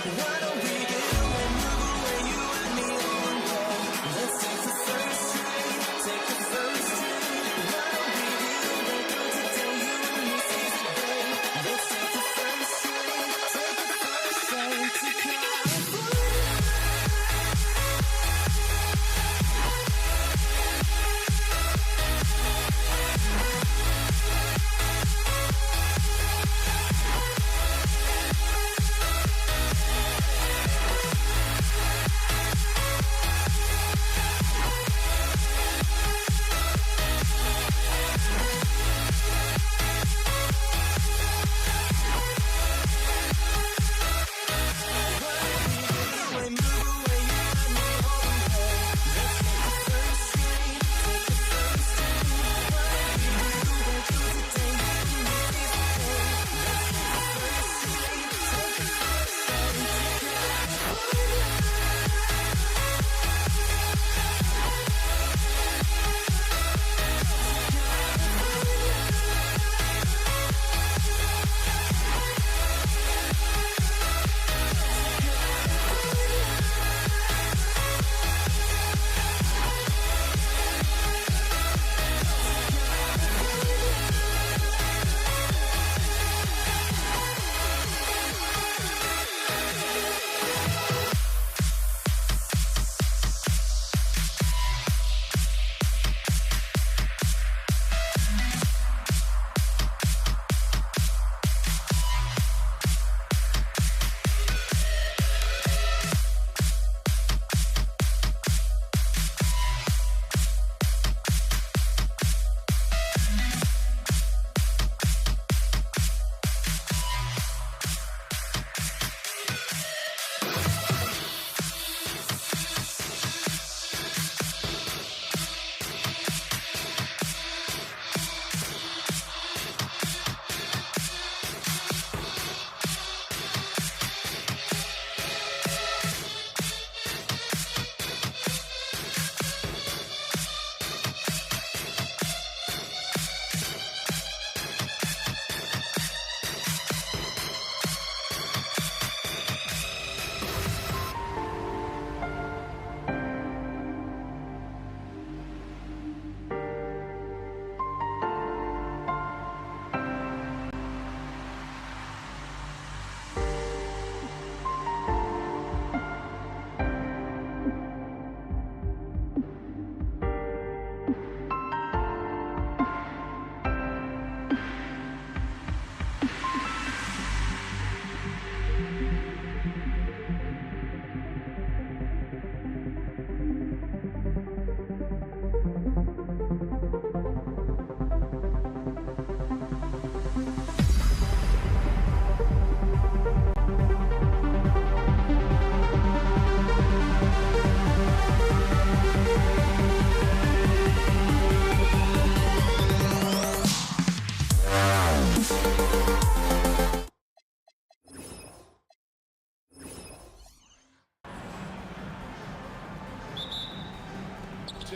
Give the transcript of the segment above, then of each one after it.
Why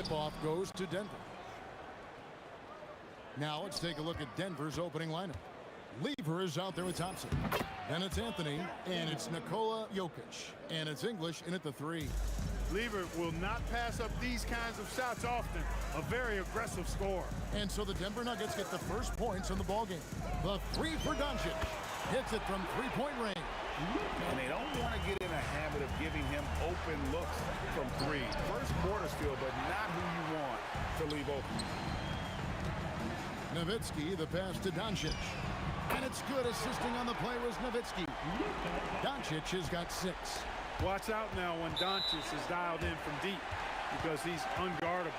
tip-off goes to Denver. Now let's take a look at Denver's opening lineup. Lever is out there with Thompson. Then it's Anthony, and it's Nikola Jokic. And it's English in at the 3. Lever will not pass up these kinds of shots often. A very aggressive scorer. And so the Denver Nuggets get the first points in the ballgame. The 3 for Doncic. Hits it from three-point range. And they don't want to get in a habit of giving him open looks from 3. First quarter still, but not who you want to leave open. Nowitzki, the pass to Doncic. And it's good. Assisting on the play was Nowitzki. Doncic has got 6. Watch out now when Doncic is dialed in from deep because he's unguardable.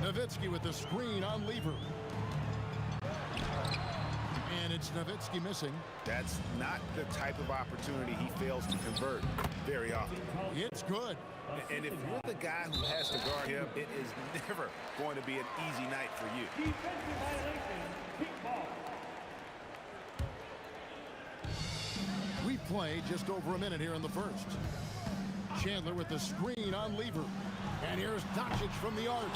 Nowitzki with the screen on Lever. And it's Nowitzki missing. That's not the type of opportunity he fails to convert very often. It's good. And if you're the guy who has to guard him, it is never going to be an easy night for you. Defensive violation, kick ball. We play just over a minute here in the first. Chandler with the screen on Lever. And here's Doncic from the arc.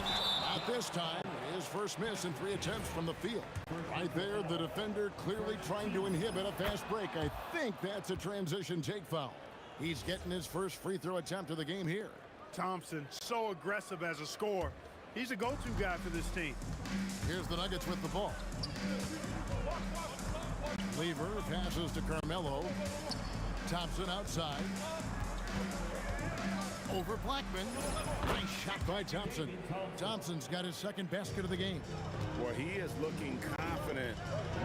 Not this time. His first miss in 3 attempts from the field. Right there, the defender clearly trying to inhibit a fast break. I think that's a transition take foul. He's getting his first free throw attempt of the game here. Thompson, so aggressive as a scorer. He's a go-to guy for this team. Here's the Nuggets with the ball. Lever passes to Carmelo. Thompson outside. Over Blackman. Nice shot by Thompson. Thompson's got his second basket of the game. Well, he is looking confident.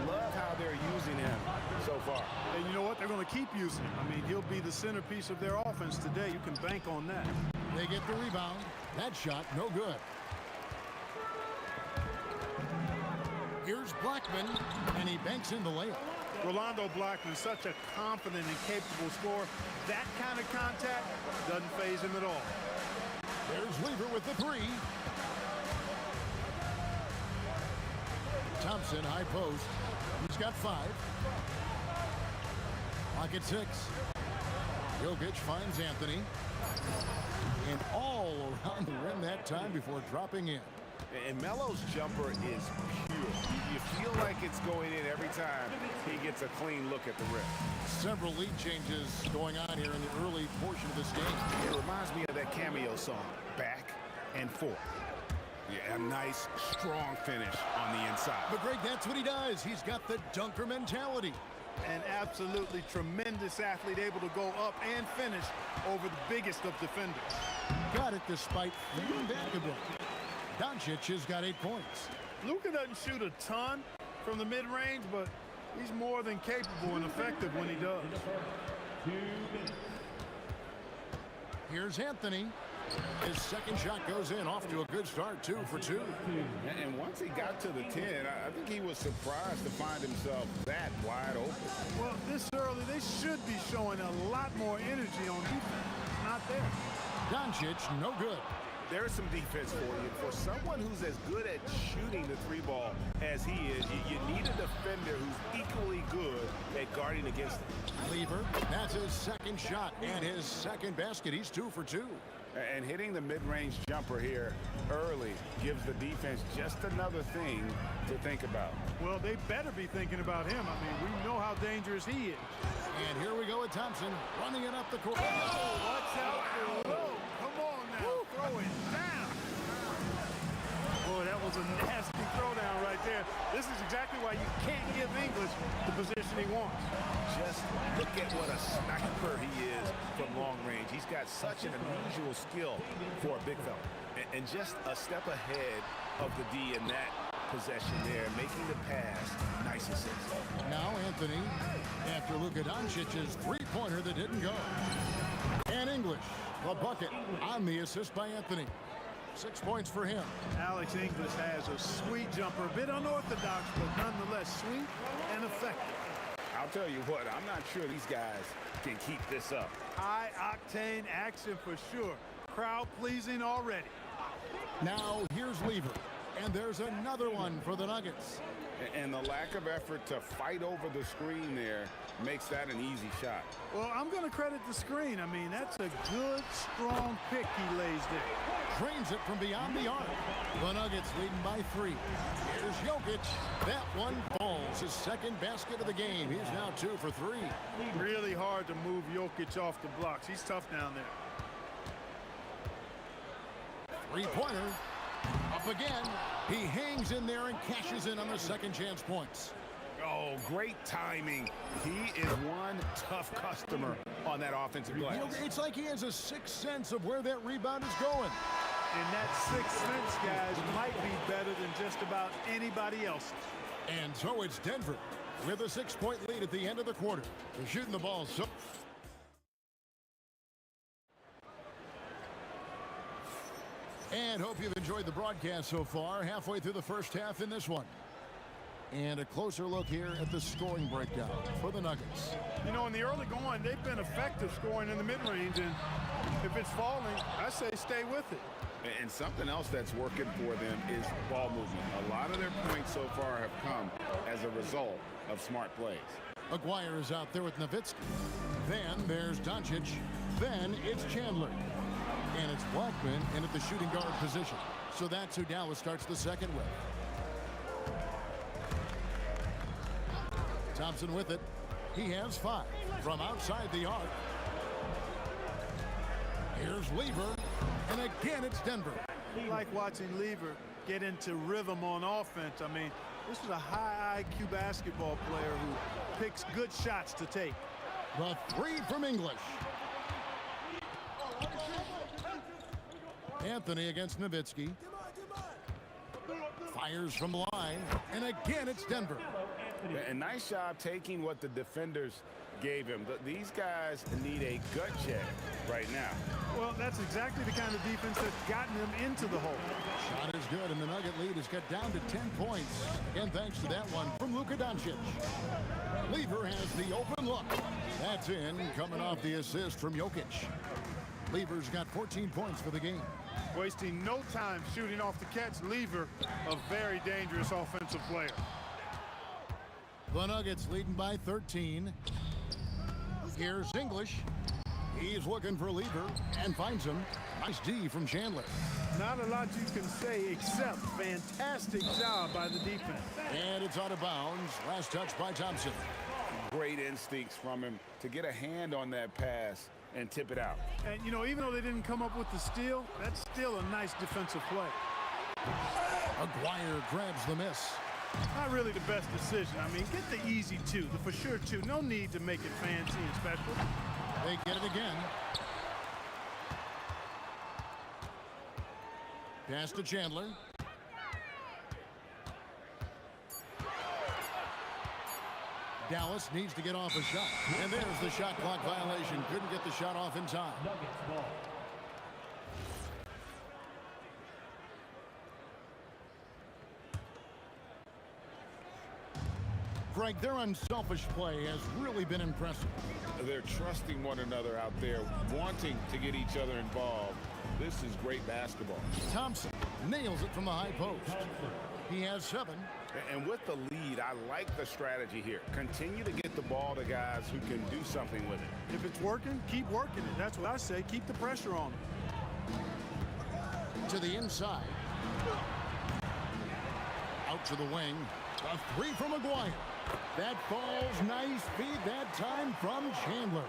Love how they're using him so far. And you know what? They're going to keep using him. I mean, he'll be the centerpiece of their offense today. You can bank on that. They get the rebound. That shot, no good. Here's Blackman, and he banks in the layup. Rolando Blackman, such a confident and capable scorer. That kind of contact doesn't faze him at all. There's Lever with the 3. Thompson, high post. He's got 5. Pocket 6. Jokic finds Anthony. And all around the rim that time before dropping in. And Melo's jumper is pure. You feel like it's going in every time he gets a clean look at the rim. Several lead changes going on here in the early portion of this game. It reminds me of that Cameo song, Back and Forth. Yeah, a nice, strong finish on the inside. But Greg, that's what he does. He's got the dunker mentality. An absolutely tremendous athlete, able to go up and finish over the biggest of defenders. Got it despite falling back a bit. Doncic has got 8 points. Luka doesn't shoot a ton from the mid-range, but he's more than capable and effective when he does. Here's Anthony. His second shot goes in, off to a good start, 2 for 2. And once he got to the 10, I think he was surprised to find himself that wide open. Well, this early, they should be showing a lot more energy on defense. Not there. Doncic, no good. There's some defense for you. For someone who's as good at shooting the 3-ball as he is, you need a defender who's equally good at guarding against him. Lever, that's his second shot and his second basket. He's 2 for 2. And hitting the mid-range jumper here early gives the defense just another thing to think about. Well, they better be thinking about him. I mean, we know how dangerous he is. And here we go with Thompson running it up the court. Oh, watch out below. Come on now, throw it down. Boy, that was a nasty throwdown right there. This is exactly why you can't give English the position he wants. Just look at what a sniper he is from long range. He's got such an unusual skill for a big fella. And just a step ahead of the D in that possession there, making the pass. Nice assist. Now Anthony, after Luka Doncic's 3-pointer that didn't go. And English, the bucket on the assist by Anthony. 6 points for him. Alex English has a sweet jumper, a bit unorthodox, but nonetheless sweet and effective. I'll tell you what, I'm not sure these guys can keep this up. High-octane action for sure. Crowd pleasing already. Now here's Lever. And there's another one for the Nuggets. And the lack of effort to fight over the screen there makes that an easy shot. Well, I'm going to credit the screen. I mean, that's a good, strong pick he lays there. Drains it from beyond the arc. The Nuggets leading by 3. Here's Jokic. That one falls. His second basket of the game. He's now 2 for 3. Really hard to move Jokic off the blocks. He's tough down there. Three-pointer. Up again. He hangs in there and cashes in on the second chance points. Oh, great timing. He is one tough customer on that offensive glass. You know, it's like he has a sixth sense of where that rebound is going. And that sixth sense, guys, might be better than just about anybody else. And so it's Denver with a 6-point lead at the end of the quarter. They're shooting the ball. And hope you've enjoyed the broadcast so far. Halfway through the first half in this one. And a closer look here at the scoring breakdown for the Nuggets. You know, in the early going, they've been effective scoring in the mid-range. And if it's falling, I say stay with it. And something else that's working for them is ball movement. A lot of their points so far have come as a result of smart plays. Aguirre is out there with Nowitzki. Then there's Doncic. Then it's Chandler. And it's Blackman in at the shooting guard position. So that's who Dallas starts the second with. Thompson with it. He has 5 from outside the arc. Here's Lever. And again, it's Denver. I like watching Lever get into rhythm on offense. I mean, this is a high IQ basketball player who picks good shots to take. The 3 from English. Anthony against Nowitzki. Fires from the line. And again, it's Denver. A nice job taking what the defenders gave him. These guys need a gut check right now. Well, that's exactly the kind of defense that's gotten them into the hole. Shot is good, and the Nugget lead is cut down to 10 points. And thanks to that one from Luka Doncic. Lever has the open look. That's in, coming off the assist from Jokic. Lever's got 14 points for the game. Wasting no time shooting off the catch. Lever, a very dangerous offensive player. The Nuggets leading by 13. Here's English. He's looking for Lever and finds him. Nice D from Chandler. Not a lot you can say except fantastic job by the defense. And it's out of bounds. Last touch by Thompson. Great instincts from him to get a hand on that pass and tip it out. And, you know, even though they didn't come up with the steal, that's still a nice defensive play. Aguirre grabs the miss. Not really the best decision. I mean, get the easy 2, the for sure 2. No need to make it fancy and special. They get it again. Pass to Chandler. Dallas needs to get off a shot. And there's the shot clock violation. Couldn't get the shot off in time. Nuggets ball. Greg, their unselfish play has really been impressive. They're trusting one another out there, wanting to get each other involved. This is great basketball. Thompson nails it from the high post. He has 7. And with the lead, I like the strategy here. Continue to get the ball to guys who can do something with it. If it's working, keep working it. That's what I say. Keep the pressure on them. To the inside. Out to the wing. A 3 from Aguirre. That falls nice feed that time from Chandler.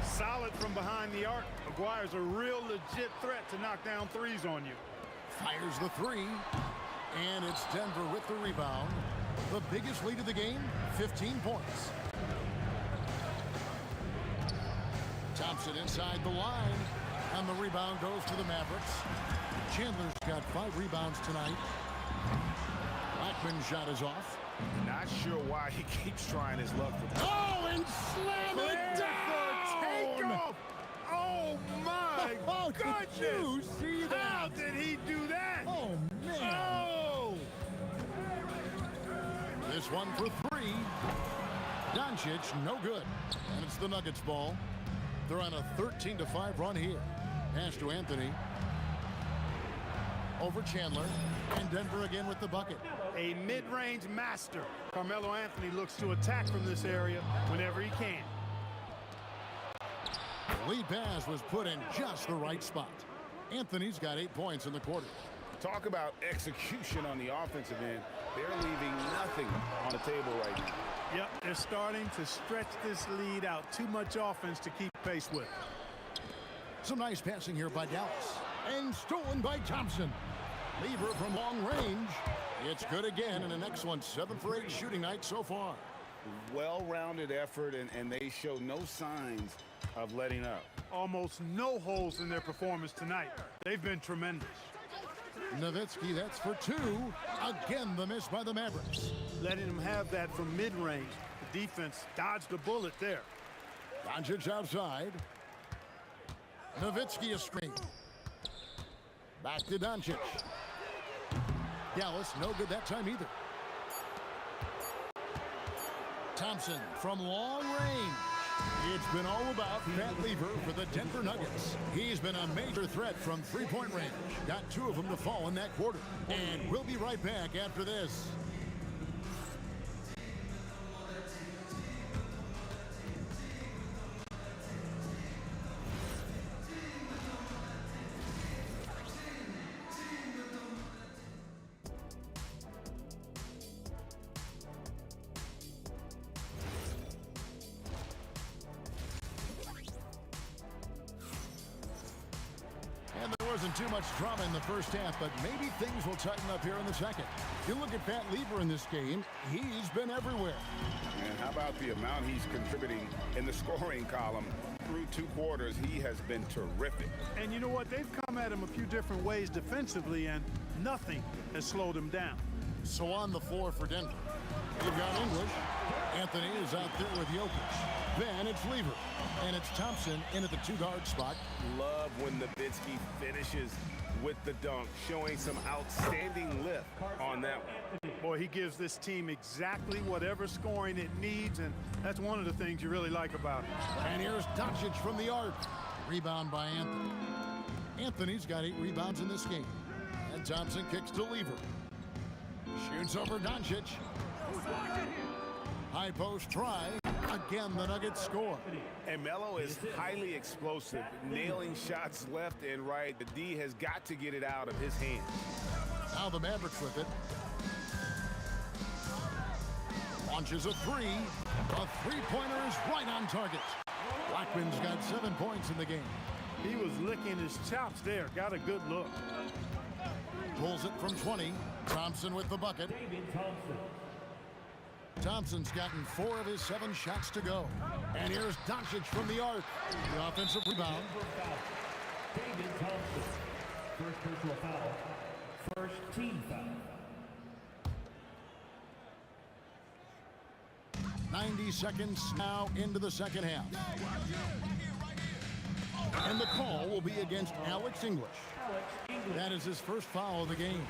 Solid from behind the arc. Aguirre's a real legit threat to knock down 3s on you. Fires the 3. And it's Denver with the rebound. The biggest lead of the game, 15 points. Thompson inside the line. And the rebound goes to the Mavericks. Chandler's got 5 rebounds tonight. Blackman's shot is off. Not sure why he keeps trying his luck with that. Oh, and slam it down! Takeoff! Oh, my Oh, goodness! did you see that? How did he do that? Oh, man. Oh! This one for 3. Doncic, no good. And it's the Nuggets ball. They're on a 13-5 run here. Pass to Anthony. Over Chandler. And Denver again with the bucket. A mid-range master. Carmelo Anthony looks to attack from this area whenever he can. The lead pass was put in just the right spot. Anthony's got 8 points in the quarter. Talk about execution on the offensive end. They're leaving nothing on the table right now. Yep, they're starting to stretch this lead out. Too much offense to keep pace with. Some nice passing here by Dallas. And stolen by Thompson. Lever from long range. It's good again, and an excellent 7 for 8 shooting night so far. Well-rounded effort, and they show no signs of letting up. Almost no holes in their performance tonight. They've been tremendous. Nowitzki, that's for 2. Again, the miss by the Mavericks. Letting them have that from mid-range. The defense dodged a bullet there. Doncic outside. Nowitzki a screen. Back to Doncic. Dallas, no good that time either. Thompson from long range. It's been all about Pat Lever for the Denver Nuggets. He's been a major threat from three-point range. Got 2 of them to fall in that quarter. And we'll be right back after this. And there wasn't too much drama in the first half, but maybe things will tighten up here in the second. You look at Pat Lever in this game, he's been everywhere. And how about the amount he's contributing in the scoring column? Through 2 quarters, he has been terrific. And you know what? They've come at him a few different ways defensively, and nothing has slowed him down. So on the floor for Denver, they've got English. Anthony is out there with Jokic. Then it's Lever. And it's Thompson in at the 2-guard spot. Love when Nowitzki finishes with the dunk, showing some outstanding lift on that one. Boy, he gives this team exactly whatever scoring it needs, and that's one of the things you really like about him. And here's Doncic from the arc. Rebound by Anthony. Anthony's got 8 rebounds in this game. And Thompson kicks to Lever. Shoots over Doncic. High post try. Again, the Nuggets score. And Melo is highly explosive, nailing shots left and right. The D has got to get it out of his hands. Now the Mavericks with it. Launches a 3. A three-pointer is right on target. Blackman's got 7 points in the game. He was licking his chops there. Got a good look. Pulls it from 20. Thompson with the bucket. Thompson's gotten 4 of his 7 shots to go. And here's Doncic from the arc. The offensive rebound. David Thompson. First personal foul. First team foul. 90 seconds now into the second half. And the call will be against Alex English. That is his first foul of the game.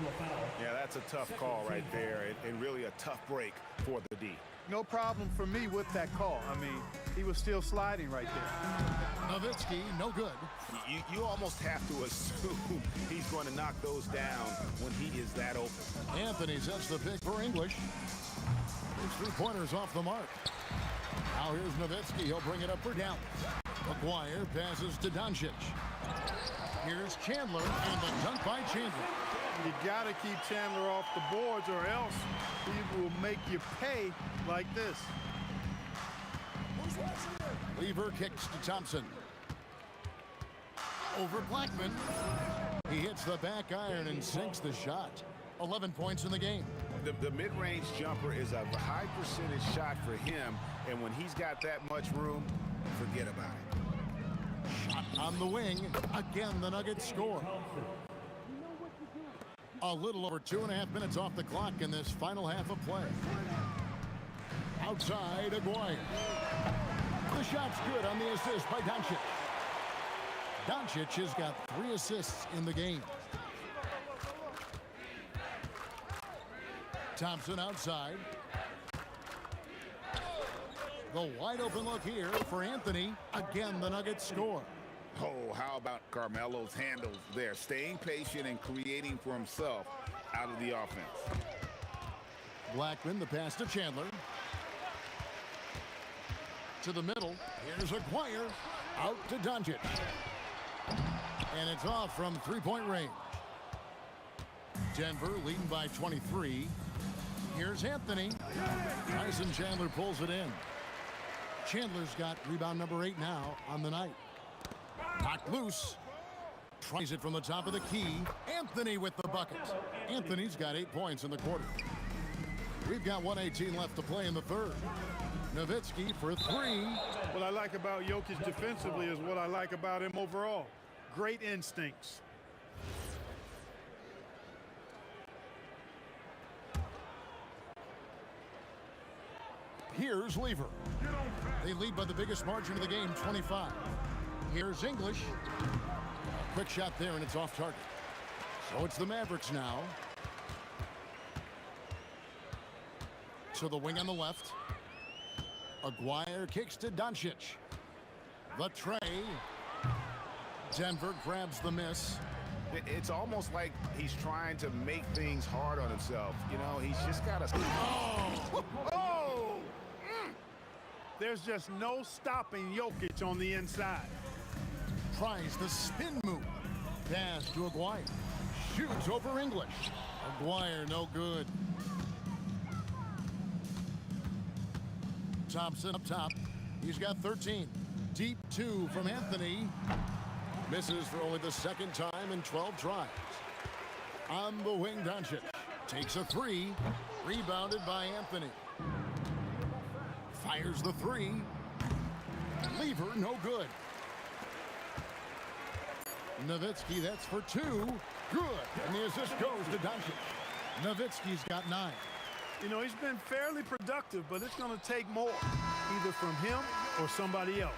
Yeah, that's a tough call right there, and really a tough break for the D. No problem for me with that call. I mean, he was still sliding right there. Nowitzki, no good. You almost have to assume he's going to knock those down when he is that open. Anthony sets the pick for English. His 3-pointers off the mark. Now here's Nowitzki. He'll bring it up for Dallas. McGuire passes to Doncic. Here's Chandler, and the dunk by Chandler. You got to keep Chandler off the boards, or else he will make you pay like this. Lever kicks to Thompson. Over Blackman. He hits the back iron and sinks the shot. 11 points in the game. The mid-range jumper is a high percentage shot for him, and when he's got that much room, forget about it. Shot on the wing. Again, the Nuggets score. A little over 2.5 minutes off the clock in this final half of play. Outside, Aguirre. The shot's good on the assist by Doncic. Doncic has got 3 assists in the game. Thompson outside. The wide open look here for Anthony. Again, the Nuggets score. Oh, how about Carmelo's handles there? Staying patient and creating for himself out of the offense. Blackman, the pass to Chandler. To the middle. Here's Aguirre. Out to Doncic. And it's off from three-point range. Denver leading by 23. Here's Anthony. Tyson Chandler pulls it in. Chandler's got rebound number 8 now on the night. Knocked loose. Tries it from the top of the key. Anthony with the bucket. Anthony's got 8 points in the quarter. We've got 1:18 left to play in the third. Nowitzki for 3. What I like about Jokic defensively is what I like about him overall. Great instincts. Here's Lever. They lead by the biggest margin of the game, 25. Here's English. A quick shot there, and it's off target. So it's the Mavericks now. To the wing on the left. Aguirre kicks to Doncic. The tray. Denver grabs the miss. It's almost like he's trying to make things hard on himself. You know, he's just got to... Oh! Oh! There's just no stopping Jokic on the inside. Tries the spin move. Pass to Aguirre. Shoots over English. Aguirre no good. Thompson up top. He's got 13. Deep 2 from Anthony. Misses for only the second time in 12 tries. On the wing, Doncic takes a 3. Rebounded by Anthony. Fires the 3. Lever, no good. Nowitzki, that's for 2. Good. And the assist goes to Doncic. Nowitzki's got 9. You know, he's been fairly productive, but it's going to take more, either from him or somebody else.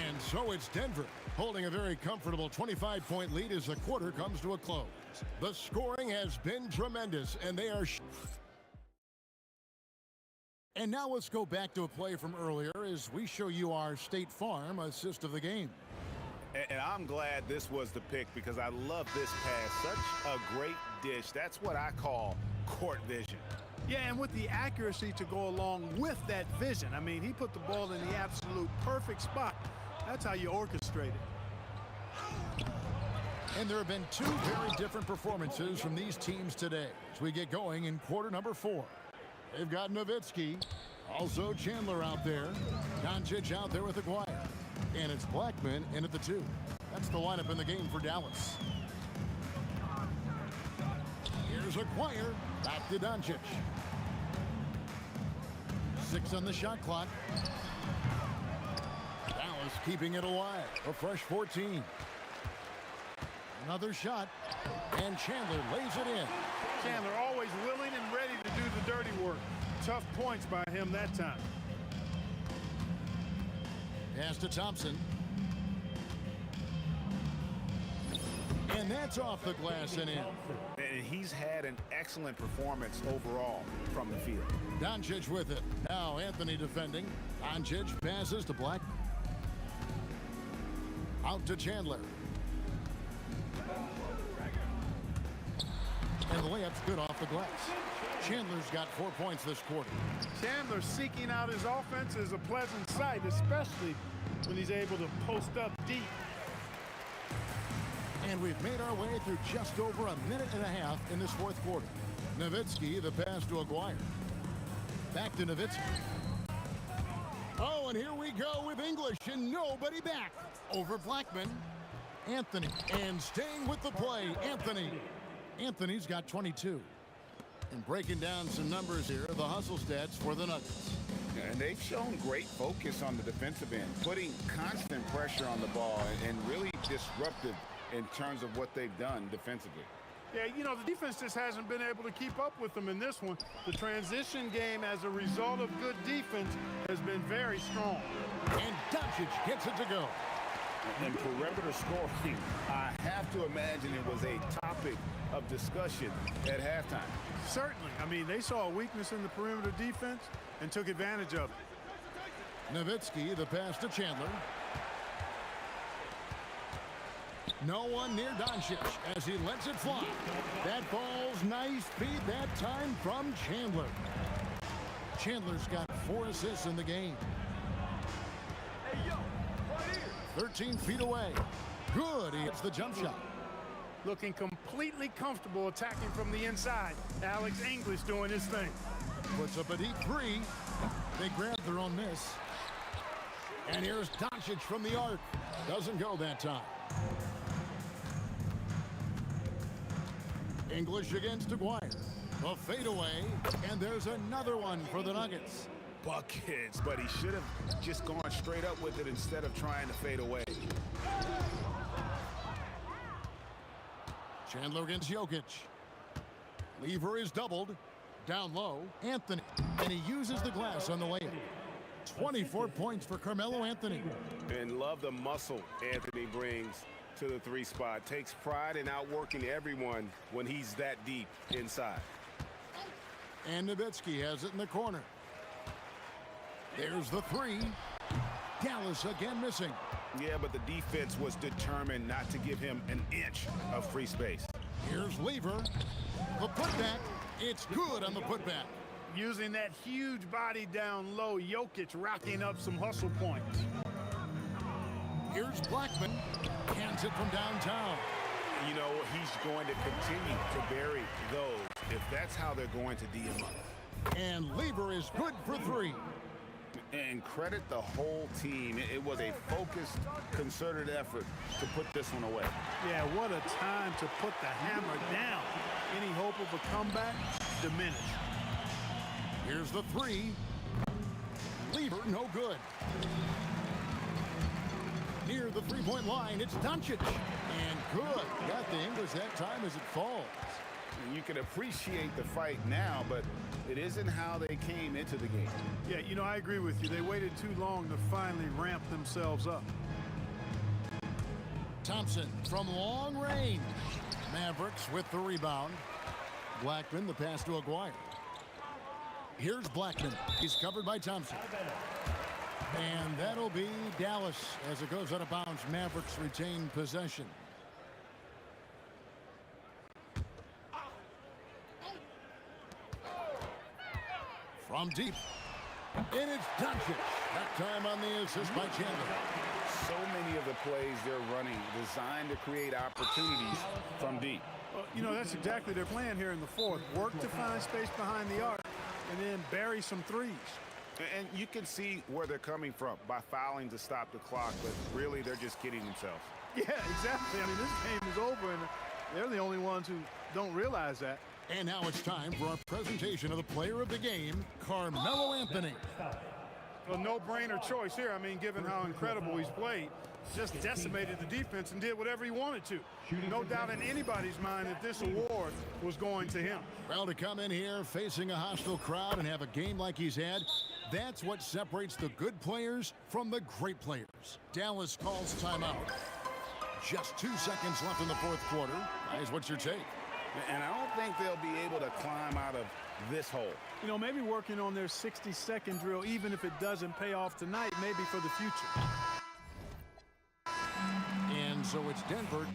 And so it's Denver holding a very comfortable 25-point lead as the quarter comes to a close. The scoring has been tremendous, and they are... And now let's go back to a play from earlier as we show you our State Farm assist of the game. And I'm glad this was the pick because I love this pass. Such a great dish. That's what I call court vision. Yeah, and with the accuracy to go along with that vision. I mean, he put the ball in the absolute perfect spot. That's how you orchestrate it. And there have been 2 very different performances from these teams today as we get going in quarter number 4. They've got Nowitzki, also Chandler out there, Doncic out there with Aguirre, and it's Blackman in at the 2. That's the lineup in the game for Dallas. Here's Aguirre, back to Doncic. 6 on the shot clock. Dallas keeping it alive. A fresh 14. Another shot, and Chandler lays it in. Chandler always willing and ready to do the dirty work. Tough points by him that time. Pass to Thompson. And that's off the glass and in. And he's had an excellent performance overall from the field. Doncic with it. Now Anthony defending. Doncic passes to Black. Out to Chandler. And the layup's good off the glass. Chandler's got 4 points this quarter. Chandler seeking out his offense is a pleasant sight, especially when he's able to post up deep. And we've made our way through just over a minute and a half in this fourth quarter. Nowitzki, the pass to Aguirre. Back to Nowitzki. Oh, and here we go with English and nobody back. Over Blackman. Anthony, and staying with the play, Anthony. Anthony's got 22. And breaking down some numbers here, the hustle stats for the Nuggets. And they've shown great focus on the defensive end, putting constant pressure on the ball and really disruptive in terms of what they've done defensively. Yeah, you know, the defense just hasn't been able to keep up with them in this one. The transition game, as a result of good defense, has been very strong. And Doncic gets it to go. And perimeter scoring, I have to imagine it was a topic of discussion at halftime. Certainly. I mean, they saw a weakness in the perimeter defense and took advantage of it. Nowitzki, the pass to Chandler. No one near Doncic as he lets it fly. That ball's nice feed that time from Chandler. Chandler's got 4 assists in the game. 13 feet away. Good, he hits the jump shot. Looking completely comfortable attacking from the inside. Alex English doing his thing. Puts up a deep 3. They grab their own miss. And here's Doncic from the arc. Doesn't go that time. English against Aguirre. A fadeaway, and there's another one for the Nuggets. Buckets, but he should have just gone straight up with it instead of trying to fade away. Chandler against Jokic. Lever is doubled. Down low, Anthony. And he uses the glass on the layup. 24 points for Carmelo Anthony. And love the muscle Anthony brings to the 3 spot. Takes pride in outworking everyone when he's that deep inside. And Nowitzki has it in the corner. There's the 3. Dallas again missing. Yeah, but the defense was determined not to give him an inch of free space. Here's Lever. The putback. It's good on the putback. Using that huge body down low, Jokic racking up some hustle points. Here's Blackman. Hands it from downtown. You know, he's going to continue to bury those if that's how they're going to D him up. And Lever is good for 3. And credit the whole team. It was a focused, concerted effort to put this one away. Yeah, what a time to put the hammer down. Any hope of a comeback diminished. Here's the 3. Lever, no good. Near the 3-point line, it's Doncic. And good. Got the English that time as it falls. You can appreciate the fight now, but it isn't how they came into the game. Yeah, you know, I agree with you. They waited too long to finally ramp themselves up. Thompson from long range. Mavericks with the rebound. Blackman, the pass to Aguirre. Here's Blackman. He's covered by Thompson. And that'll be Dallas as it goes out of bounds. Mavericks retain possession. From deep. And it's Doncic. That time on the assist by Chandler. So many of the plays they're running designed to create opportunities from deep. Well, you know, that's exactly their plan here in the 4th. Work to find space behind the arc and then bury some 3s. And you can see where they're coming from by fouling to stop the clock, but really they're just kidding themselves. Yeah, exactly. I mean, this game is over, and they're the only ones who don't realize that. And now it's time for our presentation of the player of the game, Carmelo Anthony. A no-brainer choice here. I mean, given how incredible he's played, just decimated the defense and did whatever he wanted to. No doubt in anybody's mind that this award was going to him. Well, to come in here facing a hostile crowd and have a game like he's had, that's what separates the good players from the great players. Dallas calls timeout. Just 2 seconds left in the 4th quarter. Guys, what's your take? And I don't think they'll be able to climb out of this hole. You know, maybe working on their 60-second drill, even if it doesn't pay off tonight, maybe for the future. And so it's Denver.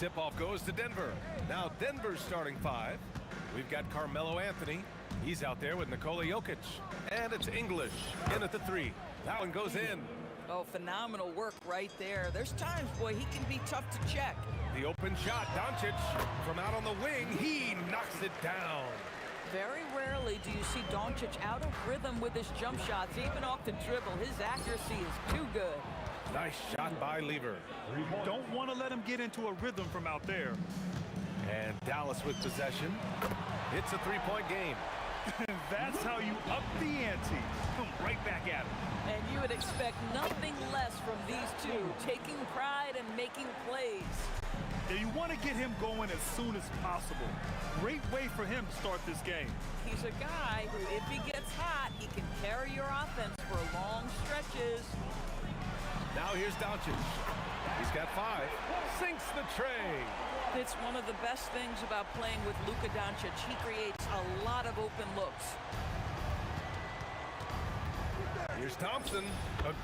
tip-off goes to Denver. Now Denver's starting 5. We've got Carmelo Anthony. He's out there with Nikola Jokic. And it's English in at the 3. That one goes in. Oh, phenomenal work right there. There's times, boy, he can be tough to check. The open shot, Doncic from out on the wing. He knocks it down. Very rarely do you see Doncic out of rhythm with his jump shots, even off the dribble. His accuracy is too good. Nice shot by Lever. Don't want to let him get into a rhythm from out there. And Dallas with possession. It's a 3-point game. That's how you up the ante. Come right back at him. And you would expect nothing less from these two, taking pride and making plays. Yeah, you want to get him going as soon as possible. Great way for him to start this game. He's a guy who, if he gets hot, he can carry your offense for long stretches. Now here's Doncic. He's got 5. Sinks the tray. It's one of the best things about playing with Luka Doncic. He creates a lot of open looks. Here's Thompson.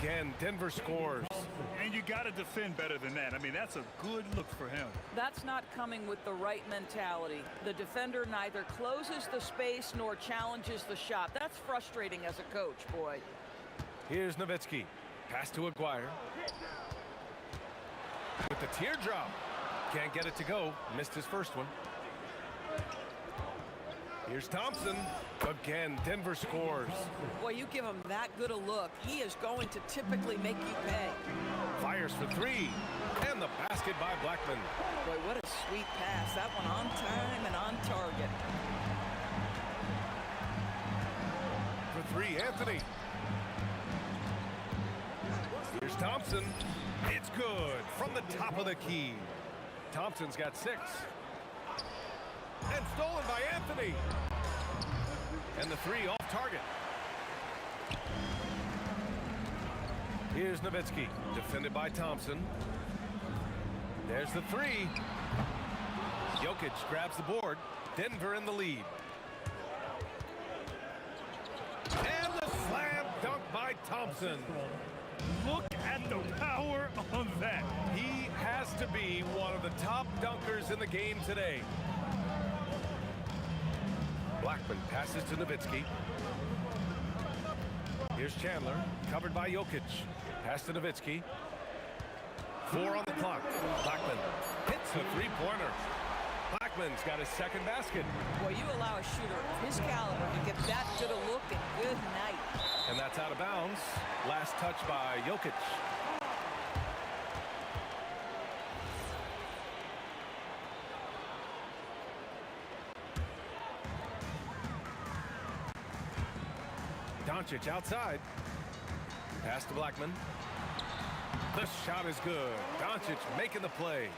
Again, Denver scores. And you got to defend better than that. I mean, that's a good look for him. That's not coming with the right mentality. The defender neither closes the space nor challenges the shot. That's frustrating as a coach, boy. Here's Nowitzki. Pass to Aguirre. With the teardrop. Can't get it to go. Missed his first one. Here's Thompson. Again, Denver scores. Boy, you give him that good a look, he is going to typically make you pay. Fires for 3. And the basket by Blackman. Boy, what a sweet pass. That one on time and on target. For 3, Anthony. Here's Thompson. It's good from the top of the key. Thompson's got 6. And stolen by Anthony. And the 3 off target. Here's Nowitzki, defended by Thompson. There's the 3. Jokic grabs the board. Denver in the lead. And the slam dunk by Thompson. Look at the power on that. He has to be one of the top dunkers in the game today. Blackman passes to Nowitzki. Here's Chandler, covered by Jokic. Pass to Nowitzki. 4 on the clock. Blackman hits a 3-pointer. Blackman's got his second basket. Boy, you allow a shooter of his caliber to get that good a look, and good night. And that's out of bounds. Last touch by Jokic. Doncic outside. Pass to Blackman. The shot is good. Doncic making the play.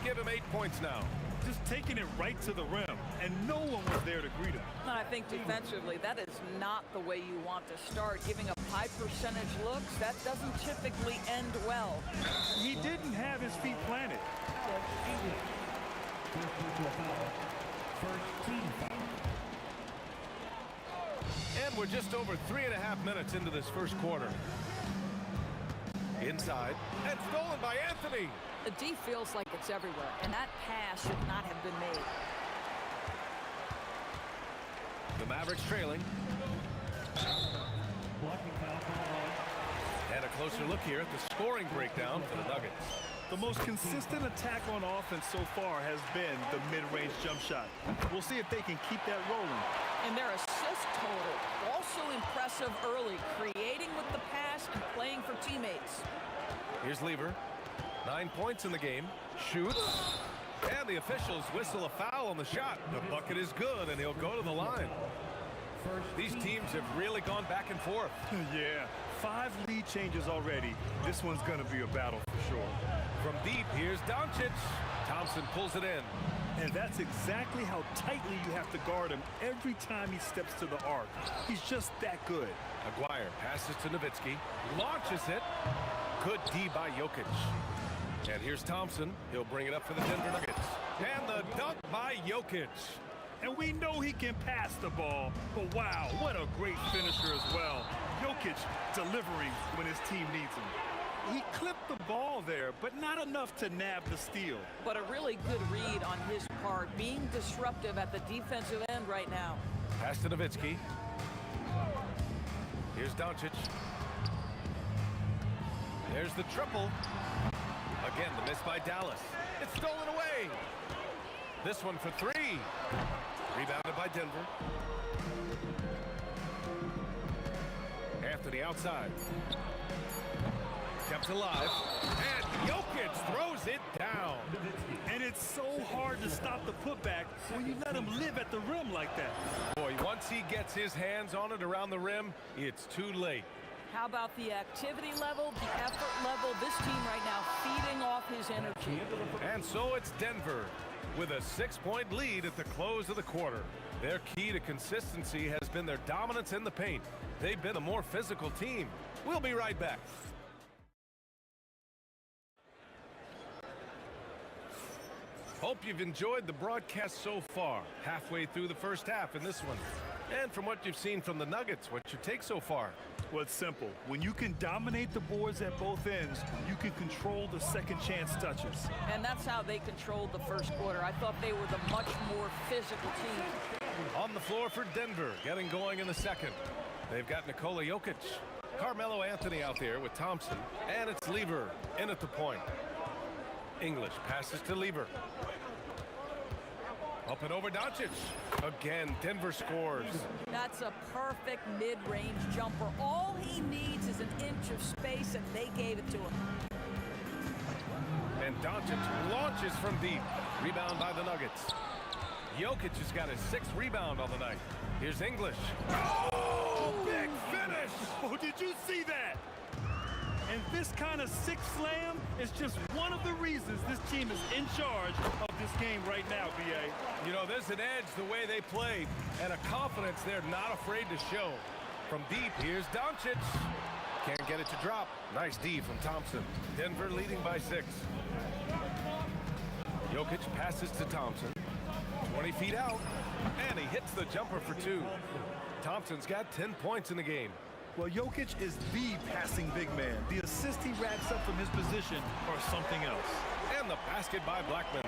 Give him 8 points now. Just taking it right to the rim, and no one was there to greet him. And I think defensively, that is not the way you want to start. Giving up high percentage looks, that doesn't typically end well. He didn't have his feet planted. First team foul. And we're just over 3.5 minutes into this first quarter. Inside, and stolen by Anthony. The D feels like it's everywhere, and that pass should not have been made. The Mavericks trailing. Blocking foul call. And a closer look here at the scoring breakdown for the Nuggets. The most consistent attack on offense so far has been the mid-range jump shot. We'll see if they can keep that rolling. And their assist total, also impressive early, creating with the pass and playing for teammates. Here's Lever. 9 points in the game. Shoots. And the officials whistle a foul on the shot. The bucket is good, and he'll go to the line. These teams have really gone back and forth. Yeah, 5 lead changes already. This one's going to be a battle for sure. From deep, here's Doncic. Thompson pulls it in. And that's exactly how tightly you have to guard him every time he steps to the arc. He's just that good. Aguirre passes to Nowitzki. Launches it. Good D by Jokic. And here's Thompson. He'll bring it up for the Denver Nuggets. And the dunk by Jokic. And we know he can pass the ball, but wow, what a great finisher as well. Jokic delivering when his team needs him. He clipped the ball there, but not enough to nab the steal. But a really good read on his part, being disruptive at the defensive end right now. Pass to Nowitzki. Here's Doncic. There's the triple. Again, the miss by Dallas. It's stolen away. This one for three. Rebounded by Denver. Anthony outside. Kept alive. And Jokic throws it down. And it's so hard to stop the putback when you let him live at the rim like that. Boy, once he gets his hands on it around the rim, it's too late. How about the activity level, the effort level? This team right now feeding off his energy. And so it's Denver with a 6-point lead at the close of the quarter. Their key to consistency has been their dominance in the paint. They've been a more physical team. We'll be right back. Hope you've enjoyed the broadcast so far, halfway through the first half in this one. And from what you've seen from the Nuggets, what's your take so far? Well, it's simple. When you can dominate the boards at both ends, you can control the second chance touches. And that's how they controlled the first quarter. I thought they were the much more physical team. On the floor for Denver, getting going in the second. They've got Nikola Jokic, Carmelo Anthony out there with Thompson, and it's Lever in at the point. English passes to Lever. Up and over Doncic. Again, Denver scores. That's a perfect mid-range jumper. All he needs is an inch of space, and they gave it to him. And Doncic launches from deep. Rebound by the Nuggets. Jokic has got his 6th rebound on the night. Here's English. Oh, big finish! Oh, did you see that? And this kind of six slam is just one of the reasons this team is in charge of this game right now, B.A. You know, there's an edge the way they play and a confidence they're not afraid to show. From deep, here's Doncic. Can't get it to drop. Nice D from Thompson. Denver leading by 6. Jokic passes to Thompson. 20 feet out, and he hits the jumper for 2. Thompson's got 10 points in the game. Well, Jokic is the passing big man. The assist he racks up from his position or something else. And the basket by Blackman.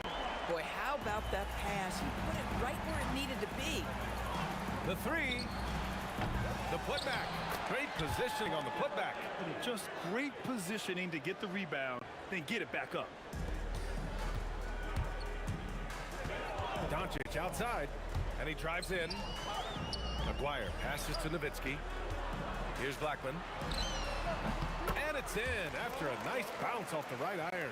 Boy, how about that pass? He put it right where it needed to be. The 3. The putback. Great positioning on the putback. Just great positioning to get the rebound, then get it back up. Doncic outside, and he drives in. McGuire passes to Nowitzki. Here's Blackman. And it's in after a nice bounce off the right iron.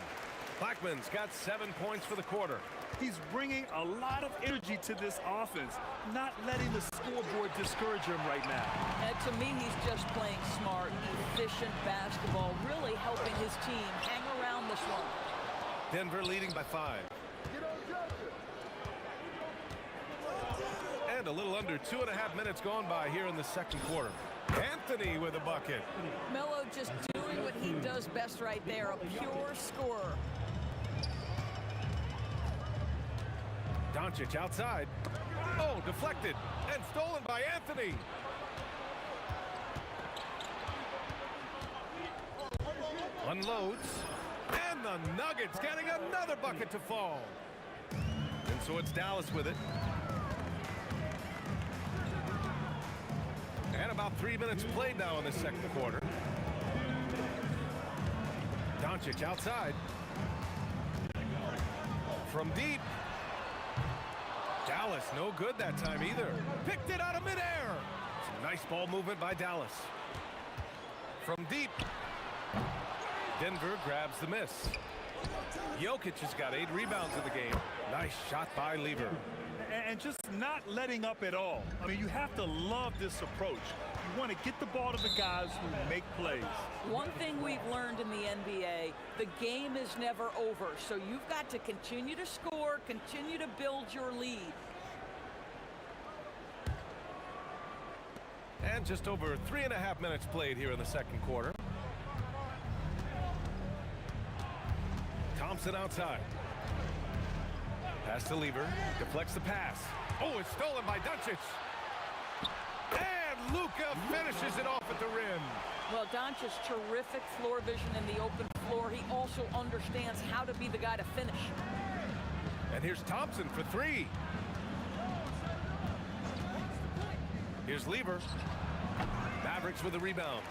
Blackman's got 7 points for the quarter. He's bringing a lot of energy to this offense, not letting the scoreboard discourage him right now. And to me, he's just playing smart, efficient basketball, really helping his team hang around this one. Denver leading by 5. And a little under 2.5 minutes gone by here in the second quarter. Anthony with a bucket. Melo just doing what he does best right there, a pure scorer. Doncic outside. Oh, deflected and stolen by Anthony. Unloads. And the Nuggets getting another bucket to fall. And so it's Dallas with it. And about 3 minutes played now in the second quarter. Doncic outside. From deep. Dallas no good that time either. Picked it out of midair. Some nice ball movement by Dallas. From deep. Denver grabs the miss. Jokic has got 8 rebounds in the game. Nice shot by Lever. And just not letting up at all. I mean, you have to love this approach. You want to get the ball to the guys who make plays. One thing we've learned in the NBA, the game is never over. So you've got to continue to score, continue to build your lead. And just over 3.5 minutes played here in the second quarter. Thompson outside. Pass to Lever. Deflects the pass. Oh, it's stolen by Doncic. And Luka finishes it off at the rim. Well, Doncic's terrific floor vision in the open floor. He also understands how to be the guy to finish. And here's Thompson for three. Here's Lever. Mavericks with a rebound.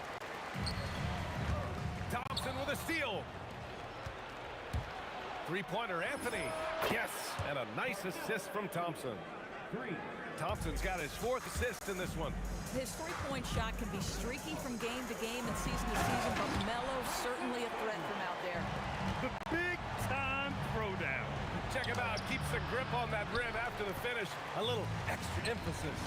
Thompson with a steal. Three-pointer, Anthony. Yes, and a nice assist from Thompson. Thompson's got his 4th assist in this one. His three-point shot can be streaky from game to game and season to season, but Melo's certainly a threat from out there. The big-time throwdown. Check him out. Keeps the grip on that rim after the finish. A little extra emphasis.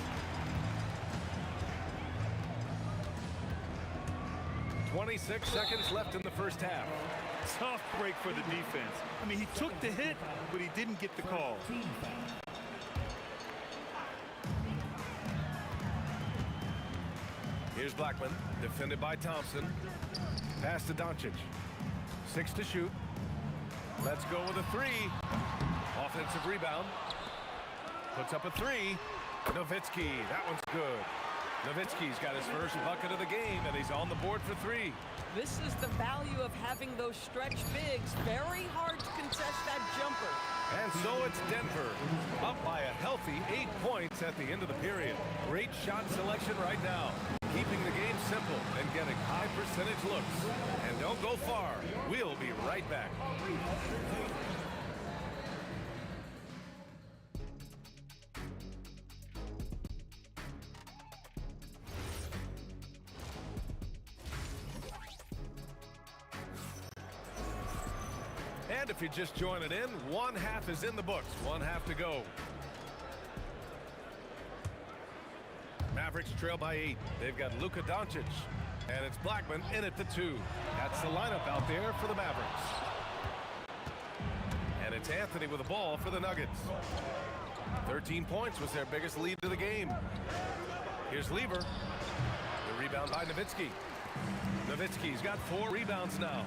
"26 seconds left in the first half. Tough break for the defense. I mean, he took the hit, but he didn't get the call. Here's Blackman, defended by Thompson. Pass to Doncic. 6 to shoot. Let's go with a 3. Offensive rebound. Puts up a 3. Nowitzki, that one's good. Nowitzki's got his first bucket of the game, and he's on the board for 3. This is the value of having those stretch bigs. Very hard to contest that jumper. And so it's Denver, up by a healthy 8 points at the end of the period. Great shot selection right now, keeping the game simple and getting high percentage looks. And don't go far. We'll be right back. And if you're just joining in, 1 half is in the books. 1 half to go. Mavericks trail by 8. They've got Luka Doncic. And it's Blackman in at the 2. That's the lineup out there for the Mavericks. And it's Anthony with the ball for the Nuggets. 13 points was their biggest lead of the game. Here's Lever. The rebound by Nowitzki. Nowitzki's got 4 rebounds now.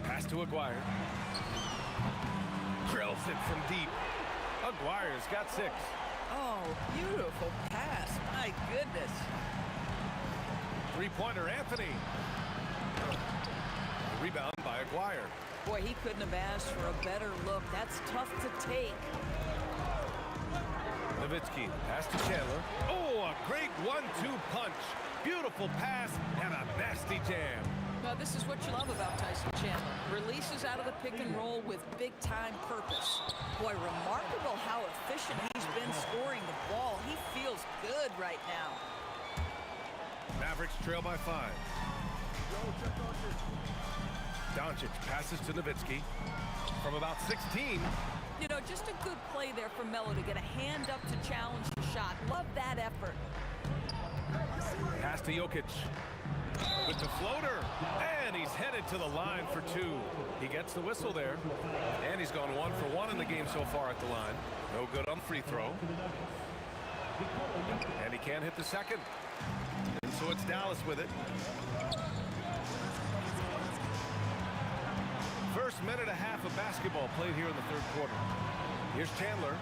Pass to Aguirre. Drills it from deep. Aguirre's got 6. Oh, beautiful pass. My goodness. Three-pointer, Anthony. Rebound by Aguirre. Boy, he couldn't have asked for a better look. That's tough to take. Nowitzki, pass to Chandler. Oh, a great 1-2 punch. Beautiful pass and a nasty jam. Well, this is what you love about Tyson Chandler. Releases out of the pick and roll with big-time purpose. Boy, remarkable how efficient he's been scoring the ball. He feels good right now. Mavericks trail by 5. Doncic passes to Nowitzki from about 16. You know, just a good play there for Melo to get a hand up to challenge the shot. Love that effort. Pass to Jokic with the floater, and he's headed to the line for 2. He gets the whistle there, and he's gone 1 for 1 in the game so far at the line. No good on free throw, and he can't hit the second. And so it's Dallas with it. First minute and a half of basketball played here in the 3rd quarter. Here's Chandler.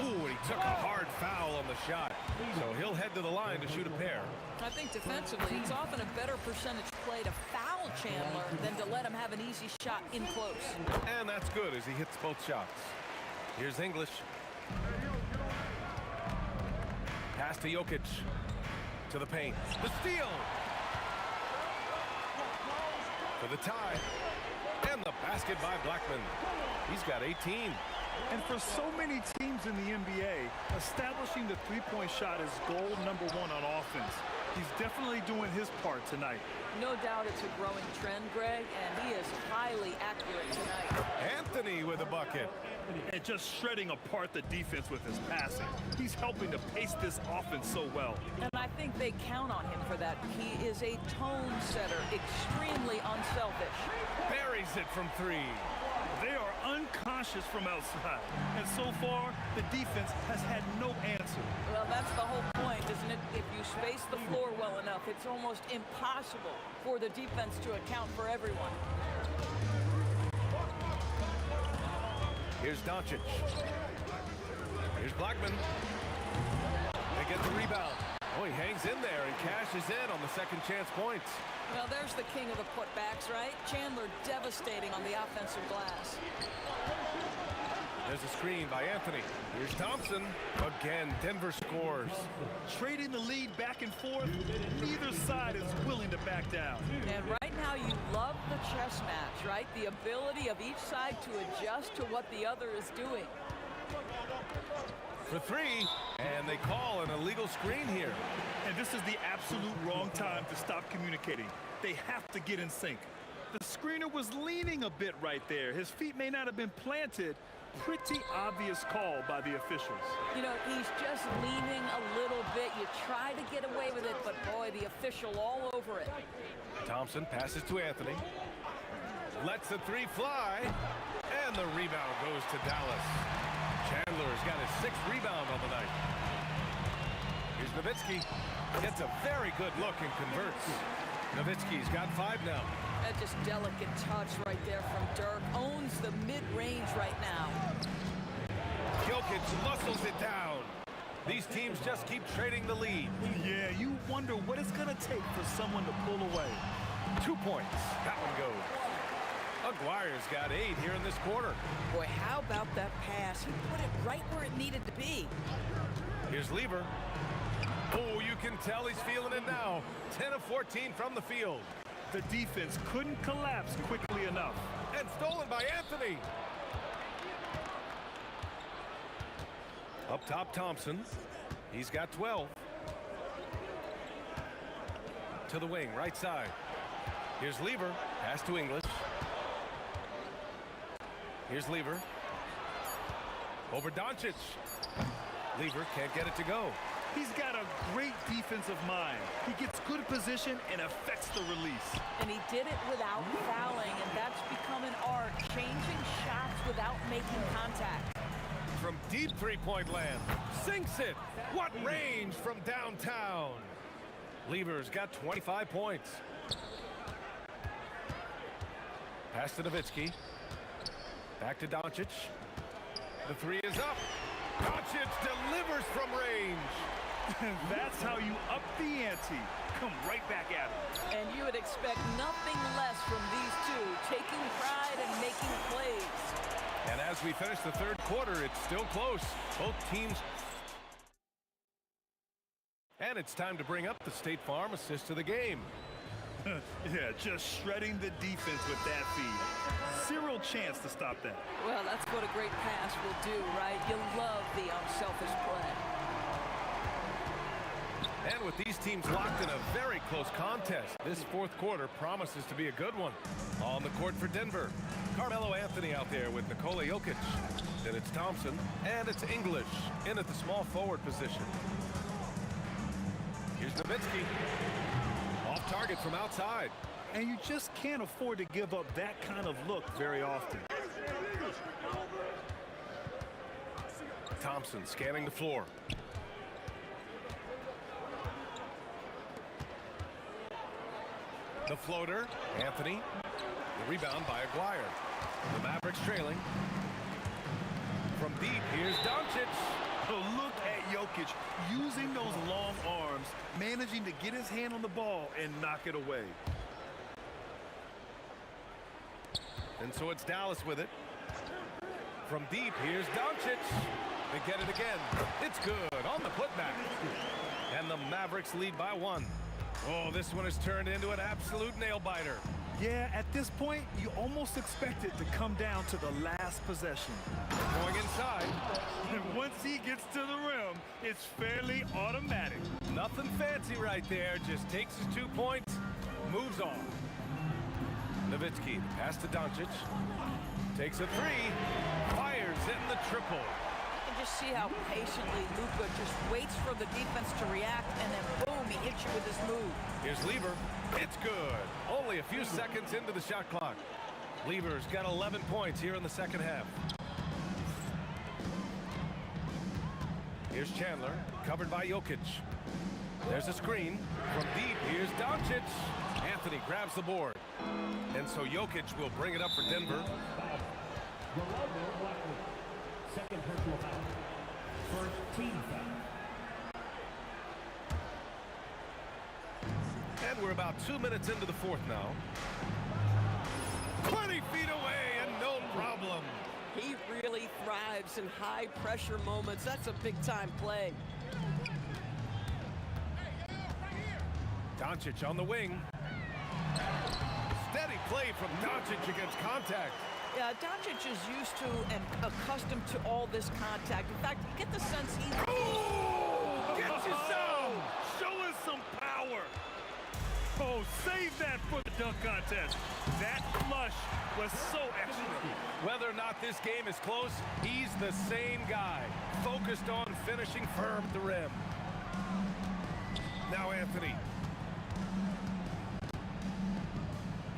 Ooh, and he took a hard foul on the shot. So he'll head to the line to shoot a pair. I think defensively, it's often a better percentage play to foul Chandler than to let him have an easy shot in close. And that's good as he hits both shots. Here's English. Pass to Jokic. To the paint. The steal. For the tie. And the basket by Blackman. He's got 18. And for so many teams in the NBA, establishing the three-point shot is goal number 1 on offense. He's definitely doing his part tonight. No doubt it's a growing trend, Greg, and he is highly accurate tonight. Anthony with a bucket. And just shredding apart the defense with his passing. He's helping to pace this offense so well. And I think they count on him for that. He is a tone setter, extremely unselfish. Buries it from 3. They are unconscious from outside. And so far, the defense has had no answer. Well, that's the whole point, isn't it? If you space the floor well enough, it's almost impossible for the defense to account for everyone. Here's Doncic. Here's Blackman. They get the rebound. Oh, he hangs in there and cashes in on the second chance points. Well, there's the king of the putbacks, right? Chandler devastating on the offensive glass. There's a screen by Anthony. Here's Thompson. Again, Denver scores. Trading the lead back and forth, neither side is willing to back down. And right now you love the chess match, right? The ability of each side to adjust to what the other is doing. For three, and they call an illegal screen here. And this is the absolute wrong time to stop communicating. They have to get in sync. The screener was leaning a bit right there. His feet may not have been planted. Pretty obvious call by the officials. You know, he's just leaning a little bit. You try to get away with it, but boy, the official all over it. Thompson passes to Anthony. Lets the three fly. And the rebound goes to Dallas. Chandler's got his 6th rebound on the night. Here's Nowitzki. Gets a very good look and converts. Nowitzki's got 5 now. That just delicate touch right there from Dirk. Owns the mid-range right now. Jokic muscles it down. These teams just keep trading the lead. Yeah, you wonder what it's going to take for someone to pull away. 2 points. That one goes. Aguirre's got 8 here in this quarter. Boy, how about that pass? He put it right where it needed to be. Here's Lever. Oh, you can tell he's feeling it now. 10 of 14 from the field. The defense couldn't collapse quickly enough. And stolen by Anthony. Up top, Thompson. He's got 12. To the wing, right side. Here's Lever. Pass to English. Here's Lever. Over Doncic. Lever can't get it to go. He's got a great defensive mind. He gets good position and affects the release. And he did it without fouling, and that's become an art, changing shots without making contact. From deep three-point land. Sinks it. What range from downtown. Lever's got 25 points. Pass to Nowitzki. Back to Doncic. The three is up. Doncic delivers from range. That's how you up the ante. Come right back at him. And you would expect nothing less from these two, taking pride and making plays. And as we finish the third quarter, it's still close. Both teams. And it's time to bring up the State Farm assist of the game. Yeah, just shredding the defense with that feed. Zero chance to stop that. Well, that's what a great pass will do, right? You love the unselfish play. And with these teams locked in a very close contest, this fourth quarter promises to be a good one. On the court for Denver, Carmelo Anthony out there with Nikola Jokic. Then it's Thompson, and it's English in at the small forward position. Here's Nowitzki. Off target from outside. And you just can't afford to give up that kind of look very often. Thompson scanning the floor. The floater, Anthony. The rebound by Aguirre. The Mavericks trailing. From deep, here's Doncic. Look at Jokic using those long arms, managing to get his hand on the ball and knock it away. And so it's Dallas with it. From deep, here's Doncic. They get it again. It's good on the putback. And the Mavericks lead by 1. Oh, this one has turned into an absolute nail-biter. Yeah, at this point, you almost expect it to come down to the last possession. Going inside. And once he gets to the rim, it's fairly automatic. Nothing fancy right there. Just takes his 2 points, moves on. Nowitzki, pass to Doncic. Takes a three, fires in the triple. And just see how patiently Luka just waits for the defense to react, and then boom, he hits you with his move. Here's Lever. It's good. Only a few seconds into the shot clock. Lever's got 11 points here in the second half. Here's Chandler, covered by Jokic. There's a screen. From deep, here's Doncic. Anthony grabs the board. And so Jokic will bring it up for Denver. Second personal foul. First team foul. And we're about 2 minutes into the fourth now. 20 feet away and no problem. He really thrives in high-pressure moments. That's a big-time play. Doncic on the wing. Steady play from Doncic against contact. Yeah, Doncic is used to and accustomed to all this contact. In fact, you get the sense he... Oh! Get you some! Show us some power. Oh, save that for the dunk contest. That flush was so excellent. Whether or not this game is close, he's the same guy. Focused on finishing firm at the rim. Now Anthony.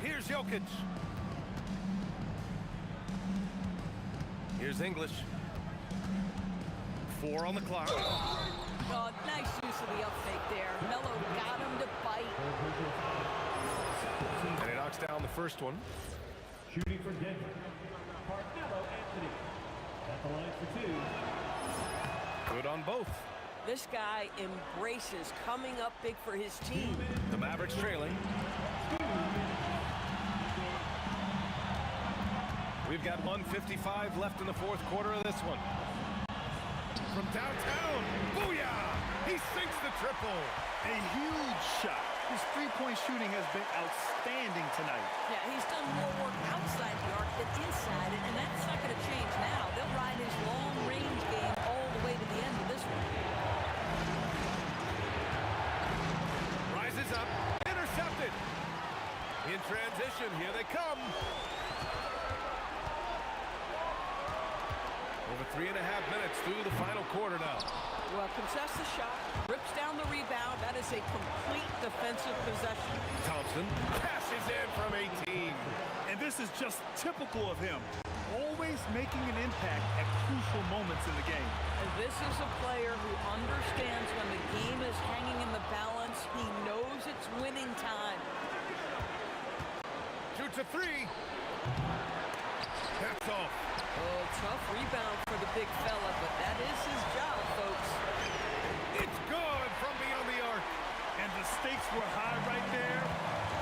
Here's Jokic. Here's English. 4 on the clock. Oh, nice use of the up fake there. Melo got him to bite. And he knocks down the first one. Shooting for Denver, Carmelo Anthony. At the line for 2. Good on both. This guy embraces coming up big for his team. The Mavericks trailing. We've got 1:55 left in the fourth quarter of this one. From downtown, booyah! He sinks the triple. A huge shot. His three-point shooting has been outstanding tonight. Yeah, he's done more work outside the arc than inside it, and that's not going to change now. They'll ride his long-range game all the way to the end of this one. Rises up, intercepted. In transition, here they come. Over 3.5 minutes through the final quarter now. Well, contests the shot, rips down the rebound. That is a complete defensive possession. Thompson passes in from 18. And this is just typical of him. Always making an impact at crucial moments in the game. And this is a player who understands when the game is hanging in the balance. He knows it's winning time. Shoots a 3. That's off. Oh, tough rebound for the big fella, but that is his job, folks. It's good from beyond the arc. And the stakes were high right there.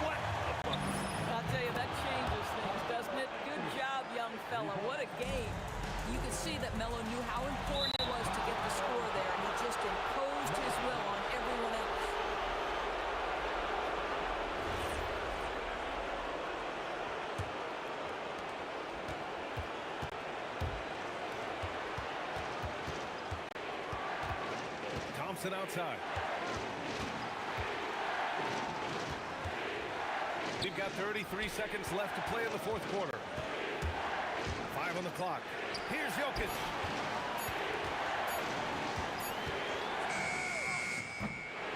What a bucket. I'll tell you, that changes things, doesn't it? Good job, young fella. What a game. You can see that Melo knew how important it was to get the score there, and he just imposed his will on everyone else. Thompson outside. We've got 33 seconds left to play in the fourth quarter. 5 on the clock. Here's Jokic.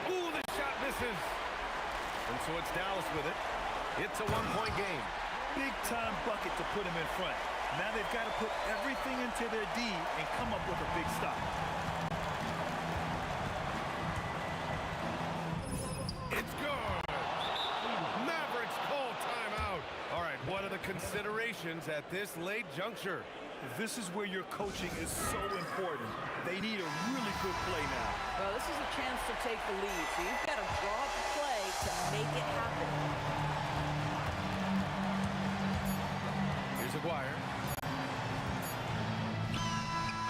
Ooh, the shot misses. And so it's Dallas with it. It's a one-point game. Big-time bucket to put him in front. Now they've got to put everything into their D and come up with a big stop. It's good. Mavericks call timeout. All right, what are the considerations at this late juncture? This is where your coaching is so important. They need a really good play now. Well, this is a chance to take the lead, so you've got to draw up a play to make it happen. Here's Aguirre.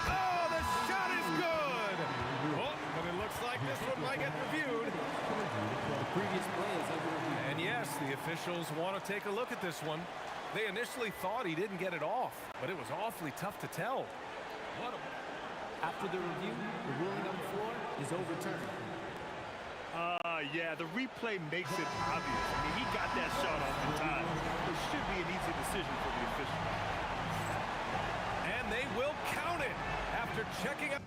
Oh, the shot is good. Oh, but it looks like this one might get reviewed. And yes, the officials want to take a look at this one. They initially thought he didn't get it off, but it was awfully tough to tell. After the review, the ruling on the floor is overturned. Yeah, the replay makes it obvious. I mean, he got that shot off in time. It should be an easy decision for the official. And they will count it after checking out.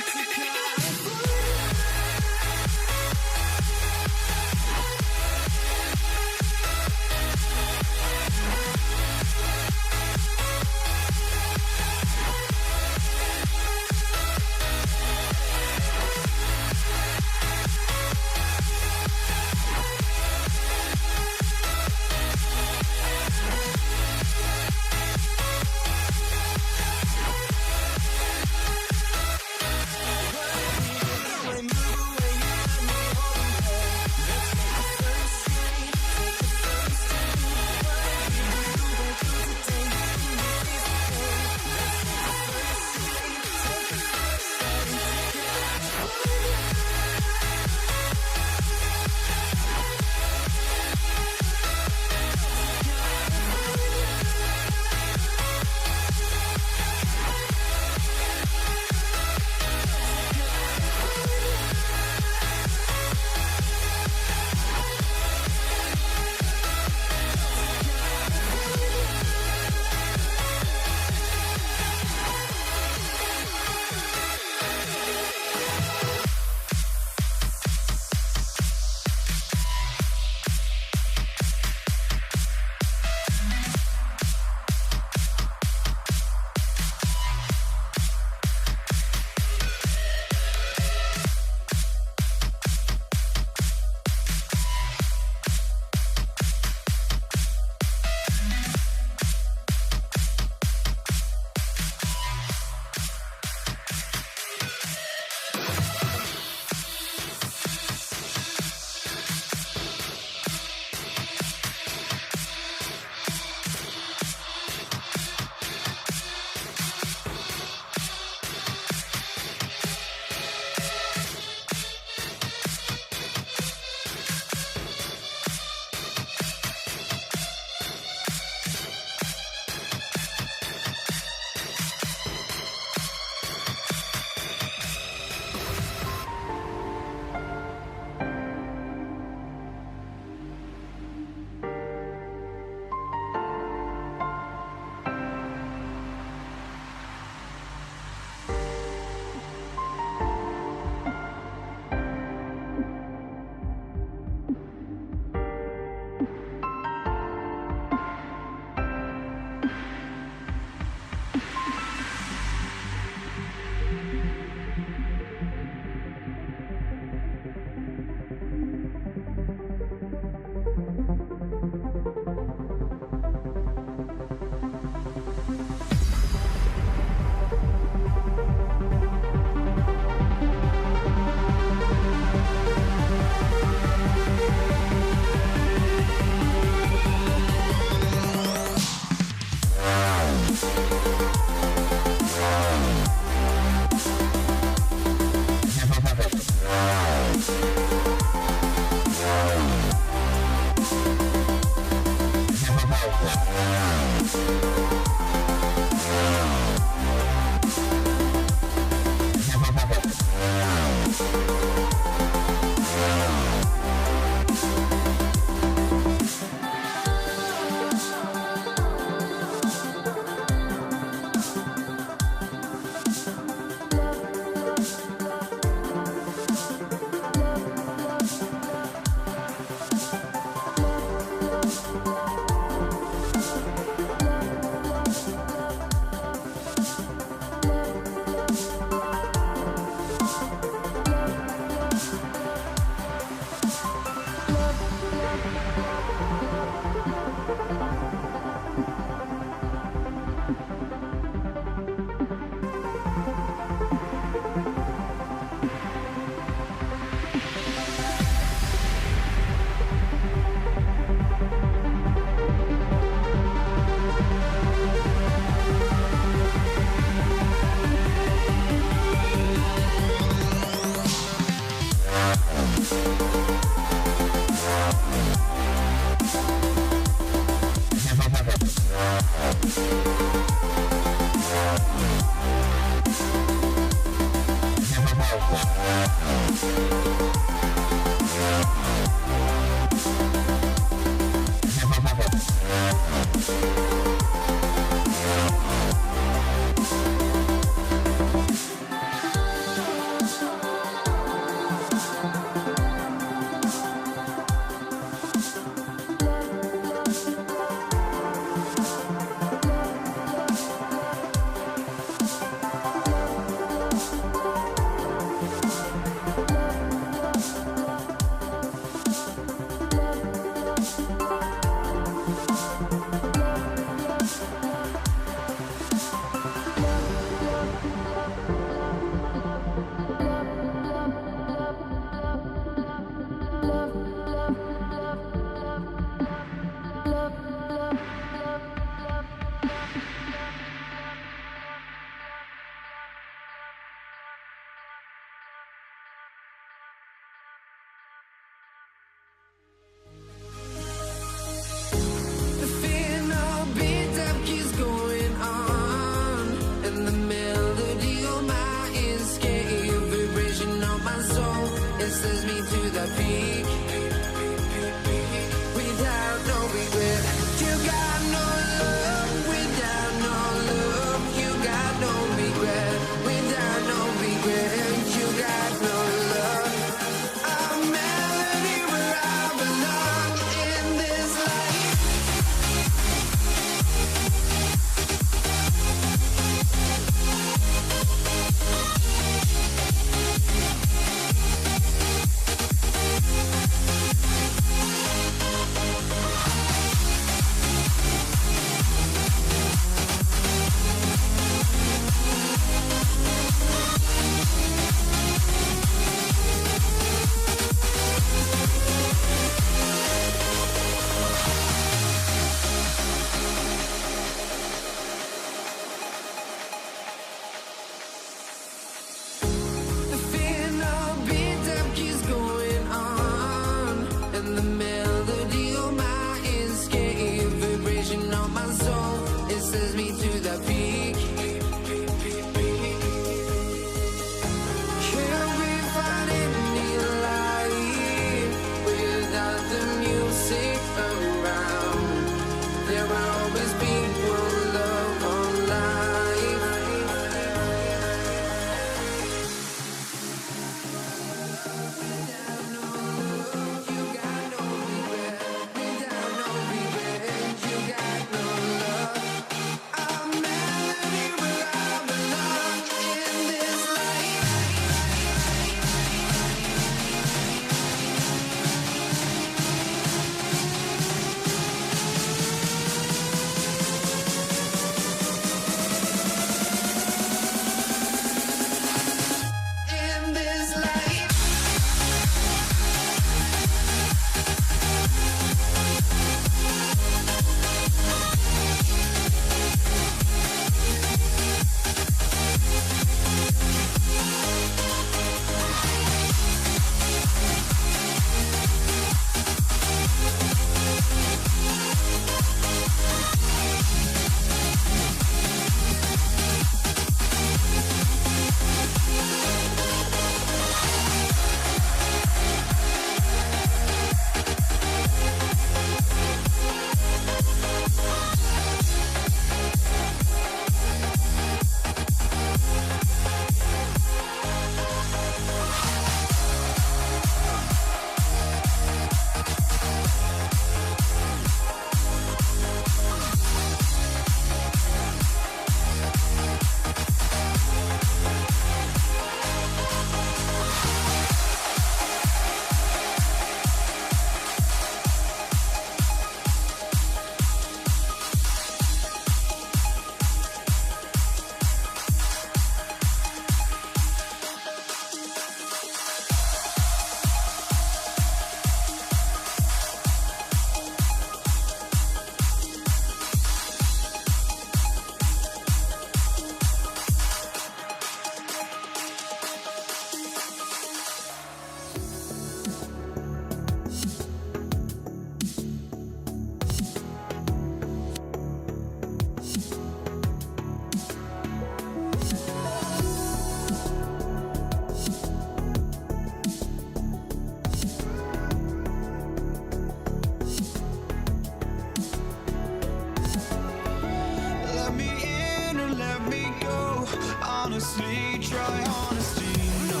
honestly, try honesty. No,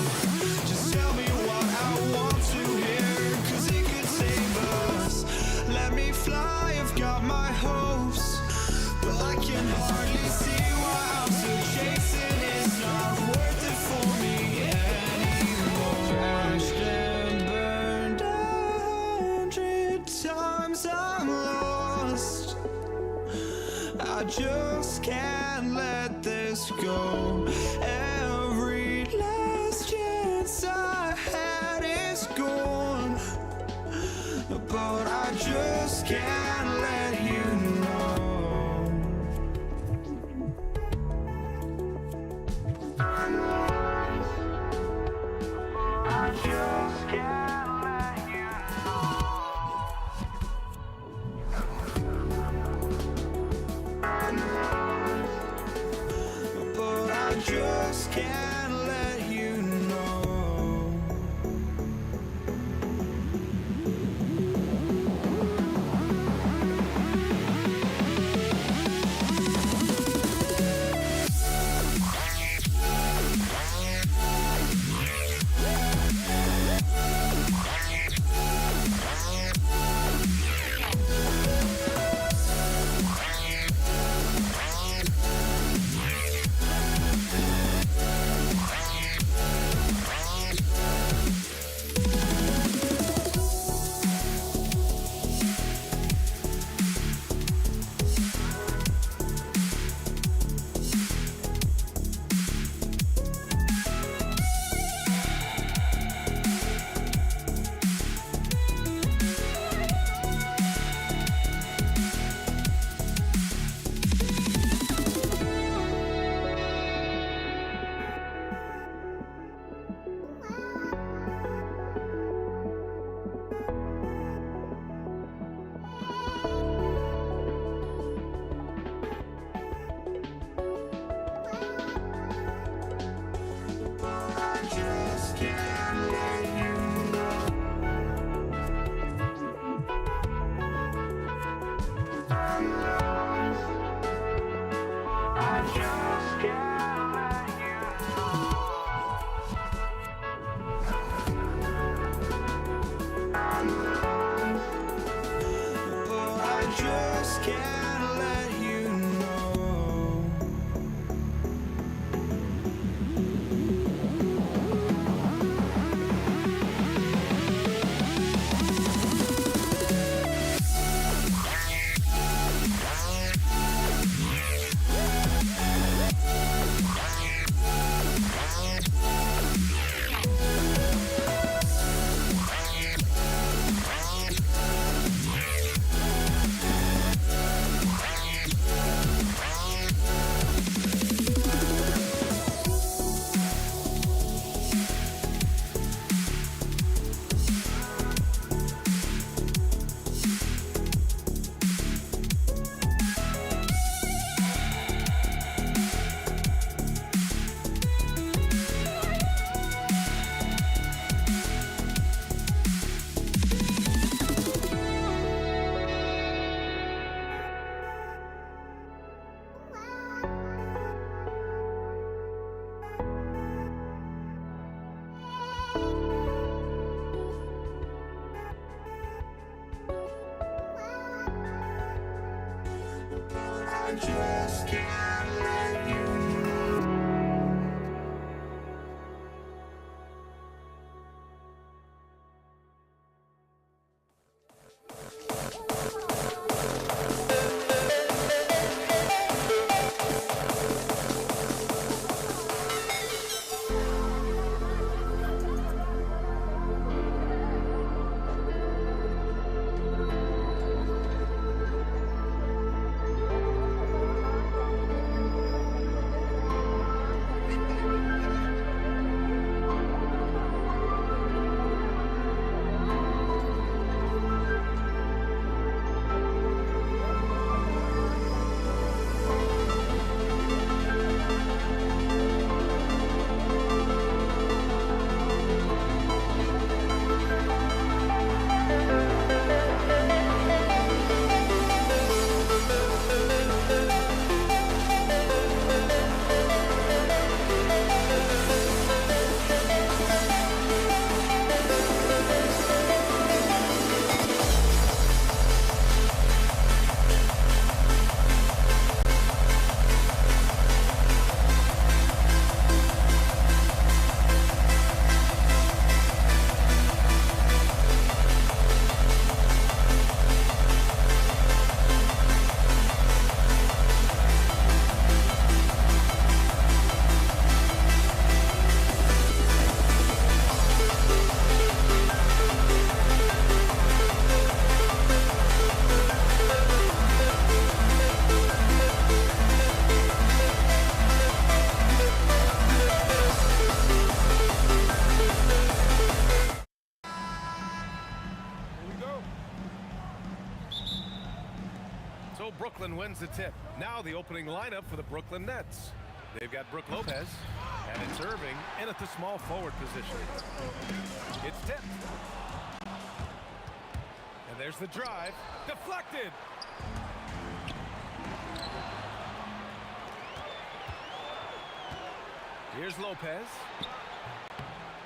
just tell me what I want to hear, 'cause it could save us. Let me fly, I've got my hopes, but I can hardly see why I'm still chasing. It's not worth it for me anymore. Crashed and burned 100 times, I'm lost. I just can't let this go. Every last chance I had is gone, but I just can't let you know. I just can't let you know. But I just can't let you know. Just can't let you know. So Brooklyn wins the tip. Now the opening lineup for the Brooklyn Nets. They've got Brook Lopez, and it's Irving in at the small forward position. It's tipped. And there's the drive. Deflected. Here's Lopez.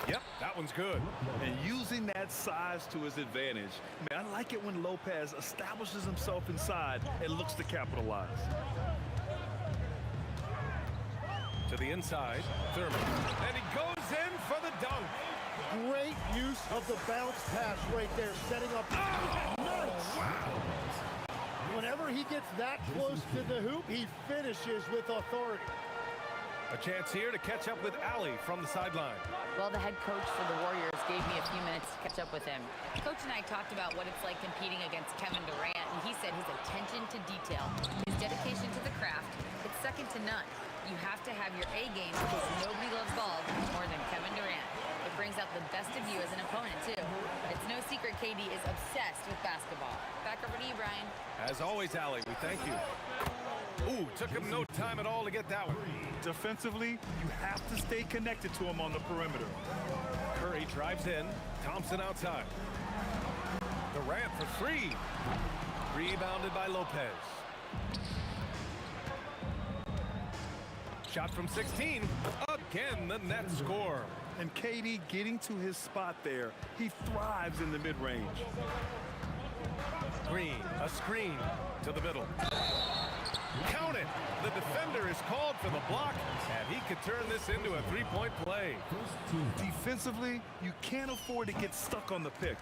Yep, that one's good. And using that size to his advantage. Man, I like it when Lopez establishes himself inside and looks to capitalize. To the inside, Thurman. And he goes in for the dunk. Great use of the bounce pass right there, setting up. Oh, nice! Wow. Whenever he gets that close to the hoop, he finishes with authority. A chance here to catch up with Allie from the sideline. Well, the head coach for the Warriors gave me a few minutes to catch up with him. Coach and I talked about what it's like competing against Kevin Durant, and he said his attention to detail, his dedication to the craft, it's second to none. You have to have your A game because nobody loves ball more than Kevin Durant. It brings out the best of you as an opponent, too. It's no secret KD is obsessed with basketball. Back over to you, Brian. As always, Allie, we thank you. Ooh, took him no time at all to get that one. Defensively, you have to stay connected to him on the perimeter. Curry drives in. Thompson outside. Durant for three. Rebounded by Lopez. Shot from 16. Again, the Nets score. And KD getting to his spot there. He thrives in the mid-range. Green, a screen to the middle. Count it. The defender is called for the block, and he could turn this into a three-point play. Defensively, you can't afford to get stuck on the pick.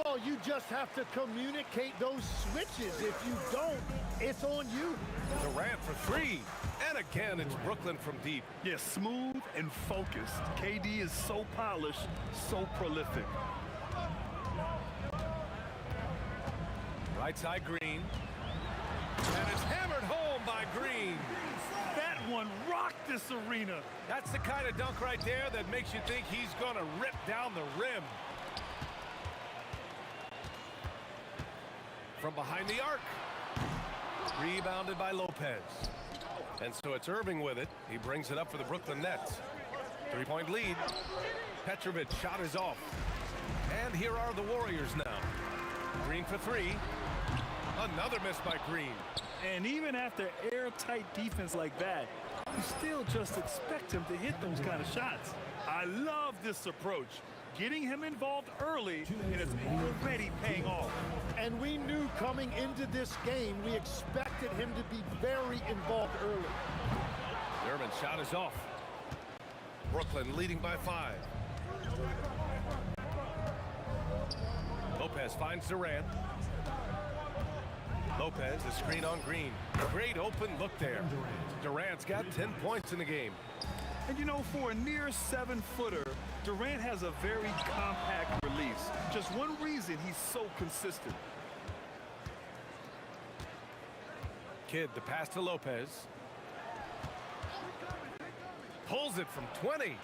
Well, you just have to communicate those switches. If you don't, it's on you. Durant for three. And again, it's Brooklyn from deep. Yeah, smooth and focused. KD is so polished, so prolific. Right side, Green. And it's hammered home by Green. That one rocked this arena. That's the kind of dunk right there that makes you think he's going to rip down the rim. From behind the arc. Rebounded by Lopez. And so it's Irving with it. He brings it up for the Brooklyn Nets. Three-point lead. Petrovic shot is off. And here are the Warriors now. Green for three. Another miss by Green. And even after airtight defense like that, you still just expect him to hit those kind of shots. I love this approach. Getting him involved early, and it's already paying off. And we knew coming into this game, we expected him to be very involved early. Durbin's shot is off. Brooklyn leading by 5. Lopez finds Durant. Lopez, the screen on Green. Great open look there. Durant's got 10 points in the game. And you know, for a near 7-footer, Durant has a very compact release. Just one reason he's so consistent. Kidd, the pass to Lopez. Pulls it from 20.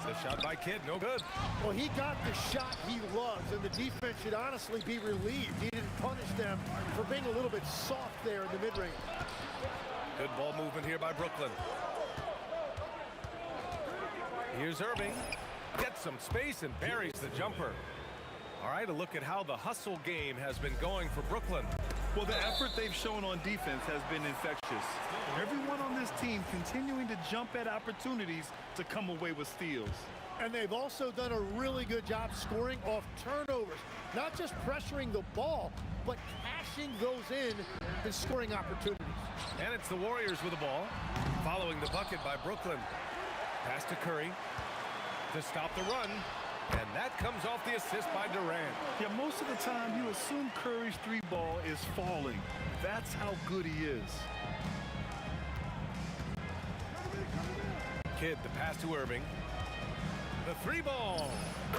The shot by Kidd, no good. Well, he got the shot he loves, and the defense should honestly be relieved. He didn't punish them for being a little bit soft there in the mid-range. Good ball movement here by Brooklyn. Here's Irving. Gets some space and buries the jumper. All right, a look at how the hustle game has been going for Brooklyn. Well, the effort they've shown on defense has been infectious. Everyone on this team continuing to jump at opportunities to come away with steals. And they've also done a really good job scoring off turnovers. Not just pressuring the ball, but cashing those in and scoring opportunities. And it's the Warriors with the ball. Following the bucket by Brooklyn. Pass to Curry to stop the run. And that comes off the assist by Durant. Yeah, most of the time you assume Curry's three ball is falling. That's how good he is. Kidd, the pass to Irving. The three ball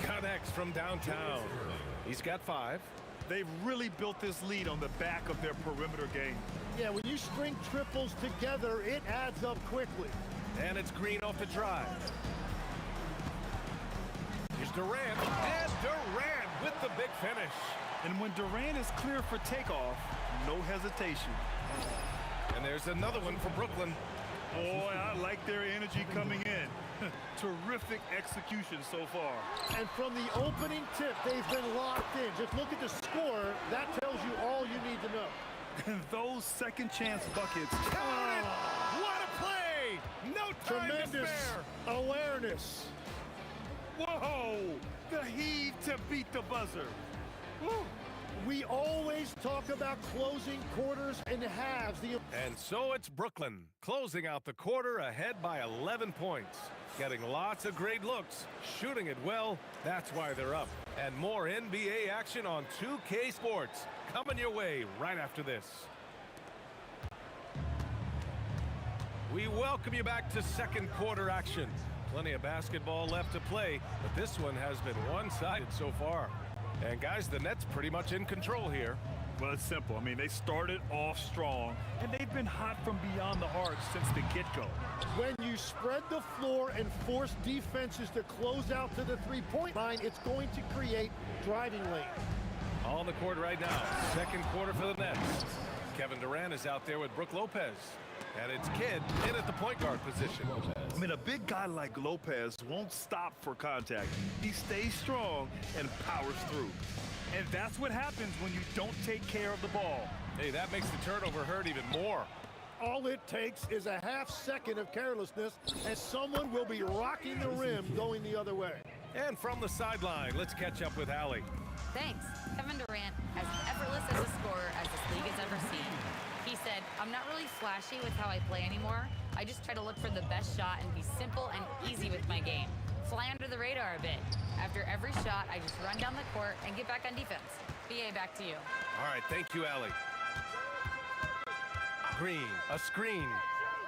connects from downtown. He's got 5. They've really built this lead on the back of their perimeter game. Yeah, when you string triples together, it adds up quickly. And it's Green off the drive. Here's Durant, and Durant with the big finish. And when Durant is clear for takeoff, no hesitation. And there's another one for Brooklyn. Boy, I like their energy coming in. Terrific execution so far. And from the opening tip, they've been locked in. Just look at the score. That tells you all you need to know. And those second chance buckets. What a play! No time to Tremendous spare. awareness. Whoa! The heave to beat the buzzer. Woo. We always talk about closing quarters and halves. And so it's Brooklyn closing out the quarter ahead by 11 points. Getting lots of great looks, shooting it well. That's why they're up. And more NBA action on 2K Sports coming your way right after this. We welcome you back to second quarter action. Plenty of basketball left to play, but this one has been one-sided so far. And guys, the Nets pretty much in control here. Well, it's simple. I mean, they started off strong, and they've been hot from beyond the arc since the get-go. When you spread the floor and force defenses to close out to the three-point line, it's going to create driving lanes. On the court right now, second quarter for the Nets. Kevin Durant is out there with Brook Lopez. And it's Kidd in at the point guard position. I mean, a big guy like Lopez won't stop for contact. He stays strong and powers through. And that's what happens when you don't take care of the ball. Hey, that makes the turnover hurt even more. All it takes is a half second of carelessness, and someone will be rocking the rim going the other way. And from the sideline, let's catch up with Allie. Thanks. Kevin Durant, as effortless as a scorer as this league has ever seen. He said, I'm not really flashy with how I play anymore. I just try to look for the best shot and be simple and easy with my game. Fly under the radar a bit. After every shot, I just run down the court and get back on defense. BA, back to you. All right, thank you, Allie. Green, a screen.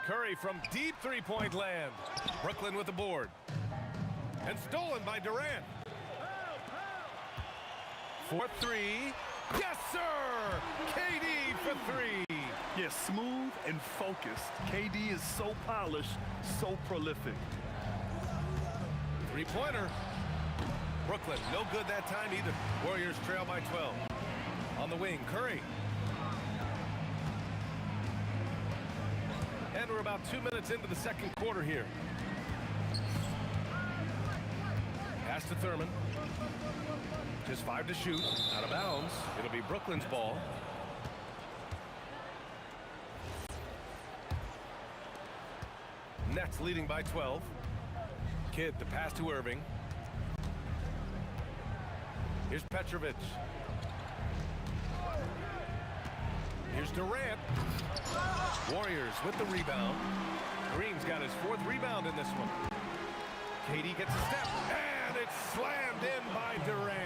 Curry from deep three-point land. Brooklyn with the board. And stolen by Durant. 4-3. Yes, sir! KD for three. Yeah, smooth and focused. KD is so polished, so prolific. Three-pointer. Brooklyn, no good that time either. Warriors trail by 12. On the wing, Curry. And we're about 2 minutes into the second quarter here. Pass to Thurman. Just 5 to shoot. Out of bounds. It'll be Brooklyn's ball. Nets leading by 12. Kidd to pass to Irving. Here's Petrovic. Here's Durant. Warriors with the rebound. Green's got his 4th rebound in this one. KD gets a step, and it's slammed in by Durant.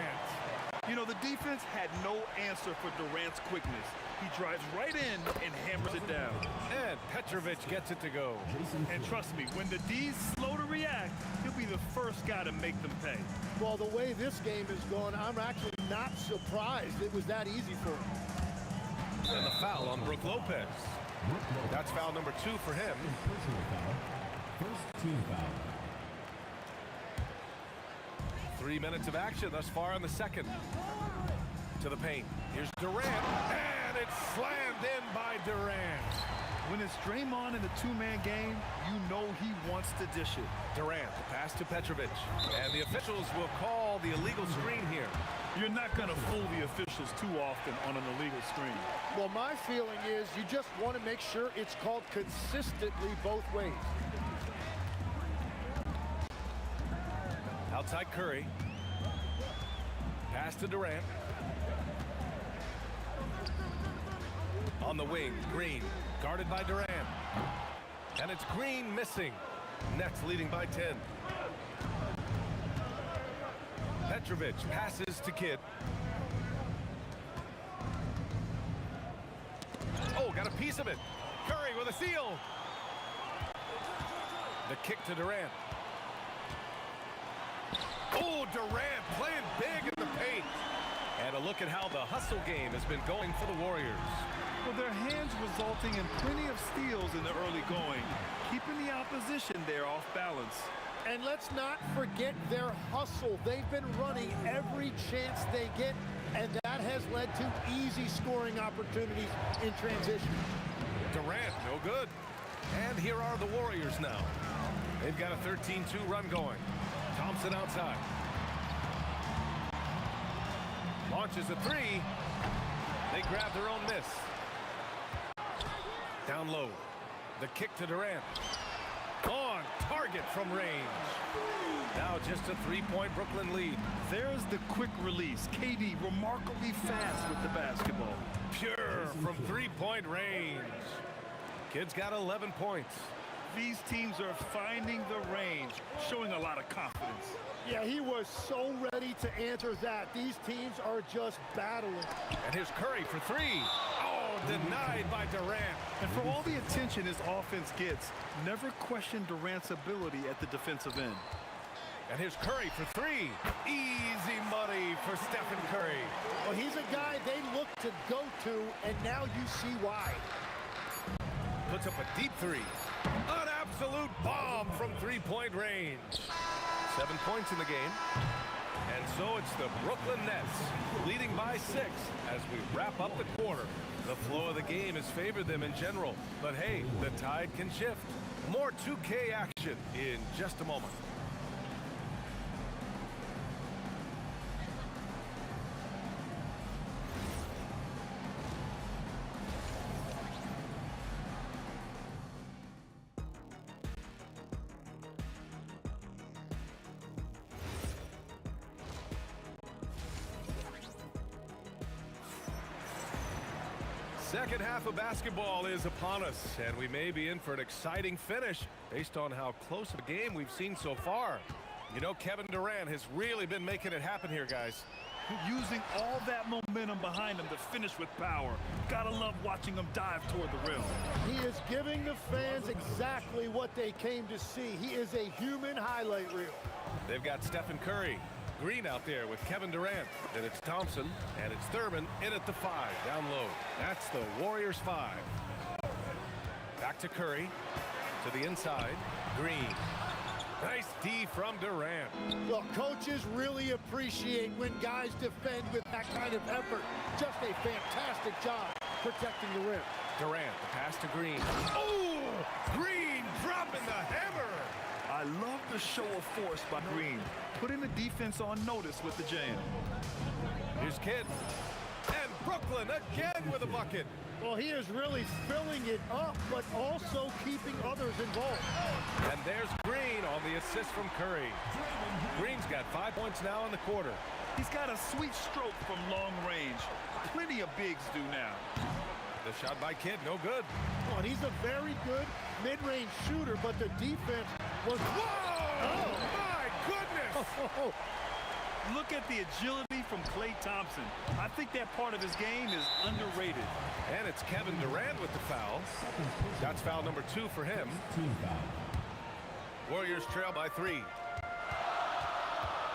You know, the defense had no answer for Durant's quickness. He drives right in and hammers it down. And Petrovic gets it to go. And trust me, when the D's slow to react, he'll be the first guy to make them pay. Well, the way this game is going, I'm actually not surprised it was that easy for him. And the foul on Brook Lopez. That's foul number 2 for him. Personal foul. First team foul. 3 minutes of action thus far in the second. To the paint. Here's Durant. And it's slammed in by Durant. When it's Draymond in the two-man game, you know he wants to dish it. Durant, the pass to Petrovic. And the officials will call the illegal screen here. You're not going to fool the officials too often on an illegal screen. Well, my feeling is you just want to make sure it's called consistently both ways. Outside Curry. Pass to Durant. On the wing, Green, guarded by Durant. And it's Green missing. Nets leading by 10. Petrovic passes to Kidd. Oh, got a piece of it. Curry with a steal. The kick to Durant. Oh, Durant playing big in the paint. And a look at how the hustle game has been going for the Warriors. Well, their hands resulting in plenty of steals in the early going, keeping the opposition there off balance. And let's not forget their hustle. They've been running every chance they get and that has led to easy scoring opportunities in transition. Durant, no good. And here are the Warriors now. They've got a 13-2 run going. Thompson outside. Launches a three. They grab their own miss. Down low. The kick to Durant. On target from range. Now just a three-point Brooklyn lead. There's the quick release. KD remarkably fast with the basketball. Pure from three-point range. Kid's got 11 points. These teams are finding the range, showing a lot of confidence. Yeah, he was so ready to answer that. These teams are just battling. And here's Curry for three. Oh, denied by Durant. And for all the attention his offense gets, never question Durant's ability at the defensive end. And here's Curry for three. Easy money for Stephen Curry. Well, he's a guy they look to go to, and now you see why. Puts up a deep three. An absolute bomb from three-point range. 7 points in the game. And so it's the Brooklyn Nets leading by 6 as we wrap up the quarter. The flow of the game has favored them in general. But hey, the tide can shift. More 2K action in just a moment. Second half of basketball is upon us, and we may be in for an exciting finish based on how close of a game we've seen so far. You know, Kevin Durant has really been making it happen here, guys. Using all that momentum behind him to finish with power. Gotta love watching him dive toward the rim. He is giving the fans exactly what they came to see. He is a human highlight reel. They've got Stephen Curry. Green out there with Kevin Durant. Then it's Thompson, and it's Thurman in at the 5, down low. That's the Warriors 5. Back to Curry, to the inside, Green. Nice D from Durant. Well, coaches really appreciate when guys defend with that kind of effort. Just a fantastic job protecting the rim. Durant, the pass to Green. Oh, Green dropping the hammer. I love the show of force by Green, putting the defense on notice with the jam. Here's Kidd. And Brooklyn again with a bucket. Well, he is really filling it up, but also keeping others involved. And there's Green on the assist from Curry. Green's got 5 points now in the quarter. He's got a sweet stroke from long range. Plenty of bigs do now. The shot by Kidd, no good. Well, he's a very good mid-range shooter, but the defense was... Whoa! Oh, my goodness! Oh. Look at the agility from Klay Thompson. I think that part of his game is underrated. And it's Kevin Durant with the foul. That's foul number 2 for him. Team foul. Warriors trail by 3.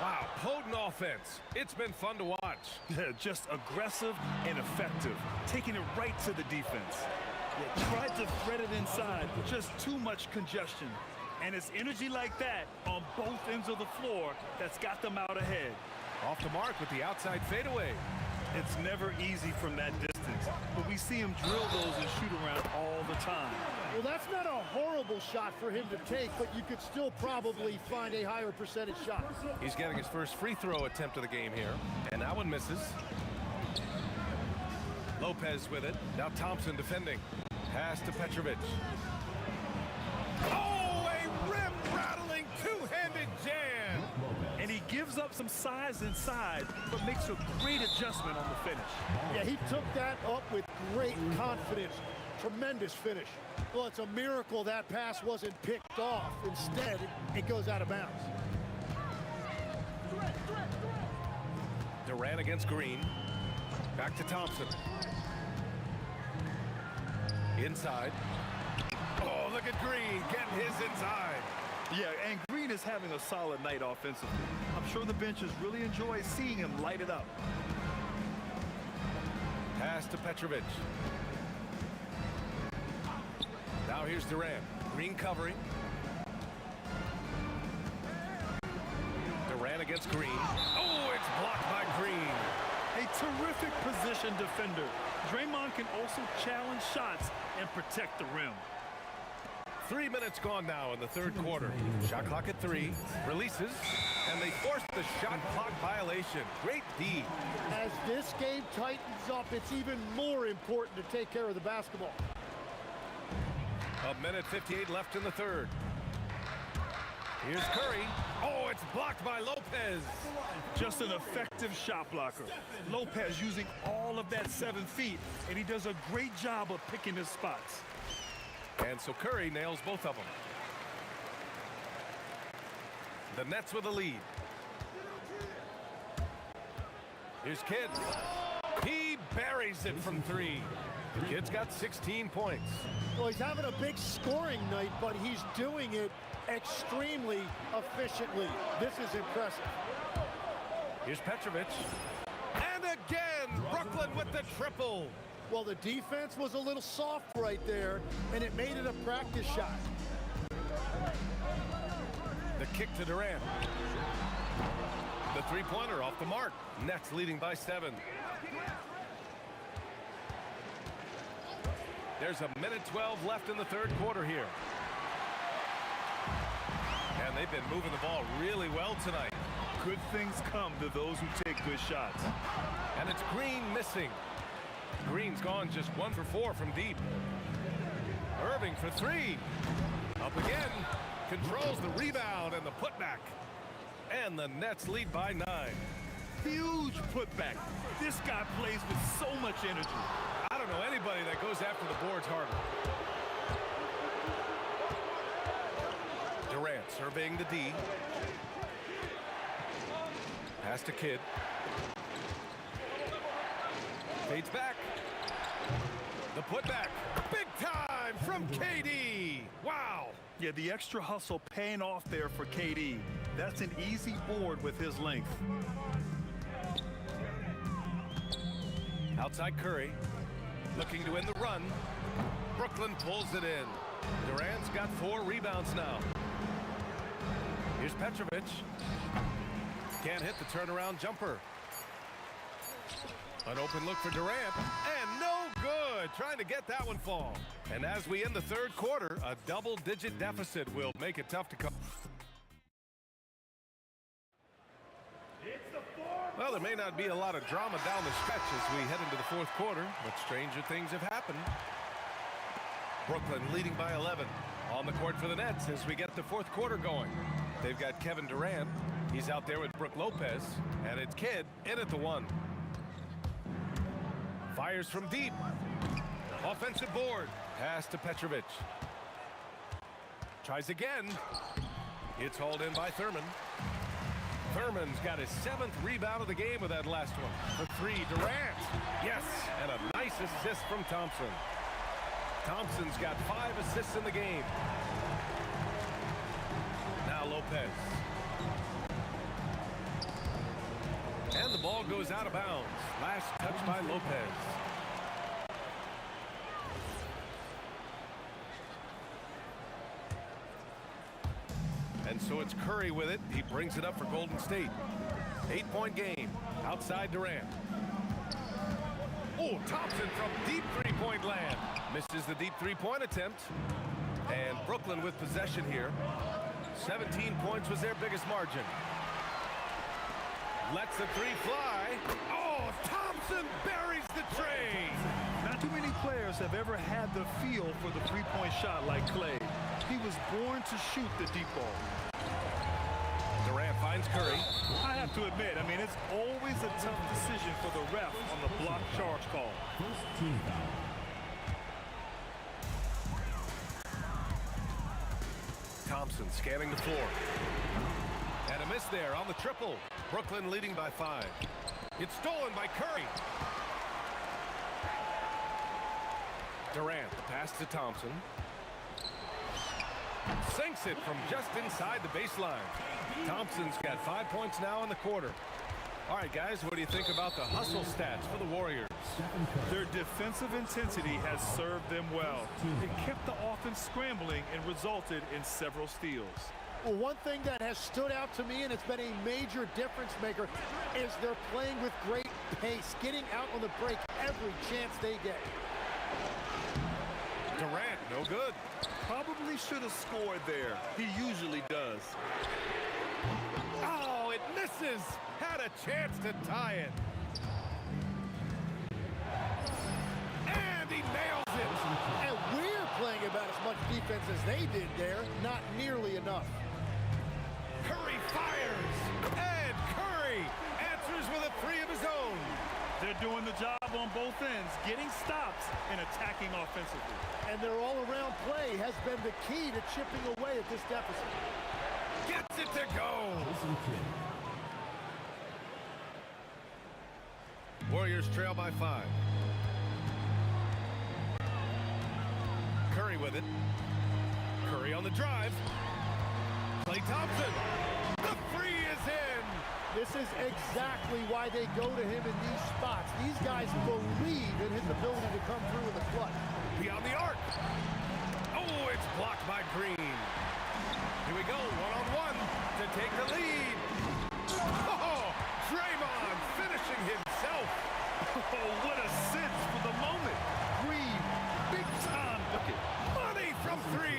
Wow, potent offense. It's been fun to watch. Yeah, just aggressive and effective, taking it right to the defense. Yeah, tried to thread it inside, just too much congestion. And it's energy like that on both ends of the floor that's got them out ahead. Off the mark with the outside fadeaway. It's never easy from that distance, but we see him drill those and shoot around all the time. Well, that's not a horrible shot for him to take, but you could still probably find a higher percentage shot. He's getting his first free throw attempt of the game here, and that one misses. Lopez with it. Now Thompson defending. Pass to Petrovic. Oh, a rim-rattling two-handed jam! And he gives up some size inside, but makes a great adjustment on the finish. Yeah, he took that up with great confidence. Tremendous finish. Well, it's a miracle that pass wasn't picked off. Instead, it goes out of bounds. Durant against Green. Back to Thompson. Inside. Oh, look at Green getting his inside. Yeah, and Green is having a solid night offensively. I'm sure the benches really enjoy seeing him light it up. Pass to Petrovic. Now here's Durant. Green covering. Durant against Green. Oh, it's blocked by Green. Hey, terrific position defender. Draymond can also challenge shots and protect the rim. 3 minutes gone now in the third quarter. Shot clock at 3. Releases, and they force the shot clock violation. Great D. As this game tightens up, it's even more important to take care of the basketball. 1:58 left in the third. Here's Curry. Oh, it's blocked by Lopez. Just an effective shot blocker. Lopez using all of that 7 feet, and he does a great job of picking his spots. And so Curry nails both of them. The Nets with a lead. Here's Kidd. He buries it from 3. The Kid's got 16 points. Well, he's having a big scoring night, but he's doing it extremely efficiently. This is impressive. Here's Petrovic. And again, Brooklyn with the triple. Well, the defense was a little soft right there, and it made it a practice shot. The kick to Durant. The three-pointer off the mark. Nets leading by 7. There's 1:12 left in the third quarter here. And they've been moving the ball really well tonight. Good things come to those who take good shots. And it's Green missing. Green's gone just 1 for 4 from deep. Irving for 3. Up again. Controls the rebound and the putback. And the Nets lead by 9. Huge putback. This guy plays with so much energy. I don't know anybody that goes after the boards harder. Durant surveying the D. Pass to Kidd. Fades back. The putback. Big time from KD. Wow. Yeah, the extra hustle paying off there for KD. That's an easy board with his length. Outside Curry. Looking to win the run. Brooklyn pulls it in. Durant's got 4 rebounds now. Here's Petrovic. Can't hit the turnaround jumper. An open look for Durant. And no good. Trying to get that one fall. And as we end the third quarter, a double-digit deficit will make it tough to come. Well, there may not be a lot of drama down the stretch as we head into the fourth quarter, but stranger things have happened. Brooklyn leading by 11. On the court for the Nets as we get the fourth quarter going. They've got Kevin Durant. He's out there with Brook Lopez. And it's Kidd in at the 1. Fires from deep. Offensive board. Pass to Petrovic. Tries again. It's hauled in by Thurman. Thurman's got his 7th rebound of the game with that last one. For 3, Durant. Yes, and a nice assist from Thompson. Thompson's got 5 assists in the game. Now Lopez. And the ball goes out of bounds. Last touch by Lopez. And so it's Curry with it. He brings it up for Golden State. 8-point game. Outside Durant. Oh, Thompson from deep three-point land. Misses the deep three-point attempt. And Brooklyn with possession here. 17 points was their biggest margin. Lets the 3 fly. Oh, Thompson buries the tray. Not too many players have ever had the feel for the three-point shot like Clay. He was born to shoot the deep ball. Durant finds Curry. I have to admit, I mean, it's always a tough decision for the ref on the block charge call. First team foul. Thompson scanning the floor. And a miss there on the triple. Brooklyn leading by 5. It's stolen by Curry. Durant, the pass to Thompson. Sinks it from just inside the baseline. Thompson's got 5 points now in the quarter. All right, guys, what do you think about the hustle stats for the Warriors? Their defensive intensity has served them well. It kept the offense scrambling and resulted in several steals. Well, one thing that has stood out to me, and it's been a major difference maker, is they're playing with great pace, getting out on the break every chance they get. Durant, no good. Probably should have scored there. He usually does. Oh, it misses. Had a chance to tie it. And he nails it. And we're playing about as much defense as they did there. Not nearly enough. Curry fires. And Curry answers with a three of his own. They're doing the job on both ends, getting stops and attacking offensively. And their all-around play has been the key to chipping away at this deficit. Gets it to go. Warriors trail by 5. Curry with it. Curry on the drive. Klay Thompson. The three is in. This is exactly why they go to him in these spots. These guys believe in his ability to come through in the clutch. Beyond the arc. Oh, it's blocked by Green. Here we go, one-on-one to take the lead. Oh, Draymond finishing himself. Oh, what a sense for the moment. Green, big time bucket. Money from 3.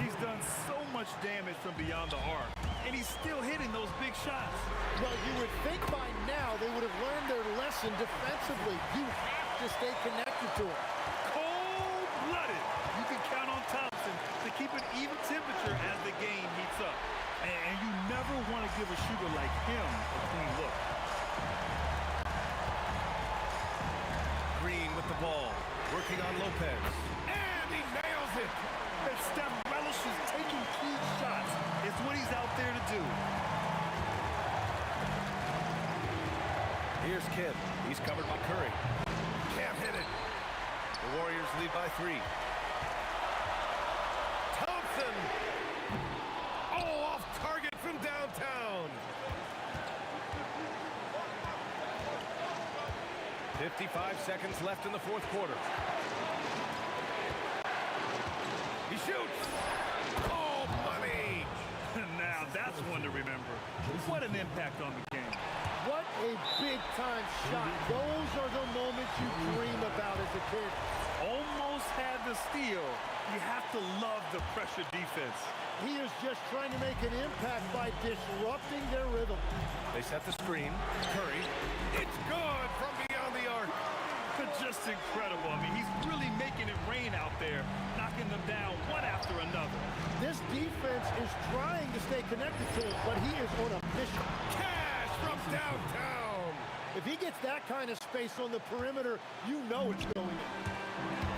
He's done so much damage from beyond the arc, and he's still hitting those big shots. Well, you would think by now they would have learned their lesson defensively. You have to stay connected to it. Cold-blooded. You can count on Thompson to keep an even temperature as the game heats up. And you never want to give a shooter like him a clean look. Green with the ball, working on Lopez. And he nails it. And Steph relishes taking key shots. It's what he's out there to do. Here's Kidd. He's covered by Curry. Can't hit it. The Warriors lead by 3. Thompson. Oh, off target from downtown. 55 seconds left in the fourth quarter. He shoots. Oh, money. Now that's one to remember. What an impact on the game. What a big-time shot. Those are the moments you dream about as a kid. Almost had the steal. You have to love the pressure defense. He is just trying to make an impact by disrupting their rhythm. They set the screen. Curry. It's good from beyond the arc. Just incredible. I mean, he's really making it rain out there, knocking them down one after another. This defense is trying to stay connected to him, but he is on a mission. Cash from downtown. If he gets that kind of space on the perimeter, you know it's going in.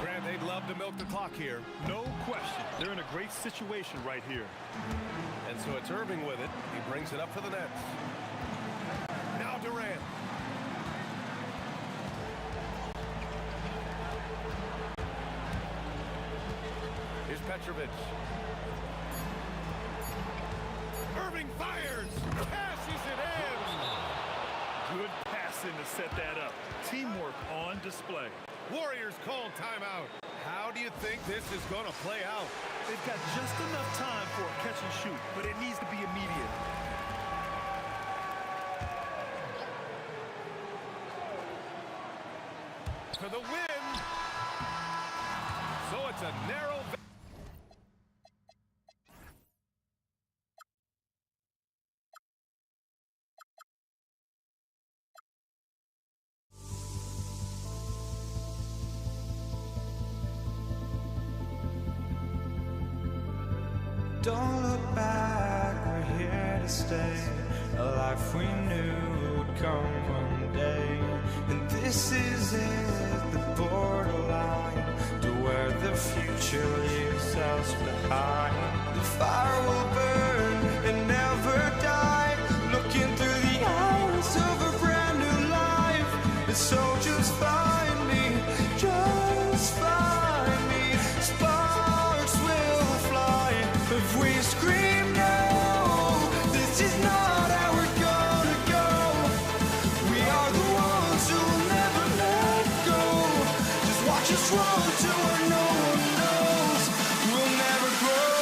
Grant, they'd love to milk the clock here. No question. They're in a great situation right here. And so it's Irving with it. He brings it up for the Nets. Now Durant. Here's Petrovic. Irving fires. Passes it in. Good passing to set that up. Teamwork on display. Warriors call timeout. How do you think this is going to play out? They've got just enough time for a catch and shoot, but it needs to be immediate. For the win. So it's a narrow. Don't look back, we're here to stay. A life we knew would come one day. And this is it, the borderline to where the future leaves us behind. The fire will burn and never die. Looking through the eyes of a brand new life. And so just find me, just find me. Sparks will fly if we scream no. This is not how we're gonna go. We are the ones who will never let go. Just watch us roll to where no one knows. We'll never grow.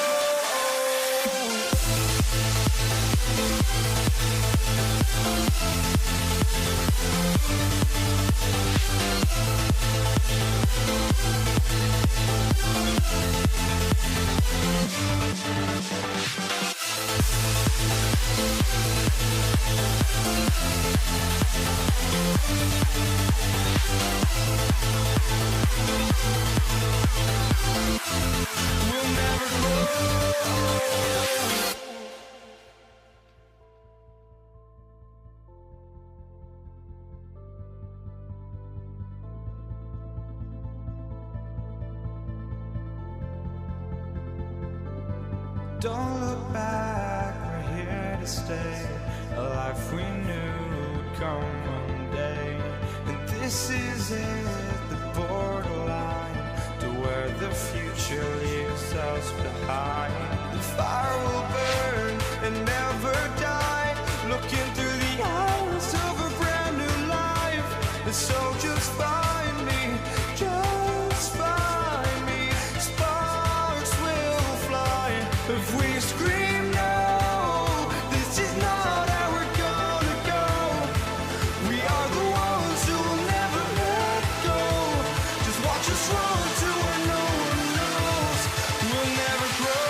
Don't look back, we're here to stay. A life we knew would come one day. And this is it, the borderline to where the future leaves us behind. The fire will burn and never die, looking through the eyes of a brand new life. And so just find me, just find me. Sparks will fly if we scream no. This is not how we're gonna go. We are the ones who will never let go. Just watch us run to where no one knows. We'll never grow.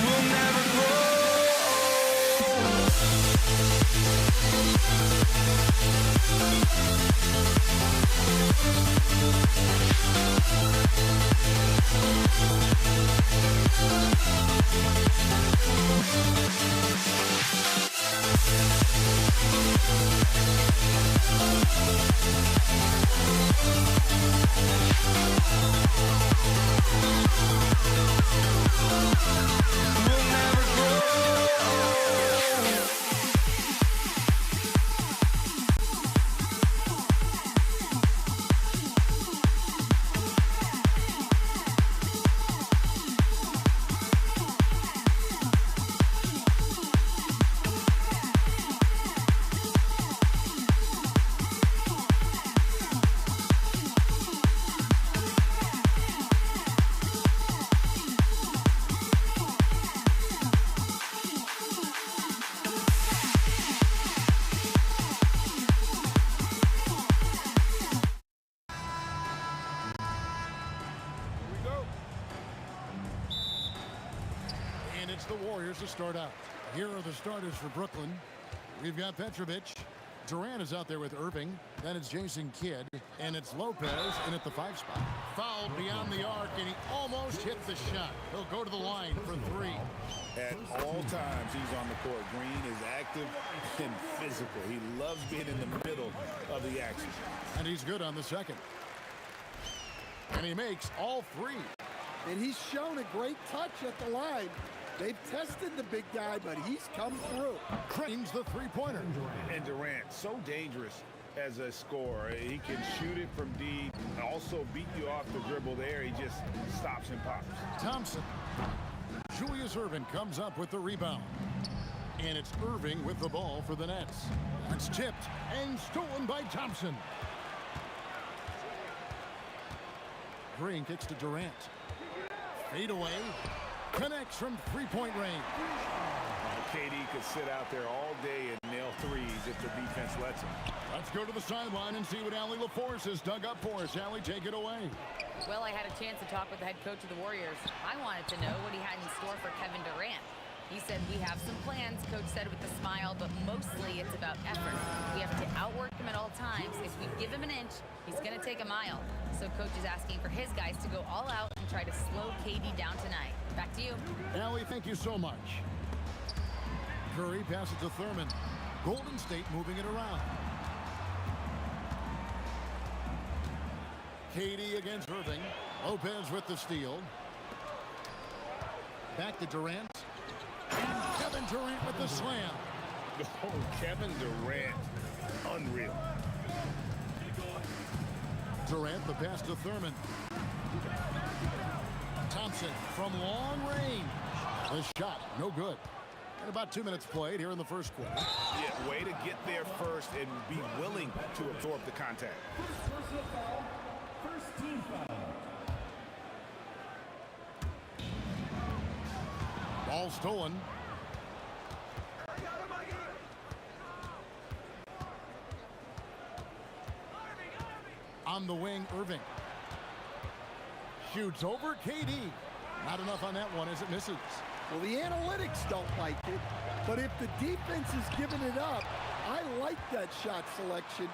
We'll never grow. We'll never grow. And it's the Warriors to start out. Here are the starters for Brooklyn. We've got Petrovic. Durant is out there with Irving. Then it's Jason Kidd. And it's Lopez in at the 5 spot. Fouled beyond the arc, and he almost hit the shot. He'll go to the line for 3. At all times, he's on the court. Green is active and physical. He loves being in the middle of the action. And he's good on the second. And he makes all 3. And he's shown a great touch at the line. They've tested the big guy, but he's come through. Cranes the 3-pointer. And Durant, so dangerous as a scorer. He can shoot it from deep, also beat you off the dribble there. He just stops and pops. Thompson. Julius Irving comes up with the rebound. And it's Irving with the ball for the Nets. It's tipped and stolen by Thompson. Green kicks to Durant. Fade away. Connects from 3-point range. KD could sit out there all day and nail threes if the defense lets him. Let's go to the sideline and see what Allie LaForce has dug up for us. Allie, take it away. Well, I had a chance to talk with the head coach of the Warriors. I wanted to know what he had in store for Kevin Durant. He said, we have some plans, Coach said with a smile, but mostly it's about effort. We have to outwork him at all times. If we give him an inch, he's going to take a mile. So Coach is asking for his guys to go all out and try to slow KD down tonight. Back to you. Allie, thank you so much. Curry passes to Thurman. Golden State moving it around. KD against Irving. Lopez with the steal. Back to Durant. And Kevin Durant with the slam. Oh, Kevin Durant. Unreal. Durant, the pass to Thurman. Thompson from long range. The shot, no good. And about 2 minutes played here in the first quarter. Yeah, way to get there first and be willing to absorb the contact. First team foul. Ball stolen. On the wing, Irving. Shoots over KD. Not enough on that one as it misses. Well, the analytics don't like it, but if the defense is giving it up, I like that shot selection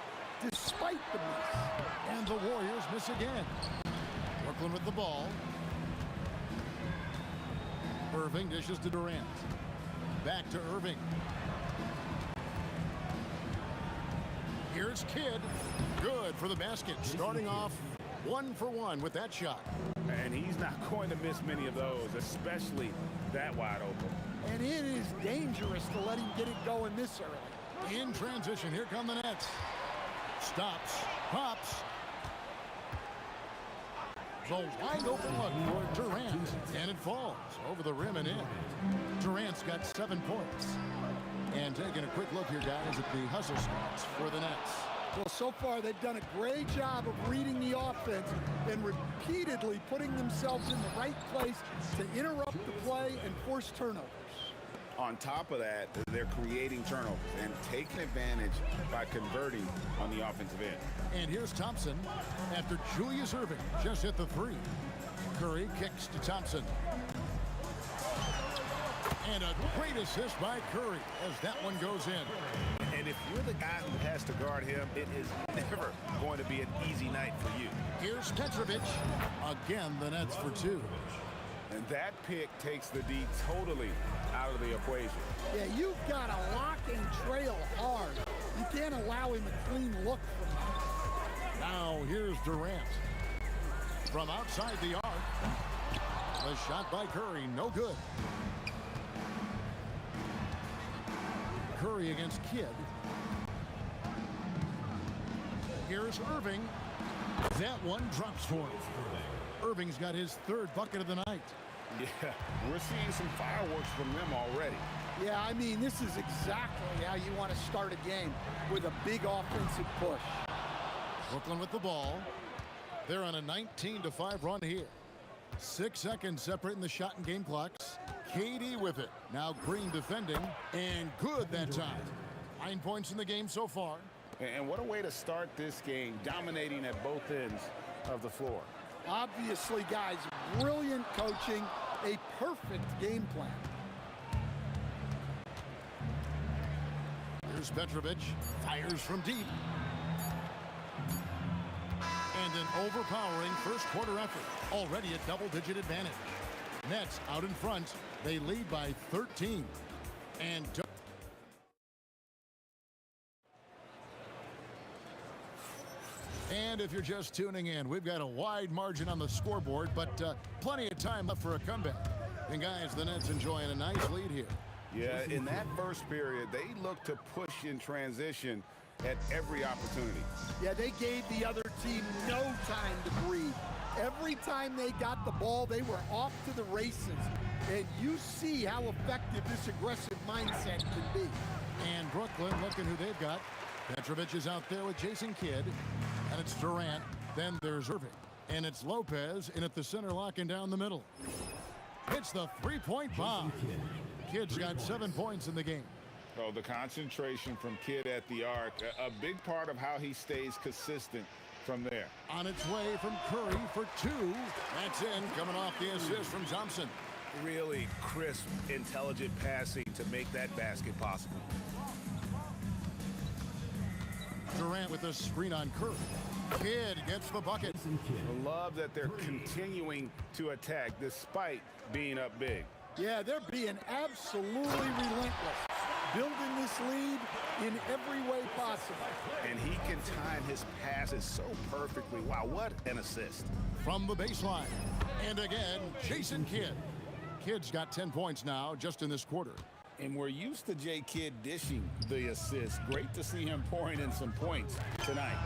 despite the miss. And the Warriors miss again. Brooklyn with the ball. Irving dishes to Durant. Back to Irving. Here's Kidd. Good for the basket. Starting off 1 for 1 with that shot. And he's not going to miss many of those, especially that wide open. And it is dangerous to let him get it going this early. In transition, here come the Nets. Stops, pops. The wide open look for Durant, and it falls over the rim and in. Durant's got 7 points. And taking a quick look here, guys, at the hustle stats for the Nets. Well, so far they've done a great job of reading the offense and repeatedly putting themselves in the right place to interrupt the play and force turnovers. On top of that, they're creating turnovers and taking advantage by converting on the offensive end. And here's Thompson after Julius Irving just hit the 3. Curry kicks to Thompson. And a great assist by Curry as that one goes in. And if you're the guy who has to guard him, it is never going to be an easy night for you. Here's Petrovic. Again, the Nets for 2. And that pick takes the D totally out of the equation. Yeah, you've got to lock and trail hard. You can't allow him a clean look from that. Now here's Durant. From outside the arc. The shot by Curry, no good. Curry against Kidd. Here's Irving. That one drops for him. Irving's got his 3rd bucket of the night. Yeah, we're seeing some fireworks from them already. Yeah, I mean, this is exactly how you want to start a game, with a big offensive push. Brooklyn with the ball. They're on a 19-5 run here. 6 seconds separating the shot and game clocks. KD with it. Now Green defending, and good that time. 9 points in the game so far. And what a way to start this game, dominating at both ends of the floor. Obviously, guys, brilliant coaching, a perfect game plan. Here's Petrovic, fires from deep. And an overpowering first quarter effort, already a double-digit advantage. Nets out in front, they lead by 13. And if you're just tuning in, we've got a wide margin on the scoreboard, but plenty of time left for a comeback. And guys, the Nets enjoying a nice lead here. Yeah, in that first period, they looked to push in transition at every opportunity. Yeah, they gave the other team no time to breathe. Every time they got the ball, they were off to the races. And you see how effective this aggressive mindset can be. And Brooklyn, looking who they've got. Petrovic is out there with Jason Kidd. And it's Durant. Then there's Irving. And it's Lopez in at the center, locking down the middle. It's the 3-point bomb. Kidd's got 7 points in the game. Oh, the concentration from Kidd at the arc, a big part of how he stays consistent from there. On its way from Curry for 2. That's in, coming off the assist from Thompson. Really crisp, intelligent passing to make that basket possible. Durant with a screen on Curry. Kidd gets the bucket. I love that they're continuing to attack despite being up big. Yeah, they're being absolutely relentless, building this lead in every way possible. And he can time his passes so perfectly. Wow, what an assist. From the baseline. And again, Jason Kidd. Kidd's got 10 points now just in this quarter. And we're used to J. Kidd dishing the assist. Great to see him pouring in some points tonight.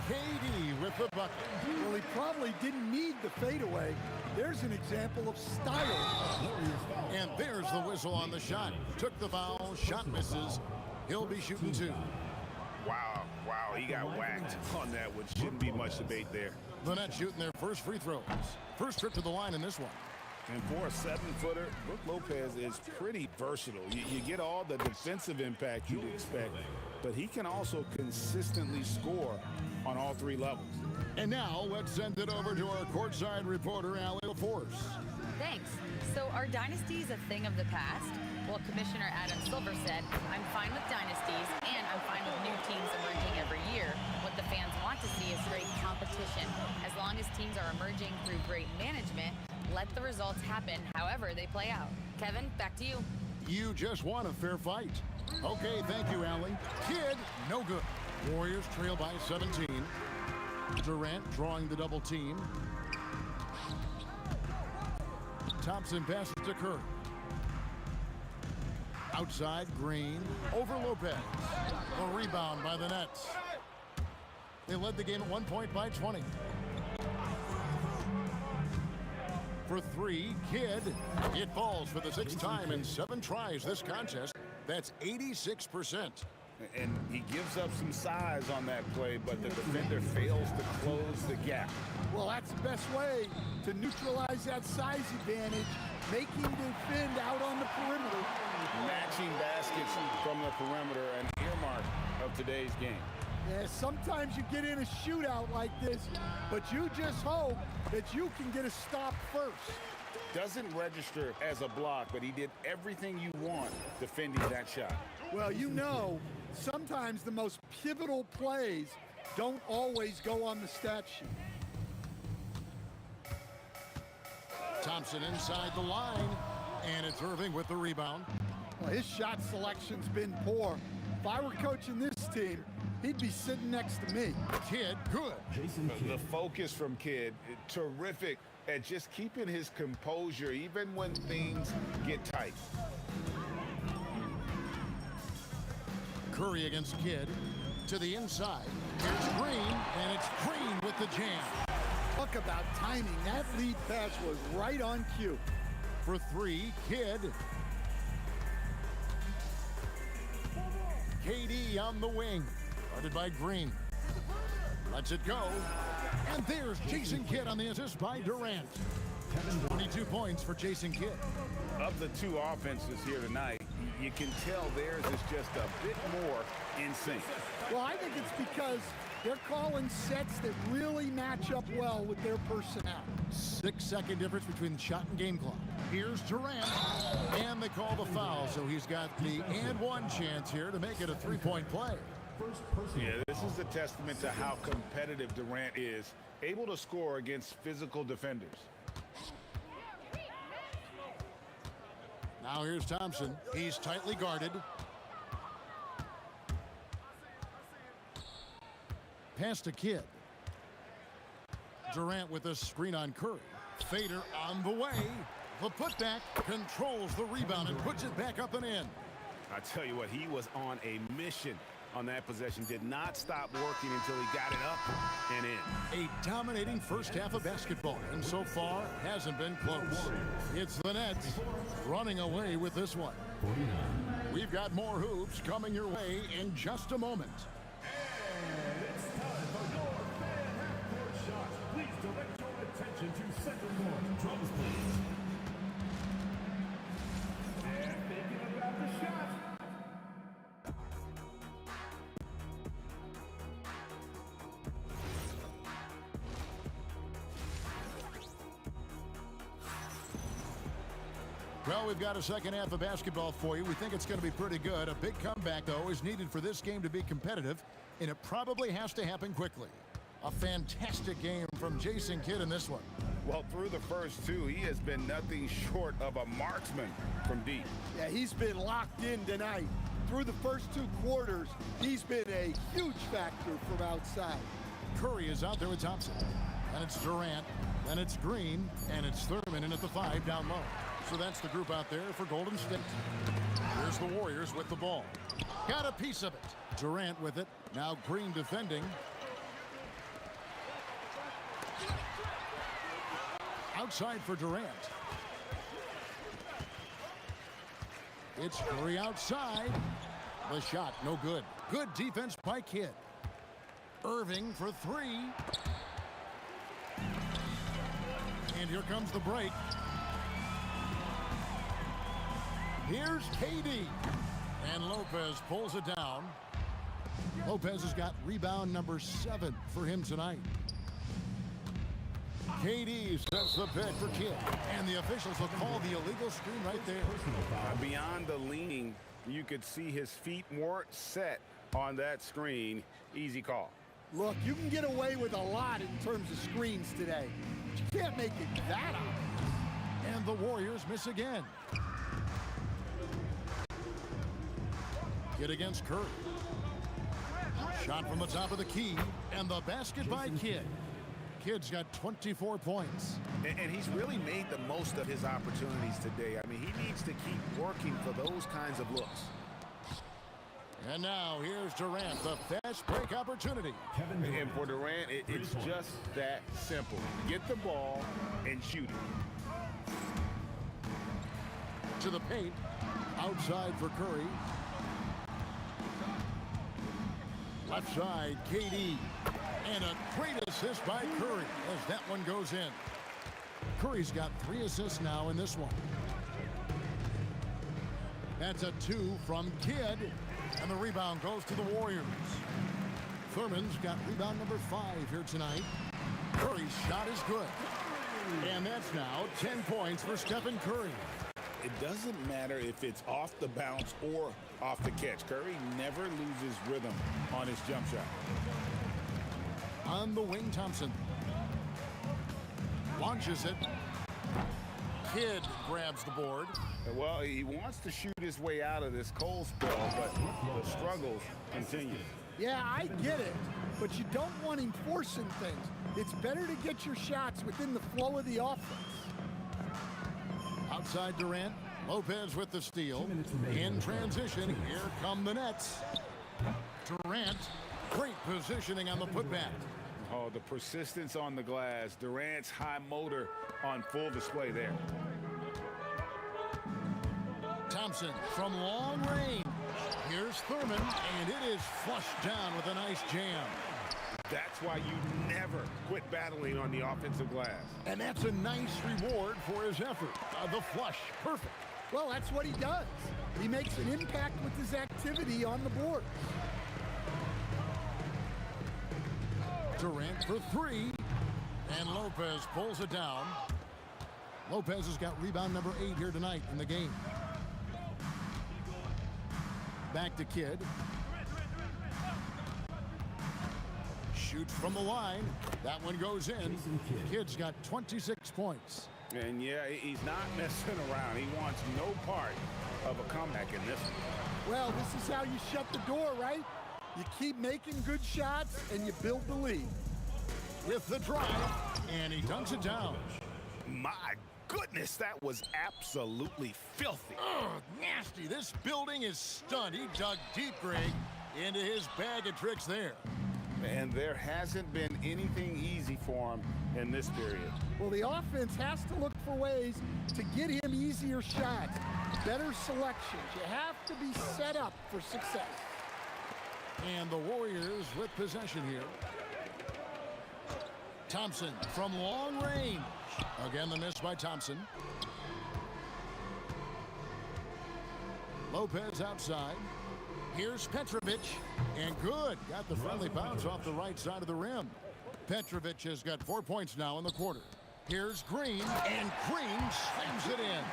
KD with the bucket. Well, he probably didn't need the fadeaway. There's an example of style. And there's the whistle on the shot. Took the foul, shot misses. He'll be shooting 2. Wow, he got whacked on that, which shouldn't be much debate there. The Nets shooting their first free throws. First trip to the line in this one. And for a 7-footer, Brook Lopez is pretty versatile. You get all the defensive impact you'd expect, but he can also consistently score on all 3 levels. And now let's send it over to our courtside reporter, Allie LaForce. Thanks. So are dynasties a thing of the past? Well, Commissioner Adam Silver said, I'm fine with dynasties and I'm fine with new teams emerging every year. What the fans want to see is great competition. As long as teams are emerging through great management, let the results happen however they play out. Kevin, back to you. You just won a fair fight. Okay, thank you, Allie. Kidd, no good. Warriors trail by 17. Durant drawing the double team. Thompson passes to Curry. Outside, Green. Over Lopez. A rebound by the Nets. They led the game at 1 point by 20. For three, Kidd. It falls for the sixth time in 7 tries this contest. That's 86%. And he gives up some size on that play, but the defender fails to close the gap. Well, that's the best way to neutralize that size advantage, making the defend out on the perimeter. Matching baskets from the perimeter, an earmark of today's game. Yeah, sometimes you get in a shootout like this, but you just hope that you can get a stop first. Doesn't register as a block, but he did everything you want defending that shot. Well, you know, sometimes the most pivotal plays don't always go on the stat sheet. Thompson inside the line, and it's Irving with the rebound. Well, his shot selection's been poor. If I were coaching this team, he'd be sitting next to me. Kidd, good. The focus from Kidd, terrific at just keeping his composure even when things get tight. Curry against Kidd. To the inside. Here's Green, and it's Green with the jam. Talk about timing. That lead pass was right on cue. For three, Kidd. KD on the wing. Guarded by Green. Lets it go. And there's Jason Kidd on the assist by Durant. 22 points for Jason Kidd. Of the two offenses here tonight, you can tell theirs is just a bit more in sync. Well, I think it's because they're calling sets that really match up well with their personnel. 6-second difference between the shot and game clock. Here's Durant, and they call the foul, so he's got the and one chance here to make it a three-point play. Yeah, this is a testament to how competitive Durant is, able to score against physical defenders. Now here's Thompson. He's tightly guarded. Pass to Kidd. Durant with a screen on Curry. Fader on the way. The putback controls the rebound and puts it back up and in. I tell you what, he was on a mission on that possession. Did not stop working until he got it up and in. A dominating first half of basketball, and so far hasn't been close. It's the Nets running away with this one. We've got more hoops coming your way in just a moment. And it's time for your fan half-court shot. Please direct your attention to center court. Drums, please. And thinking about the shot. Well, we've got a second half of basketball for you. We think it's going to be pretty good. A big comeback, though, is needed for this game to be competitive, and it probably has to happen quickly. A fantastic game from Jason Kidd in this one. Well, through the first two, he has been nothing short of a marksman from deep. Yeah, he's been locked in tonight. Through the first 2 quarters, he's been a huge factor from outside. Curry is out there with Thompson. And it's Durant. Then it's Green. And it's Thurman in at the 5 down low. So that's the group out there for Golden State. Here's the Warriors with the ball. Got a piece of it. Durant with it. Now Green defending. Outside for Durant. It's Curry outside. The shot, no good. Good defense by Kidd. Irving for 3. And here comes the break. Here's KD. And Lopez pulls it down. Lopez has got rebound number 7 for him tonight. KD sets the pick for Kidd. And the officials will call the illegal screen right there. Beyond the leaning, you could see his feet weren't set on that screen. Easy call. Look, you can get away with a lot in terms of screens today. But you can't make it that obvious. And the Warriors miss again. Kidd against Curry. Shot from the top of the key, and the basket by Kidd. Kidd's got 24 points. And he's really made the most of his opportunities today. I mean, he needs to keep working for those kinds of looks. And now here's Durant, the fast break opportunity. And for Durant, it's just that simple. Get the ball and shoot it. To the paint, outside for Curry. Left side, KD. And a great assist by Curry as that one goes in. Curry's got 3 assists now in this one. That's a 2 from Kidd. And the rebound goes to the Warriors. Thurman's got rebound number 5 here tonight. Curry's shot is good. And that's now 10 points for Stephen Curry. It doesn't matter if it's off the bounce or off the catch. Curry never loses rhythm on his jump shot. On the wing, Thompson launches it. Kidd grabs the board. Well, he wants to shoot his way out of this cold spell, but the struggles continue. Yeah, I get it, but you don't want him forcing things. It's better to get your shots within the flow of the offense. Outside Durant, Lopez with the steal. In transition, here come the Nets. Durant, great positioning on the putback. Oh, the persistence on the glass. Durant's high motor on full display there. Thompson from long range. Here's Thurman, and it is flushed down with a nice jam. That's why you never quit battling on the offensive glass. And that's a nice reward for his effort. The flush, perfect. Well, that's what he does. He makes an impact with his activity on the board. Durant for 3, and Lopez pulls it down. Lopez has got rebound number 8 here tonight in the game. Back to Kidd. Shoots from the line. That one goes in. Kidd's got 26 points. And yeah, he's not messing around. He wants no part of a comeback in this one. Well, this is how you shut the door, right? You keep making good shots, and you build the lead. With the drive, and he dunks it down. My goodness, that was absolutely filthy. Ugh, nasty. This building is stunned. He dug deep, Greg, into his bag of tricks there. And there hasn't been anything easy for him in this period. Well, the offense has to look for ways to get him easier shots, better selections. You have to be set up for success. And the Warriors with possession here. Thompson from long range. Again, the miss by Thompson. Lopez outside. Here's Petrovic. And good. Got the friendly bounce off the right side of the rim. Petrovic has got 4 points now in the quarter. Here's Green. And Green slams it in.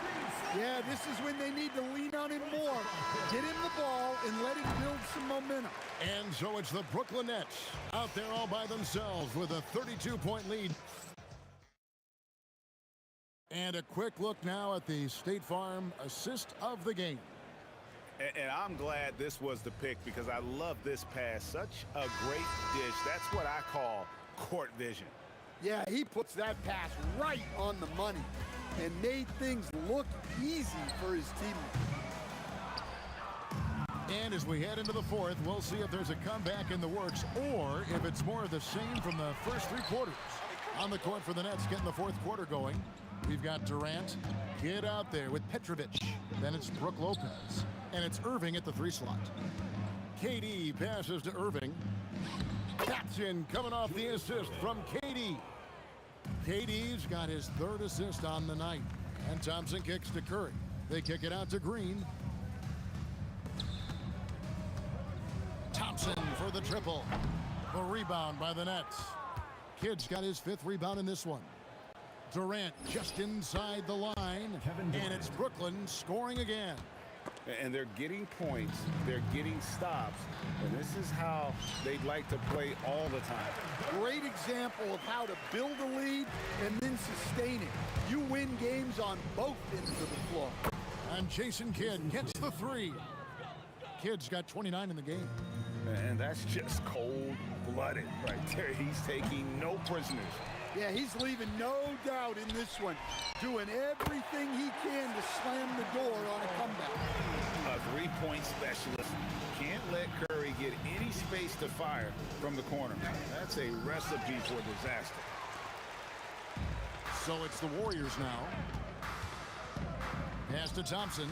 Yeah, this is when they need to lean on him more. Get him the ball and let him build some momentum. And so it's the Brooklyn Nets out there all by themselves with a 32-point lead. And a quick look now at the State Farm assist of the game. And I'm glad this was the pick because I love this pass. Such a great dish. That's what I call court vision. Yeah, he puts that pass right on the money and made things look easy for his teammates. And as we head into the fourth, we'll see if there's a comeback in the works or if it's more of the same from the first 3 quarters. On the court for the Nets, getting the fourth quarter going. We've got Durant, Kidd out there with Petrovic. Then it's Brook Lopez. And it's Irving at the 3 slot. KD passes to Irving. Batson coming off the assist from KD. KD's got his 3rd assist on the night. And Thompson kicks to Curry. They kick it out to Green. Thompson for the triple. The rebound by the Nets. Kidd's got his 5th rebound in this one. Durant just inside the line, and it's Brooklyn scoring again. And they're getting points, they're getting stops, and this is how they'd like to play all the time. Great example of how to build a lead and then sustain it. You win games on both ends of the floor. And Jason Kidd gets the three. Kidd's got 29 in the game. And that's just cold-blooded right there. He's taking no prisoners. Yeah, he's leaving no doubt in this one. Doing everything he can to slam the door on a comeback. A three-point specialist. Can't let Curry get any space to fire from the corner. That's a recipe for disaster. So it's the Warriors now. Pass to Thompson.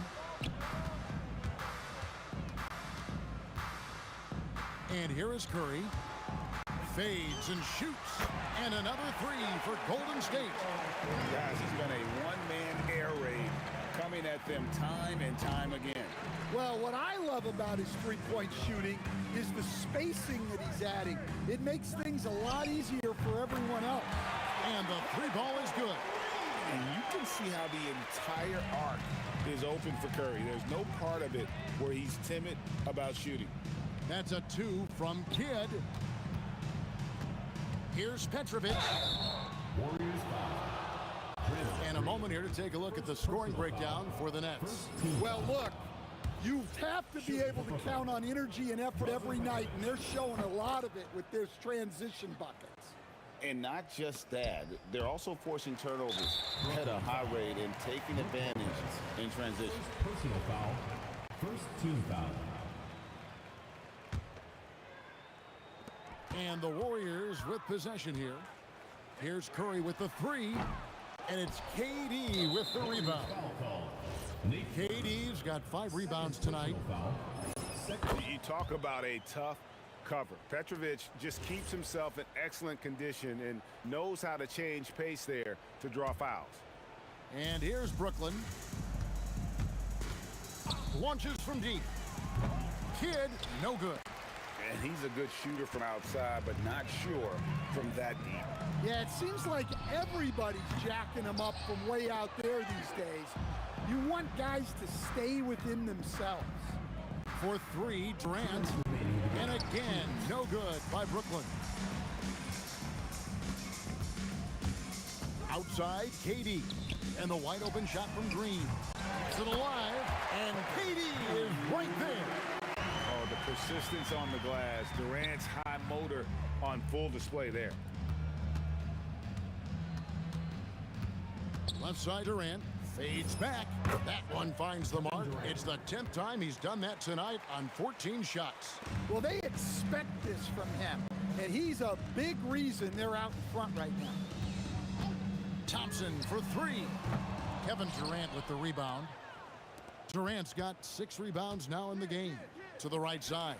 And here is Curry. Fades and shoots. And another three for Golden State. Guys, it's been a one-man air raid coming at them time and time again. Well, what I love about his three-point shooting is the spacing that he's adding. It makes things a lot easier for everyone else. And the three ball is good. And you can see how the entire arc is open for Curry. There's no part of it where he's timid about shooting. That's a two from Kidd. Here's Petrovic. And a moment here to take a look at the scoring breakdown for the Nets. Well, look, you have to be able to count on energy and effort every night, and they're showing a lot of it with their transition buckets. And not just that, they're also forcing turnovers at a high rate and taking advantage in transition. Personal foul. First team foul. And the Warriors with possession here. Here's Curry with the three. And it's KD with the rebound. KD's got 5 rebounds tonight. You talk about a tough cover. Petrovic just keeps himself in excellent condition and knows how to change pace there to draw fouls. And here's Brooklyn. Launches from deep. Kidd, no good. And he's a good shooter from outside, but not sure from that deep. Yeah, it seems like everybody's jacking him up from way out there these days. You want guys to stay within themselves. For three, Durant. And again, no good by Brooklyn. Outside, KD. And the wide open shot from Green. Keeps it alive. And KD is right there. Oh, the persistence on the glass. Durant's high motor on full display there. Left side, Durant. Fades back. That one finds the mark. It's the 10th time he's done that tonight on 14 shots. Well, they expect this from him, and he's a big reason they're out in front right now. Thompson for three. Kevin Durant with the rebound. Durant's got 6 rebounds now in the game. To the right side.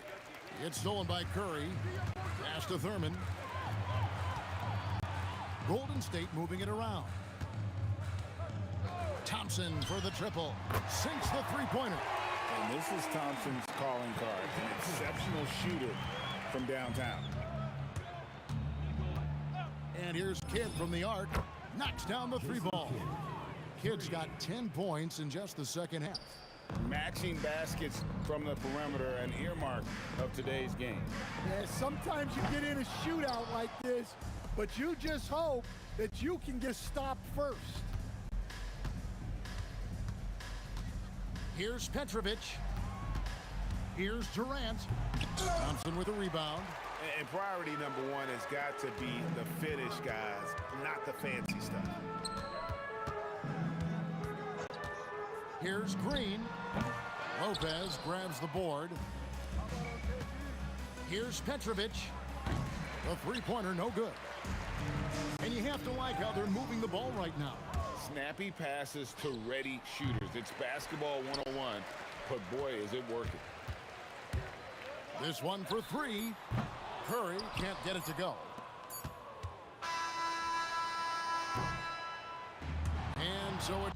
It's stolen by Curry. Pass to Thurman. Golden State moving it around. Thompson for the triple. Sinks the three-pointer. And this is Thompson's calling card. An exceptional shooter from downtown. And here's Kidd from the arc. Knocks down the three ball. Kidd's got 10 points in just the second half. Matching baskets from the perimeter, an earmark of today's game. Yeah, sometimes you get in a shootout like this, but you just hope that you can get stopped first. Here's Petrovic. Here's Durant. Thompson with a rebound. And priority number one has got to be the finish, guys, not the fancy stuff. Here's Green. Lopez grabs the board. Here's Petrovic. The three-pointer, no good. And you have to like how they're moving the ball right now. Snappy passes to ready shooters. It's basketball 101, but boy, is it working. This one for three. Curry can't get it to go. And so it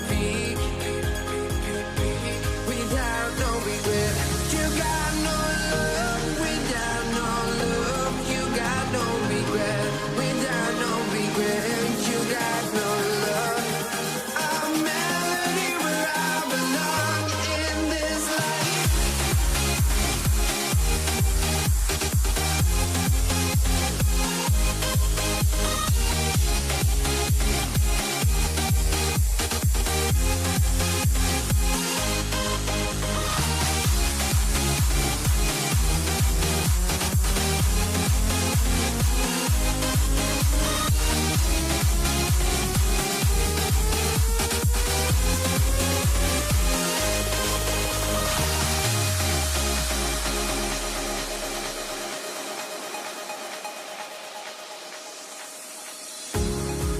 peak. Without no regret, you got no love. Without no love, you got no regret. Without no regret, you got no love. A melody where I belong in this life.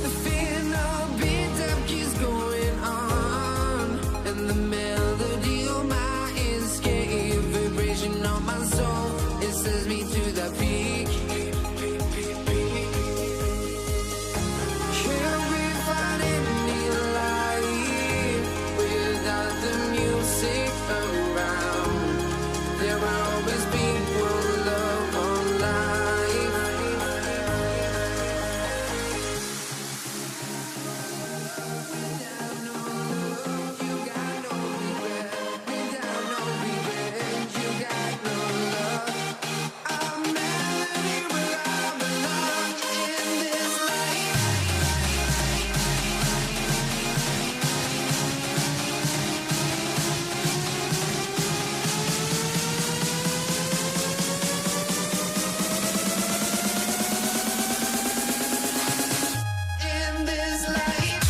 The final beat up keeps going on, and the melody on my escape, vibration on my soul, it sends me to the peak. Can't we find any light without the music around? There will always be one love on life. Without no love, you got no regret. Without no regret, you got no love. A melody where I belong in this life. In this life.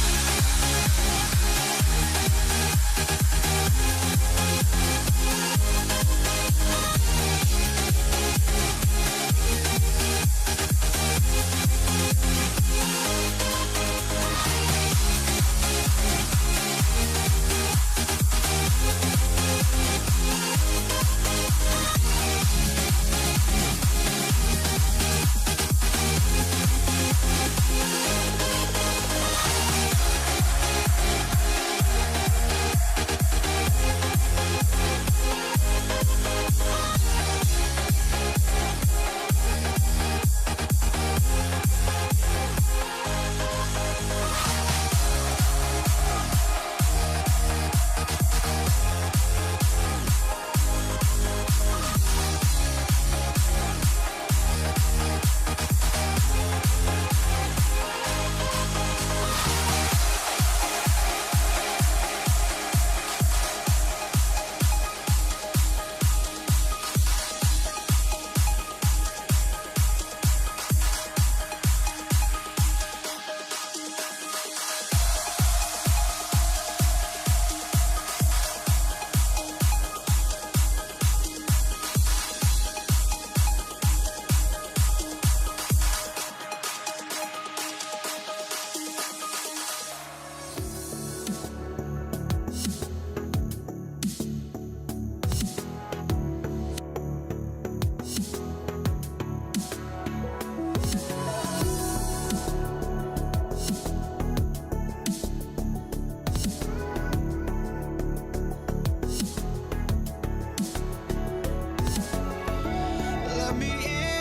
Let me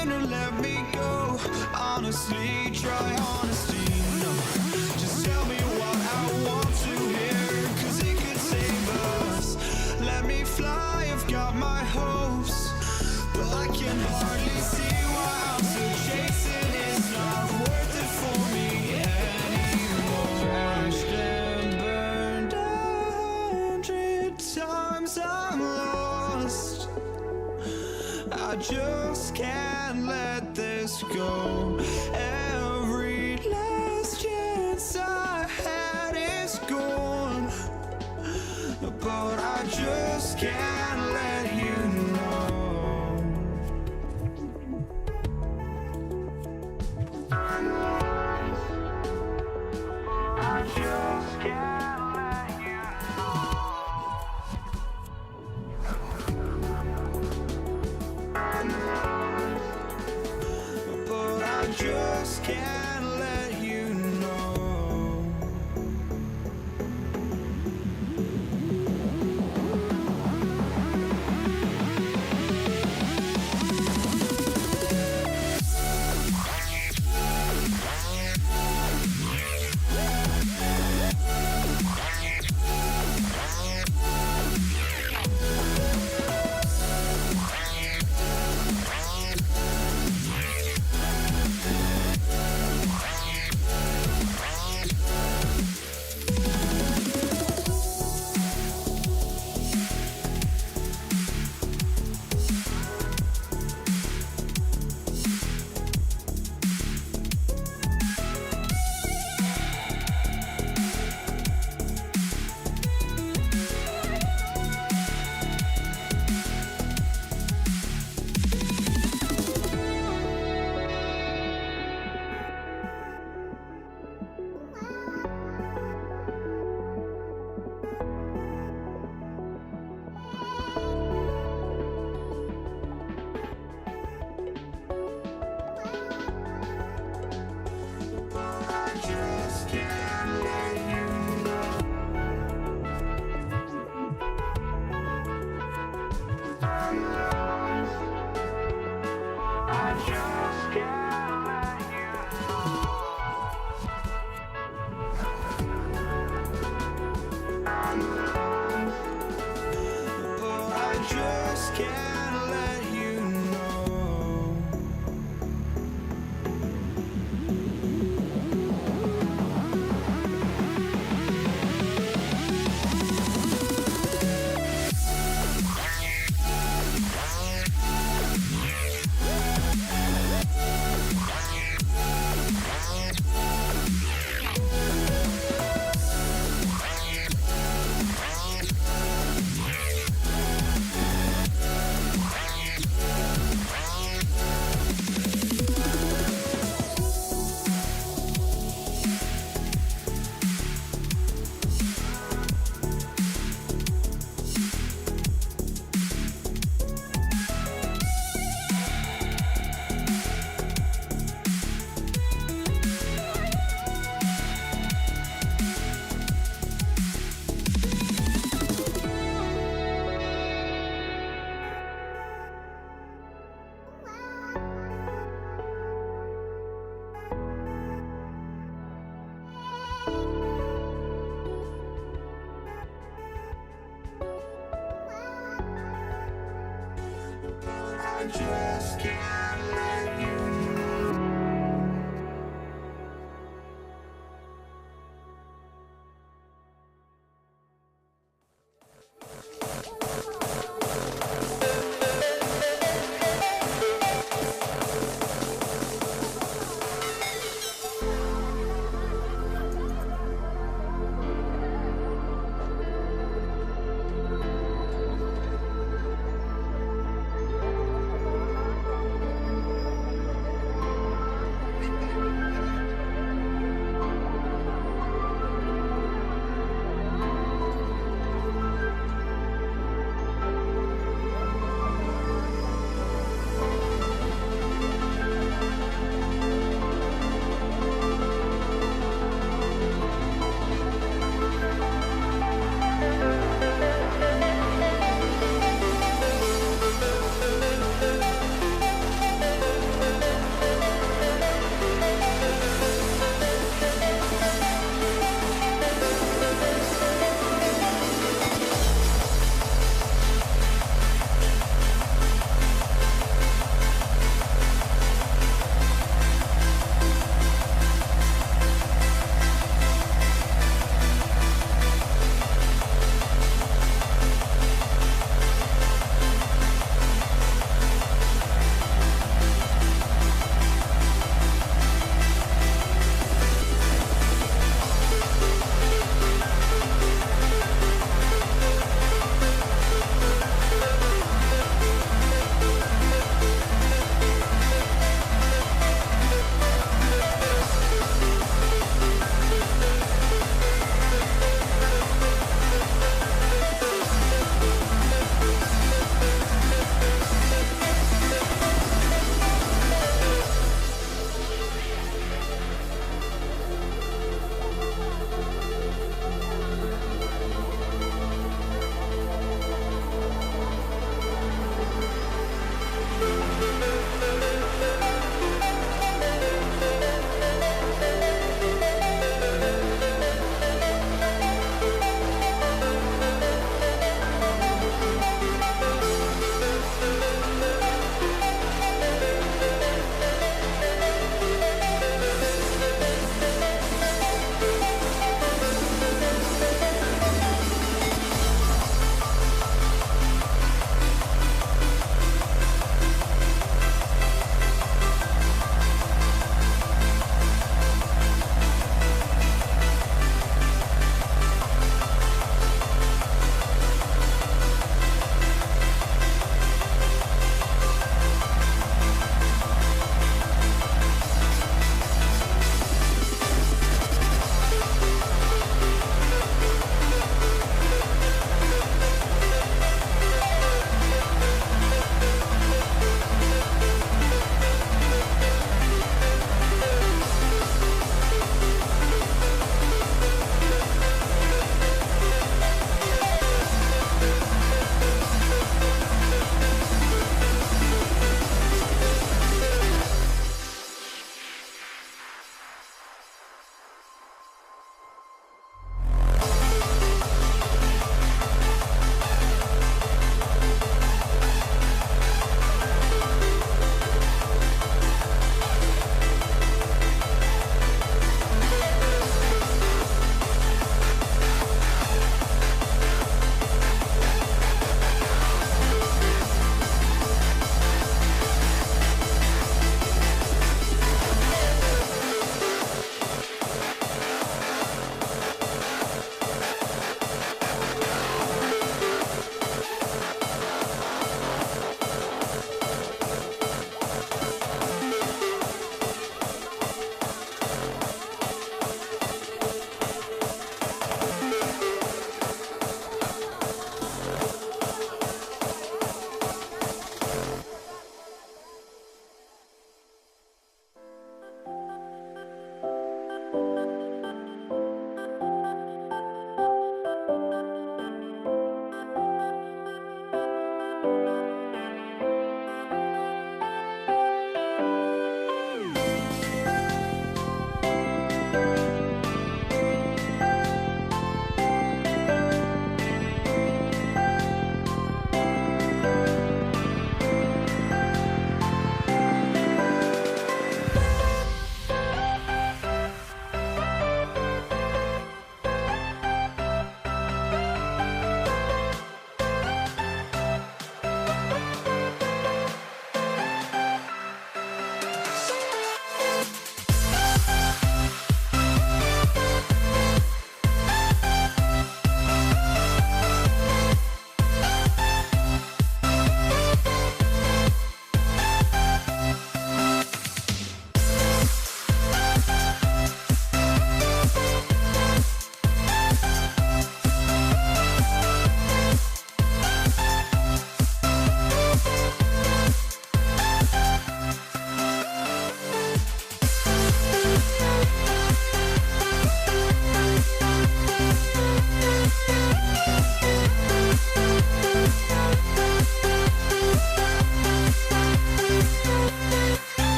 in or let me go. Honestly, try honesty. No, just tell me what I want to hear, 'cause it could save us. Let me fly, I've got my hopes, but I can hardly see why I'm still chasing. It's not worth it for me anymore. Crashed and burned 100 times, I'm lost. I just can't let this go. Every last chance I had is gone, but I just can't let you know. I just can't let you but I just can't let you know.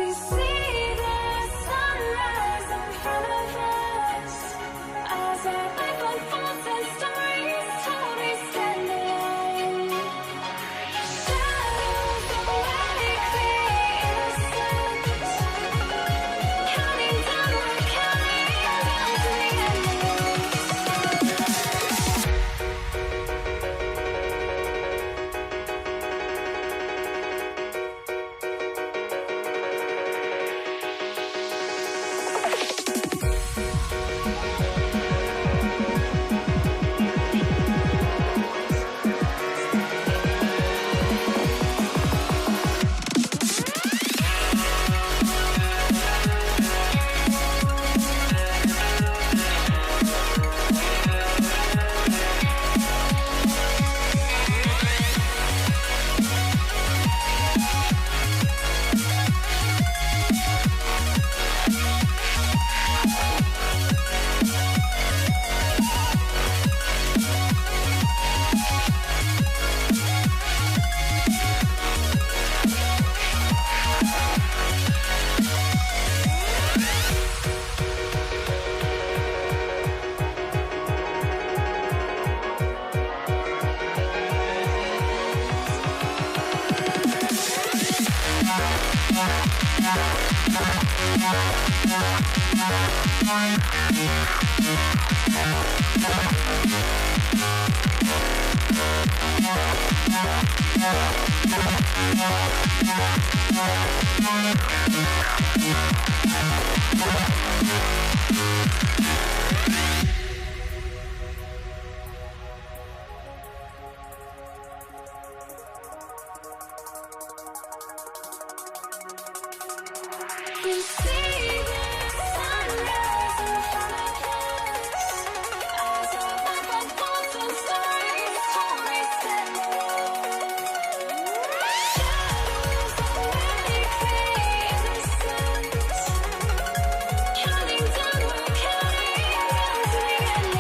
We see the sunrise in front of us. As our life unfolds and stories told, we stand alone. Shadows awake the innocent. Counting down, we're counting down to the end. We see the sunrise in front of us. As our life unfolds and stories told, we stand alone. Shadows awake the innocent. Counting down, we're counting down to the end.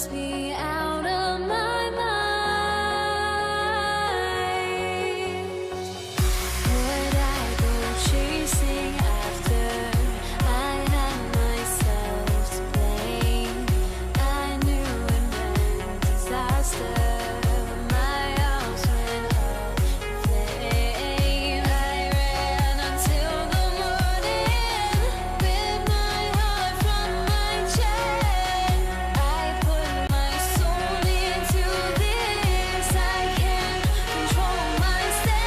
must be out of my mind. Would I go chasing after I had myself to blame? I knew it meant disaster. My house went up in flame. I ran until the morning with my heart from my chest. I put my soul into this. I can't control myself.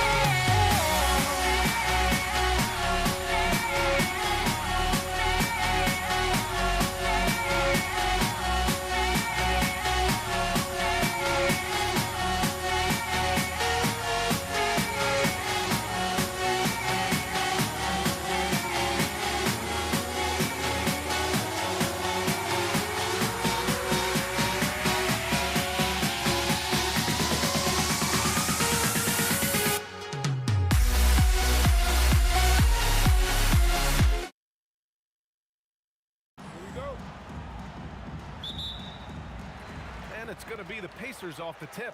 And it's going to be the Pacers off the tip.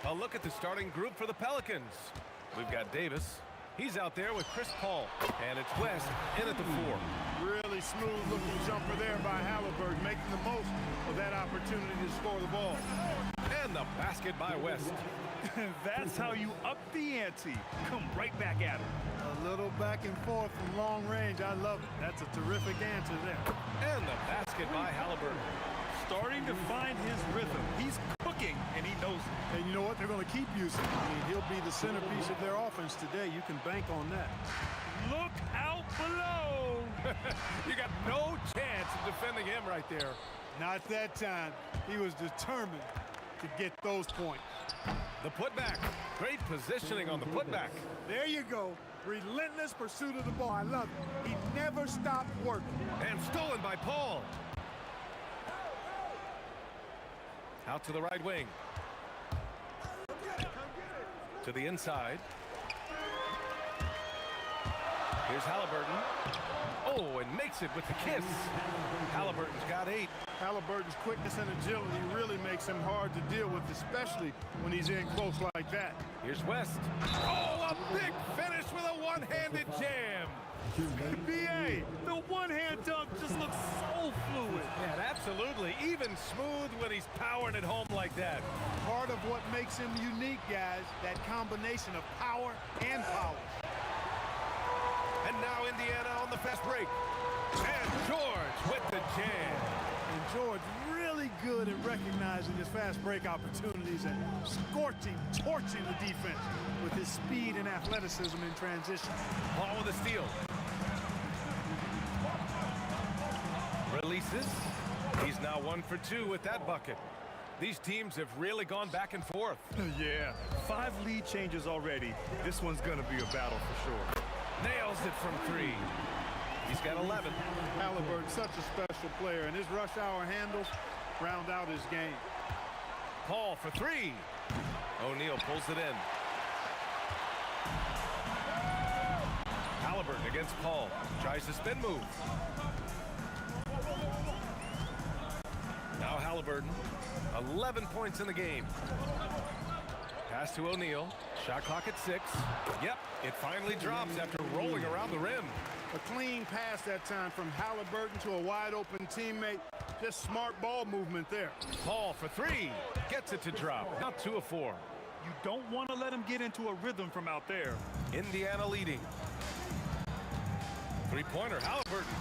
A look at the starting group for the Pelicans. We've got Davis. He's out there with Chris Paul. And it's West in at the 4. Really smooth looking jumper there by Halliburton, making the most of that opportunity to score the ball. And the basket by West. That's how you up the ante. Come right back at him. A little back and forth from long range. I love it. That's a terrific answer there. And the basket by Halliburton. Starting to find his rhythm. He's cooking, and he knows it. And you know what? They're going to keep using him. I mean, he'll be the centerpiece of their offense today. You can bank on that. Look out below. You got no chance of defending him right there. Not that time. He was determined to get those points. The putback. Great positioning on the putback. There you go. Relentless pursuit of the ball. I love it. He never stopped working. And stolen by Paul. Out to the right wing. To the inside. Here's Halliburton. Oh, and makes it with the kiss. Halliburton's got 8. Halliburton's quickness and agility really makes him hard to deal with, especially when he's in close like that. Here's West. Oh, a big finish with a one-handed jam. B.A., the one-hand dunk just looks so fluid. Yeah, absolutely. Even smooth when he's powering it home like that. Part of what makes him unique, guys, that combination of power and polish. And now Indiana on the fast break. And George with the jam. And George really good at recognizing his fast break opportunities and torching the defense with his speed and athleticism in transition. Paul with a steal. Releases. He's now 1 for 2 with that bucket. These teams have really gone back and forth. Yeah, 5 lead changes already. This one's going to be a battle for sure. Nails it from 3. He's got 11. Halliburton, such a special player, and his rush hour handles round out his game. Paul for 3. O'Neal pulls it in. Halliburton against Paul. Tries the spin move. Now Halliburton. 11 points in the game. Pass to O'Neal. Shot clock at 6. Yep, it finally drops after rolling around the rim. A clean pass that time from Halliburton to a wide-open teammate. Just smart ball movement there. Paul for 3. Gets it to drop. Now 2 of 4. You don't want to let him get into a rhythm from out there. Indiana leading. 3-pointer, Halliburton.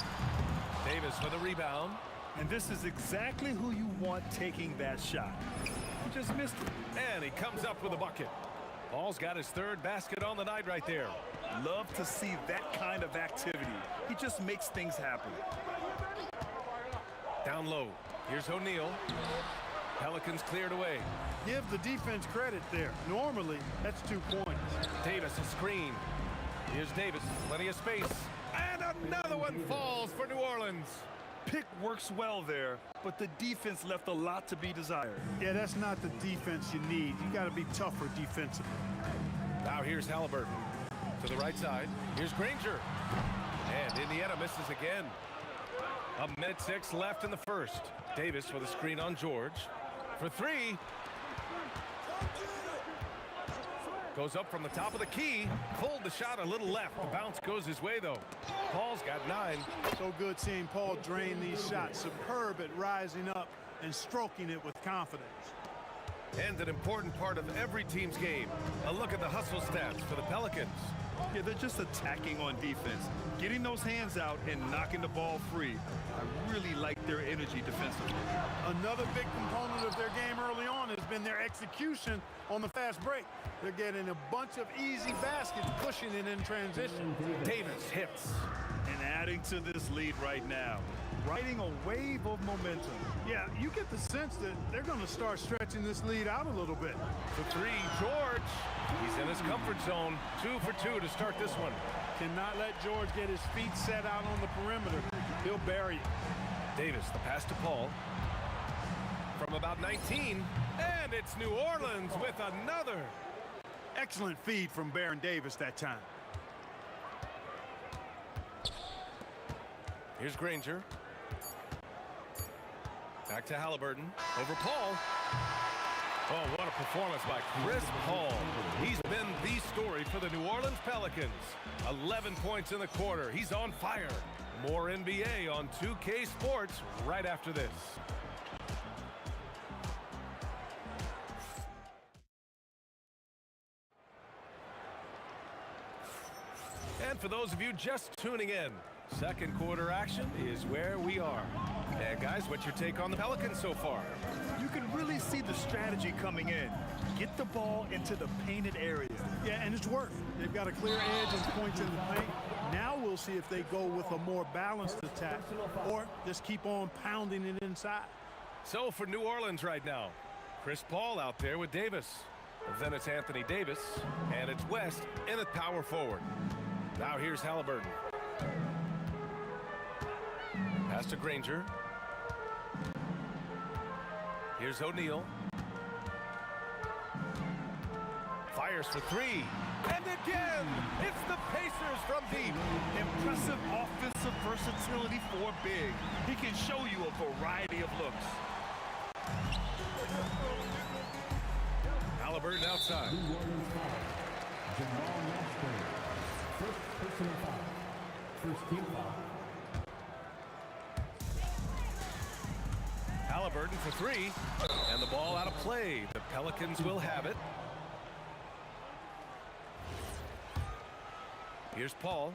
Davis for the rebound. And this is exactly who you want taking that shot. He just missed it. And he comes up with a bucket. Paul's got his 3rd basket on the night right there. Love to see that kind of activity. He just makes things happen. Down low. Here's O'Neal. Pelicans cleared away. Give the defense credit there. Normally, that's 2 points. Davis a screen. Here's Davis. Plenty of space. And another one falls for New Orleans. Pick works well there, but the defense left a lot to be desired. Yeah, that's not the defense you need. You got to be tougher defensively. Now here's Halliburton. To the right side. Here's Granger. And Indiana misses again. 1:06 left in the first. Davis with a screen on George. For three. Goes up from the top of the key. Pulled the shot a little left. The bounce goes his way, though. Paul's got 9. So good seeing Paul drain these shots. Superb at rising up and stroking it with confidence. And an important part of every team's game. A look at the hustle stats for the Pelicans. Yeah, they're just attacking on defense, getting those hands out and knocking the ball free. I really like their energy defensively. Another big component of their game early on has been their execution on the fast break. They're getting a bunch of easy baskets, pushing it in transition. Davis hits. And adding to this lead right now. Riding a wave of momentum. Yeah, you get the sense that they're going to start stretching this lead out a little bit. For three, George. He's in his comfort zone. 2 for 2 to start this one. Cannot let George get his feet set out on the perimeter. He'll bury it. Davis, the pass to Paul. From about 19. And it's New Orleans with another. Excellent feed from Baron Davis that time. Here's Granger. Back to Halliburton. Over Paul. Oh, what a performance by Chris Paul. He's been the story for the New Orleans Pelicans. 11 points in the quarter. He's on fire. More NBA on 2K Sports right after this. And for those of you just tuning in, second quarter action is where we are. And guys, what's your take on the Pelicans so far? You can really see the strategy coming in. Get the ball into the painted area. Yeah, and it's worked. They've got a clear edge and points in the paint. Now we'll see if they go with a more balanced attack or just keep on pounding it inside. So for New Orleans right now, Chris Paul out there with Davis. Then it's Anthony Davis, and it's West in at power forward. Now here's Halliburton. Pass to Granger. Here's O'Neal. Fires for three. And again, it's the Pacers from deep. Impressive offensive versatility for big. He can show you a variety of looks. Halliburton outside. First personal foul. First team foul. Halliburton for three, and the ball out of play. The Pelicans will have it. Here's Paul.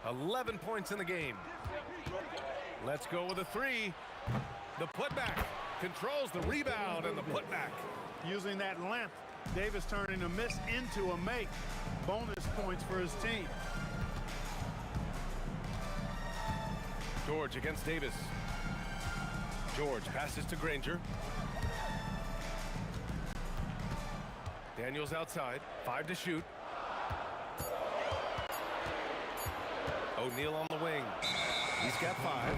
11 points in the game. Let's go with a three. The putback controls the rebound and the putback. Using that length, Davis turning a miss into a make. Bonus points for his team. George against Davis. George passes to Granger. Daniels outside. 5 to shoot. O'Neal on the wing. He's got 5.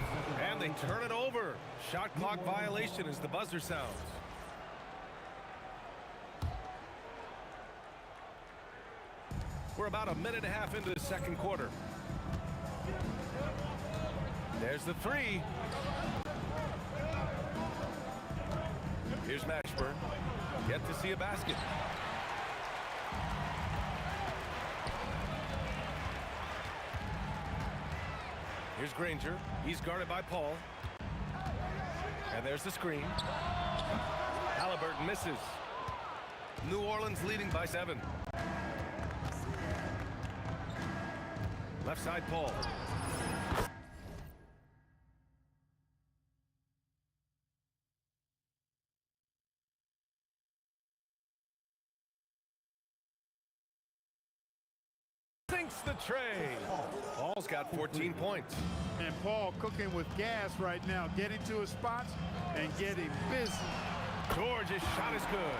And they turn it over. Shot clock violation as the buzzer sounds. We're about a minute and a half into the second quarter. There's the three. Here's Mashburn. Yet to see a basket. Here's Granger. He's guarded by Paul. And there's the screen. Halliburton misses. New Orleans leading by 7. Left side, Paul. Sinks the tray. Paul's got 14 points. And Paul cooking with gas right now, getting to his spots and getting busy. George's shot is good.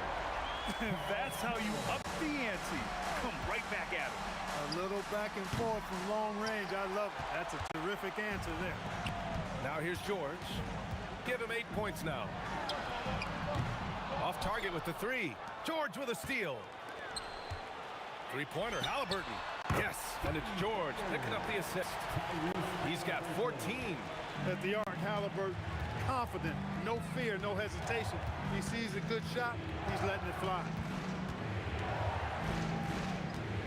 That's how you up the ante. Come right back at him. A little back and forth from long range. I love it. That's a terrific answer there. Now here's George. Give him 8 points now. Off target with the three. George with a steal. Three-pointer, Halliburton. Yes, and it's George picking up the assist. He's got 14. At the arc, Halliburton, confident, no fear, no hesitation. He sees a good shot, he's letting it fly.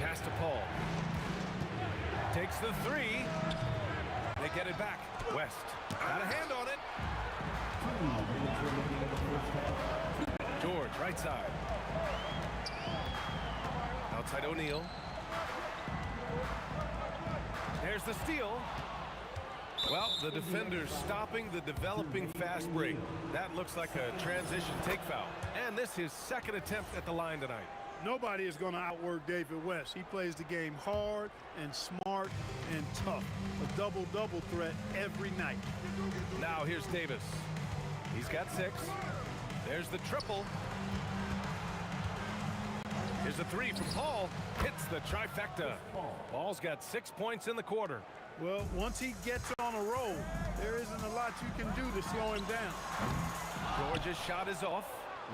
Pass to Paul. Takes the three. They get it back. West got a hand on it. George, right side. Outside O'Neal. There's the steal. Well, the defender's stopping the developing fast break. That looks like a transition take foul. And this is his second attempt at the line tonight. Nobody is going to outwork David West. He plays the game hard and smart and tough. A double-double threat every night. Now here's Davis. He's got 6. There's the triple. Here's the three from Paul. Hits the trifecta. Paul's got 6 points in the quarter. Well, once he gets on a roll, there isn't a lot you can do to slow him down. Georgia's shot is off.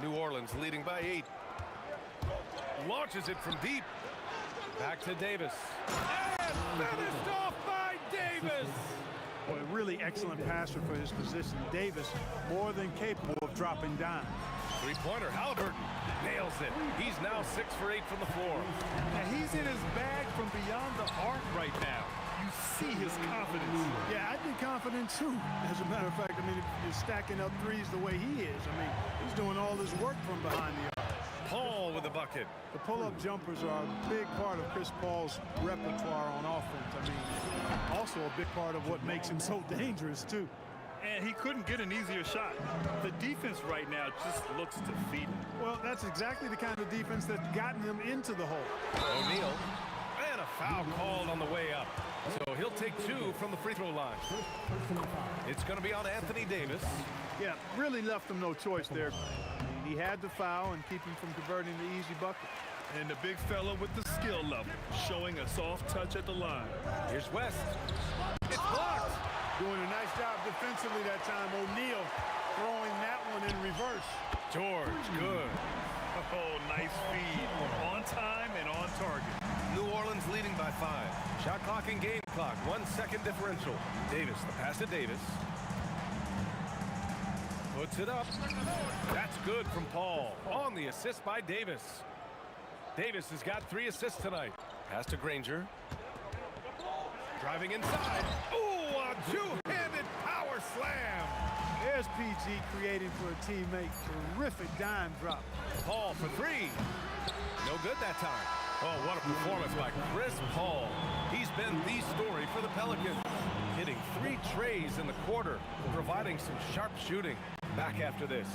New Orleans leading by 8. Launches it from deep. Back to Davis. And finished off by Davis. Boy, a really excellent passer for his position. Davis, more than capable of dropping down. Three-pointer, Halliburton nails it. He's now 6 for 8 from the floor. Now he's in his bag from beyond the arc right now. You see his confidence. Yeah, I'd be confident too. As a matter of fact, I mean, if you're stacking up threes the way he is, I mean, he's doing all his work from behind the arc. Paul with the bucket. The pull-up jumpers are a big part of Chris Paul's repertoire on offense. I mean, also a big part of what makes him so dangerous too. And he couldn't get an easier shot. The defense right now just looks defeated. Well, that's exactly the kind of defense that's gotten him into the hole. O'Neal. And a foul called on the way up. So he'll take 2 from the free throw line. It's going to be on Anthony Davis. Yeah, really left him no choice there. He had to foul and keep him from converting the easy bucket. And the big fella with the skill level, showing a soft touch at the line. Here's West. It's blocked. Doing a nice job defensively that time. O'Neal throwing that one in reverse. George, good. Oh, nice feed. On time and on target. New Orleans leading by 5. Shot clock and game clock. 1 second differential. Davis, the pass to Davis. Puts it up. That's good from Paul. On the assist by Davis. Davis has got 3 assists tonight. Pass to Granger. Driving inside. Ooh, a two-handed power slam. There's PG creating for a teammate. Terrific dime drop. Paul for 3. No good that time. Oh, what a performance by Chris Paul. He's been the story for the Pelicans. Hitting 3 trays in the quarter, providing some sharp shooting. Back after this.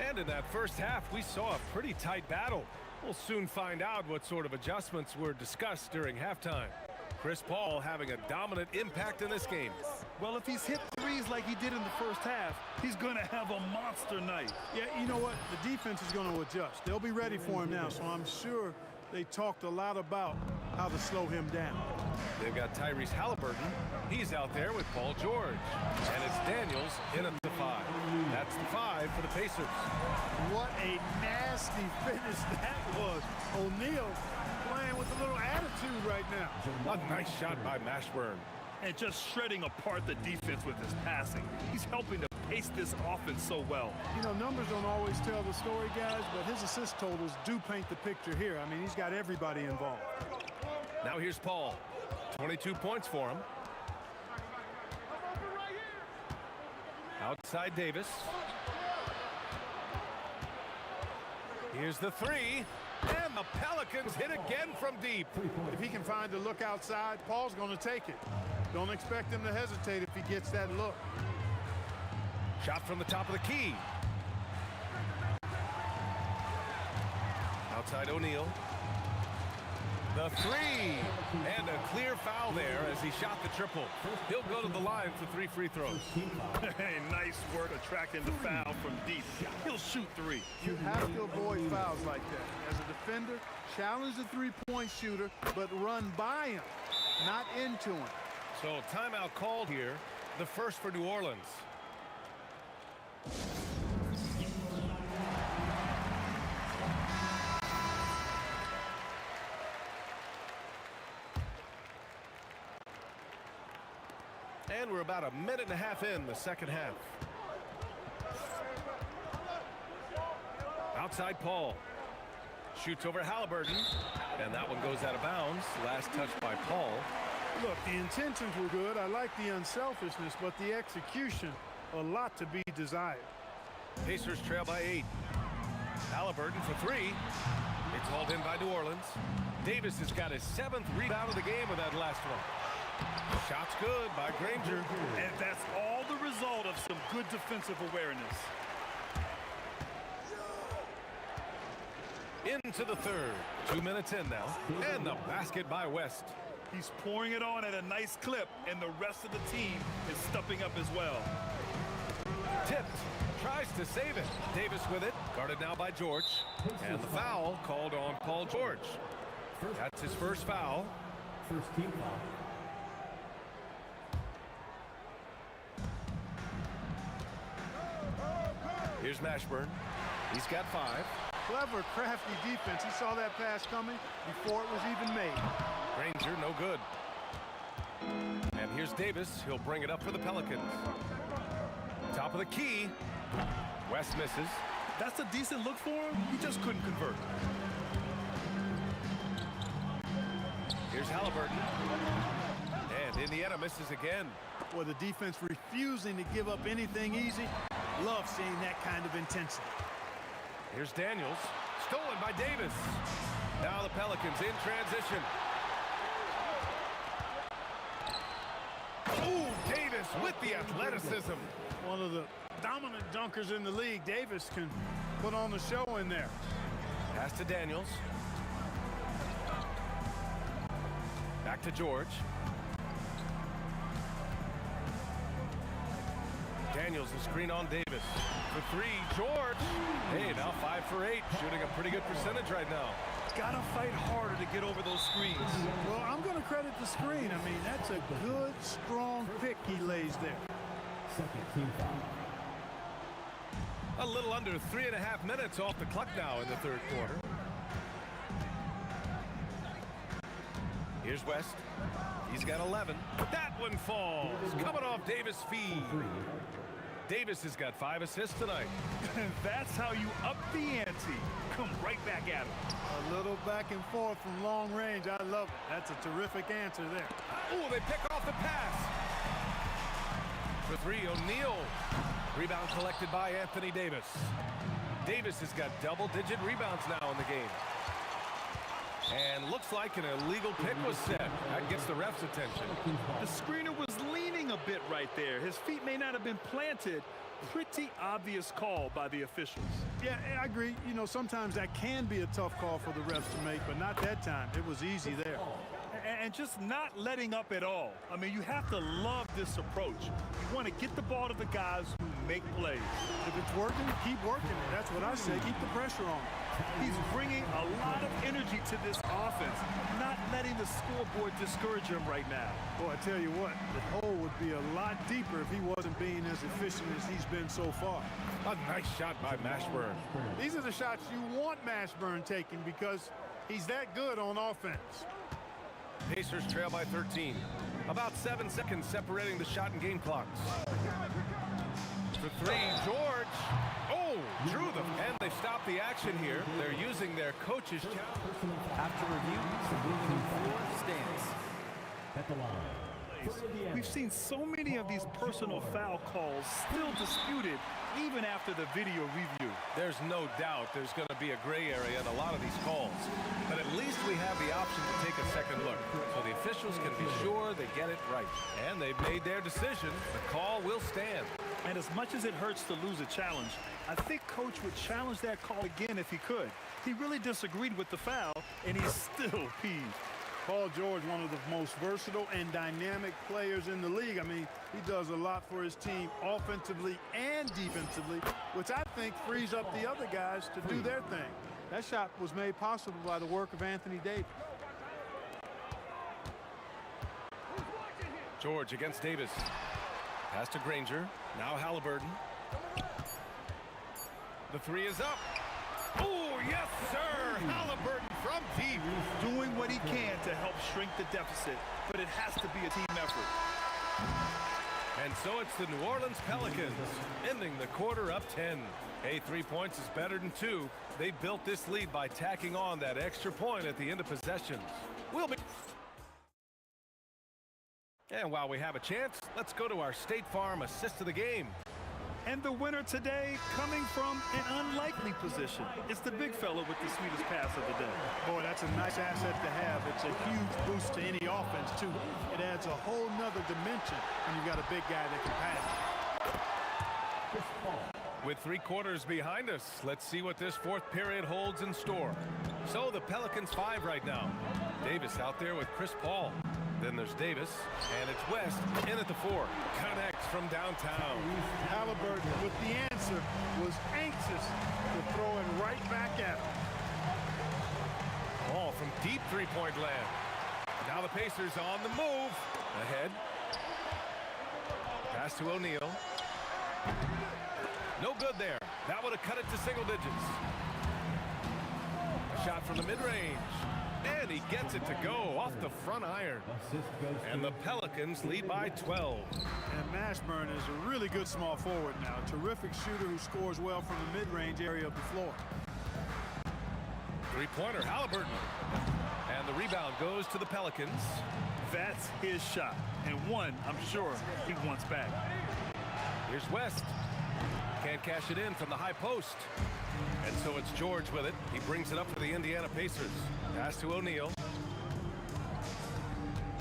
And in that first half, we saw a pretty tight battle. We'll soon find out what sort of adjustments were discussed during halftime. Chris Paul having a dominant impact in this game. Well, if he's hit threes like he did in the first half, he's going to have a monster night. Yeah, you know what? The defense is going to adjust. They'll be ready for him now, so I'm sure they talked a lot about how to slow him down. They've got Tyrese Halliburton. He's out there with Paul George. And it's Daniels in at the 5. That's the 5 for the Pacers. What a nasty finish that was. O'Neal playing with a little attitude right now. A nice shot by Mashburn. And just shredding apart the defense with his passing. He's helping to pace this offense so well. You know, numbers don't always tell the story, guys, but his assist totals do paint the picture here. I mean, he's got everybody involved. Now here's Paul. 22 points for him. Outside Davis. Here's the 3. And the Pelicans hit again from deep. If he can find a look outside, Paul's going to take it. Don't expect him to hesitate if he gets that look. Shot from the top of the key. Outside O'Neal. The The three. And a clear foul there as he shot the triple. He'll go to the line for 3 free throws. Hey, nice work attracting the foul from deep. He'll shoot 3. You have to avoid fouls like that. As a defender, challenge the three-point shooter, but run by him, not into him. So timeout called here, the first for New Orleans. And we're about a minute and a half in the second half. Outside Paul. Shoots over Halliburton. And that one goes out of bounds. Last touch by Paul. Look, the intentions were good. I like the unselfishness, but the execution, a lot to be desired. Pacers trail by 8. Halliburton for 3. It's hauled in by New Orleans. Davis has got his 7th rebound of the game with that last one. Shot's good by Granger. And that's all the result of some good defensive awareness. Into the third. 2 minutes in now. And the basket by West. He's pouring it on at a nice clip, and the rest of the team is stepping up as well. Tipped. Tries to save it. Davis with it. Guarded now by George. And the foul called on Paul George. That's his first foul. First team foul. Here's Mashburn. He's got 5. Clever, crafty defense. He saw that pass coming before it was even made. Granger, no good. And here's Davis. He'll bring it up for the Pelicans. Top of the key. West misses. That's a decent look for him. He just couldn't convert. Here's Halliburton. And Indiana misses again. Boy, the defense refusing to give up anything easy. Love seeing that kind of intensity. Here's Daniels. Stolen by Davis. Now the Pelicans in transition. Ooh, Davis with the athleticism. One of the dominant dunkers in the league. Davis can put on the show in there. Pass to Daniels. Back to George. Daniels, the screen on Davis. For 3, George. Hey, now 5 for 8. Shooting a pretty good percentage right now. Gotta fight harder to get over those screens. Well, I'm going to credit the screen. I mean, that's a good, strong pick he lays there. Second team foul. A little under 3.5 minutes off the clock now in the third quarter. Here's West. He's got 11. That one falls. Coming off Davis' feed. Davis has got 5 assists tonight. That's how you up the ante. Come right back at him. A little back and forth from long range. I love it. That's a terrific answer there. Oh, they pick off the pass. For 3, O'Neal. Rebound collected by Anthony Davis. Davis has got double-digit rebounds now in the game. And looks like an illegal pick was set. That gets the ref's attention. The screener was leaning a bit right there. His feet may not have been planted. Pretty obvious call by the officials. Yeah, I agree. You know, sometimes that can be a tough call for the refs to make, but not that time. It was easy there. And just not letting up at all. I mean, you have to love this approach. You want to get the ball to the guys who make plays. If it's working, keep working it. That's what I say. Keep the pressure on. He's bringing a lot of energy to this offense, not letting the scoreboard discourage him right now. Boy, I tell you what, the hole would be a lot deeper if he wasn't being as efficient as he's been so far. A nice shot by Mashburn. These are the shots you want Mashburn taking because he's that good on offense. Pacers trail by 13. About 7 seconds separating the shot and game clocks. For 3, George. Oh, drew them. And they stopped the action here. They're using their coach's challenge. After review, Team 4 stands At the line. We've seen so many of these personal foul calls still disputed even after the video review. There's no doubt there's going to be a gray area in a lot of these calls. But at least we have the option to take a second look. So the officials can be sure they get it right. And they've made their decision. The call will stand. And as much as it hurts to lose a challenge, I think Coach would challenge that call again if he could. He really disagreed with the foul, and he's still peeved. Paul George, one of the most versatile and dynamic players in the league. I mean, he does a lot for his team offensively and defensively, which I think frees up the other guys to do their thing. That shot was made possible by the work of Anthony Davis. George against Davis. Pass to Granger. Now Halliburton. The three is up. Oh, yes, sir. Halliburton from deep. Doing what he can to help shrink the deficit, but it has to be a team effort. And so it's the New Orleans Pelicans ending the quarter up 10. Hey, 3 points is better than 2. They built this lead by tacking on that extra point at the end of possessions. And while we have a chance, let's go to our State Farm assist of the game. And the winner today coming from an unlikely position. It's the big fella with the sweetest pass of the day. Boy, that's a nice asset to have. It's a huge boost to any offense, too. It adds a whole nother dimension when you've got a big guy that can pass. With 3 quarters behind us, let's see what this fourth period holds in store. So the Pelicans 5 right now. Davis out there with Chris Paul. Then there's Davis, and it's West in at the 4. Connects from downtown. Halliburton with the answer was anxious to throw it right back at him. Ball from deep three-point land. Now the Pacers on the move. Ahead. Pass to O'Neal. No good there. That would have cut it to single digits. A shot from the mid-range. And he gets it to go off the front iron. And the Pelicans lead by 12. And Mashburn is a really good small forward now. A terrific shooter who scores well from the mid-range area of the floor. Three-pointer, Halliburton. And the rebound goes to the Pelicans. That's his shot. And one, I'm sure, he wants back. Here's West. Can't cash it in from the high post. And so it's George with it. He brings it up for the Indiana Pacers. Pass to O'Neal.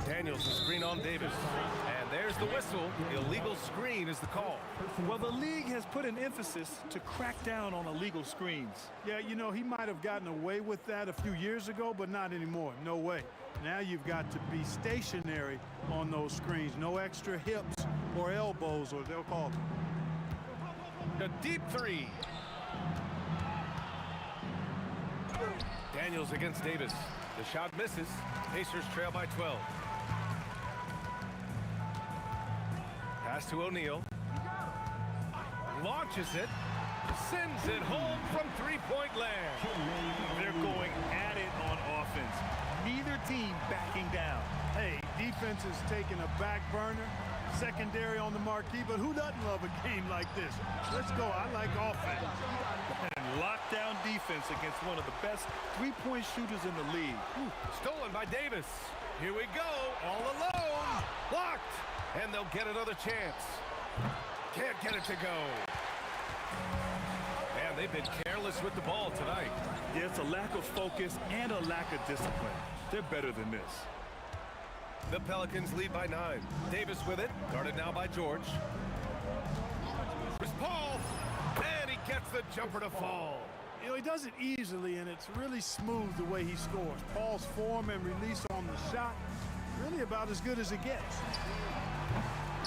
Daniels, the screen on Davis. And there's the whistle. Illegal screen is the call. Well, the league has put an emphasis to crack down on illegal screens. Yeah, you know, he might have gotten away with that a few years ago, but not anymore. No way. Now you've got to be stationary on those screens. No extra hips or elbows, or they'll call it. A deep 3. Daniels against Davis. The shot misses. Pacers trail by 12. Pass to O'Neal. Launches it. Sends it home from three-point land. They're going at it on offense. Neither team backing down. Hey, defense is taking a back burner. Secondary on the marquee, but who doesn't love a game like this? Let's go. I like offense. And lockdown defense against one of the best three-point shooters in the league. Stolen by Davis. Here we go. All alone. Blocked. And they'll get another chance. Can't get it to go. And they've been careless with the ball tonight. Yeah, it's a lack of focus and a lack of discipline. They're better than this. The Pelicans lead by 9. Davis with it. Guarded now by George. Here's Paul. And he gets the jumper to fall. You know, he does it easily, and it's really smooth the way he scores. Paul's form and release on the shot, really about as good as it gets.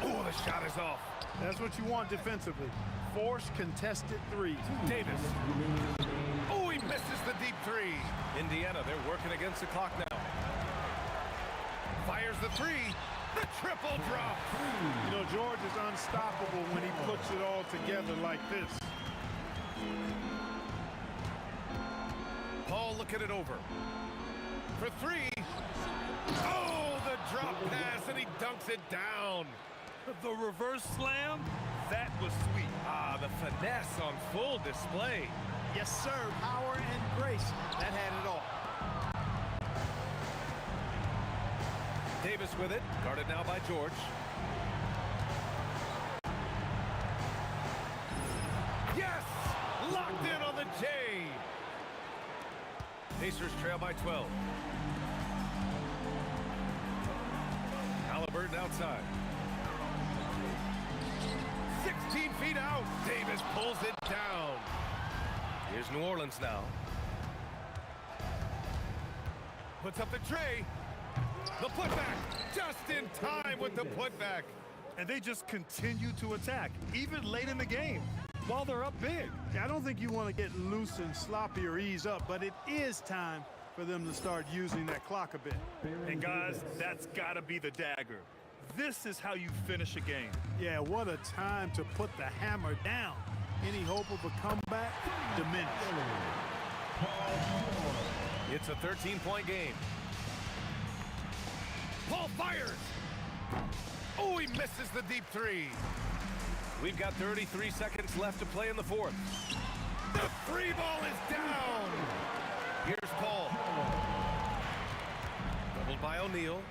Oh, the shot is off. That's what you want defensively. Force contested threes. Davis. Oh, he misses the deep 3. Indiana, they're working against the clock now. Fires the 3. The triple drop. You know, George is unstoppable when he puts it all together like this. Paul looking it over. For 3. Oh, the drop pass, and he dunks it down. The reverse slam, that was sweet. Ah, the finesse on full display. Yes, sir. Power and grace. That had it all. Davis with it. Guarded now by George. Yes! Locked in on the J. Pacers trail by 12. Halliburton outside. 16 feet out. Davis pulls it down. Here's New Orleans now. Puts up the tray. The putback. Just in time with the putback. And they just continue to attack, even late in the game, while they're up big. Yeah, I don't think you want to get loose and sloppy or ease up, but it is time for them to start using that clock a bit. And guys, that's got to be the dagger. This is how you finish a game. Yeah, what a time to put the hammer down. Any hope of a comeback diminished. It's a 13-point game. Paul fires. Oh, he misses the deep three. We've got 33 seconds left to play in the fourth. The three ball is down. Here's Paul. Doubled by O'Neal.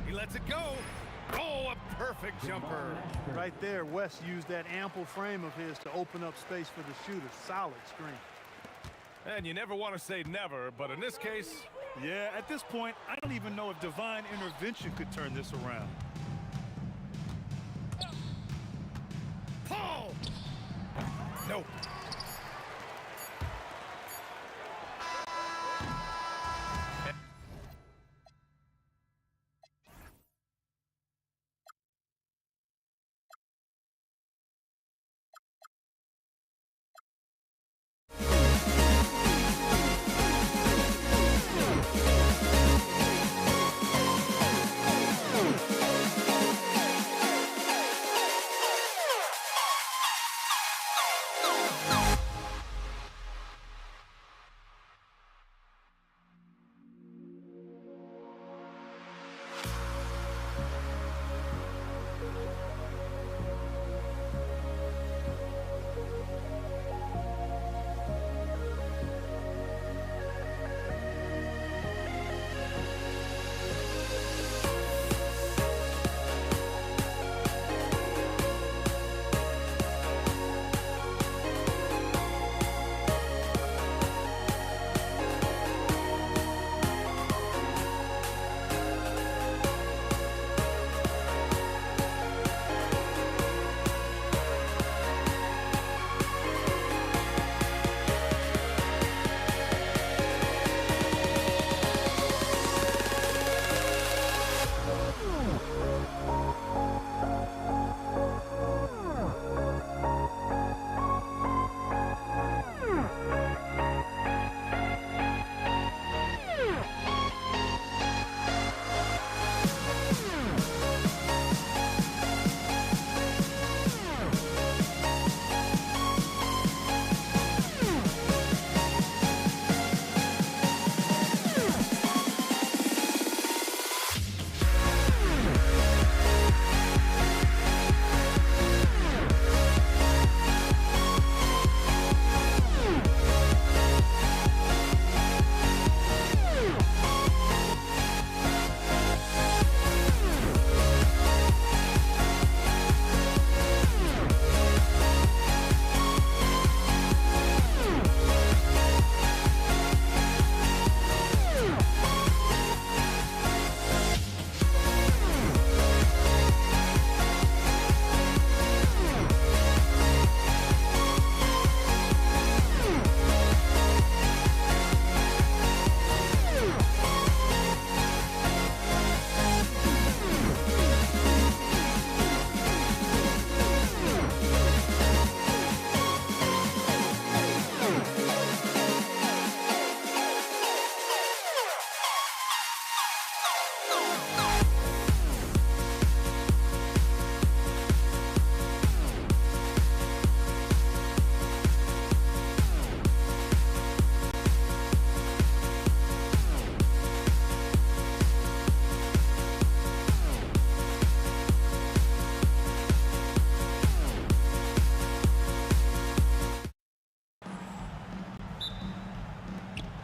He lets it go. Oh, a perfect jumper. Right there, West used that ample frame of his to open up space for the shooter. Solid screen. And you never want to say never, but in this case... Yeah, at this point, I don't even know if divine intervention could turn this around. Paul! Nope.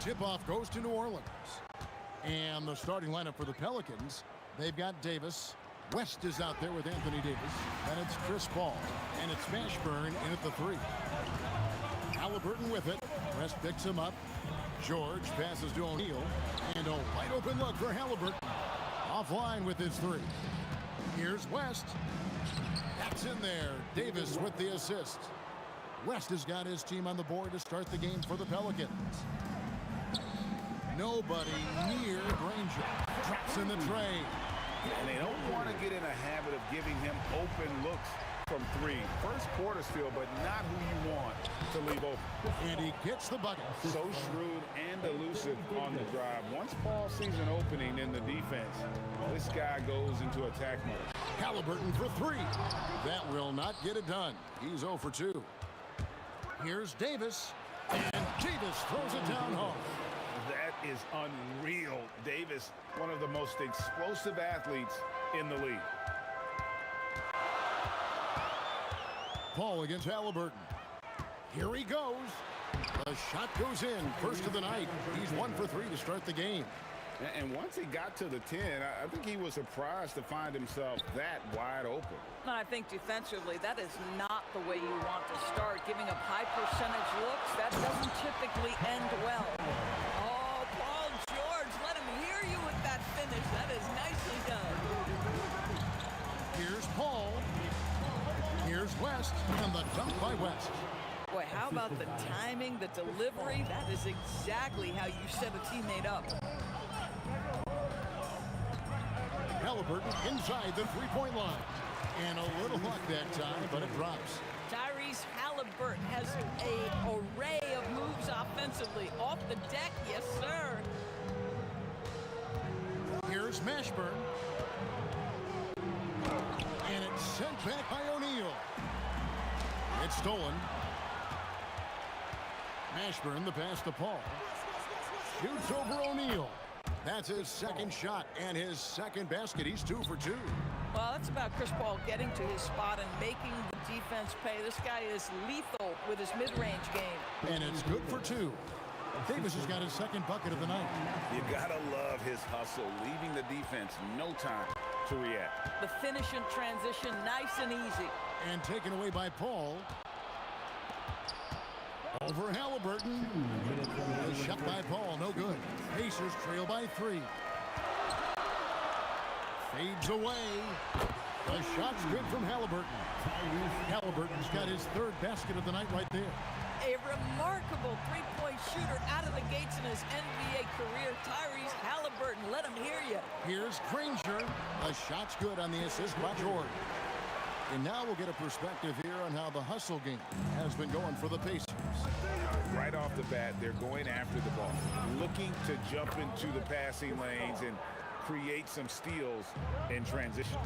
Tip-off goes to New Orleans. And the starting lineup for the Pelicans, they've got Davis. West is out there with Anthony Davis. Then it's Chris Paul. And it's Mashburn in at the three. Halliburton with it. West picks him up. George passes to O'Neal. And a wide open look for Halliburton. Offline with his three. Here's West. That's in there. Davis with the assist. West has got his team on the board to start the game for the Pelicans. Nobody near Granger. Drops in the tray. And they don't want to get in a habit of giving him open looks from three. First quarter still, but not who you want to leave open. And he gets the bucket. So shrewd and elusive on the drive. Once Paul sees an opening in the defense, this guy goes into attack mode. Halliburton for three. That will not get it done. He's 0 for 2. Here's Davis. And Davis throws it down home. That is unreal. Davis, one of the most explosive athletes in the league. Paul against Halliburton. Here he goes. The shot goes in. First of the night. He's 1 for 3 to start the game. And once he got to the 10, I think he was surprised to find himself that wide open. I think defensively, that is not the way you want to start. Giving up high percentage looks, that doesn't typically end well. Oh, Paul George, let him hear you with that finish. That is nicely done. Here's Paul. Here's West, and the dunk by West. Boy, how about the timing, the delivery? That is exactly how you set a teammate up. Halliburton inside the three-point line. And a little luck that time, but it drops. Tyrese Halliburton has an array of moves offensively. Off the deck, yes, sir. Here's Mashburn. And it's sent back by O'Neal. It's stolen. Mashburn, the pass to Paul. Shoots over O'Neal. That's his second shot and his second basket. He's 2 for 2. Well, that's about Chris Paul getting to his spot and making the defense pay. This guy is lethal with his mid-range game. And it's good for 2. Davis has got his second bucket of the night. You gotta love his hustle, leaving the defense no time to react. The finish in transition, nice and easy. And taken away by Paul. Over Halliburton. A shot by Paul, no good. Pacers trail by 3. Fades away. The shot's good from Halliburton. Halliburton's got his third basket of the night right there. A remarkable three-point shooter out of the gates in his NBA career. Tyrese Halliburton, let him hear you. Here's Granger. The shot's good on the assist by George. And now we'll get a perspective here on how the hustle game has been going for the Pacers. Right off the bat, they're going after the ball, looking to jump into the passing lanes and create some steals in transition.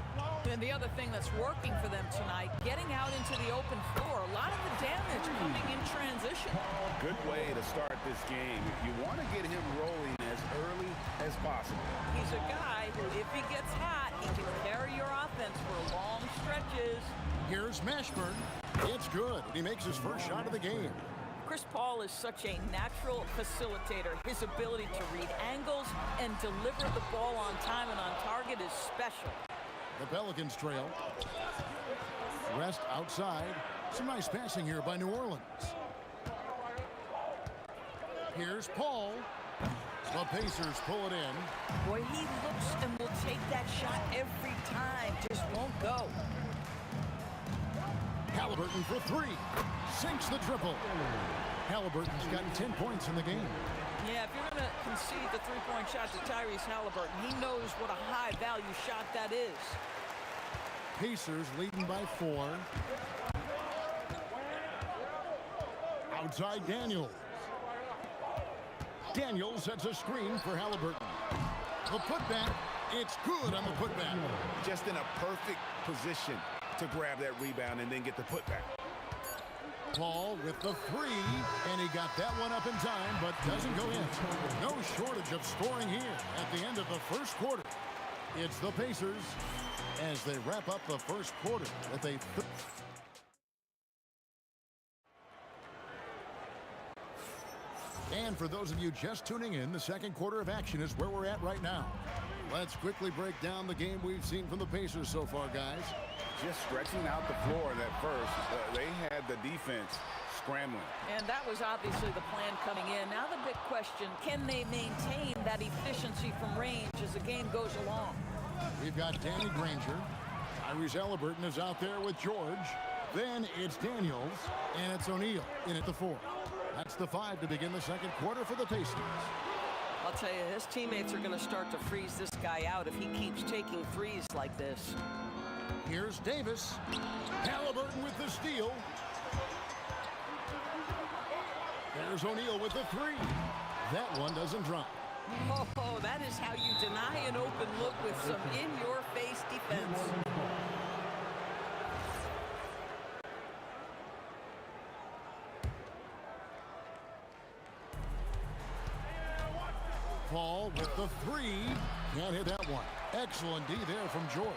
And the other thing that's working for them tonight, getting out into the open floor. A lot of the damage coming in transition. Good way to start this game. You want to get him rolling as early as possible. He's a guy who, if he gets hot, he can carry your offense for long stretches. Here's Mashburn. It's good. He makes his first shot of the game. Chris Paul is such a natural facilitator. His ability to read angles and deliver the ball on time and on target is special. The Pelicans trail. Rest outside. Some nice passing here by New Orleans. Here's Paul. The Pacers pull it in. Boy, he looks and will take that shot every time. Just won't go. Halliburton for 3. Sinks the triple. Halliburton's gotten 10 points in the game. Yeah, if you're going to concede the three-point shot to Tyrese Halliburton, he knows what a high-value shot that is. Pacers leading by 4. Outside Daniels. Daniels sets a screen for Halliburton. The putback, it's good on the putback. Just in a perfect position to grab that rebound and then get the putback. Paul with the 3, and he got that one up in time, but doesn't go in. No shortage of scoring here at the end of the first quarter. It's the Pacers as they wrap up the first quarter with a... And for those of you just tuning in, the second quarter of action is where we're at right now. Let's quickly break down the game we've seen from the Pacers so far, guys. Just stretching out the floor that first. They had the defense scrambling. And that was obviously the plan coming in. Now the big question, can they maintain that efficiency from range as the game goes along? We've got Danny Granger. Tyrese Halliburton is out there with George. Then it's Daniels, and it's O'Neal in at the 4. That's the 5 to begin the second quarter for the Pacers. Well, tell you, his teammates are going to start to freeze this guy out if he keeps taking threes like this. Here's Davis. Halliburton with the steal. There's O'Neal with the three. That one doesn't drop. Oh, that is how you deny an open look with some in-your-face defense. Paul with the three. Can't hit that one. Excellent D there from George.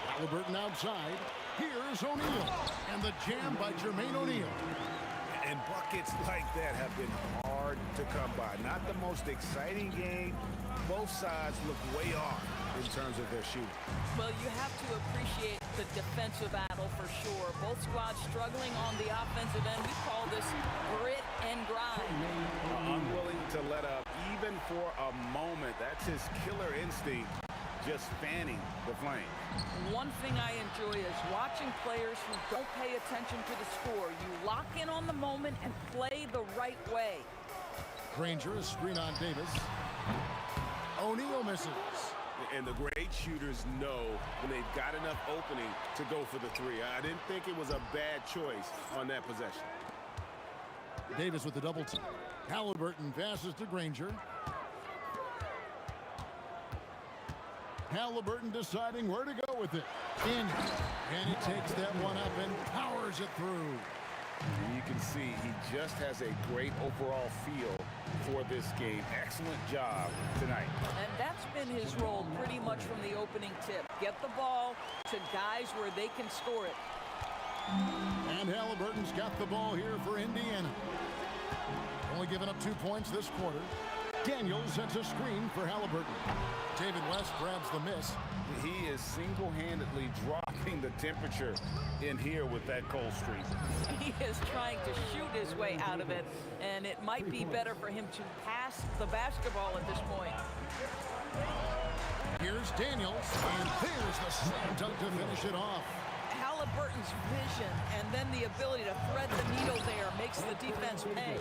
Halliburton outside. Here's O'Neal. And the jam by Jermaine O'Neal. And buckets like that have been hard to come by. Not the most exciting game. Both sides look way off in terms of their shooting. Well, you have to appreciate the defensive battle for sure. Both squads struggling on the offensive end. We call this grit and grind. Unwilling to let up even for a moment. That's his killer instinct, just fanning the flame. One thing I enjoy is watching players who don't pay attention to the score. You lock in on the moment and play the right way. Granger, a screen on Davis. O'Neal misses. And the great shooters know when they've got enough opening to go for the three. I didn't think it was a bad choice on that possession. Davis with the double team. Halliburton passes to Granger. Halliburton deciding where to go with it. And he takes that one up and powers it through. And you can see he just has a great overall feel for this game. Excellent job tonight. And that's been his role pretty much from the opening tip. Get the ball to guys where they can score it. And Halliburton's got the ball here for Indiana. Only giving up 2 points this quarter. Daniels sets a screen for Halliburton. David West grabs the miss. He is single-handedly dropping the temperature in here with that cold streak. He is trying to shoot his way out of it, and it might be better for him to pass the basketball at this point. Here's Daniels, and there's the slam dunk to finish it off. Halliburton's vision and then the ability to thread the needle there makes the defense pay.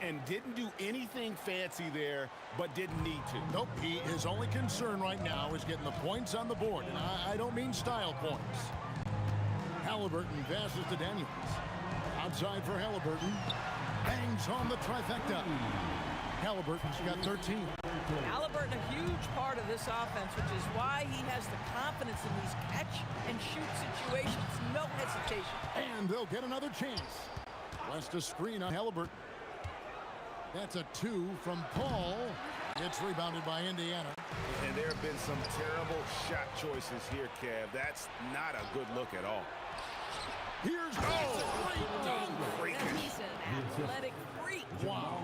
And didn't do anything fancy there, but didn't need to. Nope, his only concern right now is getting the points on the board, and I don't mean style points. Halliburton passes to Daniels. Outside for Halliburton. Bangs on the trifecta. Halliburton's got 13. Halliburton, a huge part of this offense, which is why he has the confidence in these catch-and-shoot situations. No hesitation. And they'll get another chance. West a screen on Halliburton. That's a 2 from Paul. It's rebounded by Indiana. And there have been some terrible shot choices here, Kev. That's not a good look at all. Here's great dunk. And he's an athletic freak. Wow.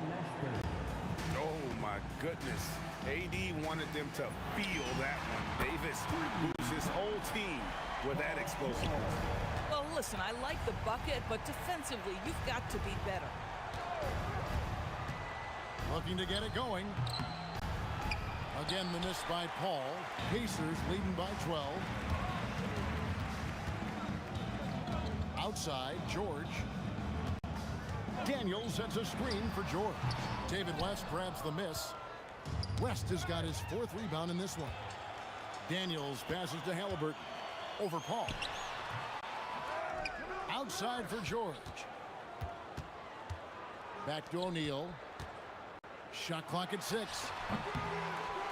Oh, my goodness. AD wanted them to feel that one. Davis moves his whole team with that explosiveness. Well, listen, I like the bucket, but defensively, you've got to be better. Looking to get it going. Again, the miss by Paul. Pacers leading by 12. Outside, George. Daniels sets a screen for George. David West grabs the miss. West has got his 4th rebound in this one. Daniels passes to Halliburton. Over Paul. Outside for George. Back to O'Neal. Shot clock at 6.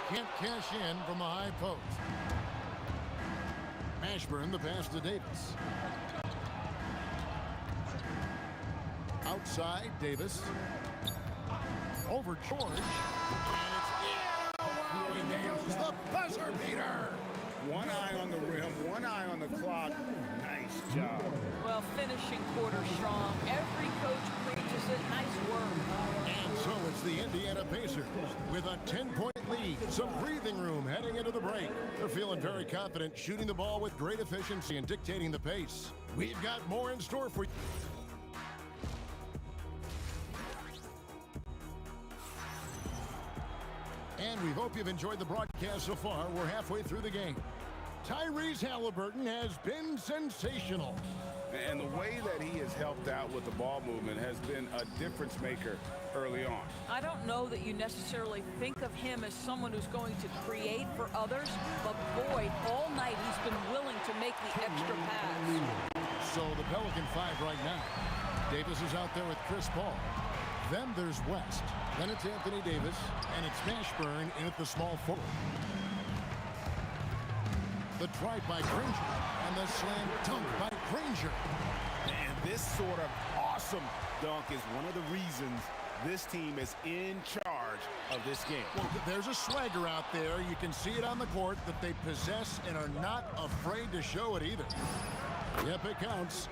Can't cash in from the high post. Mashburn the pass to Davis. Outside, Davis. Over George. And it's wow, he nails the buzzer beater. One eye on the rim, one eye on the clock. Nice job. Well, finishing quarter strong. Every coach preaches it. Nice work. And so it's the Indiana Pacers with a 10-point lead. Some breathing room heading into the break. They're feeling very confident, shooting the ball with great efficiency and dictating the pace. We've got more in store for you. And we hope you've enjoyed the broadcast so far. We're halfway through the game. Tyrese Halliburton has been sensational. And the way that he has helped out with the ball movement has been a difference maker early on. I don't know that you necessarily think of him as someone who's going to create for others, but boy, all night he's been willing to make the extra pass. So the Pelican 5 right now. Davis is out there with Chris Paul. Then there's West. Then it's Anthony Davis, and it's Mashburn in at the small forward. The drive by Granger, and the slam dunk by Granger. And this sort of awesome dunk is one of the reasons this team is in charge of this game. Well, there's a swagger out there. You can see it on the court that they possess and are not afraid to show it either. Yep, it counts.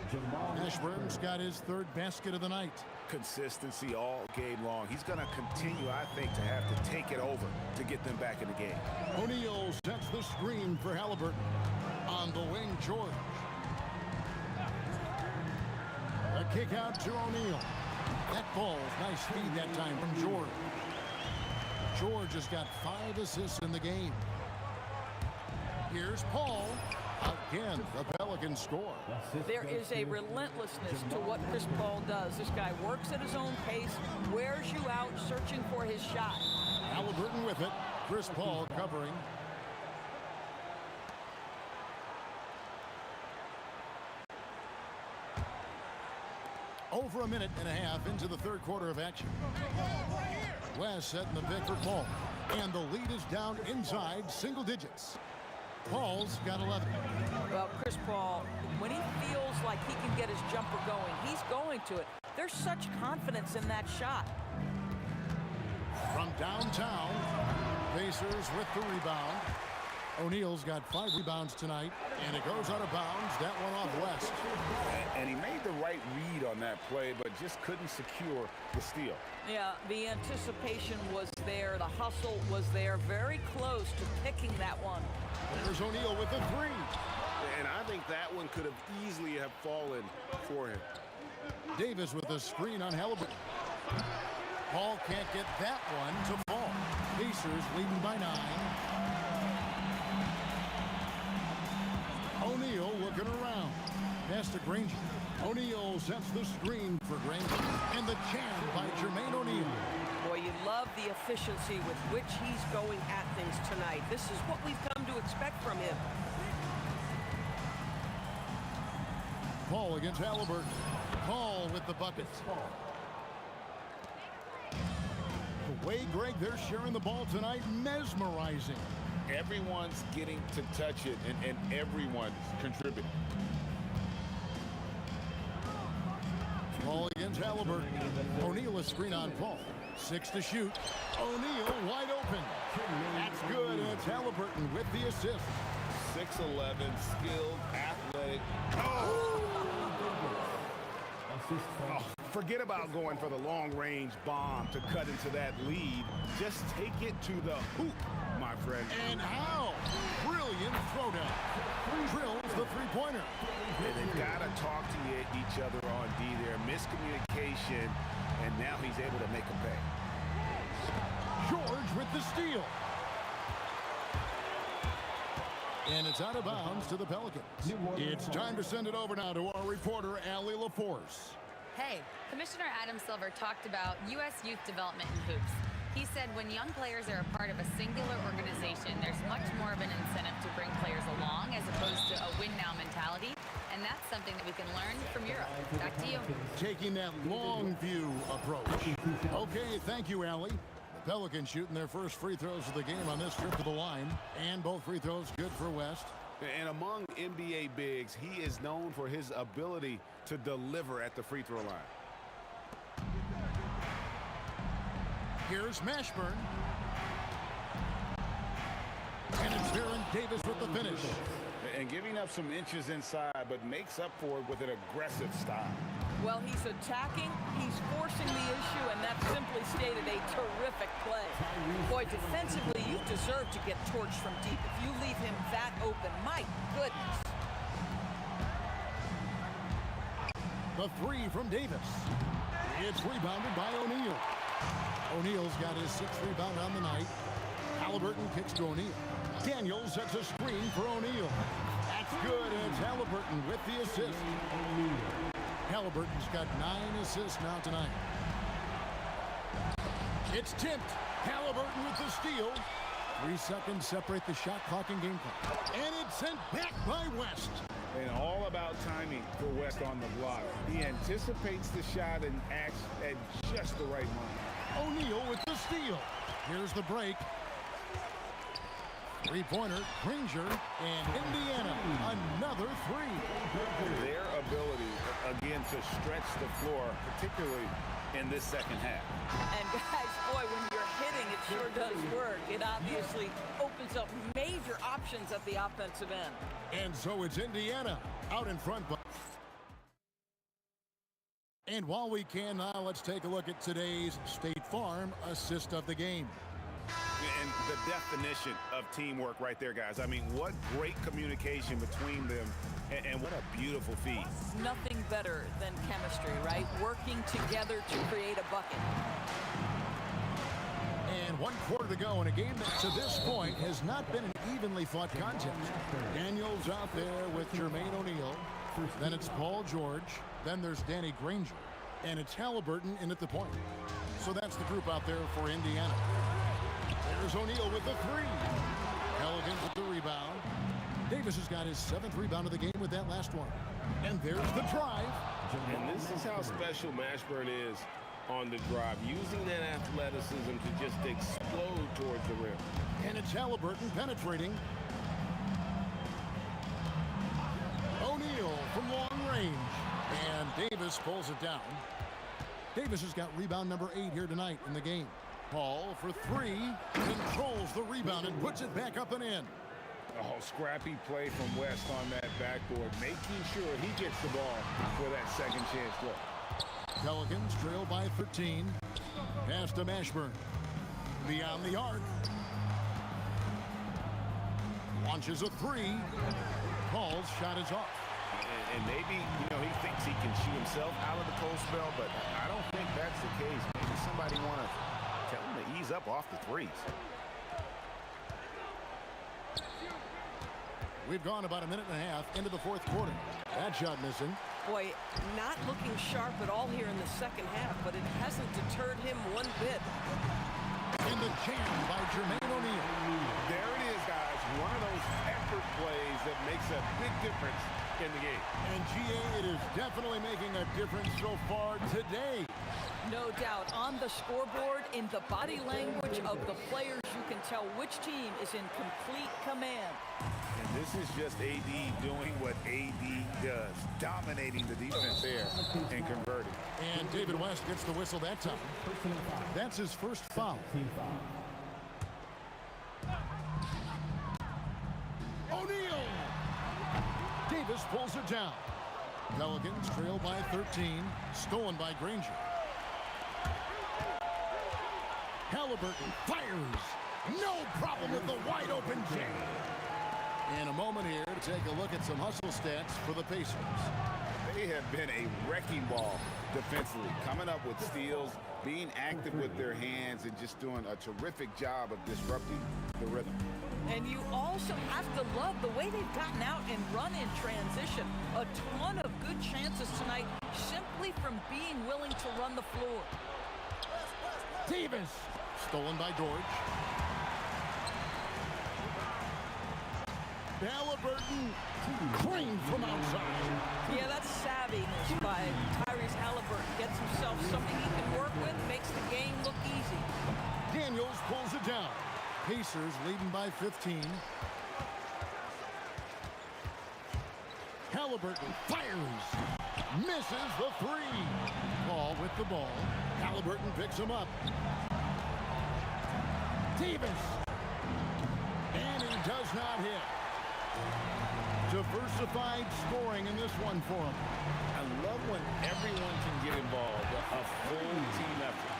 Mashburn's got his third basket of the night. Consistency all game long. He's going to continue, I think, to have to take it over to get them back in the game. O'Neal sets the screen for Halliburton. On the wing, George. A kick out to O'Neal. That ball's nice speed that time from George. George has got 5 assists in the game. Here's Paul. Again, the Pelicans score. There is a relentlessness to what Chris Paul does. This guy works at his own pace, wears you out, searching for his shot. Halliburton with it. Chris Paul covering. Over a minute and a half into the third quarter of action. West setting the pick for Paul. And the lead is down inside single digits. Paul's got 11. Well, Chris Paul, when he feels like he can get his jumper going, he's going to it. There's such confidence in that shot. From downtown, Pacers with the rebound. O'Neal's got 5 rebounds tonight, and it goes out of bounds. That one off West. And he made the right read on that play, but just couldn't secure the steal. Yeah, the anticipation was there. The hustle was there. Very close to picking that one. There's O'Neal with the 3. And I think that one could have easily have fallen for him. Davis with a screen on Halliburton. Paul can't get that one to fall. Pacers leading by 9. O'Neal looking around. Pass to Granger. O'Neal sets the screen for Granger. And the jam by Jermaine O'Neal. Boy, you love the efficiency with which he's going at things tonight. This is what we've come to expect from him. Paul against Halliburton. Paul with the buckets. The way, Greg, they're sharing the ball tonight, mesmerizing. Everyone's getting to touch it, and everyone's contributing. Paul against Halliburton. O'Neal a screen on Paul. 6 to shoot. O'Neal wide open. That's good, and it's Halliburton with the assist. 6'11", skilled, athletic. Forget about going for the long-range bomb to cut into that lead. Just take it to the hoop, my friend. And how? Brilliant throwdown. Drills the three-pointer. They've got to talk to each other on D there. Miscommunication, and now he's able to make a pay. George with the steal. And it's out of bounds to the Pelicans. It's time to send it over now to our reporter, Allie LaForce. Hey, Commissioner Adam Silver talked about U.S. youth development in hoops. He said when young players are a part of a singular organization, there's much more of an incentive to bring players along as opposed to a win-now mentality. And that's something that we can learn from Europe. Back to you. Taking that long view approach. Okay, thank you, Allie. The Pelicans shooting their first free throws of the game on this trip to the line. And both free throws good for West. And among NBA bigs, he is known for his ability to deliver at the free throw line. Here's Mashburn. And it's Baron Davis with the finish. And giving up some inches inside, but makes up for it with an aggressive style. Well, he's attacking, he's forcing the issue, and that simply stated a terrific play. Boy, defensively, you deserve to get torched from deep if you leave him that open. My goodness. The 3 from Davis. It's rebounded by O'Neal. O'Neal's got his 6th rebound on the night. Halliburton kicks to O'Neal. Daniels sets a screen for O'Neal. That That's good, and it's Halliburton with the assist. Halliburton's got 9 assists now tonight. It's tipped. Halliburton with the steal. 3 seconds separate the shot clock and game clock. And it's sent back by West. And all about timing for West on the block. He anticipates the shot and acts at just the right moment. O'Neal with the steal. Here's the break. Three-pointer, Granger, and Indiana, another 3. Their ability, again, to stretch the floor, particularly in this second half. And guys, boy, when you're hitting, it sure does work. It obviously opens up major options at the offensive end. And so it's Indiana out in front. And while we can now, let's take a look at today's State Farm assist of the game. And the definition of teamwork right there, guys. I mean, what great communication between them, and what a beautiful feed. Nothing better than chemistry, right? Working together to create a bucket. And 1 quarter to go in a game that to this point has not been an evenly fought contest. Daniels out there with Jermaine O'Neal. Then it's Paul George. Then there's Danny Granger. And it's Halliburton in at the point. So that's the group out there for Indiana. There's O'Neal with the 3. Elegant with the rebound. Davis has got his 7th rebound of the game with that last one. And there's the drive. And this is how special Mashburn is on the drive, using that athleticism to just explode towards the rim. And it's Halliburton penetrating. O'Neal from long range. And Davis pulls it down. Davis has got rebound number 8 here tonight in the game. Paul for 3, controls the rebound and puts it back up and in. Oh, scrappy play from West on that backboard, making sure he gets the ball for that second chance look. Pelicans trail by 13. Pass to Mashburn. Beyond the arc. Launches a 3. Paul's shot is off. And maybe, he thinks he can shoot himself out of the cold spell, but I don't think that's the case. Maybe somebody want to tell him to ease up off the 3s. We've gone about a minute and a half into the 4th quarter. That shot missing. Boy, not looking sharp at all here in the second half, but it hasn't deterred him one bit. In the jam by Jermaine O'Neal. There it is, guys. One of those effort plays that makes a big difference in the game. And GA, it is definitely making a difference so far today. No doubt. On the scoreboard, in the body language of the players, you can tell which team is in complete command. And this is just AD doing what AD does, dominating the defense there and converting. And David West gets the whistle that time. That's his first foul. O'Neal! Davis pulls it down. Pelicans trail by 13, stolen by Granger. Halliburton fires. No problem with the wide open jam. In a moment here to take a look at some hustle stats for the Pacers. They have been a wrecking ball defensively, coming up with steals, being active with their hands, and just doing a terrific job of disrupting the rhythm. And you also have to love the way they've gotten out and run in transition. A ton of good chances tonight simply from being willing to run the floor. Davis, stolen by George. Halliburton, clean from outside. Yeah, that's savviness by Tyrese Halliburton. Gets himself something he can work with, makes the game look easy. Daniels pulls it down. Pacers leading by 15. Halliburton fires. Misses the 3. Paul with the ball. Halliburton picks him up. Davis. And he does not hit. Diversified scoring in this one for him. I love when everyone can get involved, a full team effort.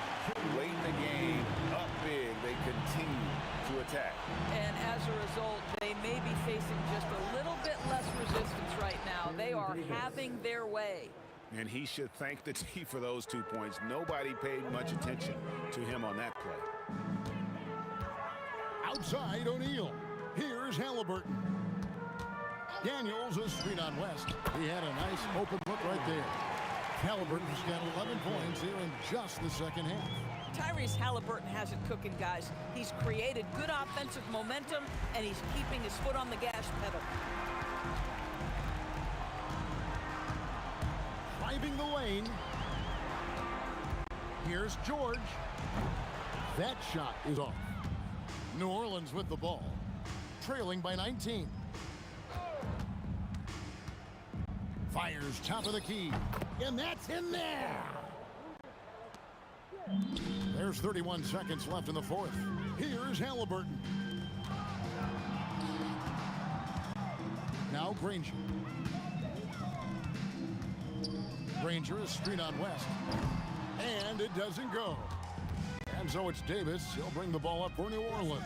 Late in the game, up big, they continue to attack. And as a result, they may be facing just a little bit less resistance right now. They are having their way. And he should thank the team for those 2 points. Nobody paid much attention to him on that play. Outside O'Neal. Here's Halliburton. Daniels a screen on West. He had a nice open look right there. Halliburton's got 11 points here in just the second half. Tyrese Halliburton has it cooking, guys. He's created good offensive momentum, and he's keeping his foot on the gas pedal. Driving the lane. Here's George. That shot is off. New Orleans with the ball, trailing by 19. Fires top of the key, and that's in there. There's 31 seconds left in the fourth. Here's Halliburton. Now Granger. Granger is screen on West. And it doesn't go. And so it's Davis. He'll bring the ball up for New Orleans.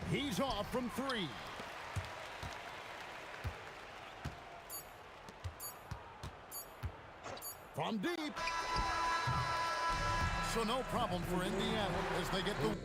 He's off from three. From deep. So no problem for Indiana as they get the...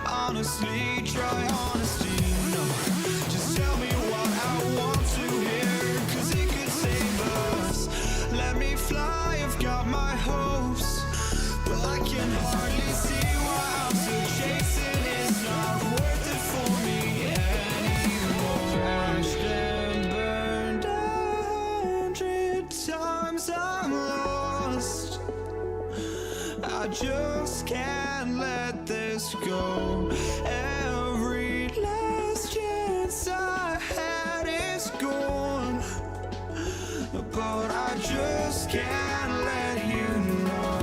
Honestly, try honesty, no. Just tell me what I want to hear, 'cause it could save us. Let me fly, I've got my hopes, but I can hardly see why I'm still chasing. It's not worth it for me anymore. Crashed and burned 100 times, I'm lost. I just can't let this go. Every last chance I had is gone, but I just can't let you know.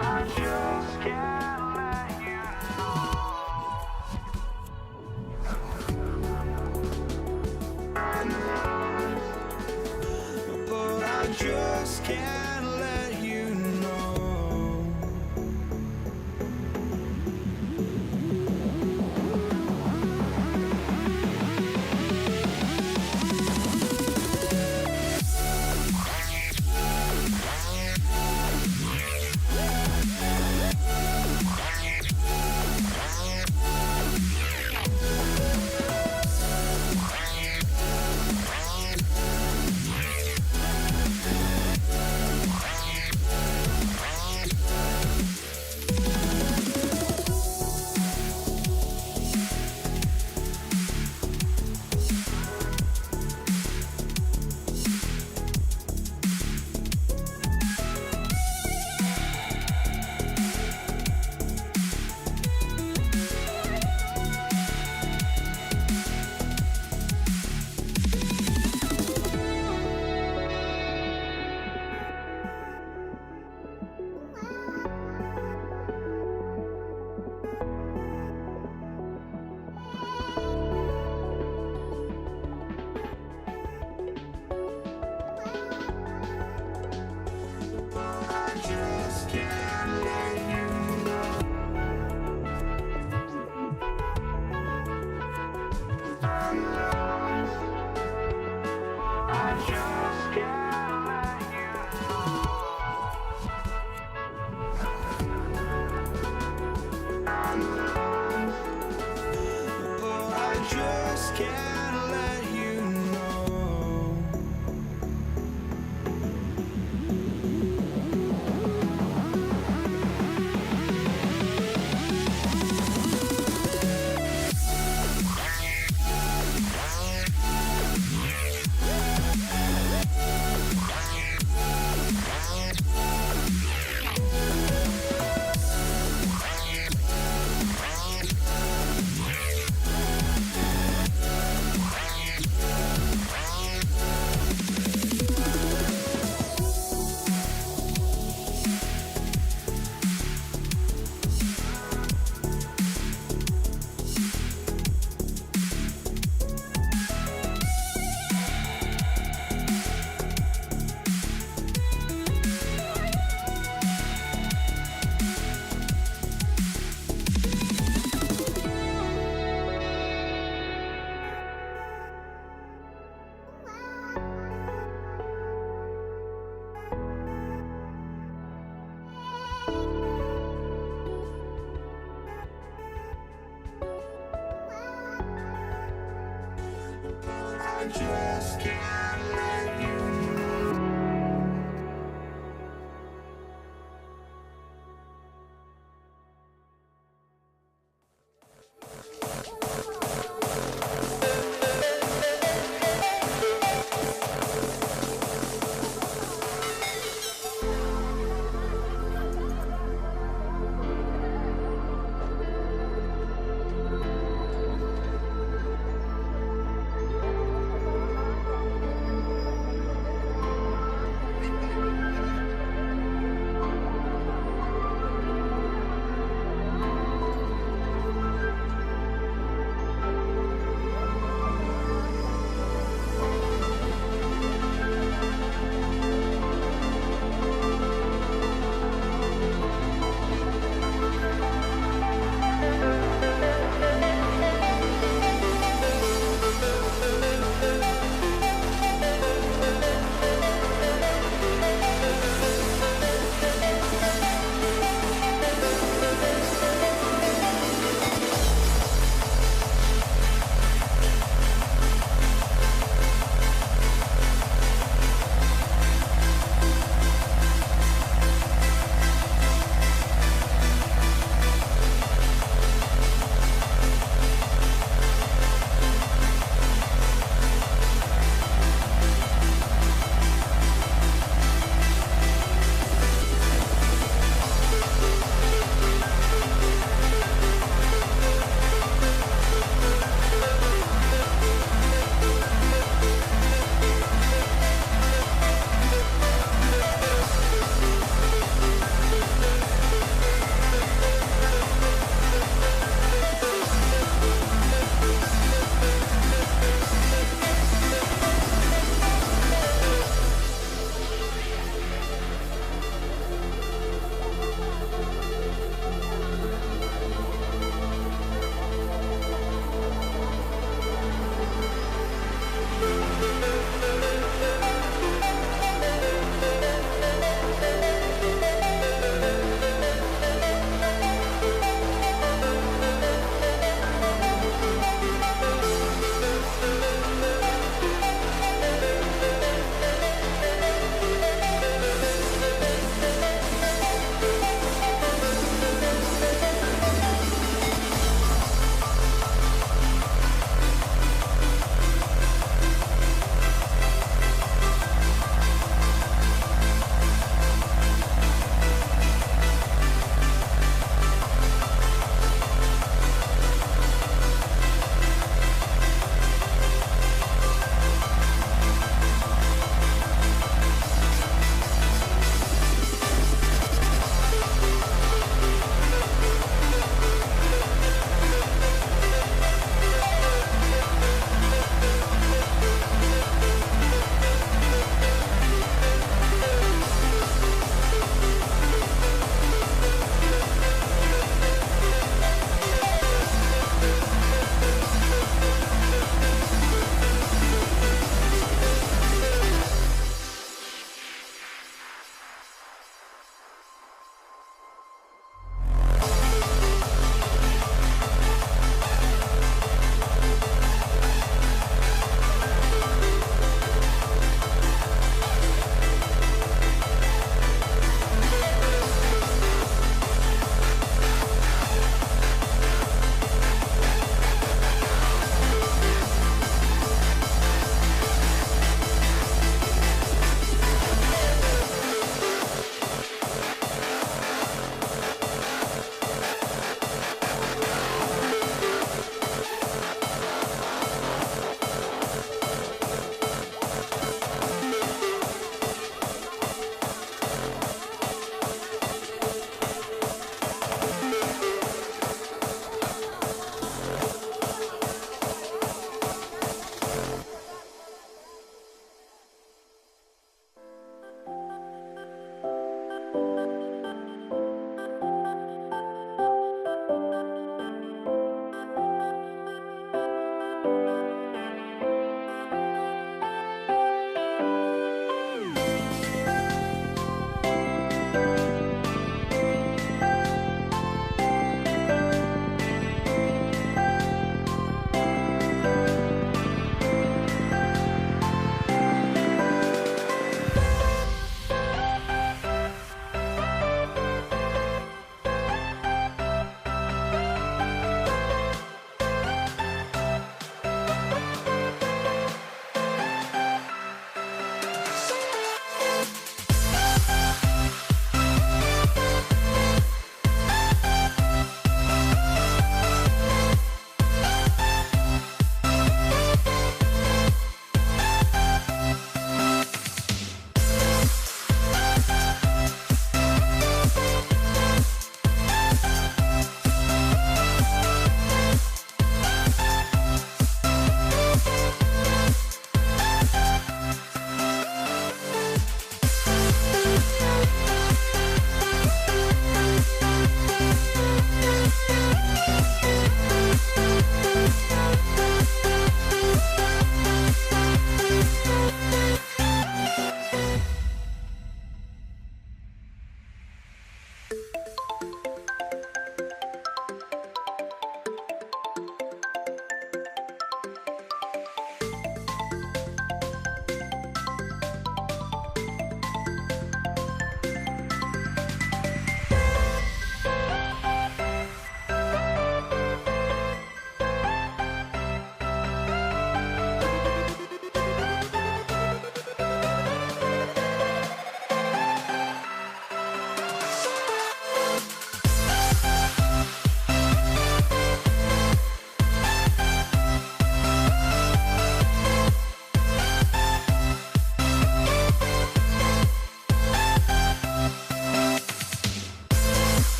I just can't let you but I just can't let you know. can't let you know. I just can't let you know.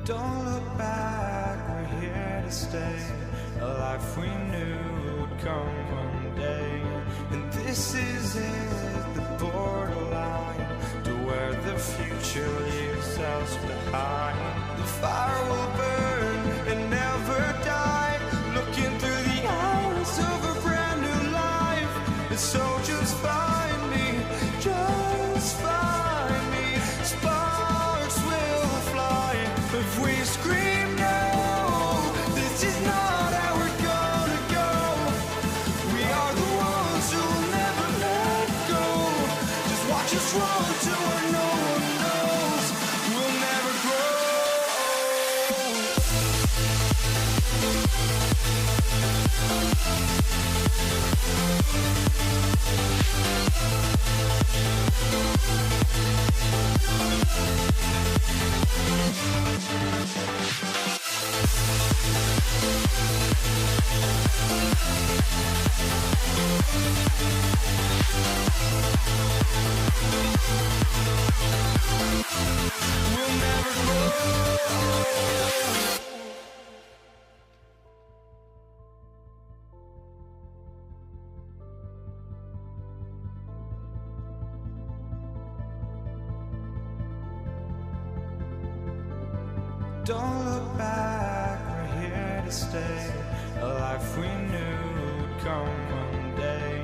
Don't look back, we're here to stay. A life we knew would come one day. And this is it, the borderline to where the future leaves us behind. The fire will burn and never die, looking through the eyes of a brand new life. And so just find me, just find me. Sparks will fly if we scream no. This is not how we're gonna go. We are the ones who'll never let go. Just watch us run to where no one knows. We'll never grow. We'll never grow. Don't look back, we're here to stay. A life we knew would come one day.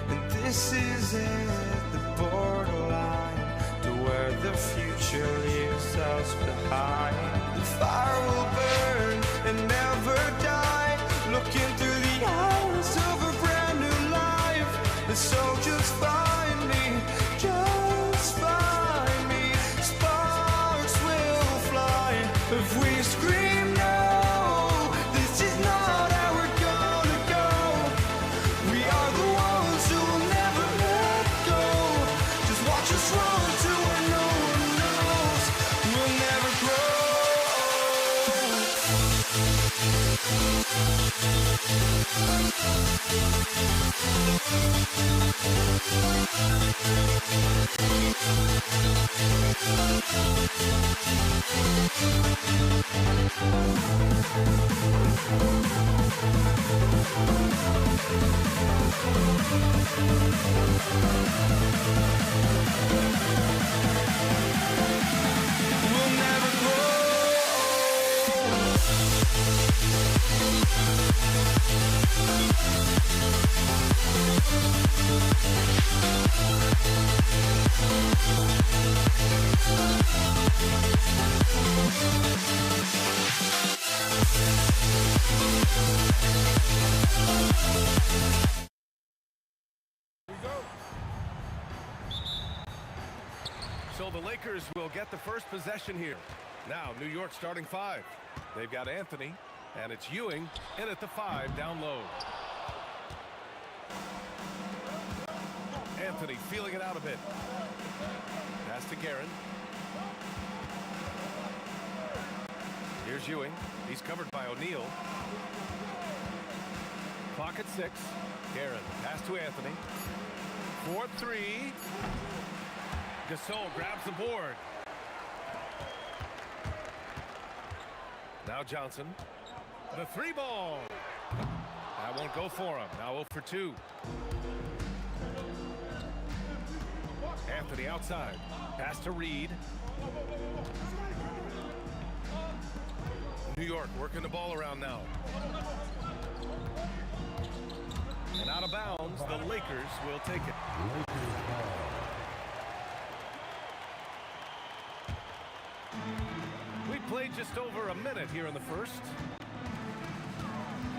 And this is it, the borderline to where the future leaves us behind. The fire will burn and never die, looking through the eyes of a brand new life. And so just find me, just find me. Sparks will fly if we scream no. This is not how we're gonna go. We are the ones who will never let go. Just watch us run to where no one knows. We'll never grow. We'll never grow. So the Lakers will get the first possession here. Now, New York starting 5. They've got Anthony, and it's Ewing in at the 5 down low. Anthony feeling it out a bit. Pass to Guerin. Here's Ewing. He's covered by O'Neal. Clock at 6. Guerin, pass to Anthony. 4-3. Gasol grabs the board. Now Johnson. The 3 ball. That won't go for him. Now 0 for 2. Anthony outside. Pass to Reed. New York working the ball around now. And out of bounds, the Lakers will take it. We played just over a minute here in the first.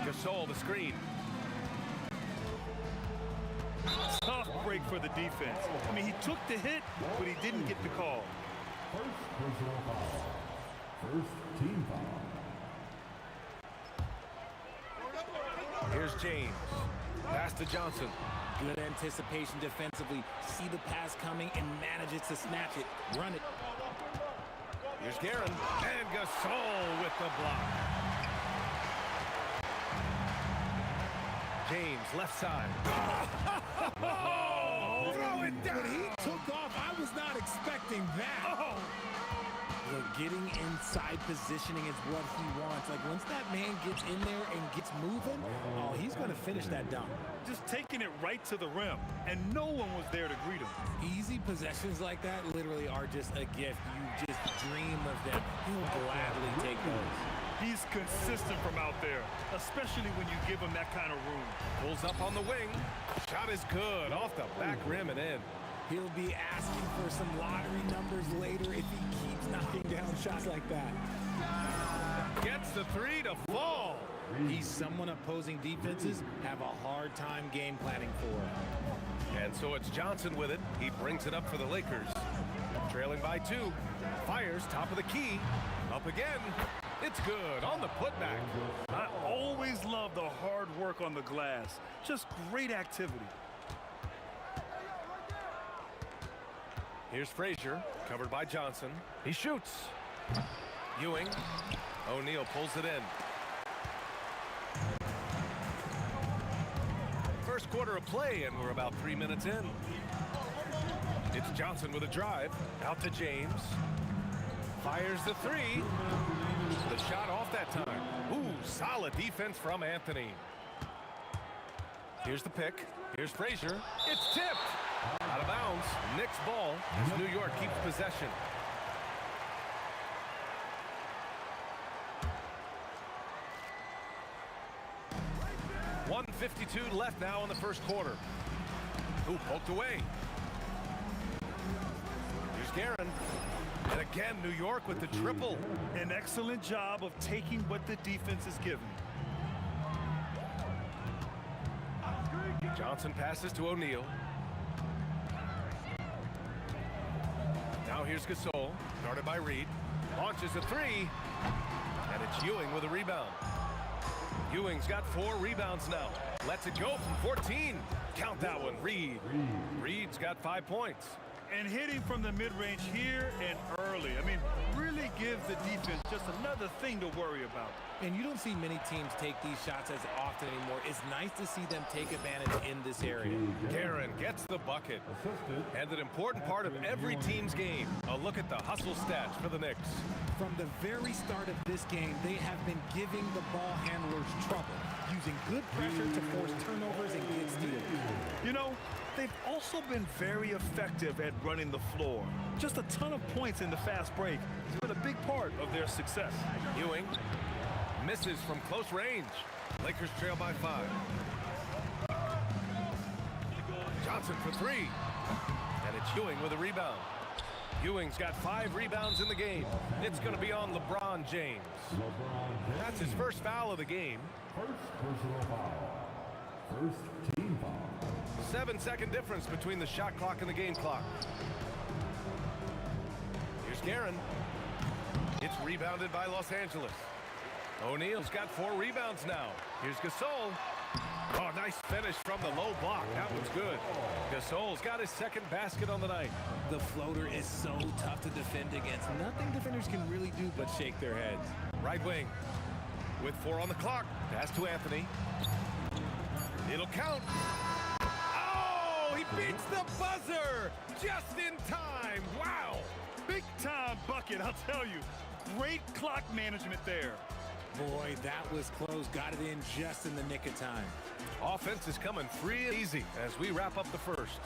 Gasol the screen. Tough break for the defense. I mean, he took the hit, but he didn't get the call. First personal foul. First team foul. Here's James. Pass to Johnson. Good anticipation defensively. See the pass coming and manages to snatch it. Run it. Here's Guerin. And Gasol with the block. James, left side. Oh, throw it down. When he took off, I was not expecting that. Oh. Look, getting inside positioning is what he wants. Like, once that man gets in there and gets moving, oh, he's going to finish that dunk. Just taking it right to the rim, and no one was there to greet him. Easy possessions like that literally are just a gift. You just dream of them. He'll gladly take those. He's consistent from out there, especially when you give him that kind of room. Pulls up on the wing. Shot is good. Off the back rim and in. He'll be asking for some lottery numbers later if he keeps knocking down shots like that. Gets the three to fall. He's someone opposing defenses have a hard time game planning for. And so it's Johnson with it. He brings it up for the Lakers. Trailing by 2. Fires top of the key. Up again. It's good on the putback. I always love the hard work on the glass. Just great activity. Here's Frazier, covered by Johnson. He shoots. Ewing. O'Neal pulls it in. First quarter of play, and we're about 3 minutes in. It's Johnson with a drive. Out to James. Fires the three. The shot off that time. Ooh, solid defense from Anthony. Here's the pick. Here's Frazier. It's tipped. Out of bounds. Knicks ball as New York keeps possession. .152 left now in the first quarter. Ooh, poked away. Here's Guerin. And again, New York with the triple. An excellent job of taking what the defense is giving. Johnson passes to O'Neal. Now here's Gasol, guarded by Reed. Launches a three. And it's Ewing with a rebound. Ewing's got 4 rebounds now. Lets it go from 14. Count that one, Reed. Reed's got 5 points. And hitting from the mid-range here and early. I mean, really gives the defense just another thing to worry about. And you don't see many teams take these shots as often anymore. It's nice to see them take advantage in this area. Guerin gets the bucket. And an important part of every team's game. A look at the hustle stats for the Knicks. From the very start of this game, they have been giving the ball handlers trouble, using good pressure to force turnovers and get steals. You know, they've also been very effective at running the floor. Just a ton of points in the fast break has been a big part of their success. Ewing misses from close range. Lakers trail by 5. Johnson for 3. And it's Ewing with a rebound. Ewing's got 5 rebounds in the game. It's going to be on LeBron James. That's his first foul of the game. First personal foul. First team foul. 7-second difference between the shot clock and the game clock. Here's Guerin. It's rebounded by Los Angeles. O'Neal's got 4 rebounds now. Here's Gasol. Oh, nice finish from the low block. That one's good. Gasol's got his second basket on the night. The floater is so tough to defend against. Nothing defenders can really do but shake their heads. Right wing. With 4 on the clock. Pass to Anthony. It'll count. Oh, he beats the buzzer just in time. Wow. Big time bucket, I'll tell you. Great clock management there. Boy, that was close. Got it in just in the nick of time. Offense is coming free and easy as we wrap up the first.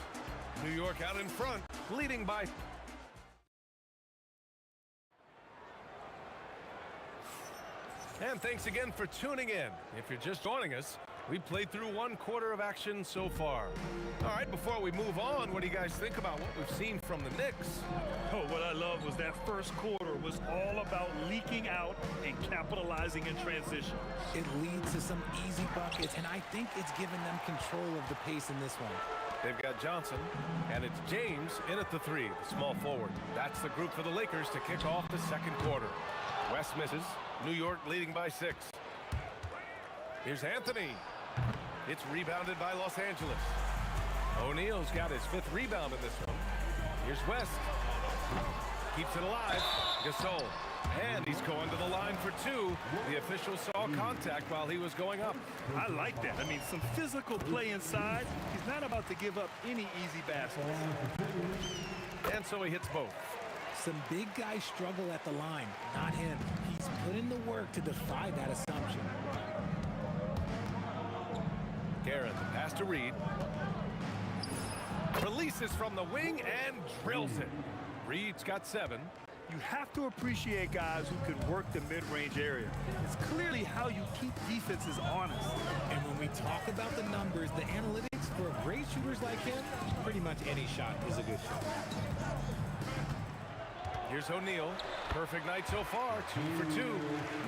New York out in front, leading by... And thanks again for tuning in. If you're just joining us, we played through 1 quarter of action so far. All right, before we move on, what do you guys think about what we've seen from the Knicks? Oh, what I love was that first quarter was all about leaking out and capitalizing in transition. It leads to some easy buckets, and I think it's given them control of the pace in this one. They've got Johnson, and it's James in at the 3, the small forward. That's the group for the Lakers to kick off the second quarter. West misses. New York leading by 6. Here's Anthony. It's rebounded by Los Angeles. O'Neal's got his 5th rebound in this one. Here's West. Keeps it alive. Gasol. And he's going to the line for 2. The official saw contact while he was going up. I like that. I mean, some physical play inside. He's not about to give up any easy baskets. And so he hits both. Some big guys struggle at the line, not him. He's put in the work to defy that assumption. Garrett, the pass to Reed. Releases from the wing and drills it. Reed's got 7. You have to appreciate guys who can work the mid-range area. It's clearly how you keep defenses honest. And when we talk about the numbers, the analytics for great shooters like him, pretty much any shot is a good shot. Here's O'Neal. Perfect night so far, 2 for 2.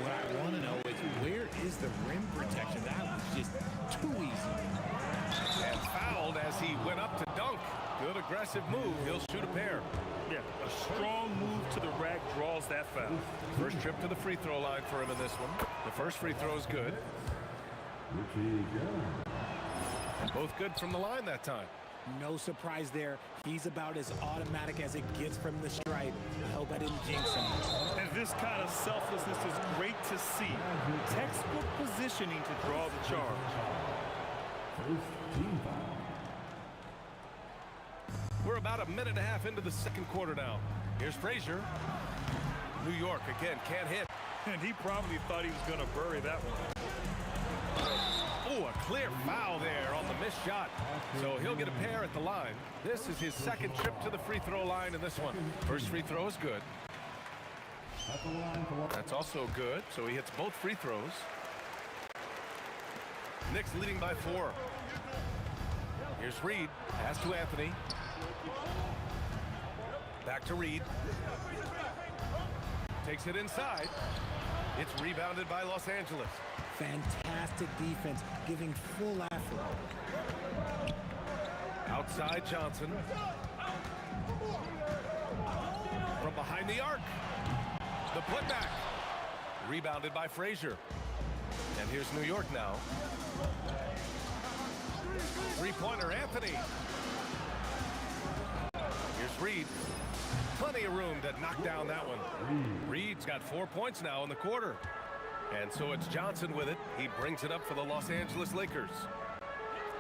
What I want to know is where is the rim protection? That was just too easy. And fouled as he went up to dunk. Good aggressive move. He'll shoot a pair. Yeah, a strong move to the rack draws that foul. First trip to the free throw line for him in this one. The first free throw is good. Both good from the line that time. No surprise there. He's about as automatic as it gets from the stripe. I hope I didn't jinx him. And this kind of selflessness is great to see. Textbook positioning to draw the charge. We're about a minute and a half into the second quarter now. Here's Frazier. New York again, can't hit. And he probably thought he was going to bury that one. Oh, a clear foul there on the missed shot. So he'll get a pair at the line. This is his second trip to the free throw line in this one. First free throw is good. That's also good, so he hits both free throws. Knicks leading by 4. Here's Reed. Pass to Anthony. Back to Reed. Takes it inside. It's rebounded by Los Angeles. Fantastic defense, giving full effort. Outside Johnson. From behind the arc. The putback. Rebounded by Frazier. And here's New York now. Three-pointer Anthony. Here's Reed. Plenty of room to knock down that one. Reed's got 4 points now in the quarter. And so it's Johnson with it. He brings it up for the Los Angeles Lakers.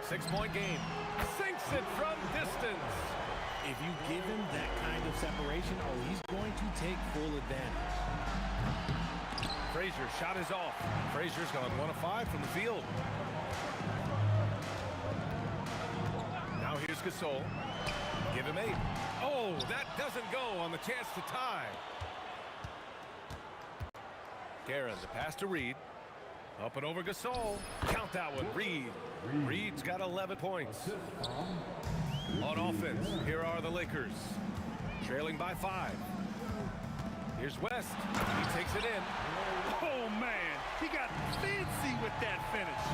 6-point game. Sinks it from distance. If you give him that kind of separation, he's going to take full advantage. Frazier shot is off. Frazier's gone 1 of 5 from the field. Now here's Gasol. Give him 8. Oh, that doesn't go on the chance to tie. Guerin, the pass to Reed. Up and over Gasol. Count that one, Reed. Reed's got 11 points. On offense, here are the Lakers. Trailing by 5. Here's West. He takes it in. Oh, man. He got fancy with that finish.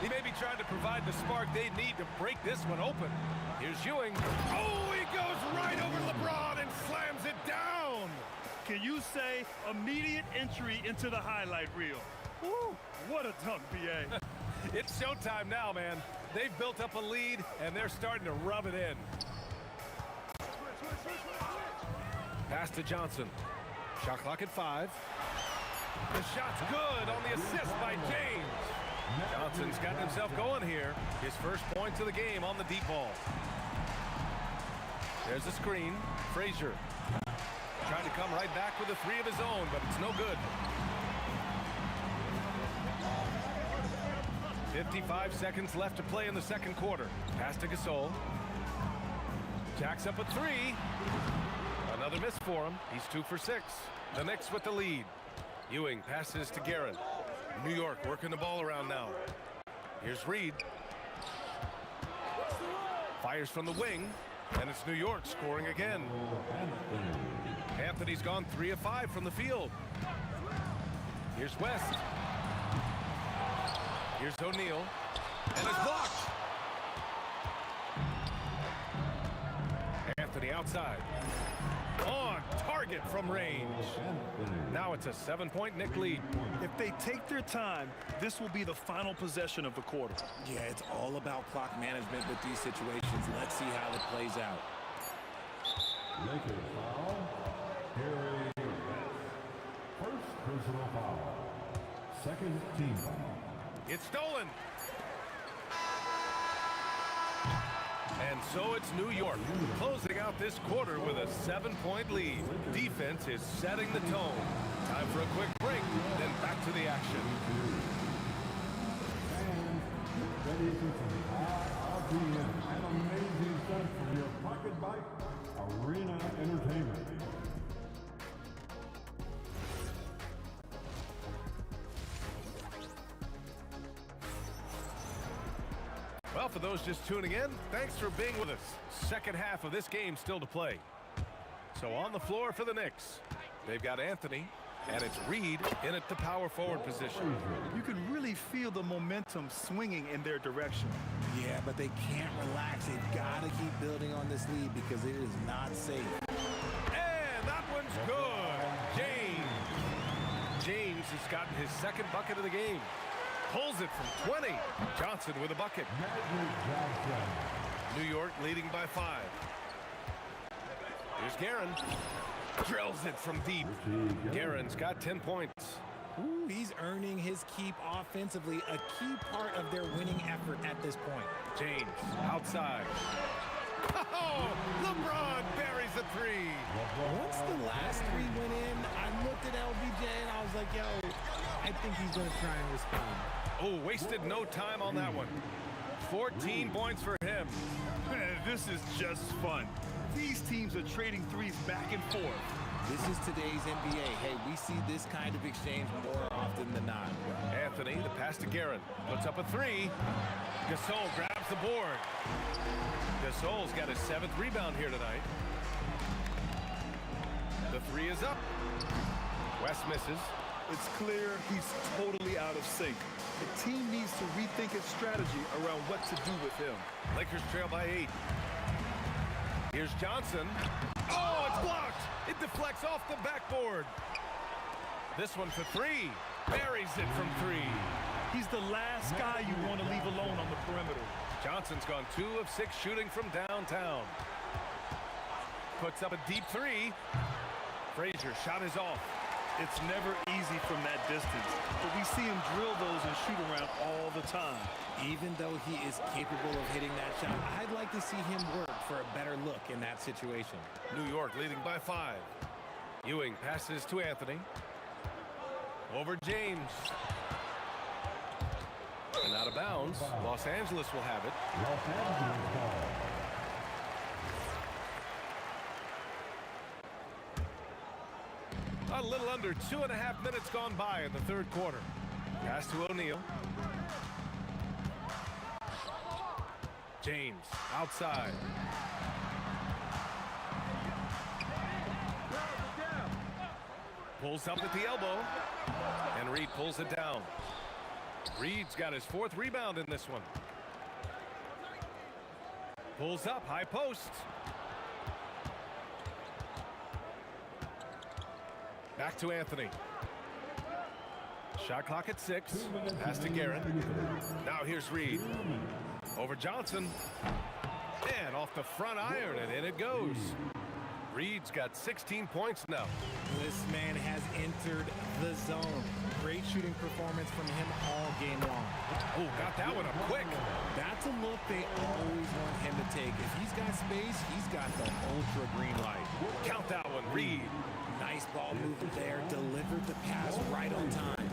He may be trying to provide the spark they need to break this one open. Here's Ewing. Oh, he goes right over LeBron and slams it down. Can you say immediate entry into the highlight reel? Woo, what a dunk, B.A. It's showtime now, man. They've built up a lead, and they're starting to rub it in. Pass to Johnson. Shot clock at 5. The shot's good on the assist by James. Johnson's gotten himself going here. His first points of the game on the deep ball. There's a screen. Frazier trying to come right back with a 3 of his own, but it's no good. 55 seconds left to play in the second quarter. Pass to Gasol. Jacks up a 3. Another miss for him. He's 2 for 6. The Knicks with the lead. Ewing passes to Guerin. New York working the ball around now. Here's Reed. Fires from the wing, and it's New York scoring again. Anthony's gone 3 of 5 from the field. Here's West. Here's O'Neal, and it's blocked. Anthony outside. On target from range. Now it's a 7-point Knick lead. If they take their time, this will be the final possession of the quarter. Yeah, it's all about clock management with these situations. Let's see how it plays out. Lakers foul. Harry West. First personal foul. Second team foul. It's stolen. And so it's New York closing out this quarter with a 7-point lead. Defense is setting the tone. Time for a quick break, then back to the action. Ready for some iGame, an amazing set from your Pocket Bike Arena Entertainment. Well, for those just tuning in, thanks for being with us. Second half of this game still to play. So on the floor for the Knicks, they've got Anthony, and it's Reed in at the power forward position. You can really feel the momentum swinging in their direction. Yeah, but they can't relax. They've got to keep building on this lead because it is not safe. And that one's good. James has gotten his second bucket of the game. Pulls it from 20. Johnson with a bucket. New York leading by 5. Here's Guerin. Drills it from deep. Guerin's got 10 points. Ooh, he's earning his keep offensively, a key part of their winning effort at this point. James outside. Oh, LeBron buries a 3. Once the last 3 went in, I looked at LBJ and I was like, yo, I think he's going to try and respond. Oh, wasted no time on that one. 14 points for him. This is just fun. These teams are trading threes back and forth. This is today's NBA. Hey, we see this kind of exchange more often than not. Anthony, the pass to Guerin. Puts up a 3. Gasol grabs the board. Gasol's got his 7th rebound here tonight. The 3 is up. West misses. It's clear he's totally out of sync. The team needs to rethink its strategy around what to do with him. Lakers trail by 8. Here's Johnson. Oh, it's blocked. It deflects off the backboard. This one for 3. Buries it from 3. He's the last guy you want to leave alone on the perimeter. Johnson's gone 2 of 6 shooting from downtown. Puts up a deep 3. Frazier shot is off. It's never easy from that distance, but we see him drill those and shoot around all the time. Even though he is capable of hitting that shot, I'd like to see him work for a better look in that situation. New York leading by 5. Ewing passes to Anthony. Over James. And out of bounds. Los Angeles will have it. Los Angeles ball. A little under 2.5 minutes gone by in the third quarter. Pass to O'Neal. James outside. Pulls up at the elbow. And Reed pulls it down. Reed's got his 4th rebound in this one. Pulls up, high post. Back to Anthony. Shot clock at 6. Pass to Guerin. Now here's Reed. Over Johnson. And off the front iron, and in it goes. Reed's got 16 points now. This man has entered the zone. Great shooting performance from him all game long. Oh, got that one up quick. That's a look they always want him to take. If he's got space, he's got the ultra green light. Count that one, Reed. Nice ball movement there. Delivered the pass right on time.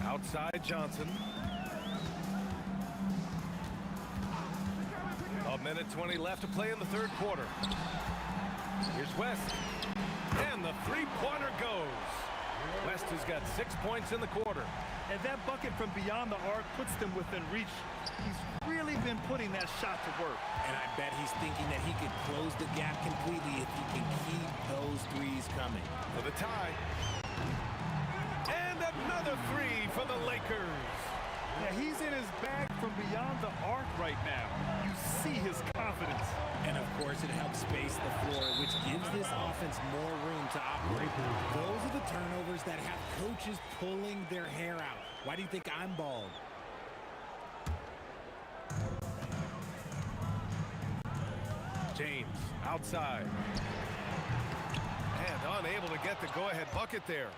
Outside Johnson. A minute 20 left to play in the third quarter. Here's West. And the 3-pointer goes. West has got 6 points in the quarter. And that bucket from beyond the arc puts them within reach. He's really been putting that shot to work. And I bet he's thinking that he could close the gap completely if he can keep those threes coming. For the tie. And another 3 for the Lakers. Yeah, he's in his bag from beyond the arc right now. You see his confidence. And of course, it helps space the floor, which gives this offense more room to operate. Those are the turnovers that have coaches pulling their hair out. Why do you think I'm bald? James outside. And unable to get the go-ahead bucket there.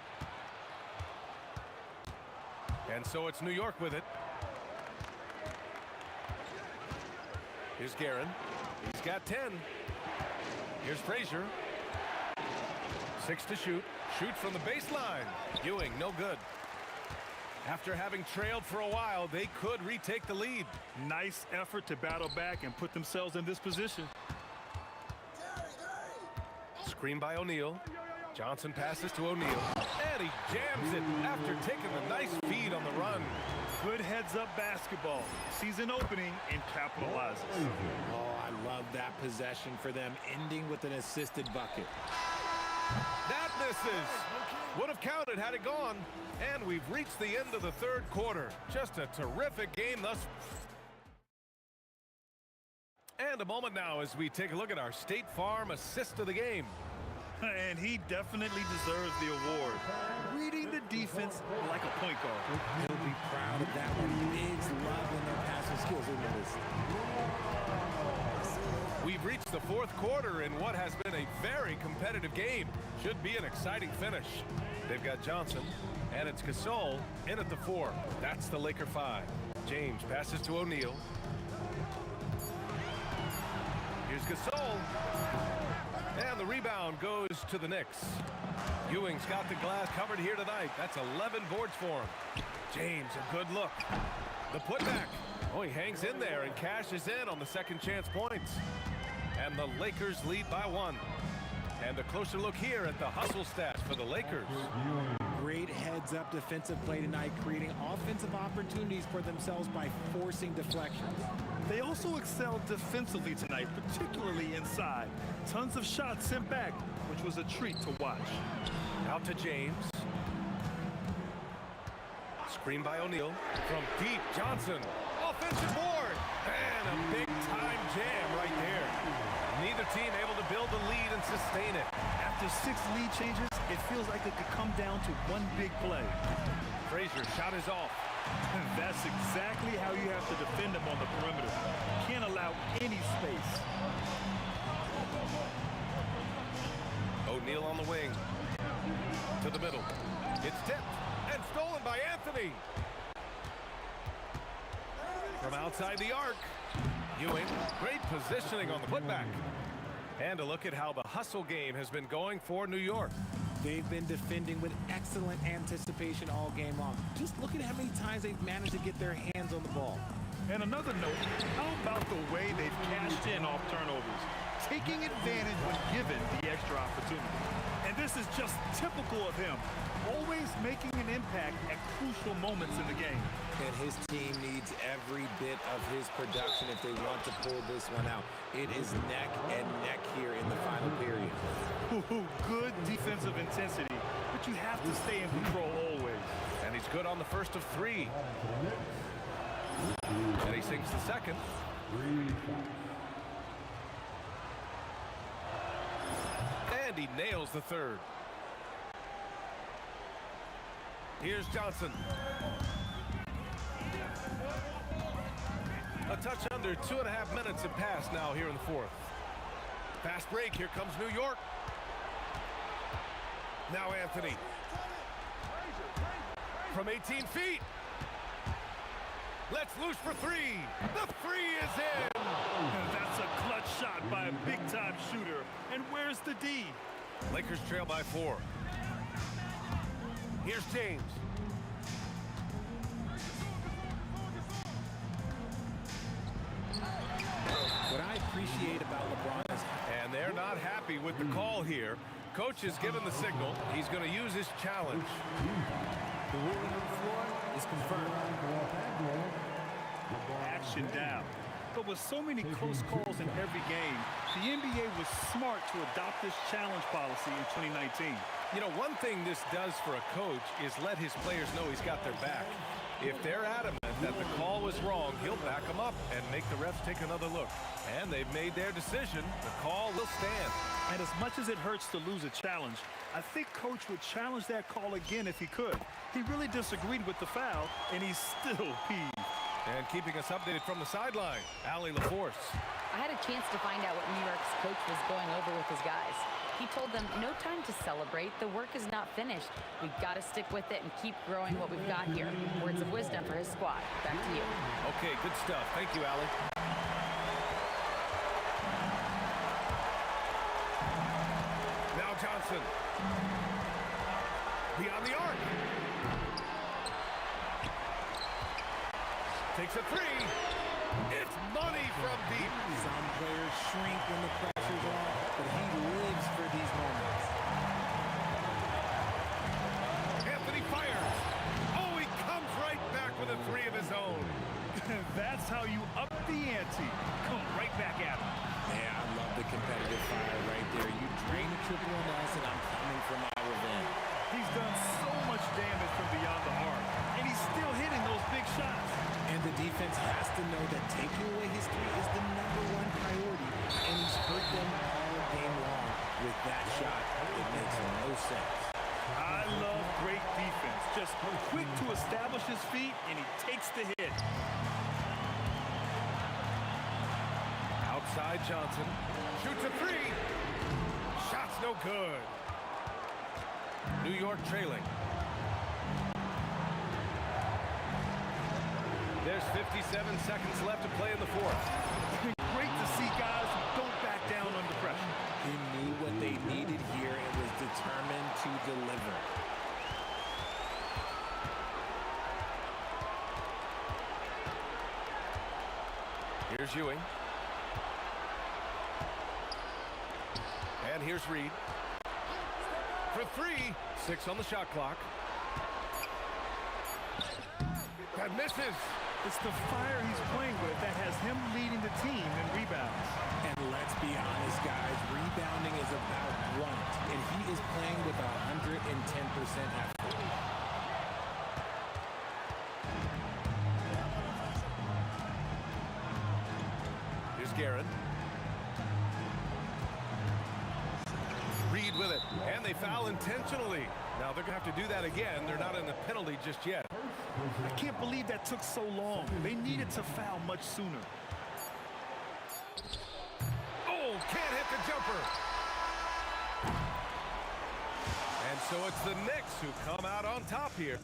And so it's New York with it. Here's Guerin. He's got 10. Here's Frazier. 6 to shoot. Shoot from the baseline. Ewing, no good. After having trailed for a while, they could retake the lead. Nice effort to battle back and put themselves in this position. Screen by O'Neal. Johnson passes to O'Neal. And he jams it after taking a nice feed on the run. Good heads-up basketball. Sees an opening and capitalizes. Oh, I love that possession for them, ending with an assisted bucket. That misses. Would have counted had it gone. And we've reached the end of the third quarter. Just a terrific game thus. And a moment now as we take a look at our State Farm assist of the game. And he definitely deserves the award. Reading the defense like a point guard. He'll be proud of that one. Bigs love when their passing skills are noticed. We've reached the fourth quarter in what has been a very competitive game. Should be an exciting finish. They've got Johnson, and it's Gasol in at the 4. That's the Laker 5. James passes to O'Neal. Here's Gasol. And the rebound goes to the Knicks. Ewing's got the glass covered here tonight. That's 11 boards for him. James, a good look. The putback. Oh, he hangs in there and cashes in on the second chance points. And the Lakers lead by 1. And a closer look here at the hustle stats for the Lakers. Great heads-up defensive play tonight, creating offensive opportunities for themselves by forcing deflections. They also excelled defensively tonight, particularly inside. Tons of shots sent back, which was a treat to watch. Out to James. Screen by O'Neal. From deep, Johnson. Offensive board. And a big-time jam right there. Neither team able to build the lead and sustain it. After 6 lead changes, it feels like it could come down to one big play. Frazier shot is off. That's exactly how you have to defend them on the perimeter. Can't allow any space. O'Neal on the wing. To the middle. It's tipped and stolen by Anthony. From outside the arc. Ewing, great positioning on the putback. And a look at how the hustle game has been going for New York. They've been defending with excellent anticipation all game long. Just look at how many times they've managed to get their hands on the ball. And another note, how about the way they've cashed in off turnovers? Taking advantage when given the extra opportunity. And this is just typical of him. Always making an impact at crucial moments in the game. And his team needs every bit of his production if they want to pull this one out. It is neck and neck here in the final period. Good defensive intensity, but you have to stay in control always. And he's good on the first of 3. And he sinks the second. And he nails the third. Here's Johnson. A touch under 2.5 minutes have passed now here in the fourth. Fast break. Here comes New York. Now Anthony. From 18 feet. Let's loose for 3. The 3 is in. And that's a clutch shot by a big-time shooter. And where's the D? Lakers trail by 4. Here's James. What I appreciate about LeBron is... And they're not happy with the call here. Coach has given the signal. He's going to use his challenge. The ruling on the floor is confirmed. Action down. But with so many close calls in every game, the NBA was smart to adopt this challenge policy in 2019. You know, one thing this does for a coach is let his players know he's got their back. If they're adamant that the call was wrong, he'll back them up and make the refs take another look. And they've made their decision. The call will stand. And as much as it hurts to lose a challenge, I think Coach would challenge that call again if he could. He really disagreed with the foul, and he's still peeved. And keeping us updated from the sideline, Allie LaForce. I had a chance to find out what New York's coach was going over with his guys. He told them, no time to celebrate. The work is not finished. We've got to stick with it and keep growing what we've got here. Words of wisdom for his squad. Back to you. Okay, good stuff. Thank you, Allie. Johnson. Beyond the arc. Takes a three. It's money from deep. Some players shrink when the pressure's on, but he lives for these moments. Anthony fires. Oh, he comes right back with a three of his own. That's how you up the ante. Come right back at him. Yeah, I love the competitive fire right there. You drain the triple on us, and I'm coming for my revenge. He's done so much damage from beyond the arc, and he's still hitting those big shots. And the defense has to know that taking away his three is the #1 priority, and he's hurt them all game long with that shot. It makes no sense. I love great defense. Just quick to establish his feet, and he takes the hit. Outside Johnson. Shoots a three. Shot's no good. New York trailing. There's 57 seconds left to play in the fourth. Great to see guys who don't back down under pressure. He knew what they needed here and was determined to deliver. Here's Ewing. And here's Reed. For three. 6 on the shot clock. That misses. It's the fire he's playing with that has him leading the team in rebounds. And let's be honest, guys, rebounding is about grunt, and he is playing with 110% effort. Here's Guerin. Reed with it, and they foul intentionally. Now they're going to have to do that again. They're not in the penalty just yet. I can't believe that took so long. They needed to foul much sooner. Oh, can't hit the jumper. And so it's the Knicks who come out on top here.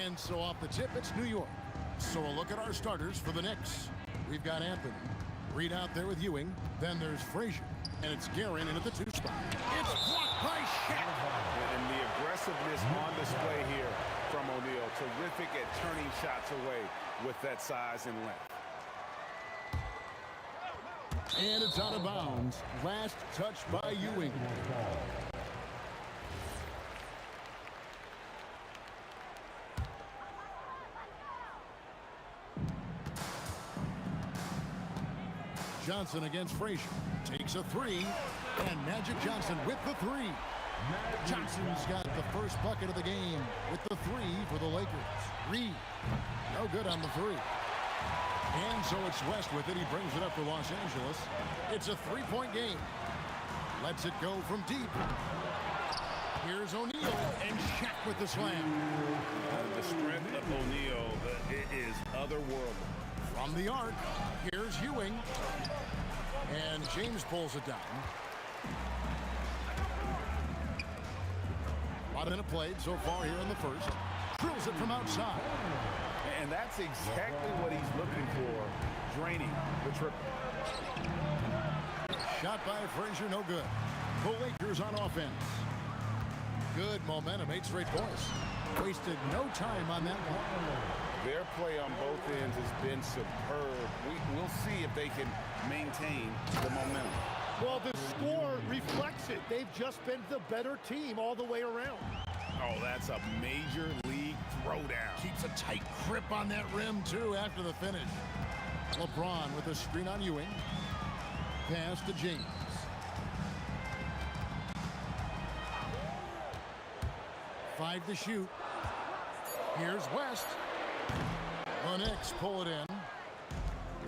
And so off the tip, it's New York. So a look at our starters for the Knicks. We've got Anthony. Reed out there with Ewing. Then there's Frazier. And it's Guerin in at the 2 spot. It's blocked by Shaq. And the aggressiveness on display here from O'Neal. Terrific at turning shots away with that size and length. And it's out of bounds. Last touch by Ewing. Johnson against Frazier. Takes a 3. And Magic Johnson with the 3. Johnson's got the first bucket of the game with the 3 for the Lakers. Reed, no good on the 3. And so it's West with it. He brings it up for Los Angeles. It's a 3-point game. Lets it go from deep. Here's O'Neal and Shaq with the slam. The strength of O'Neal is otherworldly. From the arc, here's Ewing. And James pulls it down. About a minute played so far here in the first. Drills it from outside. And that's exactly what he's looking for, draining the triple. Shot by Frazier, no good. The Lakers on offense. Good momentum, 8 straight points. Wasted no time on that one. Their play on both ends has been superb. We'll see if they can maintain the momentum. Well, the score reflects it. They've just been the better team all the way around. Oh, that's a major league throwdown. Keeps a tight grip on that rim, too, after the finish. LeBron with a screen on Ewing. Pass to James. Five to shoot. Here's West. The Knicks pull it in.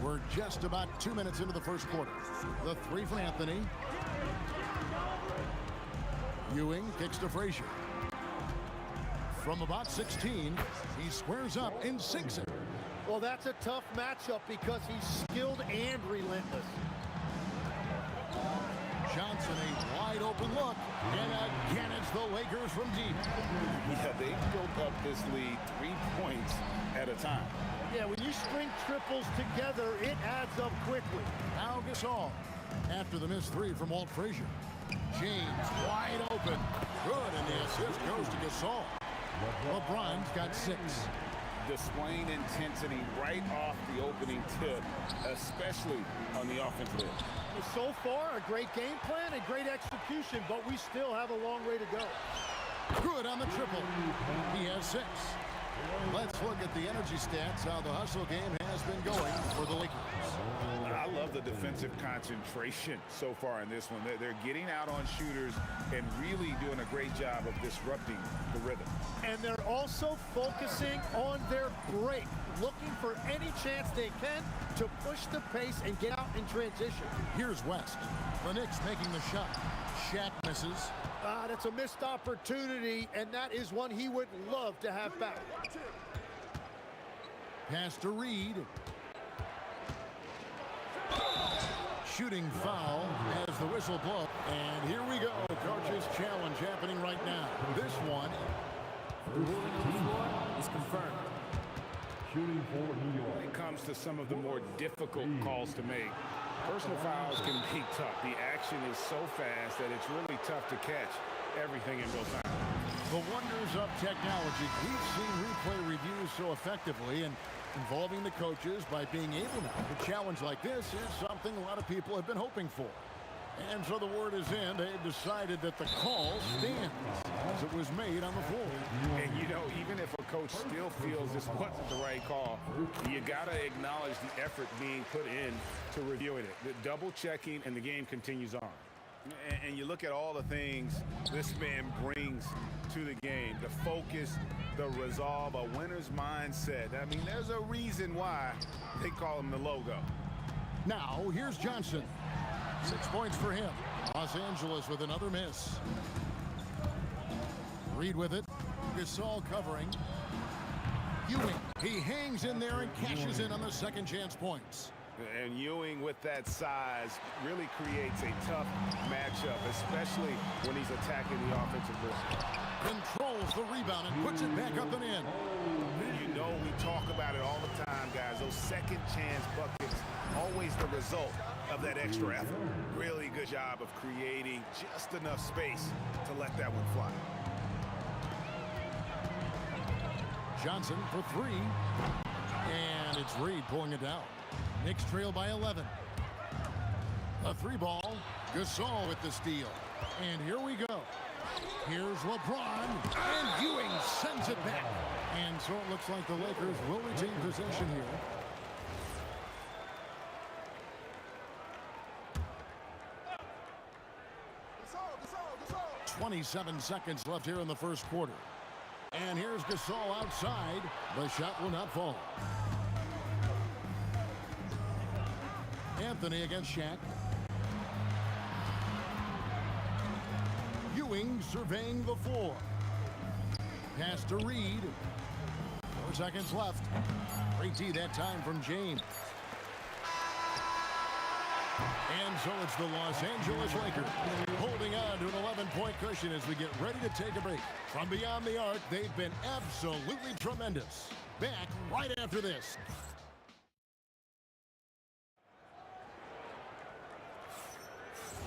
We're just about 2 minutes into the first quarter. The 3 from Anthony. Ewing kicks to Frazier. From about 16, he squares up and sinks it. Well, that's a tough matchup because he's skilled and relentless. Johnson, a wide open look. And again, it's the Lakers from deep. Yeah, they built up this lead 3 points at a time. Yeah, when you string triples together, it adds up quickly. Now Gasol after the missed 3 from Walt Frazier. James wide open. Good, and the assist goes to Gasol. LeBron's got 6. Displaying intensity right off the opening tip, especially on the offensive end. So far, a great game plan and great execution, but we still have a long way to go. Good on the triple. He has 6. Let's look at the energy stats, how the hustle game has been going for the Lakers. I love the defensive concentration so far in this one. They're getting out on shooters and really doing a great job of disrupting the rhythm. And they're also focusing on their break, looking for any chance they can to push the pace and get out in transition. Here's West. The Knicks making the shot. Shaq misses. That's a missed opportunity, and that is one he would love to have back. Pass to Reed. Shooting foul as the whistle blows. And here we go. Coach's challenge happening right now. This one is confirmed. Shooting for New York. When it comes to some of the more difficult calls to make, personal fouls can be tough. The action is so fast that it's really tough to catch everything in real time. The wonders of technology. We've seen replay reviews so effectively, and involving the coaches by being able now to challenge like this is something a lot of people have been hoping for. And so the word is in. They've decided that the call stands as it was made on the floor. And, you know, even if a coach still feels this wasn't the right call, you got to acknowledge the effort being put in to reviewing it. The double checking, and the game continues on. And you look at all the things this man brings to the game, the focus, the resolve, a winner's mindset. I mean, there's a reason why they call him the logo. Now, here's Johnson. 6 points for him. Los Angeles with another miss. Reed with it. Gasol covering. Ewing. He hangs in there and cashes in on the second chance points. And Ewing with that size really creates a tough matchup, especially when he's attacking the offensive rim. Control controls the rebound and puts it back up and in. You know, we talk about it all the time, guys. Those second chance buckets, always the result of that extra effort. Really good job of creating just enough space to let that one fly. Johnson for three. And it's Reed pulling it down. Knicks trail by 11. A three ball. Gasol with the steal. And here we go. Here's LeBron. And Ewing sends it back. And so it looks like the Lakers will retain possession here. Gasol. 27 seconds left here in the first quarter. And here's Gasol outside. The shot will not fall. Anthony against Shaq. Ewing surveying the floor. Pass to Reed. 4 seconds left. Great D that time from James. And so it's the Los Angeles Lakers holding on to an 11-point cushion as we get ready to take a break. From beyond the arc, they've been absolutely tremendous. Back right after this.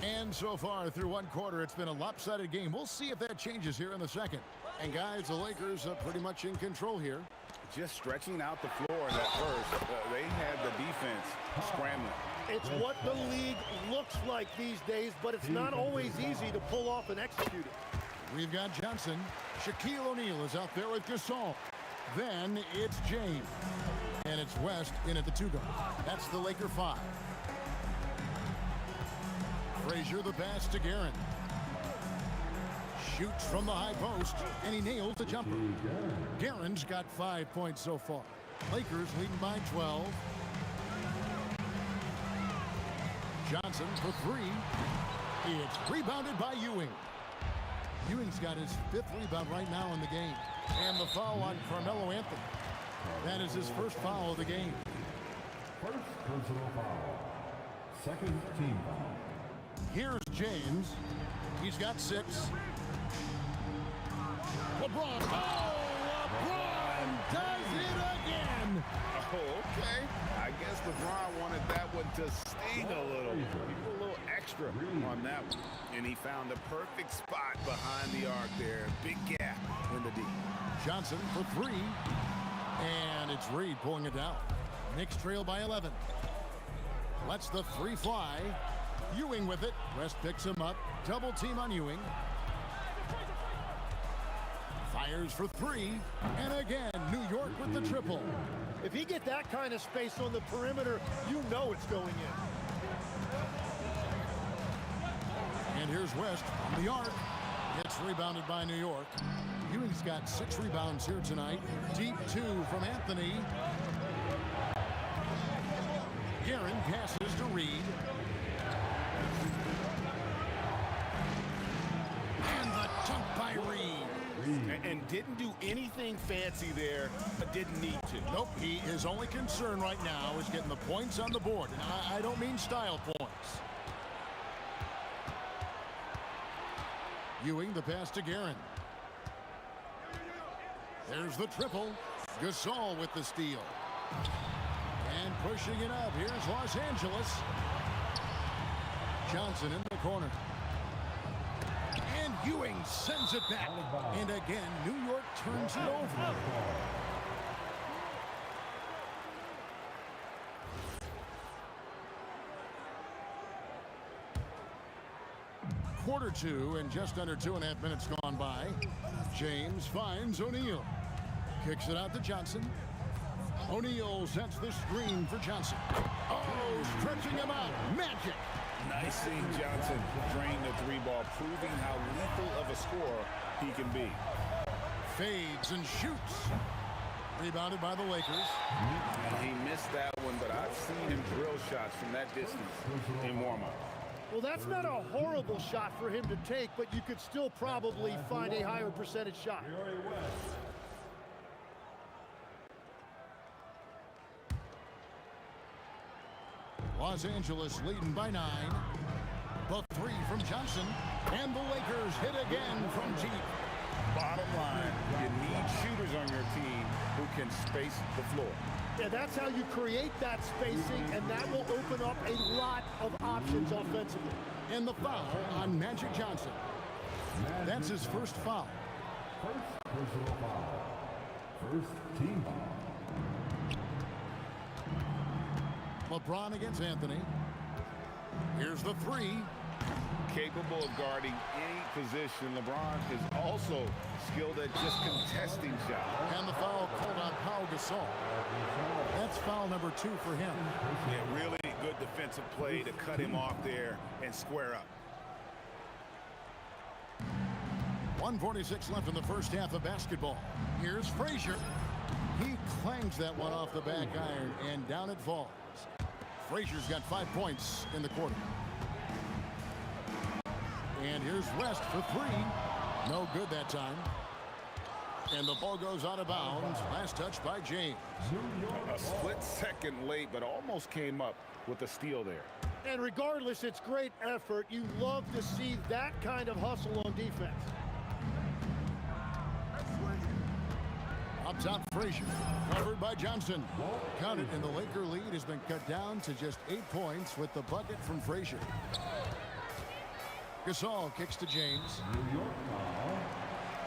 And so far through one quarter, it's been a lopsided game. We'll see if that changes here in the second. And guys, the Lakers are pretty much in control here. Just stretching out the floor in that first. They had the defense scrambling. It's what the league looks like these days, but it's not always easy to pull off and execute it. We've got Johnson. Shaquille O'Neal is out there with Gasol. Then it's James. And it's West in at the 2 guard. That's the Laker 5. Frazier the pass to Guerin. Shoots from the high post, and he nails the jumper. Guerin's got 5 points so far. Lakers leading by 12. Johnson for 3. It's rebounded by Ewing. Ewing's got his 5th rebound right now in the game. And the foul on Carmelo Anthony. That is his first foul of the game. First personal foul. Second team foul. Here's James. He's got 6. LeBron. Oh, LeBron does it again. Oh, okay. I guess LeBron wanted that one to sting a little. He put a little extra on that one. And he found the perfect spot behind the arc there. Big gap in the D. Johnson for 3. And it's Reed pulling it down. Knicks trail by 11. Lets the 3 fly. Ewing with it. West picks him up. Double team on Ewing. Fires for 3. And again, New York with the triple. If he get that kind of space on the perimeter, you know it's going in. And here's West on the arc. It's rebounded by New York. Ewing's got 6 rebounds here tonight. Deep 2 from Anthony. Guerin passes to Reed. And the dunk by Reed. And didn't do anything fancy there, but didn't need to. Nope, his only concern right now is getting the points on the board. And I don't mean style points. Ewing the pass to Guerin. There's the triple. Gasol with the steal. And pushing it up. Here's Los Angeles. Johnson in the corner. And Ewing sends it back. And again, New York turns it over. Quarter 2 and just under 2.5 minutes gone by. James finds O'Neal. Kicks it out to Johnson. O'Neal sets the screen for Johnson. Oh, stretching him out. Magic. Nice seeing Johnson drain the 3 ball, proving how lethal of a scorer he can be. Fades and shoots. Rebounded by the Lakers. He missed that one, but I've seen him drill shots from that distance in warm-up. Well, that's not a horrible shot for him to take, but you could still probably find a higher percentage shot. Los Angeles leading by 9. The 3 from Johnson. And the Lakers hit again from deep. Bottom line, you need shooters on your team who can space the floor. Yeah, that's how you create that spacing, and that will open up a lot of options offensively. And the foul on Magic Johnson. That's his first foul. First personal foul. First team foul. LeBron against Anthony. Here's the three. Capable of guarding any position. LeBron is also skilled at just contesting shots. And the foul called on Pau Gasol. That's foul number 2 for him. Yeah, really good defensive play to cut him off there and square up. 1:46 left in the first half of basketball. Here's Frazier. He clangs that one off the back iron, and down it falls. Frazier's got 5 points in the quarter. And here's West for 3. No good that time. And the ball goes out of bounds. Last touch by James. A split second late, but almost came up with a steal there. And regardless, it's great effort. You love to see that kind of hustle on defense. Up top, Frazier. Covered by Johnson. Counted, and the Laker lead has been cut down to just 8 points with the bucket from Frazier. Gasol kicks to James. New York foul.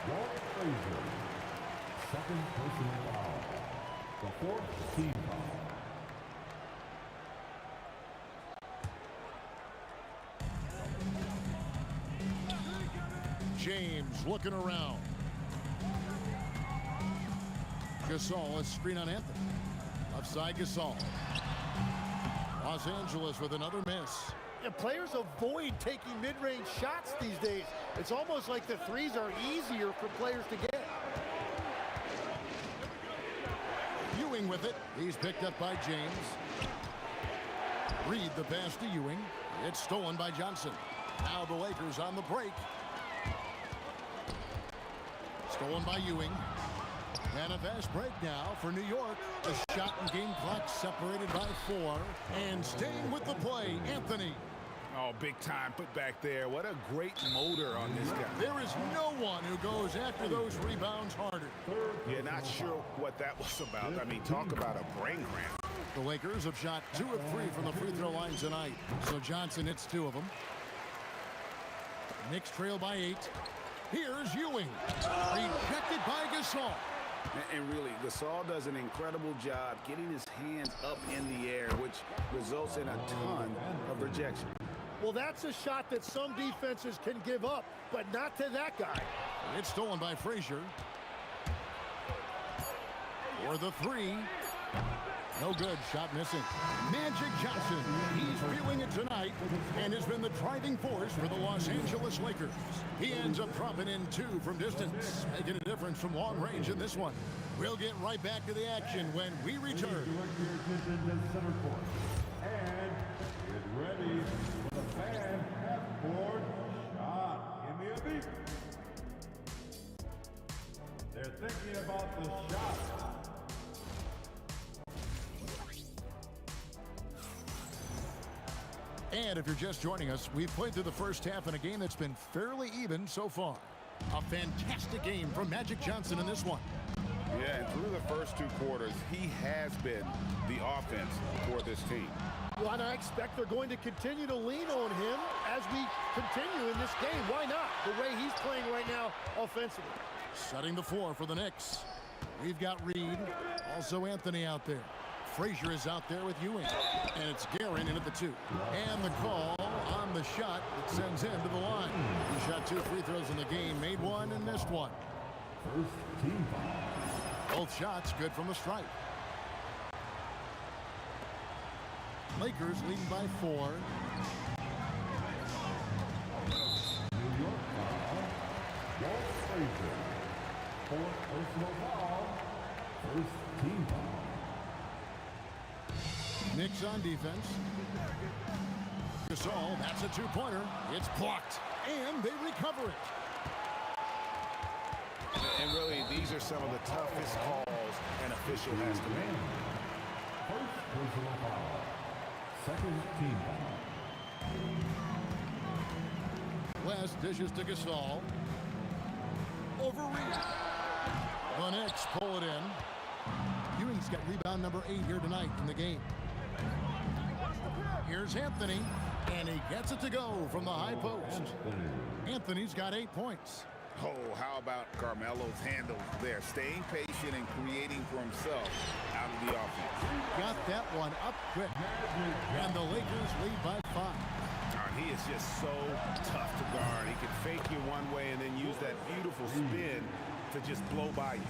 Walt Frazier. Second personal foul. The fourth team foul. James looking around. Gasol, a screen on Anthony. Offside Gasol. Los Angeles with another miss. And players avoid taking mid-range shots these days. It's almost like the threes are easier for players to get. Ewing with it. He's picked up by James. Reed the pass to Ewing. It's stolen by Johnson. Now the Lakers on the break. Stolen by Ewing. And a fast break now for New York. The shot and game clock separated by 4. And staying with the play, Anthony. Oh, big time put back there. What a great motor on this guy. There is no one who goes after those rebounds harder. You're not sure what that was about. I mean, talk about a brain cramp. The Lakers have shot 2 of 3 from the free throw line tonight. So Johnson hits 2 of them. Knicks trail by 8. Here's Ewing. Rejected by Gasol. And really, Gasol does an incredible job getting his hands up in the air, which results in a ton of rejection. Well, that's a shot that some defenses can give up, but not to that guy. It's stolen by Frazier. For the 3. No good. Shot missing. Magic Johnson. He's viewing it tonight and has been the driving force for the Los Angeles Lakers. He ends up dropping in 2 from distance, making a difference from long range in this one. We'll get right back to the action when we return. Direct your attention to center court. And get ready for the fan half-court shot. Give me a beat. They're thinking about the shot. And if you're just joining us, we've played through the first half in a game that's been fairly even so far. A fantastic game from Magic Johnson in this one. Yeah, and through the first 2 quarters, he has been the offense for this team. Well, and I expect they're going to continue to lean on him as we continue in this game. Why not? The way he's playing right now offensively. Setting the floor for the Knicks. We've got Reed, also Anthony out there. Frazier is out there with Ewing. And it's Guerin in at the 2. And the call on the shot that sends him to the line. He shot 2 free throws in the game, made 1 and missed 1. First team foul. Both shots good from the stripe. Lakers leading by 4. New York foul. Walt Frazier. 4th personal foul. First team foul. Knicks on defense. Gasol, that's a 2-pointer. It's blocked, and they recover it. And really, these are some of the toughest calls an official has to make. First personal foul. Second team foul. West dishes to Gasol. over Reed. The Knicks pull it in. Ewing's got rebound number 8 here tonight in the game. Here's Anthony, and he gets it to go from the high post. Anthony's got 8 points. Oh, how about Carmelo's handle there, staying patient and creating for himself out of the offense. Got that one up quick, and the Lakers lead by 5. He is just so tough to guard. He can fake you one way and then use that beautiful spin to just blow by you.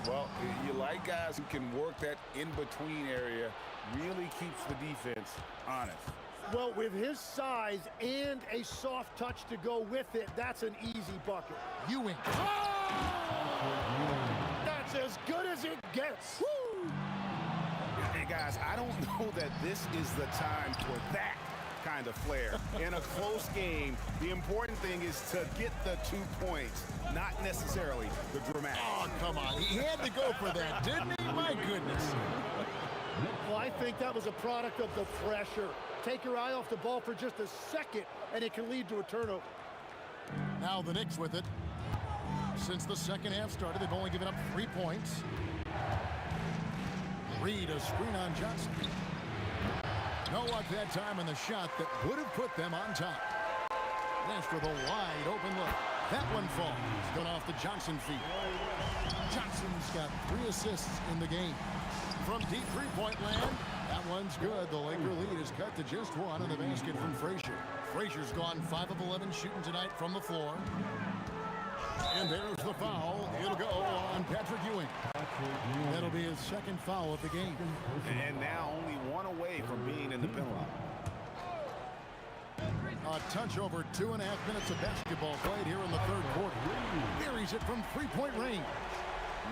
Well, you like guys who can work that in-between area, really keeps the defense honest. Well, with his size and a soft touch to go with it, that's an easy bucket. Ewing. Oh! That's as good as it gets. Woo! Hey, guys, I don't know that this is the time for that kind of flair. In a close game, the important thing is to get the 2 points, not necessarily the dramatic. Oh, come on. He had to go for that, didn't he? My goodness. Well, I think that was a product of the pressure. Take your eye off the ball for just a second, and it can lead to a turnover. Now the Knicks with it. Since the second half started, they've only given up 3 points. Reed, a screen on Johnson. No luck that time in the shot that would have put them on top. Nash with a wide open look. That one falls. Gone off the Johnson feet. Johnson's got 3 assists in the game. From deep three-point land, that one's good. The Laker lead is cut to just 1 in the basket from Frazier. Frazier's gone 5 of 11 shooting tonight from the floor. And there's the foul. It'll go on Patrick Ewing. That'll be his second foul of the game. And now only 1 away from being in the penalty. A touch over 2.5 minutes of basketball played here in the third quarter. Buries it from three-point range.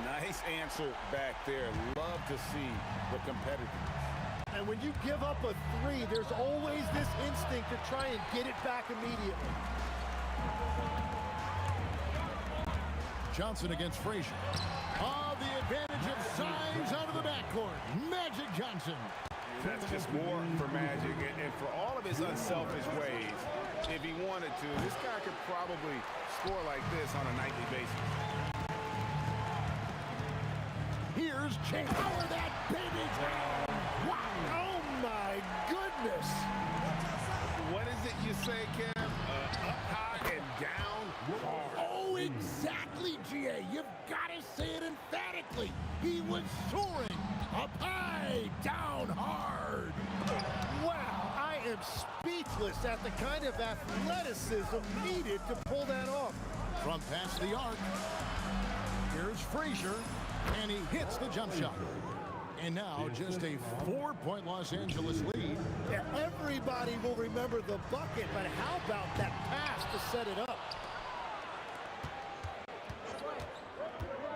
Nice answer back there. Love to see the competitiveness. And when you give up a 3, there's always this instinct to try and get it back immediately. Johnson against Frazier. Oh, the advantage of size out of the backcourt. Magic Johnson. That's just more for Magic. And for all of his unselfish ways, if he wanted to, this guy could probably score like this on a nightly basis. Here's Chase. Power that baby down. Wow. Oh, my goodness. What is it you say, Kev? Up high and down hard. Oh, exactly, G.A. You've got to say it emphatically. He was soaring. Up high, down hard. Wow, I am speechless at the kind of athleticism needed to pull that off. From past the arc, here's Frazier, and he hits the jump shot. And now just a 4-point Los Angeles lead. Yeah, everybody will remember the bucket, but how about that pass to set it up?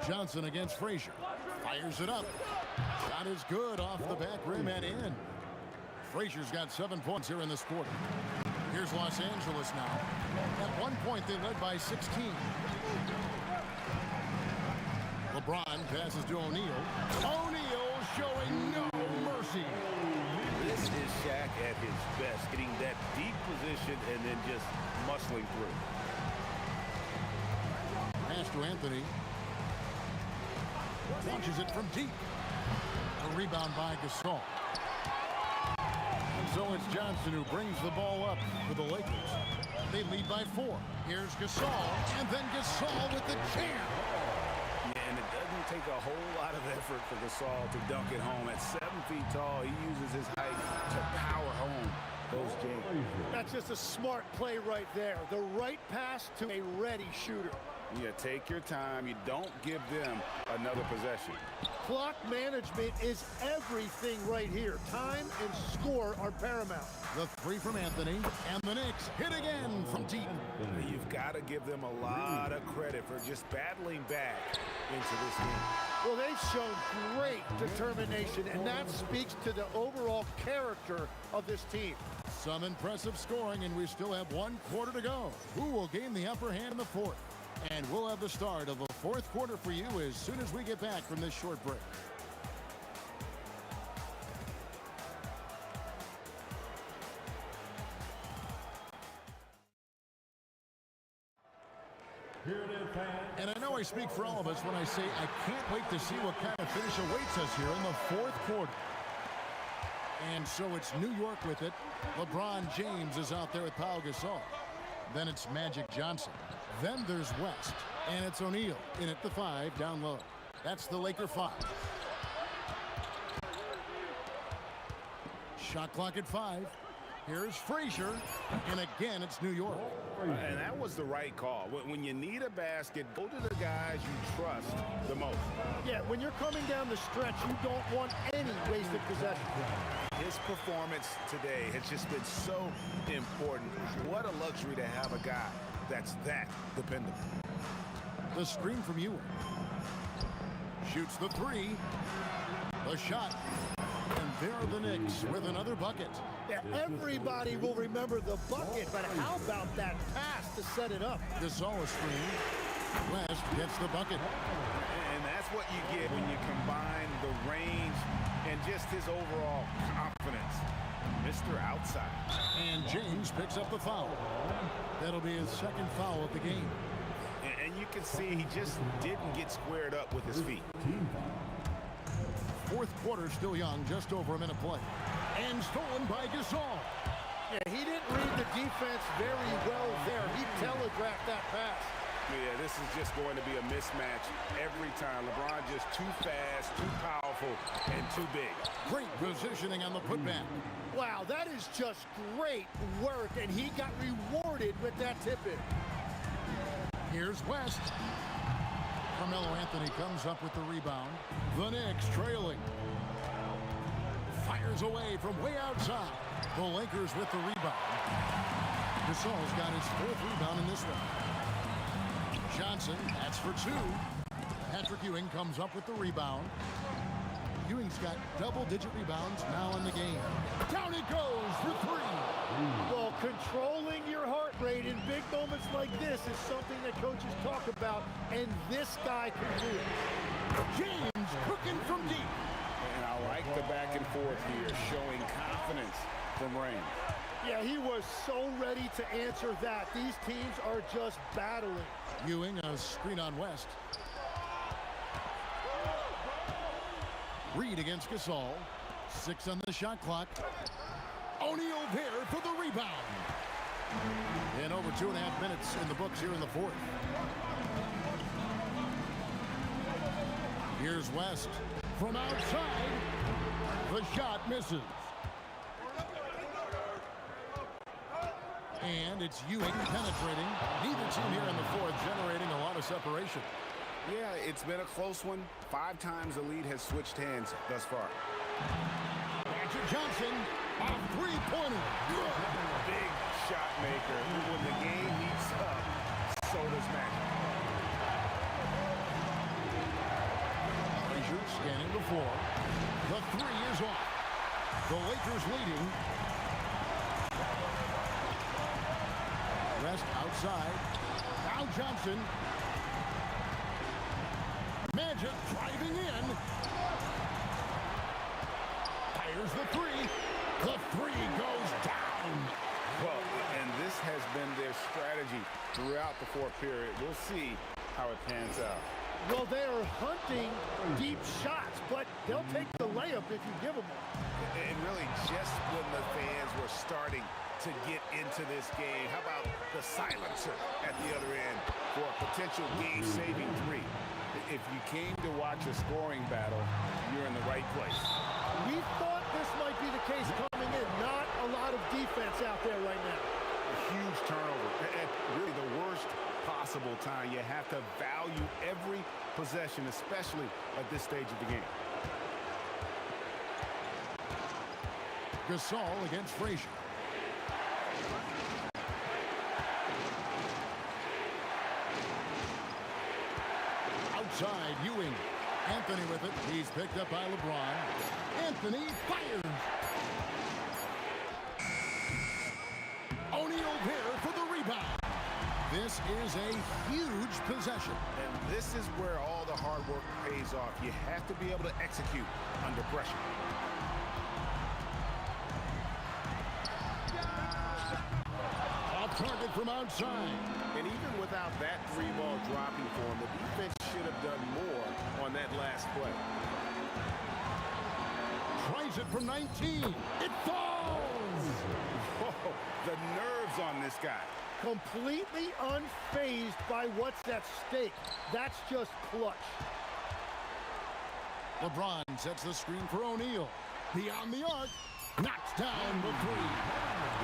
Johnson against Frazier. Fires it up. Shot is good off the back rim and in. Frazier's got 7 points here in this quarter. Here's Los Angeles now. At one point, they led by 16. LeBron passes to O'Neal. O'Neal showing no mercy. This is Shaq at his best, getting that deep position and then just muscling through. Pass to Anthony. Launches it from deep. A rebound by Gasol. And so it's Johnson who brings the ball up for the Lakers. They lead by 4. Here's Gasol, and then Gasol with the jam. Yeah, and it doesn't take a whole lot of effort for Gasol to dunk it home. At 7 feet tall, he uses his height to power home those jams. That's just a smart play right there. The right pass to a ready shooter. Yeah, take your time. You don't give them another possession. Clock management is everything right here. Time and score are paramount. The 3 from Anthony, and the Knicks hit again from deep. You've got to give them a lot of credit for just battling back into this game. Well, they've shown great determination, and that speaks to the overall character of this team. Some impressive scoring, and we still have 1 quarter to go. Who will gain the upper hand in the 4th? And we'll have the start of the 4th quarter for you as soon as we get back from this short break. Here it is, fans. And I know know I speak for all of us when I say I can't wait to see what kind of finish awaits us here in the fourth quarter. And so it's New York with it. LeBron James is out there with Pau Gasol. Then it's Magic Johnson. Then there's West. And it's O'Neal in at the 5 down low. That's the Laker 5. Shot clock at 5. Here's Frazier. And again, it's New York. And that was the right call. When you need a basket, go to the guys you trust the most. Yeah, when you're coming down the stretch, you don't want any wasted possession. His performance today has just been so important. What a luxury to have a guy that's that dependable. The screen from Ewing. Shoots the 3. The shot. And there are the Knicks with another bucket. Yeah, everybody will remember the bucket, but how about that pass to set it up? Gasol screen. West gets the bucket. And that's what you get when you combine the range and just his overall confidence. Mr. Outside. And James picks up the foul. That'll be his second foul of the game. And you can see he just didn't get squared up with his feet. Fourth quarter still young, just over a minute play. And stolen by Gasol. Yeah, he didn't read the defense very well there. He telegraphed that pass. Yeah, this is just going to be a mismatch every time. LeBron just too fast, too powerful, and too big. Great positioning on the putback. Wow, that is just great work, and he got rewarded with that tip-in. Here's West. Carmelo Anthony comes up with the rebound. The Knicks trailing. Fires away from way outside. The Lakers with the rebound. Gasol's got his 4th rebound in this one. Johnson, that's for 2. Patrick Ewing comes up with the rebound. Ewing's got double-digit rebounds now in the game. Down it goes for 3. Well, controlling your heart rate in big moments like this is something that coaches talk about, and this guy can do it. James cooking from deep. And I like the back and forth here, showing confidence from range. Yeah, he was so ready to answer that. These teams are just battling. Ewing, a screen on West. Reed against Gasol. 6 on the shot clock. O'Neal there for the rebound. And over 2.5 minutes in the books here in the fourth. Here's West from outside. The shot misses. And it's Ewing penetrating. Neither team here in the fourth generating a lot of separation. Yeah, it's been a close one. 5 times the lead has switched hands thus far. Magic Johnson, a 3-pointer. Big shot maker. When the game heats up, so does Magic. Frazier scanning the floor. The 3 is off. The Lakers leading. West outside. Now Johnson. Magic driving in. Fires the 3. The 3 goes down. Well, and this has been their strategy throughout the fourth period. We'll see how it pans out. Well, they are hunting deep shots, but they'll take the layup if you give them one. And really, just when the fans were starting to get into this game, how about the silencer at the other end for a potential game-saving 3? If you came to watch a scoring battle, you're in the right place. We thought this might be the case coming in. Not a lot of defense out there right now. A huge turnover at really the worst possible time. You have to value every possession, especially at this stage of the game. Gasol against Frazier. Outside, Ewing. Anthony with it. He's picked up by LeBron. Anthony fires. O'Neal there for the rebound. This is a huge possession. And this is where all the hard work pays off. You have to be able to execute under pressure. Target from outside. And even without that three-ball dropping for him, the defense should have done more on that last play. Tries it from 19. It falls! Whoa, the nerves on this guy. Completely unfazed by what's at stake. That's just clutch. LeBron sets the screen for O'Neal. Beyond the arc. Knocks down the three.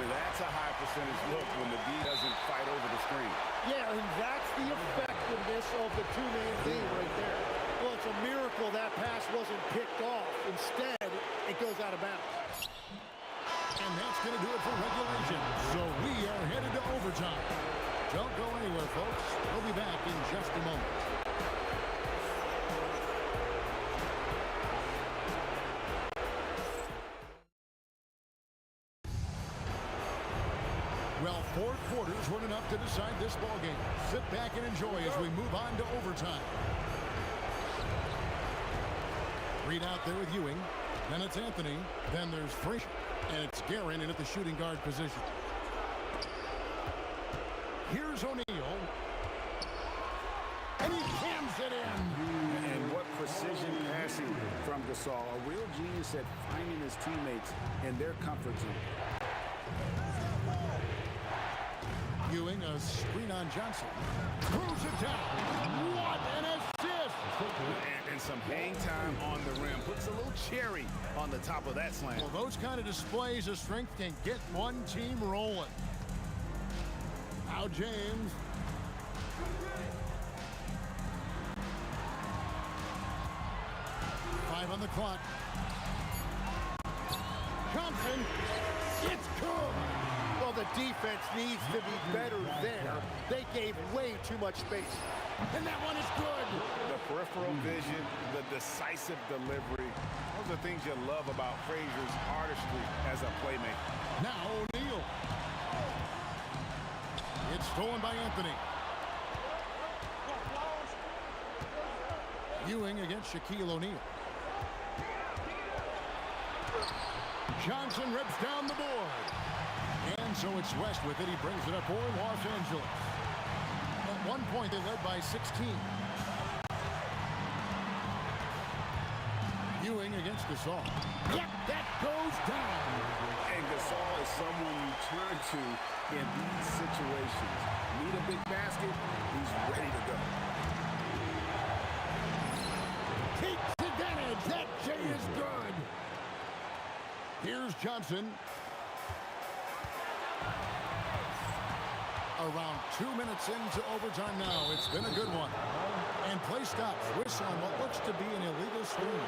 That's a high percentage look when the D doesn't fight over the screen. Yeah, and that's the effectiveness of the two-man game right there. Well, it's a miracle that pass wasn't picked off. Instead, it goes out of bounds. And that's going to do it for regulation. So we are headed to overtime. Don't go anywhere, folks. We'll be back in just a moment. Well, 4 quarters weren't enough to decide this ballgame. Sit back and enjoy as we move on to overtime. Reed out there with Ewing. Then it's Anthony. Then there's Frazier. And it's Guerin in at the shooting guard position. Here's O'Neal. And he jams it in. And what precision passing from Gasol. A real genius at finding his teammates in their comfort zone. Ewing, a screen on Johnson. Throws it down. What an assist! And some hang time on the rim. Puts a little cherry on the top of that slam. Well, those kind of displays of strength can get one team rolling. Now James. Five on the clock. Johnson. It's good. Well, the defense needs to be better there. They gave way too much space. And that one is good. The peripheral vision, the decisive delivery. Those are things you love about Frazier's artistry as a playmaker. Now O'Neal. It's stolen by Anthony. Ewing against Shaquille O'Neal. Johnson rips down the board. And so it's West with it. He brings it up for Los Angeles. At one point, they led by 16. Ewing against Gasol. Yep, that goes down. And Gasol is someone you turn to in these situations. Need a big basket, he's ready to go. Takes advantage. That J is good. Here's Johnson. Around 2 minutes into overtime now. It's been a good one. And play stops. Whistle on what looks to be an illegal screen.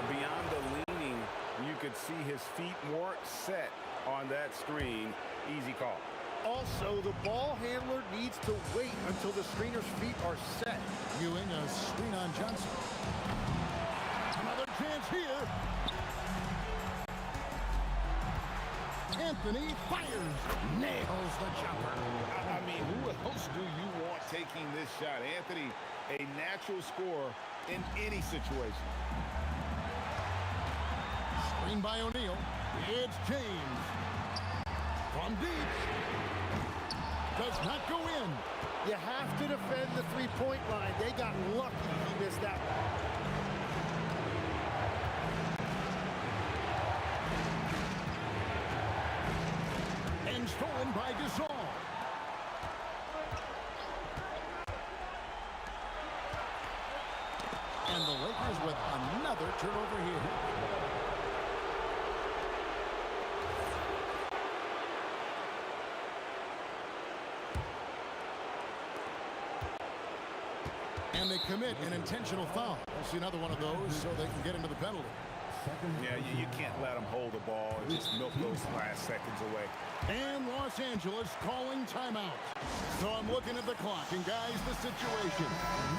Beyond the leaning, you could see his feet more set on that screen. Easy call. Also, the ball handler needs to wait until the screener's feet are set. Ewing, a screen on Johnson. Another chance here. Anthony fires. Nails the jumper. I mean, who else do you want taking this shot? Anthony, a natural scorer in any situation. Screen by O'Neal. It's James. From deep. Does not go in. You have to defend the three-point line. They got lucky he missed that one. And stolen by Gasol. And the Lakers with another turnover here. And they commit an intentional foul. We'll see another one of those so they can get into the penalty. Yeah, you can't let them hold the ball and just milk those last seconds away. And Los Angeles calling timeout. So I'm looking at the clock, and guys, the situation.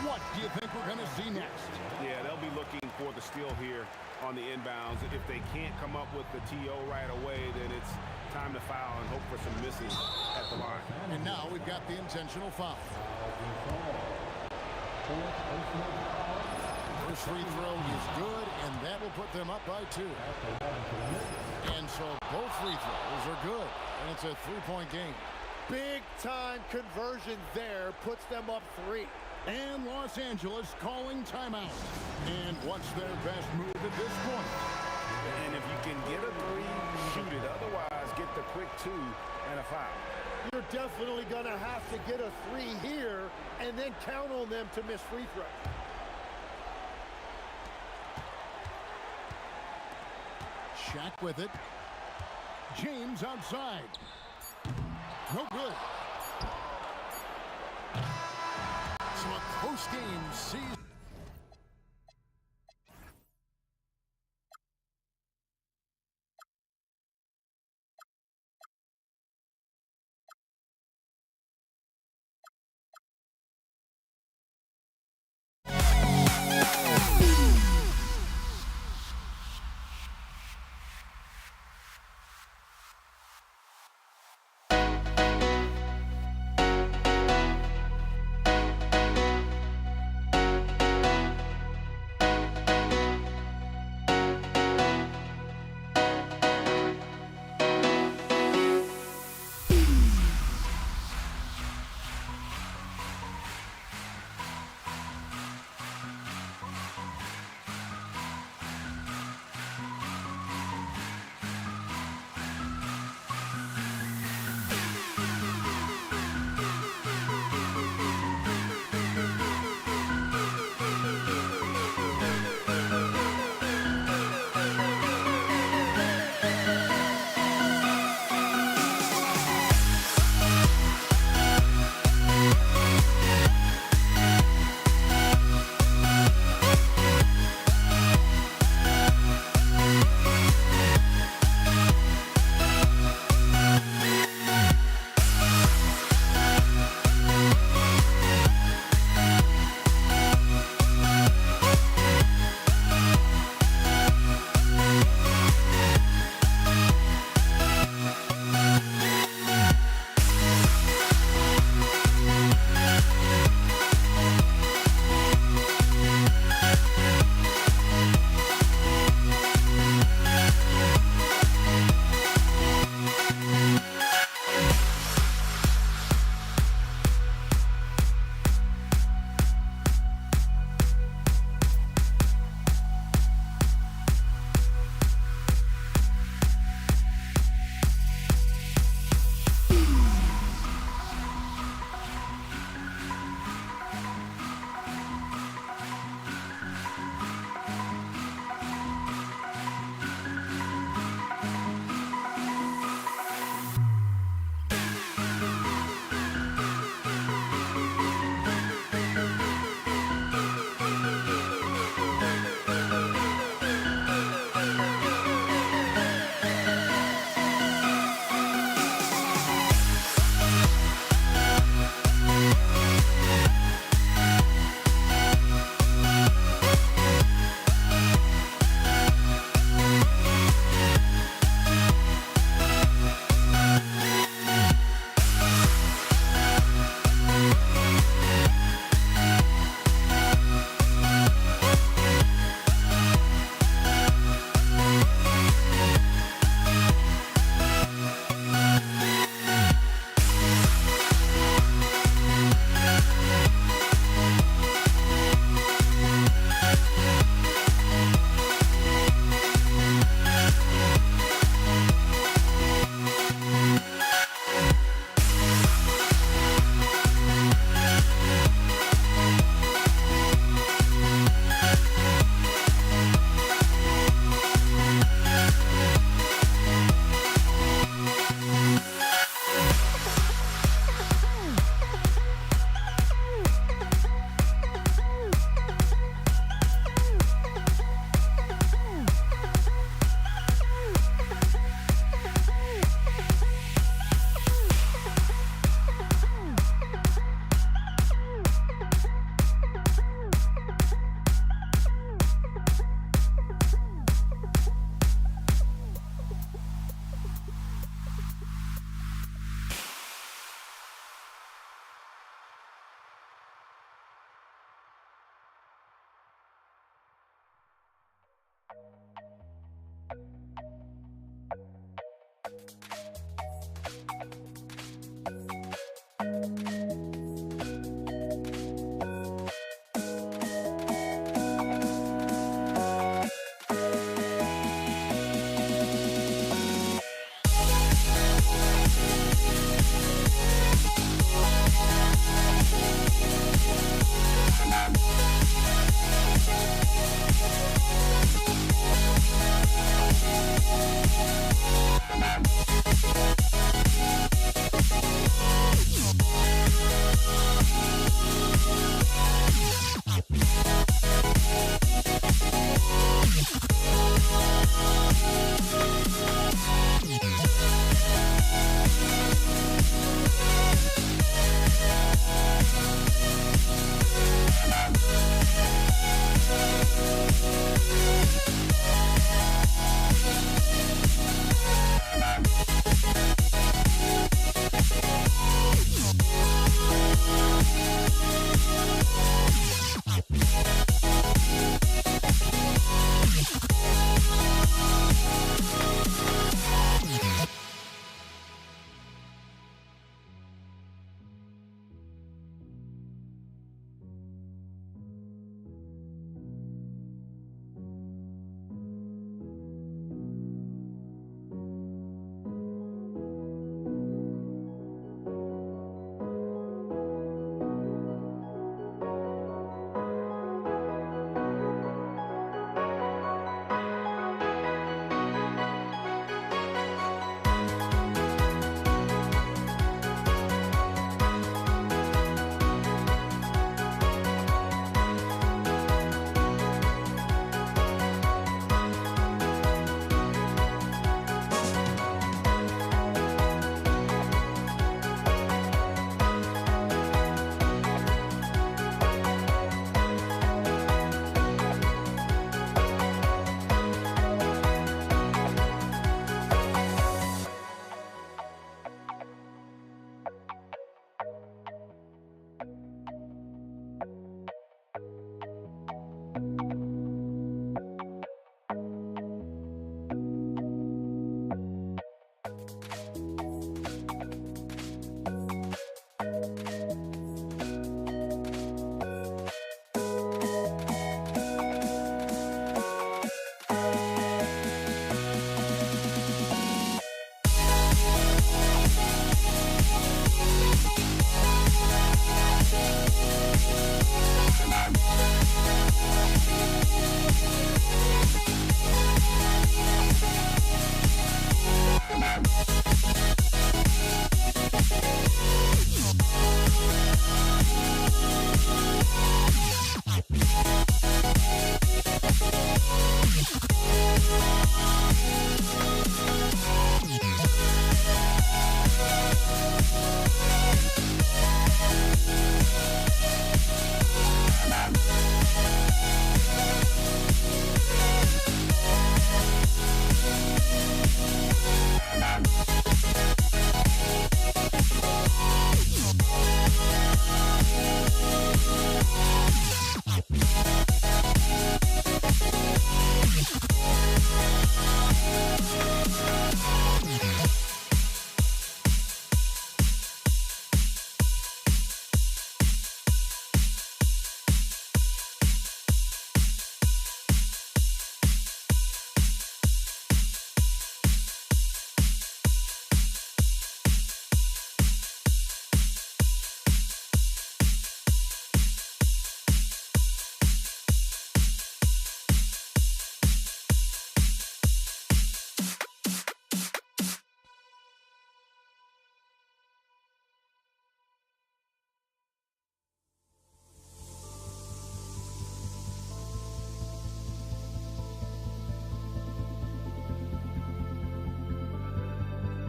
What do you think we're going to see next? Yeah, they'll be looking for the steal here on the inbounds. If they can't come up with the TO right away, then it's time to foul and hope for some misses at the line. And now we've got the intentional foul. First free throw is good, and that will put them up by 2. And so both free throws are good, and it's a 3-point game. Big-time conversion there puts them up 3. And Los Angeles calling timeout. And what's their best move at this point? And if you can get a 3, shoot it. Otherwise, get the quick 2 and a foul. You're definitely going to have to get a 3 here and then count on them to miss free throws. Shaq with it. James outside. No good. So a close game sees.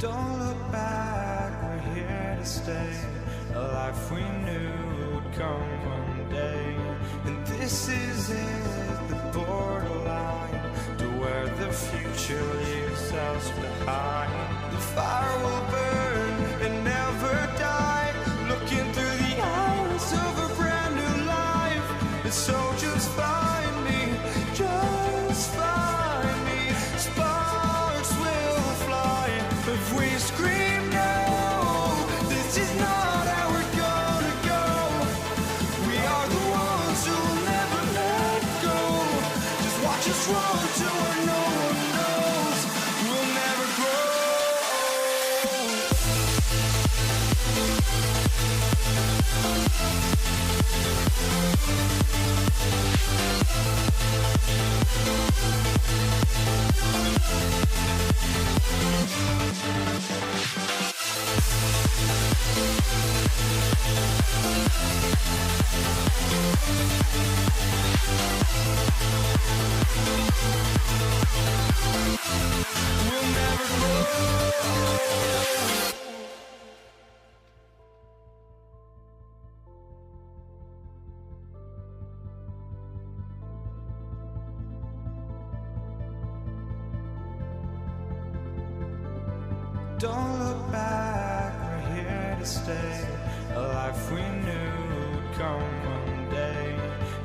Don't look back, we're here to stay. A life we knew would come one day. And this is it, the borderline to where the future leaves us behind. The fire will burn and never die, looking through the eyes of a brand new life. And so just find me, just find me. Sparks will fly if we scream no. This is not how we're gonna go. We are the ones who'll never let go. Just watch us run to where no one knows. We'll never grow. We'll never grow. Don't look back, we're here to stay. A life we knew would come one day.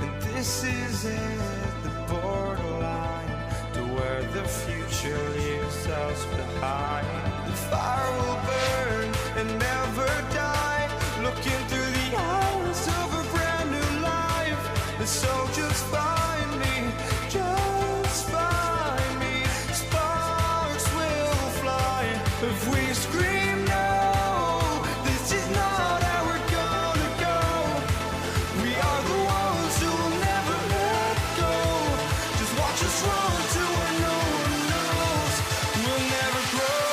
And this is it, the borderline to where the future leaves us behind. The fire will burn and never die, looking through the eyes of a brand new life. And so just find me, just find me. Sparks will fly if we scream no. This is not how we're gonna go. We are the ones who will never let go. Just watch us run to where no one knows. We'll never grow.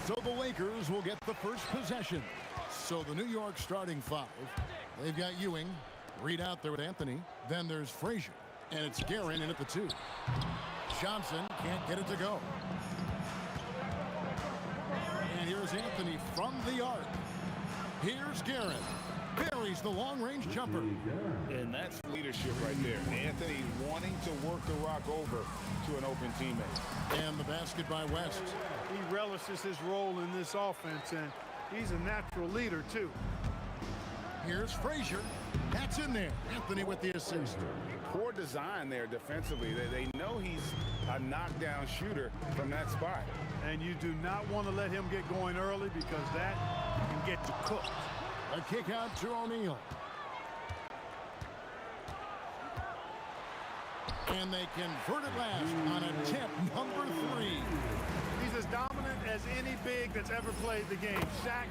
So the Lakers will get the first possession. So the New York starting five. They've got Ewing, Reed out there with Anthony. Then there's Frazier, and it's Guerin in at the 2. Johnson can't get it to go. And here's Anthony from the arc. Here's Guerin. Buries the long-range jumper. And that's leadership right there. Anthony wanting to work the rock over to an open teammate. And the basket by West. He relishes his role in this offense, and he's a natural leader, too. Here's Frazier. That's in there. Anthony with the assist. Poor design there defensively. They know he's a knockdown shooter from that spot. And you do not want to let him get going early because that can get you cooked. A kick out to O'Neal. And they convert it last on attempt number 3. He's as dominant as any big that's ever played the game. Shaq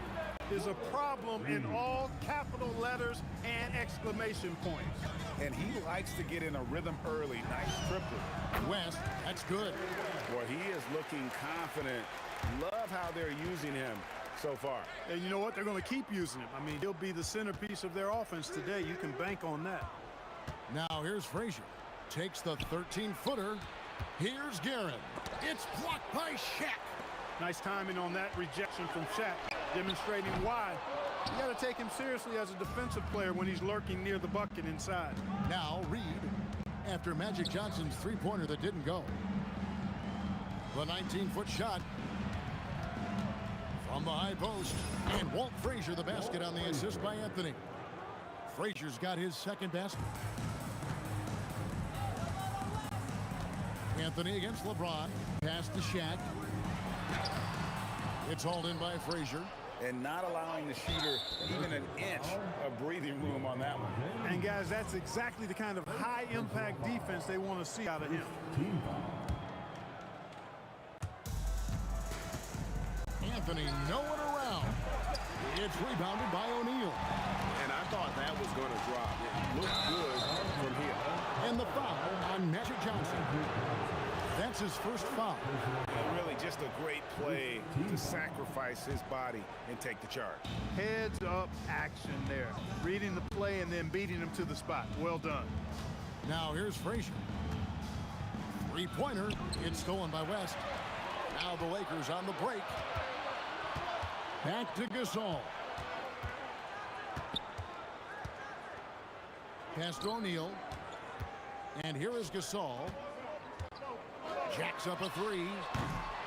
is a problem in all capital letters and exclamation points. And he likes to get in a rhythm early. Nice triplet. West, that's good. Boy, he is looking confident. Love how they're using him so far. And you know what? They're going to keep using him. I mean, he'll be the centerpiece of their offense today. You can bank on that. Now here's Frazier. Takes the 13-footer. Here's Guerin. It's blocked by Shaq. Nice timing on that rejection from Shaq, demonstrating why you got to take him seriously as a defensive player when he's lurking near the bucket inside. Now Reed, after Magic Johnson's three-pointer that didn't go. The 19-foot shot from the high post. And Walt Frazier the basket on the assist by Anthony. Frazier's got his second basket. Anthony against LeBron. Pass to Shaq. It's hauled in by Frazier. And not allowing the shooter even an inch of breathing room on that one. And guys, that's exactly the kind of high-impact defense they want to see out of him. Anthony nowhere around. It's rebounded by O'Neal. And I thought that was going to drop. It looked good from here. And the foul on Magic Johnson. That's his first foul. And really just a great play to sacrifice his body and take the charge. Heads up action there. Reading the play and then beating him to the spot. Well done. Now here's Frazier. Three-pointer. It's stolen by West. Now the Lakers on the break. Back to Gasol. Pass to O'Neal. And here is Gasol. Jacks up a three.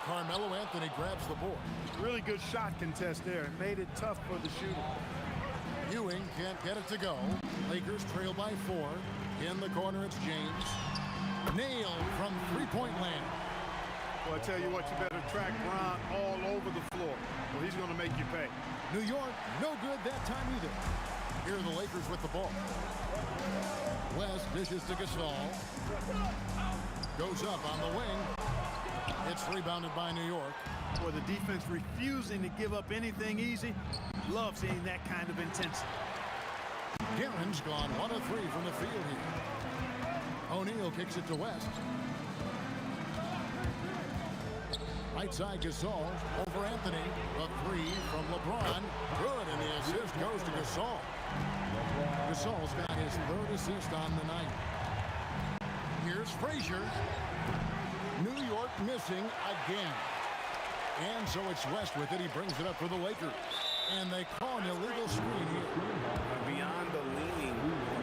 Carmelo Anthony grabs the board. Really good shot contest there. It made it tough for the shooter. Ewing can't get it to go. Lakers trail by 4. In the corner, it's James. Nailed from three-point land. Well, I tell you what, you better track Bron all over the floor, or he's going to make you pay. New York, no good that time either. Here are the Lakers with the ball. West dishes to Gasol. Goes up on the wing. It's rebounded by New York. Boy, the defense refusing to give up anything easy. Love seeing that kind of intensity. Guerin's gone 1 of 3 from the field here. O'Neal kicks it to West. Right side Gasol over Anthony. A three from LeBron. Good, and the assist goes to Gasol. Gasol's got his 3rd assist on the night. Here's Frazier. New York missing again. And so it's West with it. He brings it up for the Lakers. And they call an illegal screen here. Beyond the leaning,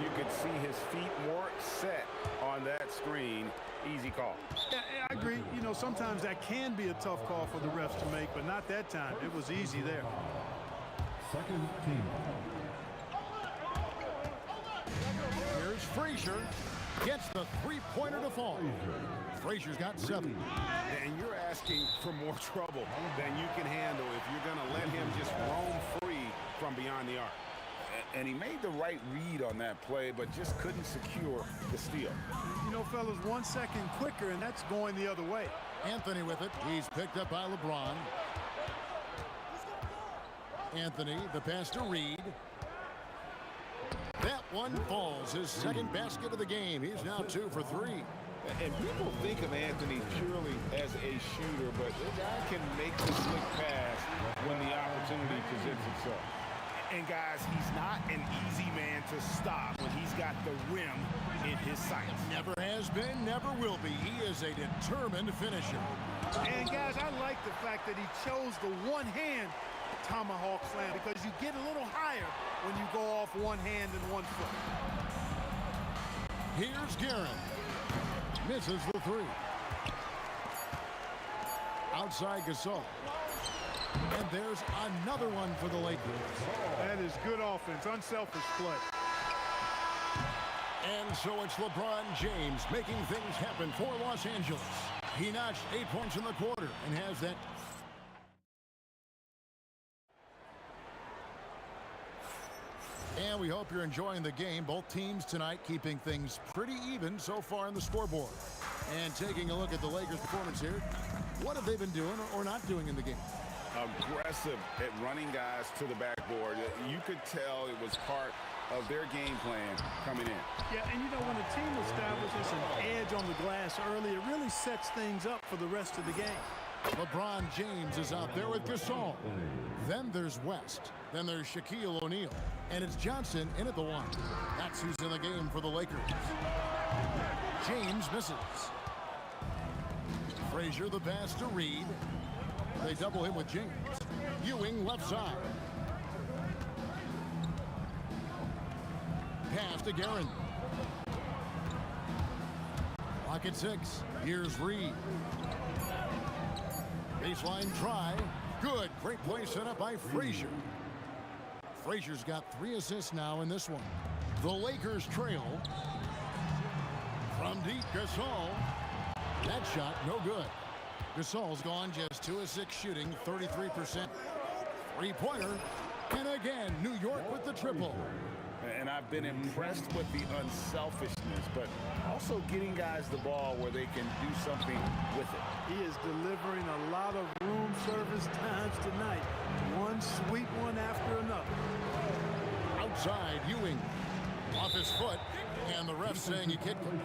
you could see his feet more set on that screen. Easy call. Yeah, I agree. You know, sometimes that can be a tough call for the refs to make, but not that time. It was easy there. Second team. Here's Frazier. Gets the three-pointer to fall. Frazier's got 7. And you're asking for more trouble than you can handle if you're going to let him just roam free from beyond the arc. And he made the right read on that play, but just couldn't secure the steal. You know, fellas, 1 second quicker, and that's going the other way. Anthony with it. He's picked up by LeBron. Anthony, the pass to Reed. That one falls. His 2nd basket of the game. He's now 2 for 3. And people think of Anthony purely as a shooter, but the guy can make the slick pass when the opportunity presents itself. And guys, he's not an easy man to stop when he's got the rim in his sights. Never has been, never will be. He is a determined finisher. And guys, I like the fact that he chose the one-hand tomahawk slam because you get a little higher when you go off one hand and 1 foot. Here's Guerin. Misses the 3. Outside Gasol. And there's another one for the Lakers. That is good offense, unselfish play. And so it's LeBron James making things happen for Los Angeles. He notched 8 points in the quarter and has that. And we hope you're enjoying the game. Both teams tonight keeping things pretty even so far in the scoreboard. And taking a look at the Lakers' performance here, what have they been doing or not doing in the game? Aggressive at running guys to the backboard. You could tell it was part of their game plan coming in. Yeah, and you know, when a team establishes an edge on the glass early, it really sets things up for the rest of the game. LeBron James is out there with Gasol. Then there's West. Then there's Shaquille O'Neal. And it's Johnson in at the 1. That's who's in the game for the Lakers. James misses. Frazier the pass to Reed. They double him with James. Ewing left side. Pass to Guerin. Clock at 6. Here's Reed. Baseline try. Good. Great play set up by Frazier. Frazier's got 3 assists now in this one. The Lakers trail. From deep, Gasol. That shot, no good. Gasol's gone just 2 of 6 shooting, 33%. Three-pointer. And again, New York with the triple. And I've been impressed with the unselfishness, but also getting guys the ball where they can do something with it. He is delivering a lot of room service times tonight. One sweet one after another. Outside, Ewing. Off his foot, and the ref saying he kicked him.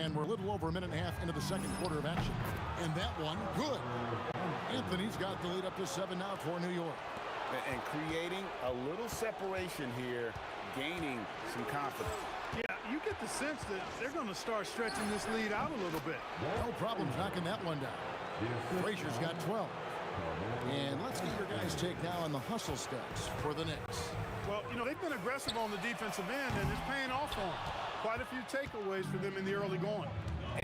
And we're a little over a minute and a half into the second quarter of action. And that one, good. Anthony's got the lead up to 7 now for New York. And creating a little separation here, gaining some confidence. Yeah, you get the sense that they're going to start stretching this lead out a little bit. No problems knocking that one down. Frazier's got 12. And let's get your guys' take now on the hustle stats for the Knicks. Well, you know, they've been aggressive on the defensive end, and it's paying off for them. Quite a few takeaways for them in the early going.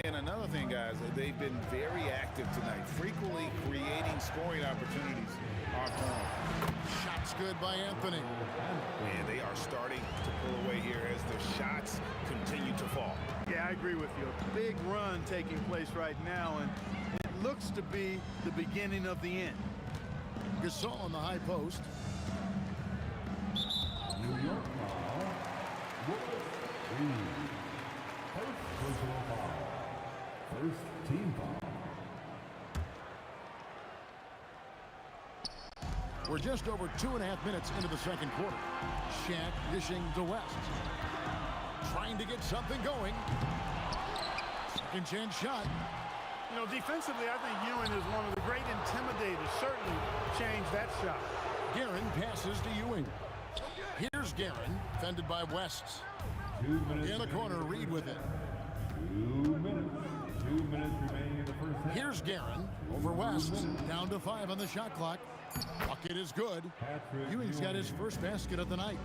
And another thing, guys, they've been very active tonight, frequently creating scoring opportunities off turnover. Shots good by Anthony. And they are starting to pull away here as the shots continue to fall. Yeah, I agree with you. A big run taking place right now, and it looks to be the beginning of the end. Gasol on the high post. New York foul. First personal foul. First team foul. We're just over 2.5 minutes into the second quarter. Shaq dishing to West. Trying to get something going. Second chance shot. You know, defensively, I think Ewing is one of the great intimidators. Certainly changed that shot. Guerin passes to Ewing. Here's Guerin, fended by West. 2 minutes. In the corner, Reed with it. 2 minutes. 2 minutes remaining in the first half. Here's Guerin over West. Down to 5 on the shot clock. Bucket is good. Ewing's got his first basket of the night.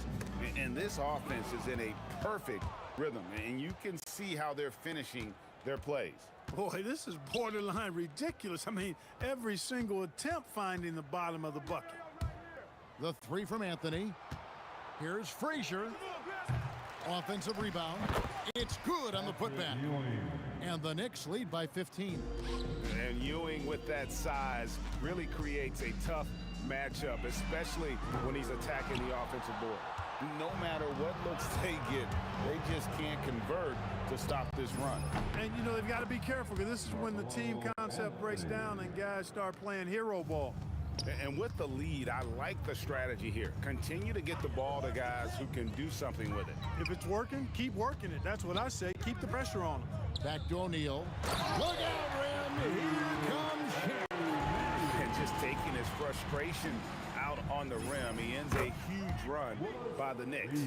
And this offense is in a perfect rhythm, and you can see how they're finishing their plays. Boy, this is borderline ridiculous. I mean, every single attempt finding the bottom of the bucket. The 3 from Anthony. Here's Frazier. Offensive rebound. It's good on the putback. And the Knicks lead by 15. And Ewing with that size really creates a tough matchup, especially when he's attacking the offensive board. No matter what looks they get, they just can't convert to stop this run. And, you know, they've got to be careful because this is when the team concept breaks down and guys start playing hero ball. And with the lead, I like the strategy here. Continue to get the ball to guys who can do something with it. If it's working, keep working it. That's what I say. Keep the pressure on them. Back to O'Neal. Look out, Rim. Here comes Shaq. And just taking his frustration out on the rim. He ends a huge run by the Knicks.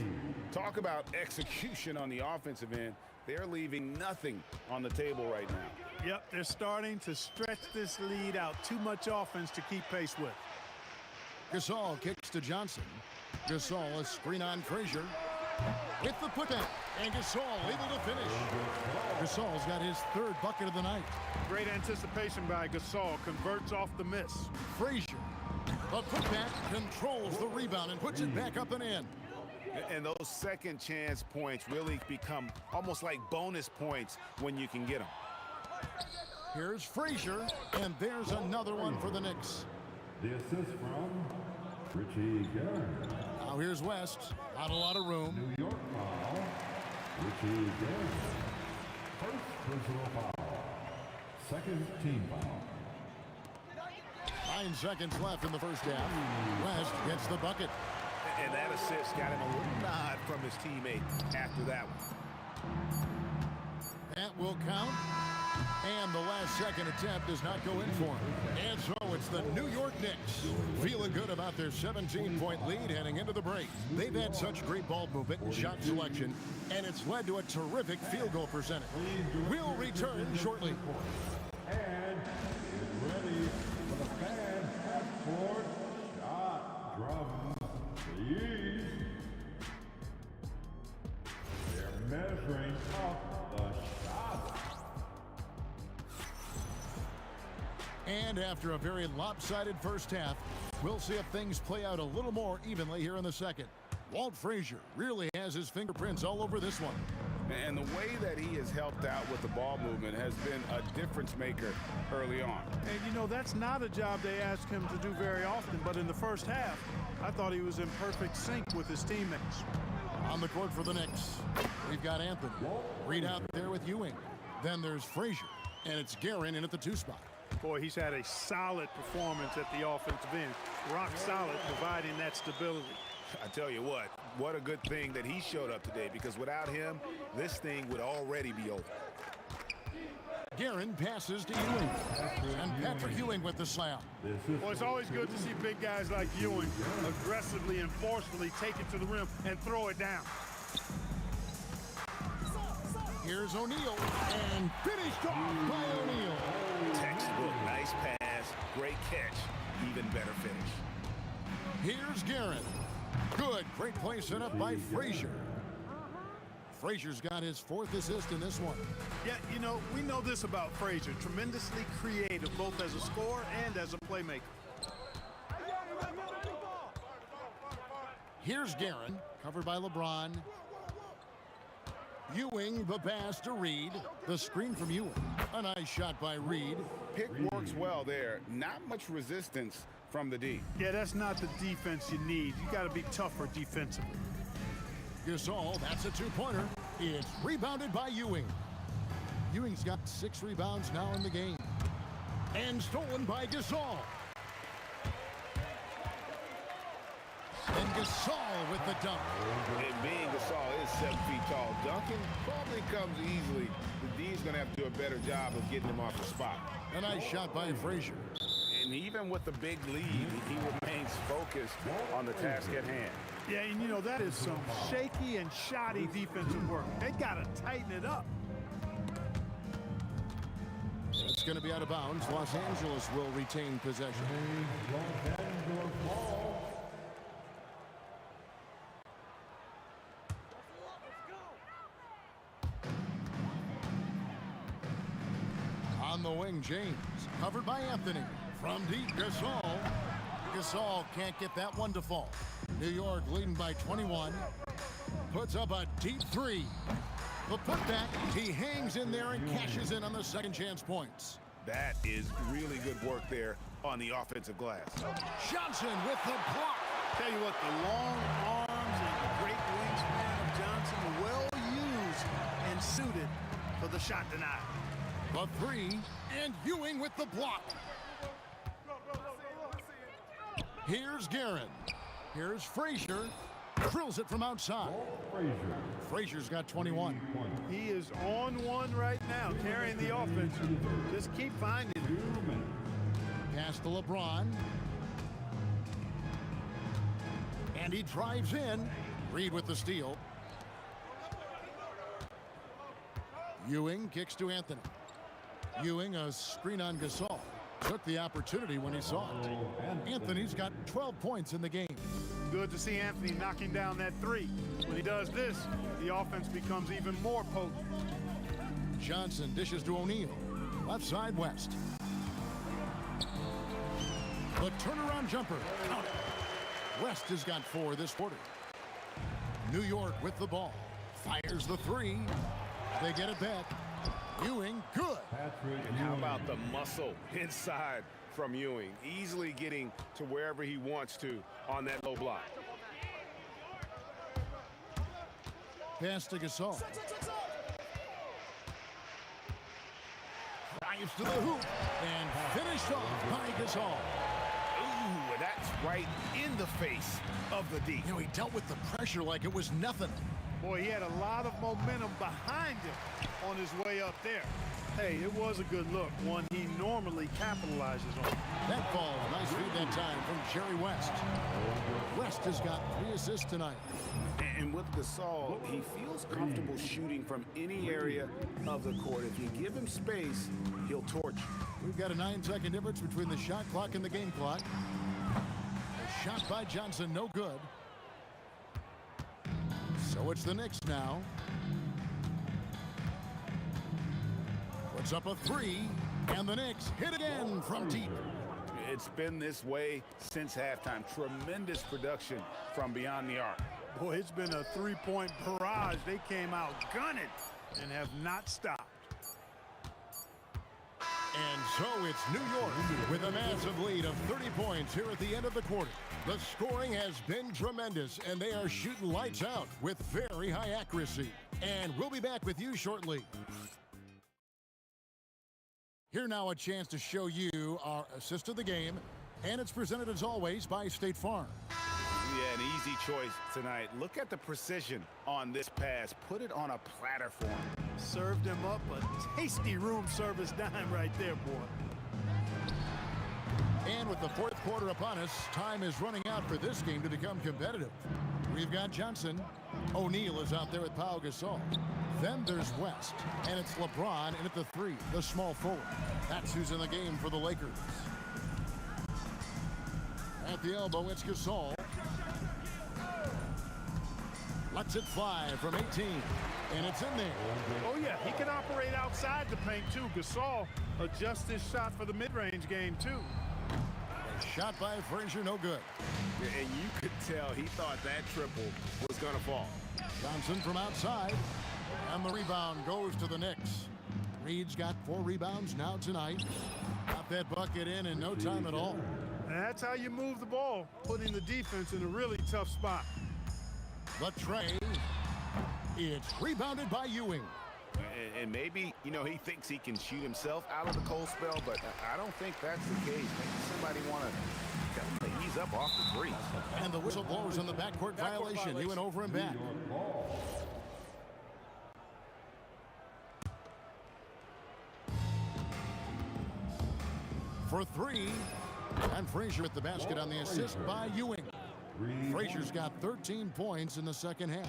Talk about execution on the offensive end. They're leaving nothing on the table right now. Yep, they're starting to stretch this lead out. Too much offense to keep pace with. Gasol kicks to Johnson. Gasol, a screen on Frazier. With the putback, and Gasol able to finish. Gasol's got his 3rd bucket of the night. Great anticipation by Gasol. Converts off the miss. Frazier, the putback, controls the rebound and puts it back up and in. And those second chance points really become almost like bonus points when you can get them. Here's Frazier, and there's another one for the Knicks. The assist from Richie Guerin. Now here's West. Not a lot of room. New York foul. Richie Guerin. First personal foul. Second team foul. 9 seconds left in the first half. West gets the bucket. And that assist got him a little nod from his teammate after that one. That will count. And the last second attempt does not go in for him. And so it's the New York Knicks feeling good about their 17-point lead heading into the break. They've had such great ball movement and shot selection, and it's led to a terrific field goal percentage. We'll return shortly. And is ready for the fan half-court shot. Drums, please. They're measuring up the shot. And after a very lopsided first half, we'll see if things play out a little more evenly here in the second. Walt Frazier really has his fingerprints all over this one. And the way that he has helped out with the ball movement has been a difference maker early on. And, you know, that's not a job they ask him to do very often, but in the first half, I thought he was in perfect sync with his teammates. On the court for the Knicks, we've got Anthony. Reed out there with Ewing. Then there's Frazier, and it's Guerin in at the 2 spot. Boy, he's had a solid performance at the offensive end. Rock solid, providing that stability. I tell you what a good thing that he showed up today, because without him, this thing would already be over. Guerin passes to Ewing. And Patrick Ewing with the slam. Well, it's always good to see big guys like Ewing aggressively and forcefully take it to the rim and throw it down. Here's O'Neal, and finished off by O'Neal. Textbook, nice pass, great catch, even better finish. Here's Guerin. Good, great play set up by Frazier. Frazier's got his 4th assist in this one. Yeah, you know, we know this about Frazier. Tremendously creative, both as a scorer and as a playmaker. Here's Guerin, covered by LeBron. Ewing, the pass to Reed. The screen from Ewing. A nice shot by Reed. Pick works well there. Not much resistance from the D. Yeah, that's not the defense you need. You got to be tougher defensively. Gasol, that's a 2-pointer. It's rebounded by Ewing. Ewing's got 6 rebounds now in the game. And stolen by Gasol. And Gasol with the dunk. And being Gasol is 7 feet tall, dunking probably comes easily. The D's going to have to do a better job of getting him off the spot. A nice shot by Frazier. And even with the big lead, he remains focused on the task at hand. Yeah, and you know, that is some shaky and shoddy defensive work. They got to tighten it up. It's going to be out of bounds. Los Angeles will retain possession. Los Angeles ball. On the wing, James. Covered by Anthony. From deep, Gasol. Gasol can't get that one to fall. New York leading by 21. Puts up a deep 3. The putback, he hangs in there and cashes in on the second chance points. That is really good work there on the offensive glass. Johnson with the block. Tell you what, the long arms and great wingspan of Johnson, well used and suited for the shot denied. The 3, and Ewing with the block. Here's Guerin. Here's Frazier. Drills it from outside. Frazier's got 21. He is on one right now, carrying the offense. Just keep finding him. Pass to LeBron. And he drives in. Reed with the steal. Ewing kicks to Anthony. Ewing, a screen on Gasol. Took the opportunity when he saw it. Anthony's got 12 points in the game. Good to see Anthony knocking down that 3. When he does this, the offense becomes even more potent. Johnson dishes to O'Neal. Left side, West. The turnaround jumper. Count it. West has got 4 this quarter. New York with the ball. Fires the 3. They get it back. Ewing, good. And how about the muscle inside from Ewing? Easily getting to wherever he wants to on that low block. Pass to Gasol. Drives to the hoop and finished off by Gasol. Ooh, that's right in the face of the D. You know, he dealt with the pressure like it was nothing. Boy, he had a lot of momentum behind him on his way up there. Hey, it was a good look, one he normally capitalizes on. That ball, nice feed that time from Jerry West. West has got 3 assists tonight. And with Gasol, he feels comfortable shooting from any area of the court. If you give him space, he'll torch you. We've got a 9-second difference between the shot clock and the game clock. A shot by Johnson, no good. So it's the Knicks now. Puts up a 3, and the Knicks hit again from deep. It's been this way since halftime. Tremendous production from beyond the arc. Boy, it's been a 3-point barrage. They came out gunning and have not stopped. And so it's New York with a massive lead of 30 points here at the end of the quarter. The scoring has been tremendous, and they are shooting lights out with very high accuracy. And we'll be back with you shortly. Here now a chance to show you our assist of the game, and it's presented as always by State Farm. Yeah, an easy choice tonight. Look at the precision on this pass. Put it on a platter for him. Served him up a tasty room service dime right there, boy. And with the fourth quarter upon us, time is running out for this game to become competitive. We've got Johnson. O'Neal is out there with Pau Gasol. Then there's West, and it's LeBron in at the 3, the small forward. That's who's in the game for the Lakers. At the elbow, it's Gasol. Lets it fly from 18, and it's in there. Oh, yeah, he can operate outside the paint, too. Gasol adjusts his shot for the mid-range game, too. Shot by Frazier, no good. And you could tell he thought that triple was going to fall. Johnson from outside, and the rebound goes to the Knicks. Reed's got 4 rebounds now tonight. Got that bucket in no time at all. And that's how you move the ball, putting the defense in a really tough spot. The tray, it's rebounded by Ewing. And maybe, you know, he thinks he can shoot himself out of the cold spell, but I don't think that's the case. Maybe somebody want to ease up off the 3. And the whistle blows on the backcourt violation. Ewing over and back. For 3, and Frazier at the basket on the assist by Ewing. Frazier's got 13 points in the second half.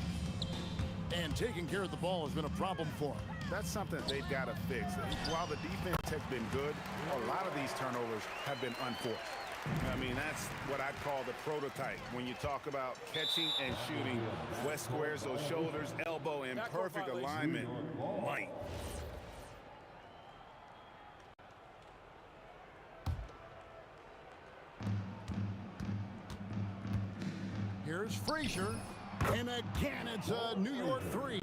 And taking care of the ball has been a problem for him. That's something they've got to fix. While the defense has been good, a lot of these turnovers have been unforced. I mean, that's what I'd call the prototype. When you talk about catching and shooting, West squares those shoulders, elbow in perfect alignment. Might. Here's Frazier, and again it's a New York 3.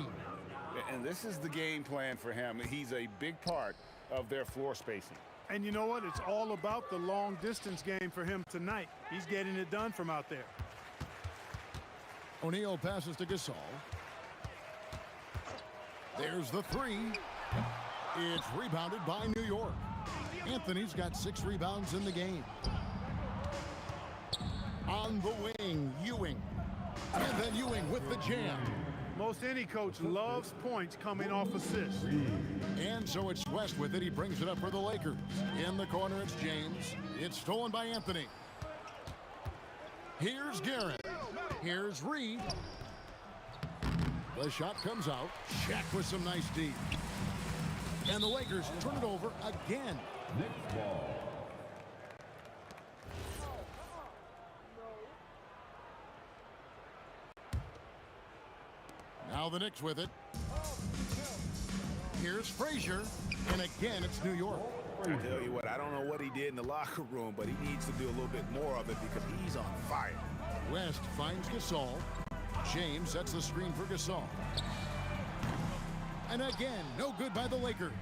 And this is the game plan for him. He's a big part of their floor spacing. And you know what? It's all about the long distance game for him tonight. He's getting it done from out there. O'Neal passes to Gasol. There's the 3. It's rebounded by New York. Anthony's got 6 rebounds in the game. On the wing, Ewing. And then Ewing with the jam. Most any coach loves points coming off assists. And so it's West with it. He brings it up for the Lakers. In the corner, it's James. It's stolen by Anthony. Here's Garrett. Here's Reed. The shot comes out. Shaq with some nice D. And the Lakers turn it over again. Next ball. Now the Knicks with it. Here's Frazier, and again it's New York. I tell you what, I don't know what he did in the locker room, but he needs to do a little bit more of it because he's on fire. West finds Gasol. James sets the screen for Gasol. And again, no good by the Lakers.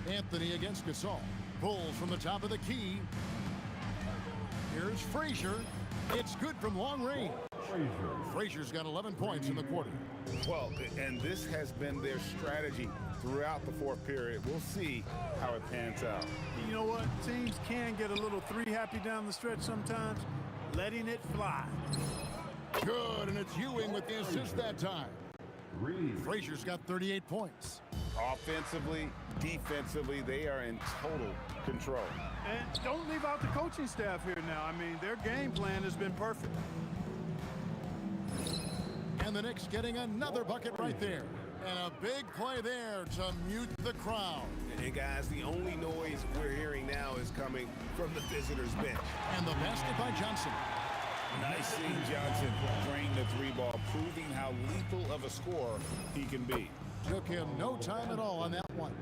Anthony against Gasol. Pulls from the top of the key. Here's Frazier. It's good from long range. Frazier's got 11 points in the quarter. Well, and this has been their strategy throughout the fourth period. We'll see how it pans out. You know what? Teams can get a little 3 happy down the stretch sometimes. Letting it fly. Good, and it's Ewing with the assist that time. Frazier's got 38 points. Offensively, defensively, they are in total control. And don't leave out the coaching staff here now. I mean, their game plan has been perfect. And the Knicks getting another bucket right there. And a big play there to mute the crowd. And guys, the only noise we're hearing now is coming from the visitors' bench. And the basket by Johnson. Nice seeing Johnson drain the 3 ball, proving how lethal of a scorer he can be. Took him no time at all on that one.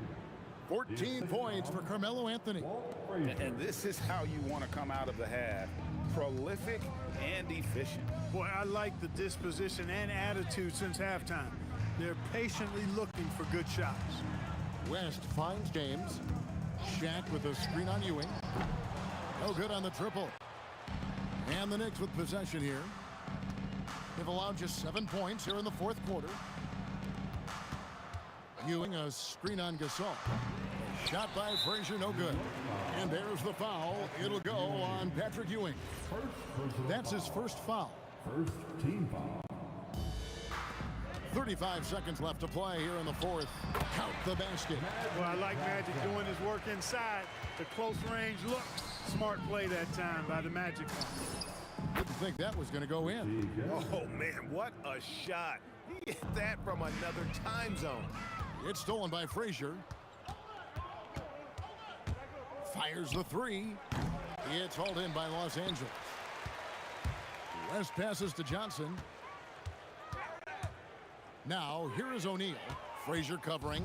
14 points for Carmelo Anthony. And this is how you want to come out of the half. Prolific and efficient. Boy, I like the disposition and attitude since halftime. They're patiently looking for good shots. West finds James. Shaq with a screen on Ewing. No good on the triple. And the Knicks with possession here. They've allowed just 7 points here in the fourth quarter. Ewing a screen on Gasol. Shot by Frazier, no good. And there's the foul. It'll go on Patrick Ewing. That's his first foul. First team foul. 35 seconds left to play here in the fourth. Count the basket. Well, I like Magic doing his work inside. The close range look. Smart play that time by the Magic. Didn't think that was going to go in. Oh, man, what a shot. He hit that from another time zone. It's stolen by Frazier. Fires the three. It's hauled in by Los Angeles. West passes to Johnson. Now, here is O'Neal. Frazier covering.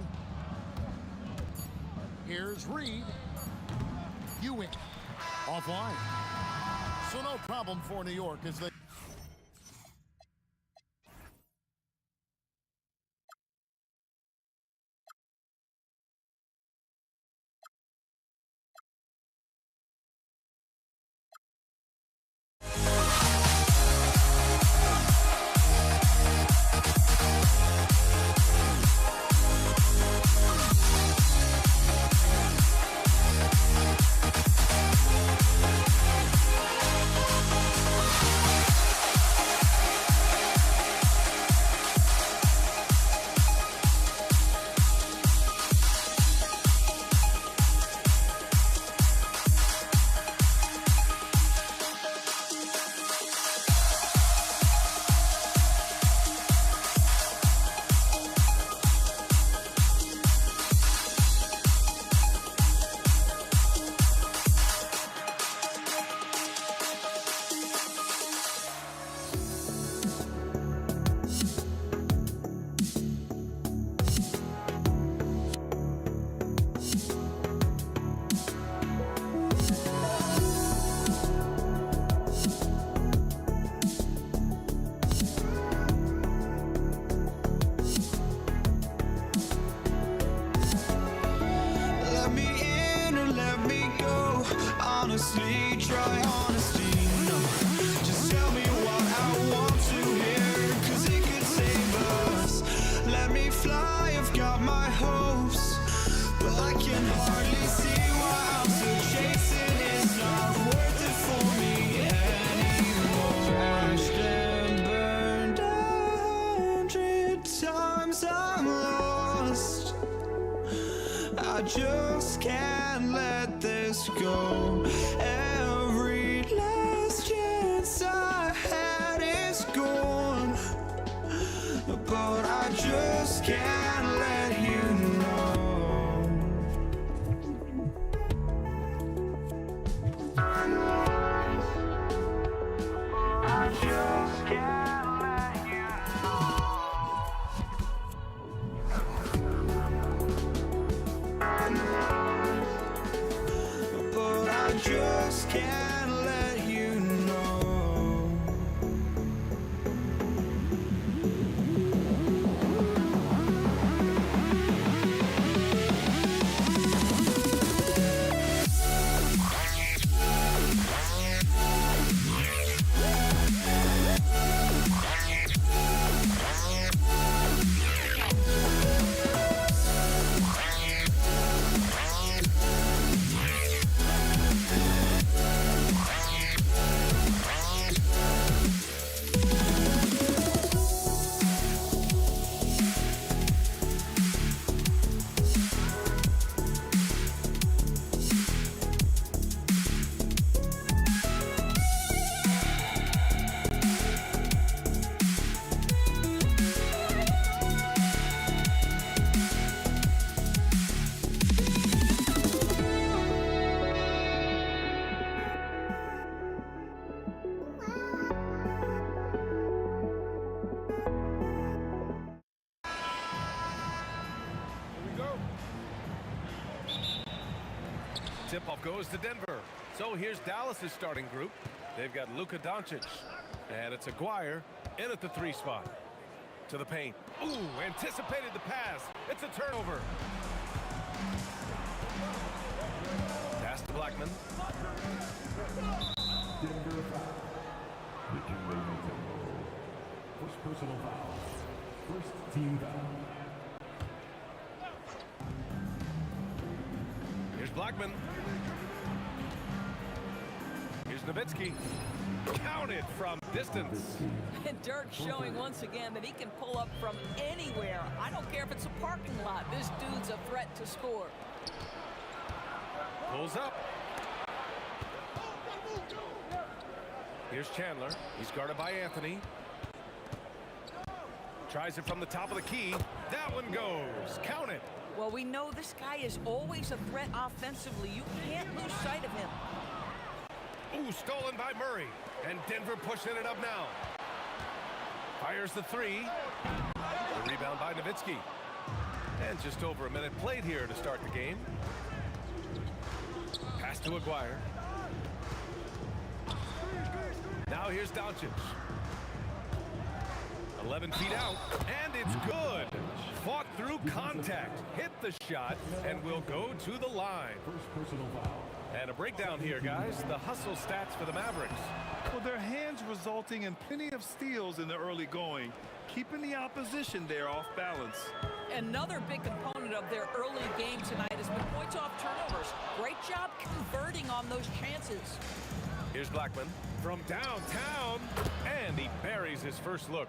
Here's Reed. Ewing. Offline. So no problem for New York as they... honestly, try honesty, no. Just tell me what I want to hear, 'cause it could save us. Let me fly, I've got my hopes, but I can hardly see why I'm still chasing. It's not worth it for me anymore. Crashed and burned 100 times, I'm lost. I just can't let this go. Every last chance I had is gone, but I just can't let you know. I just can't let you but I just can't let you know. Tip-off goes to Denver. So here's Dallas's starting group. They've got Luka Doncic. And it's Aguirre in at the 3 spot. To the paint. Ooh, anticipated the pass. It's a turnover. Pass to Blackman. Denver foul. First personal foul. First team foul. Blackman. Here's Nowitzki. Counted from distance. And Dirk showing once again that he can pull up from anywhere. I don't care if it's a parking lot. This dude's a threat to score. Pulls up. Here's Chandler. He's guarded by Anthony. Tries it from the top of the key. That one goes. Count it. Well, we know this guy is always a threat offensively. You can't lose sight of him. Ooh, stolen by Murray. And Denver pushing it up now. Fires the three. The rebound by Nowitzki. And just over a minute played here to start the game. Pass to Aguirre. Now here's Doncic. 11 feet out, and it's good. Fought through contact, hit the shot, and will go to the line. And a breakdown here, guys. The hustle stats for the Mavericks. Well, their hands resulting in plenty of steals in the early going, keeping the opposition there off balance. Another big component of their early game tonight has been points off turnovers. Great job converting on those chances. Here's Blackman from downtown, and he buries his first look.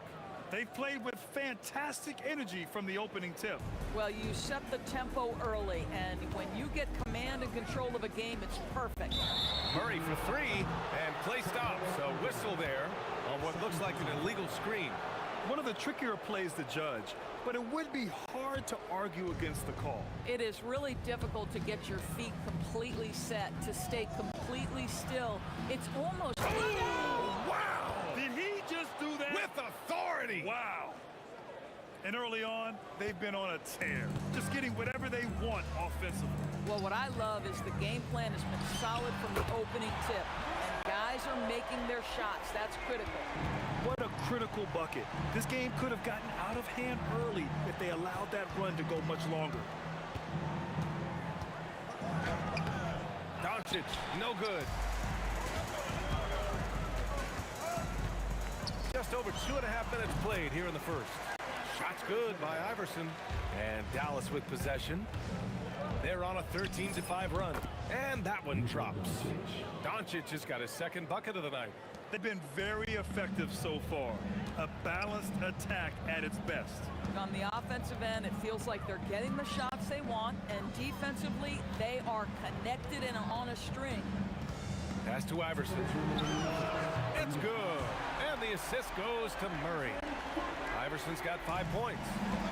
They've played with fantastic energy from the opening tip. Well, you set the tempo early, and when you get command and control of a game, it's perfect. Murray for three, and play stops. So whistle there on what looks like an illegal screen. One of the trickier plays to judge, but it would be hard to argue against the call. It is really difficult to get your feet completely set, to stay completely still. It's almost... Oh, wow! Did he just do that? With authority! Wow. And early on, they've been on a tear, just getting whatever they want offensively. Well, what I love is the game plan has been solid from the opening tip. And guys are making their shots. That's critical. What a critical bucket. This game could have gotten out of hand early if they allowed that run to go much longer. Doncic, no good. Just over 2.5 minutes played here in the first. Shot's good by Iverson. And Dallas with possession. They're on a 13-5 run. And that one drops. Doncic has got his second bucket of the night. They've been very effective so far. A balanced attack at its best. On the offensive end, it feels like they're getting the shots they want, and defensively, they are connected and on a string. Pass to Iverson. It's good. And the assist goes to Murray. Iverson's got 5 points.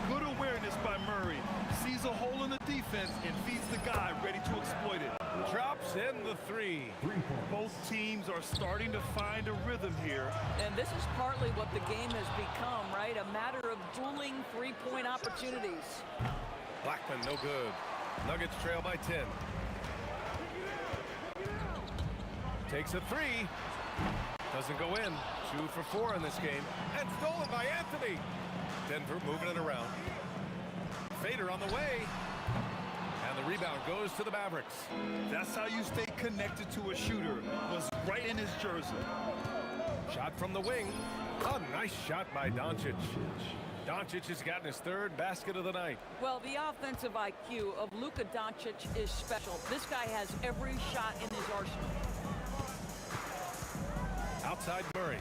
Good awareness by Murray. Sees a hole in the defense and feeds the guy ready to exploit it. Drops in the three. Both teams are starting to find a rhythm here. And this is partly what the game has become, right? A matter of dueling three-point opportunities. Blackman, no good. Nuggets trail by 10. Takes a three. Doesn't go in. 2 for 4 in this game. And stolen by Anthony. Denver moving it around. Fader on the way. And the rebound goes to the Mavericks. That's how you stay connected to a shooter. Was right in his jersey. Shot from the wing. A nice shot by Doncic. Doncic has gotten his third basket of the night. Well, the offensive IQ of Luka Doncic is special. This guy has every shot in his arsenal. Outside Murray.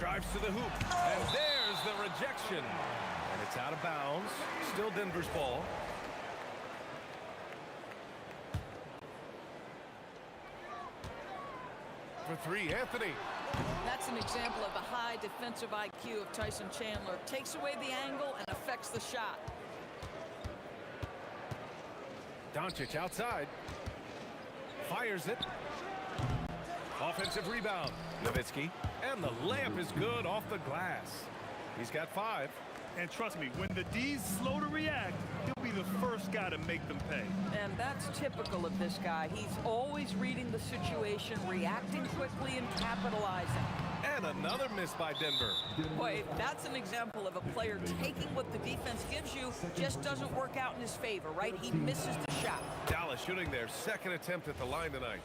Drives to the hoop. And there's the rejection. And it's out of bounds. Still Denver's ball. For three, Anthony. That's an example of the high defensive IQ of Tyson Chandler. Takes away the angle and affects the shot. Doncic outside. Fires it. Offensive rebound. Nowitzki. And the layup is good off the glass. He's got 5. And trust me, when the D's slow to react, he'll be the first guy to make them pay. And that's typical of this guy. He's always reading the situation, reacting quickly, and capitalizing. And another miss by Denver. Boy, that's an example of a player taking what the defense gives you, just doesn't work out in his favor, right? He misses the shot. Dallas shooting their second attempt at the line tonight.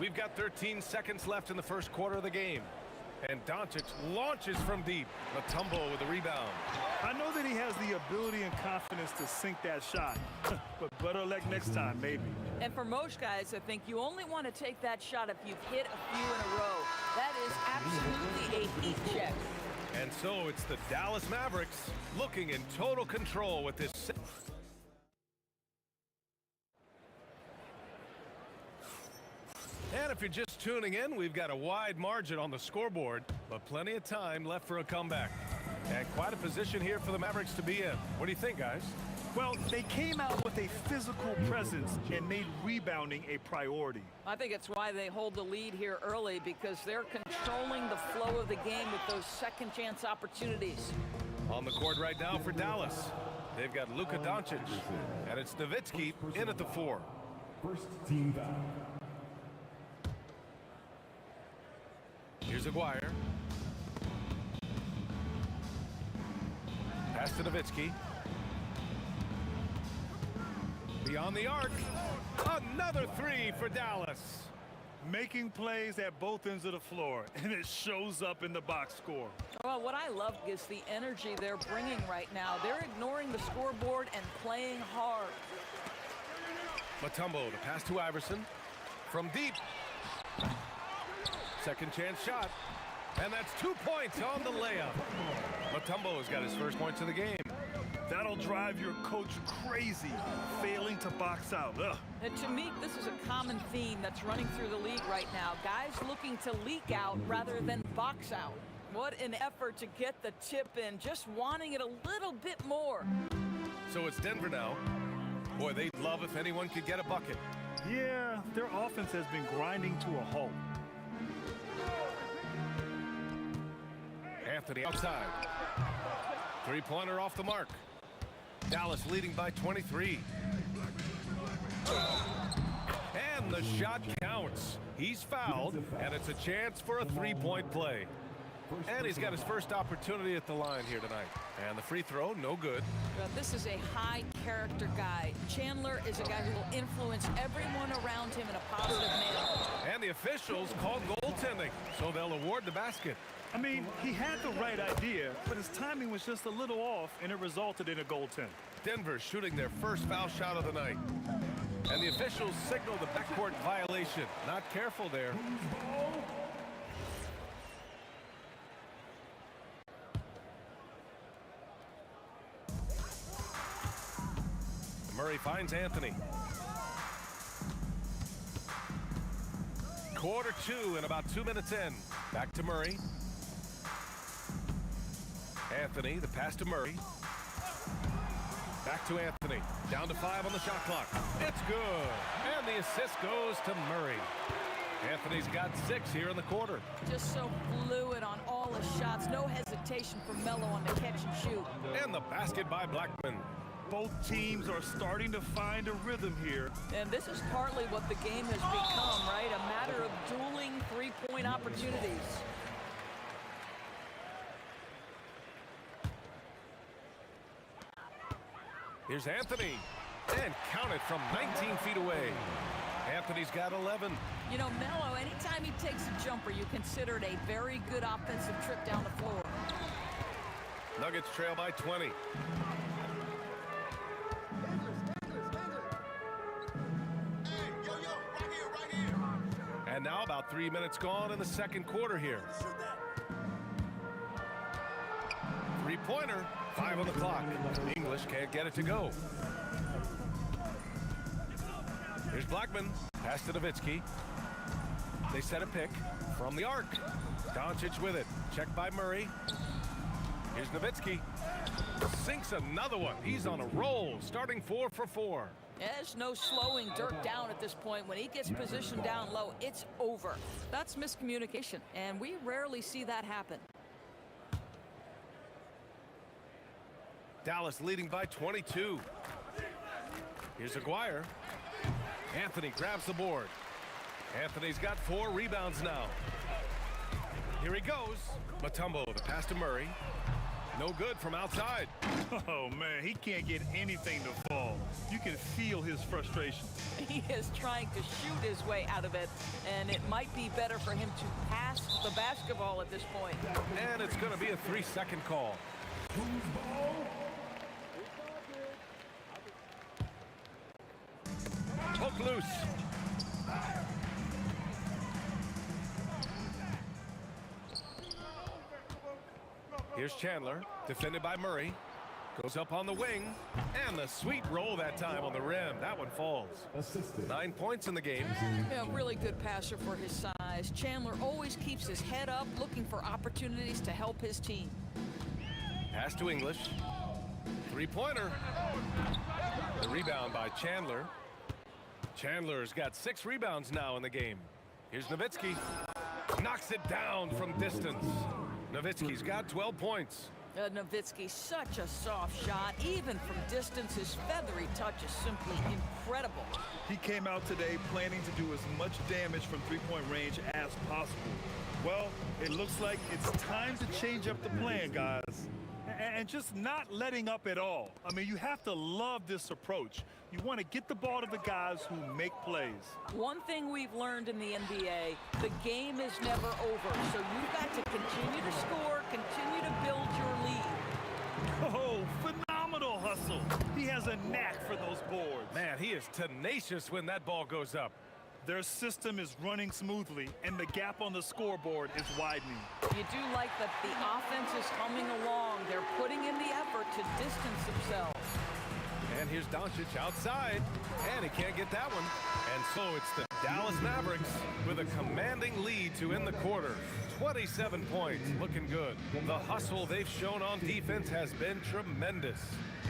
We've got 13 seconds left in the first quarter of the game. And Doncic launches from deep. Mutombo with the rebound. I know that he has the ability and confidence to sink that shot, but better luck next time, maybe. And for most guys, I think you only want to take that shot if you've hit a few in a row. That is absolutely a heat check. And so it's the Dallas Mavericks looking in total control with this. And if you're just tuning in, we've got a wide margin on the scoreboard, but plenty of time left for a comeback. And quite a position here for the Mavericks to be in. What do you think, guys? Well, they came out with a physical presence and made rebounding a priority. I think it's why they hold the lead here early, because they're controlling the flow of the game with those second chance opportunities. On the court right now for Dallas, they've got Luka Doncic, and it's Nowitzki in at the 4. First team foul. Here's Aguirre. Pass to Nowitzki. Beyond the arc. Another 3 for Dallas. Making plays at both ends of the floor, and it shows up in the box score. Well, what I love is the energy they're bringing right now. They're ignoring the scoreboard and playing hard. Mutombo to pass to Iverson. From deep. Second chance shot. And that's 2 points on the layup. Mutombo has got his first points of the game. That'll drive your coach crazy, failing to box out. Ugh. And to me, this is a common theme that's running through the league right now. Guys looking to leak out rather than box out. What an effort to get the tip in, just wanting it a little bit more. So it's Denver now. Boy, they'd love if anyone could get a bucket. Yeah, their offense has been grinding to a halt. Anthony outside. Three-pointer off the mark. Dallas leading by 23. And the shot counts. He's fouled, and it's a chance for a three-point play. And he's got his first opportunity at the line here tonight. And the free throw, no good. This is a high-character guy. Chandler is a guy who will influence everyone around him in a positive manner. And the officials called goaltending, so they'll award the basket. I mean, he had the right idea, but his timing was just a little off, and it resulted in a goaltend. Denver shooting their first foul shot of the night. And the officials signal the backcourt violation. Not careful there. Murray finds Anthony. Quarter 2 and about 2 minutes in. Back to Murray. Anthony, the pass to Murray. Back to Anthony. Down to 5 on the shot clock. It's good. And the assist goes to Murray. Anthony's got 6 here in the quarter. Just so fluid on all his shots. No hesitation for Melo on the catch and shoot. And the basket by Blackman. Both teams are starting to find a rhythm here. And this is partly what the game has become, right? A matter of dueling three-point opportunities. Here's Anthony. And count it from 19 feet away. Anthony's got 11. You know, Melo, anytime he takes a jumper, you consider it a very good offensive trip down the floor. Nuggets trail by 20. And now about 3 minutes gone in the second quarter here. Three-pointer, 5 on the clock. English can't get it to go. Here's Blackman, pass to Nowitzki. They set a pick from the arc. Doncic with it, checked by Murray. Here's Nowitzki, sinks another one. He's on a roll, starting 4 for 4. There's no slowing Dirk down at this point. When he gets positioned down low, it's over. That's miscommunication, and we rarely see that happen. Dallas leading by 22. Here's Aguirre. Anthony grabs the board. Anthony's got 4 rebounds now. Here he goes. Mutombo, the pass to Murray. No good from outside. Oh, man, he can't get anything to fall. You can feel his frustration. He is trying to shoot his way out of it, and it might be better for him to pass the basketball at this point. And it's going to be a 3-second call. Hook loose. Here's Chandler, defended by Murray. Goes up on the wing, and the sweet roll that time on the rim. That one falls. 9 points in the game. Yeah, really good passer for his size. Chandler always keeps his head up, looking for opportunities to help his team. Pass to English. Three-pointer. The rebound by Chandler. Chandler's got 6 rebounds now in the game. Here's Nowitzki. Knocks it down from distance. Nowitzki's got 12 points. Nowitzki, such a soft shot. Even from distance, his feathery touch is simply incredible. He came out today planning to do as much damage from three-point range as possible. Well, it looks like it's time to change up the plan, guys. And just not letting up at all. I mean, you have to love this approach. You want to get the ball to the guys who make plays. One thing we've learned in the NBA, the game is never over. So you've got to continue to score, continue to build your lead. Oh, phenomenal hustle. He has a knack for those boards. Man, he is tenacious when that ball goes up. Their system is running smoothly, and the gap on the scoreboard is widening. You do like that the offense is humming along. They're putting in the effort to distance themselves. And here's Doncic outside, and he can't get that one. And so it's the Dallas Mavericks with a commanding lead to end the quarter. 27 points, looking good. The hustle they've shown on defense has been tremendous.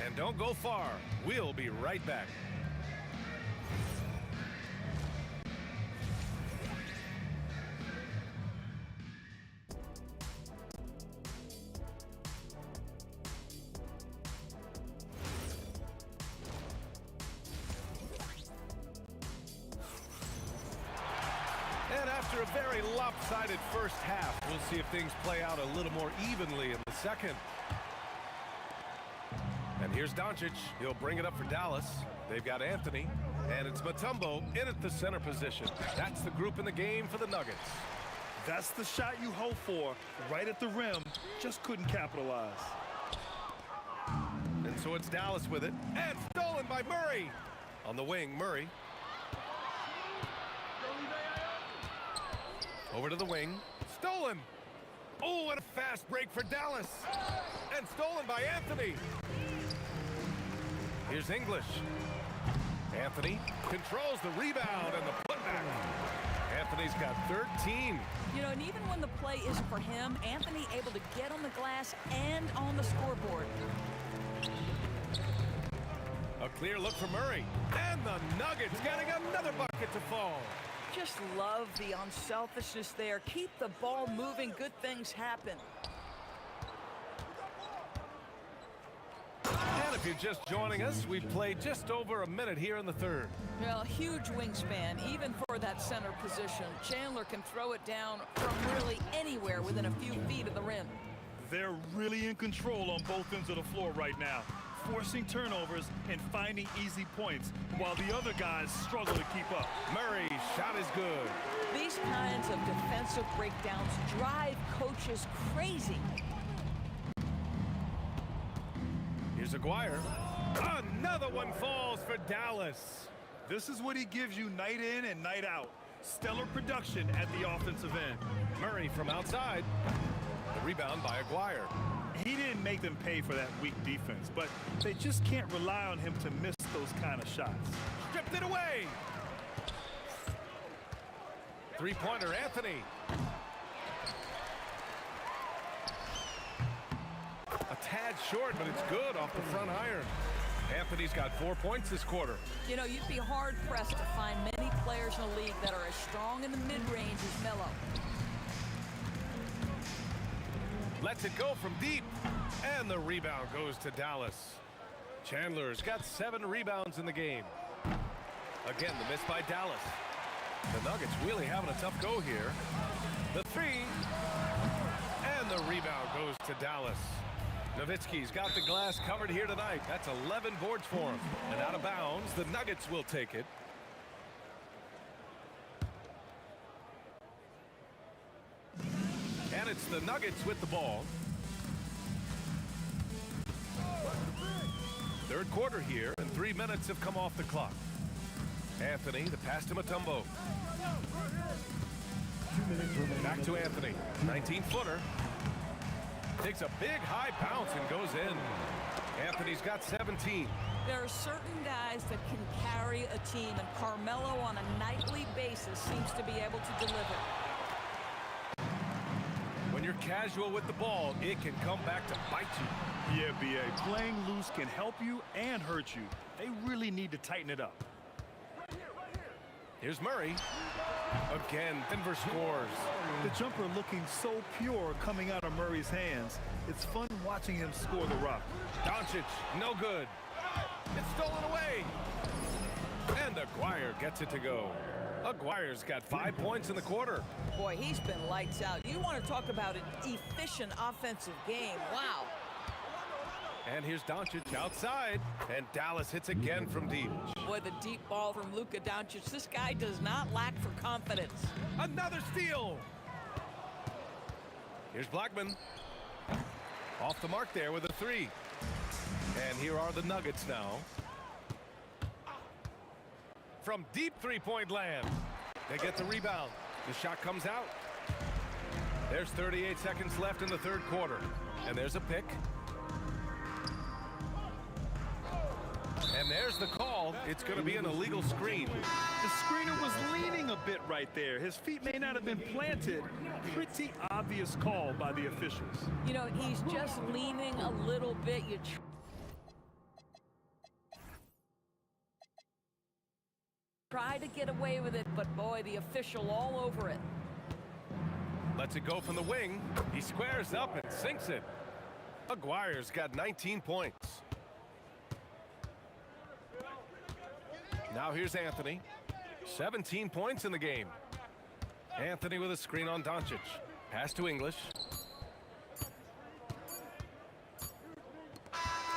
And don't go far. We'll be right back. And after a very lopsided first half, we'll see if things play out a little more evenly in the second. And here's Doncic. He'll bring it up for Dallas. They've got Anthony, and it's Mutombo in at the center position. That's the group in the game for the Nuggets. That's the shot you hope for, right at the rim. Just couldn't capitalize. And so it's Dallas with it, and stolen by Murray. On the wing, Murray. Over to the wing. Stolen. Oh, and a fast break for Dallas. And stolen by Anthony. Here's English. Anthony controls the rebound and the putback. Anthony's got 13. You know, and even when the play isn't for him, Anthony able to get on the glass and on the scoreboard. A clear look for Murray. And the Nuggets getting another bucket to fall. Just love the unselfishness there. Keep the ball moving. Good things happen. And if you're just joining us, we've played just over a minute here in the third. Well, huge wingspan, even for that center position. Chandler can throw it down from really anywhere within a few feet of the rim. They're really in control on both ends of the floor right now, forcing turnovers and finding easy points while the other guys struggle to keep up. Murray's shot is good. These kinds of defensive breakdowns drive coaches crazy. Here's Aguirre. Another one falls for Dallas. This is what he gives you night in and night out. Stellar production at the offensive end. Murray from outside. The rebound by Aguirre. He didn't make them pay for that weak defense, but they just can't rely on him to miss those kind of shots. Stripped it away. Three-pointer, Anthony. A tad short, but it's good off the front iron. Anthony's got 4 points this quarter. You know, you'd be hard-pressed to find many players in the league that are as strong in the mid-range as Melo. Lets it go from deep. And the rebound goes to Dallas. Chandler's got 7 rebounds in the game. Again, the miss by Dallas. The Nuggets really having a tough go here. The three. And the rebound goes to Dallas. Nowitzki's got the glass covered here tonight. That's 11 boards for him. And out of bounds, the Nuggets will take it. And it's the Nuggets with the ball. Third quarter here, and 3 minutes have come off the clock. Anthony, the pass to Mutombo. Back to Anthony. 19-footer. Takes a big high bounce and goes in. Anthony's got 17. There are certain guys that can carry a team, and Carmelo on a nightly basis seems to be able to deliver. When you're casual with the ball, it can come back to bite you. Yeah, B.A. Playing loose can help you and hurt you. They really need to tighten it up. Here's Murray. Again, Denver scores. The jumper looking so pure coming out of Murray's hands. It's fun watching him score the rock. Doncic, no good. It's stolen away. And Aguirre gets it to go. Aguirre's got 5 points in the quarter. Boy, he's been lights out. You want to talk about an efficient offensive game. Wow. And here's Doncic outside. And Dallas hits again from deep. Boy, the deep ball from Luka Doncic. This guy does not lack for confidence. Another steal. Here's Blackman. Off the mark there with a three. And here are the Nuggets now. From deep three-point land. They get the rebound. The shot comes out. There's 38 seconds left in the third quarter. And there's a pick. And there's the call. It's going to be an illegal screen. The screener was leaning a bit right there. His feet may not have been planted. Pretty obvious call by the officials. You know, he's just leaning a little bit. You try to get away with it, but boy, the official all over it. Lets it go from the wing. He squares up and sinks it. Aguirre's got 19 points. Now here's Anthony. 17 points in the game. Anthony with a screen on Doncic. Pass to English.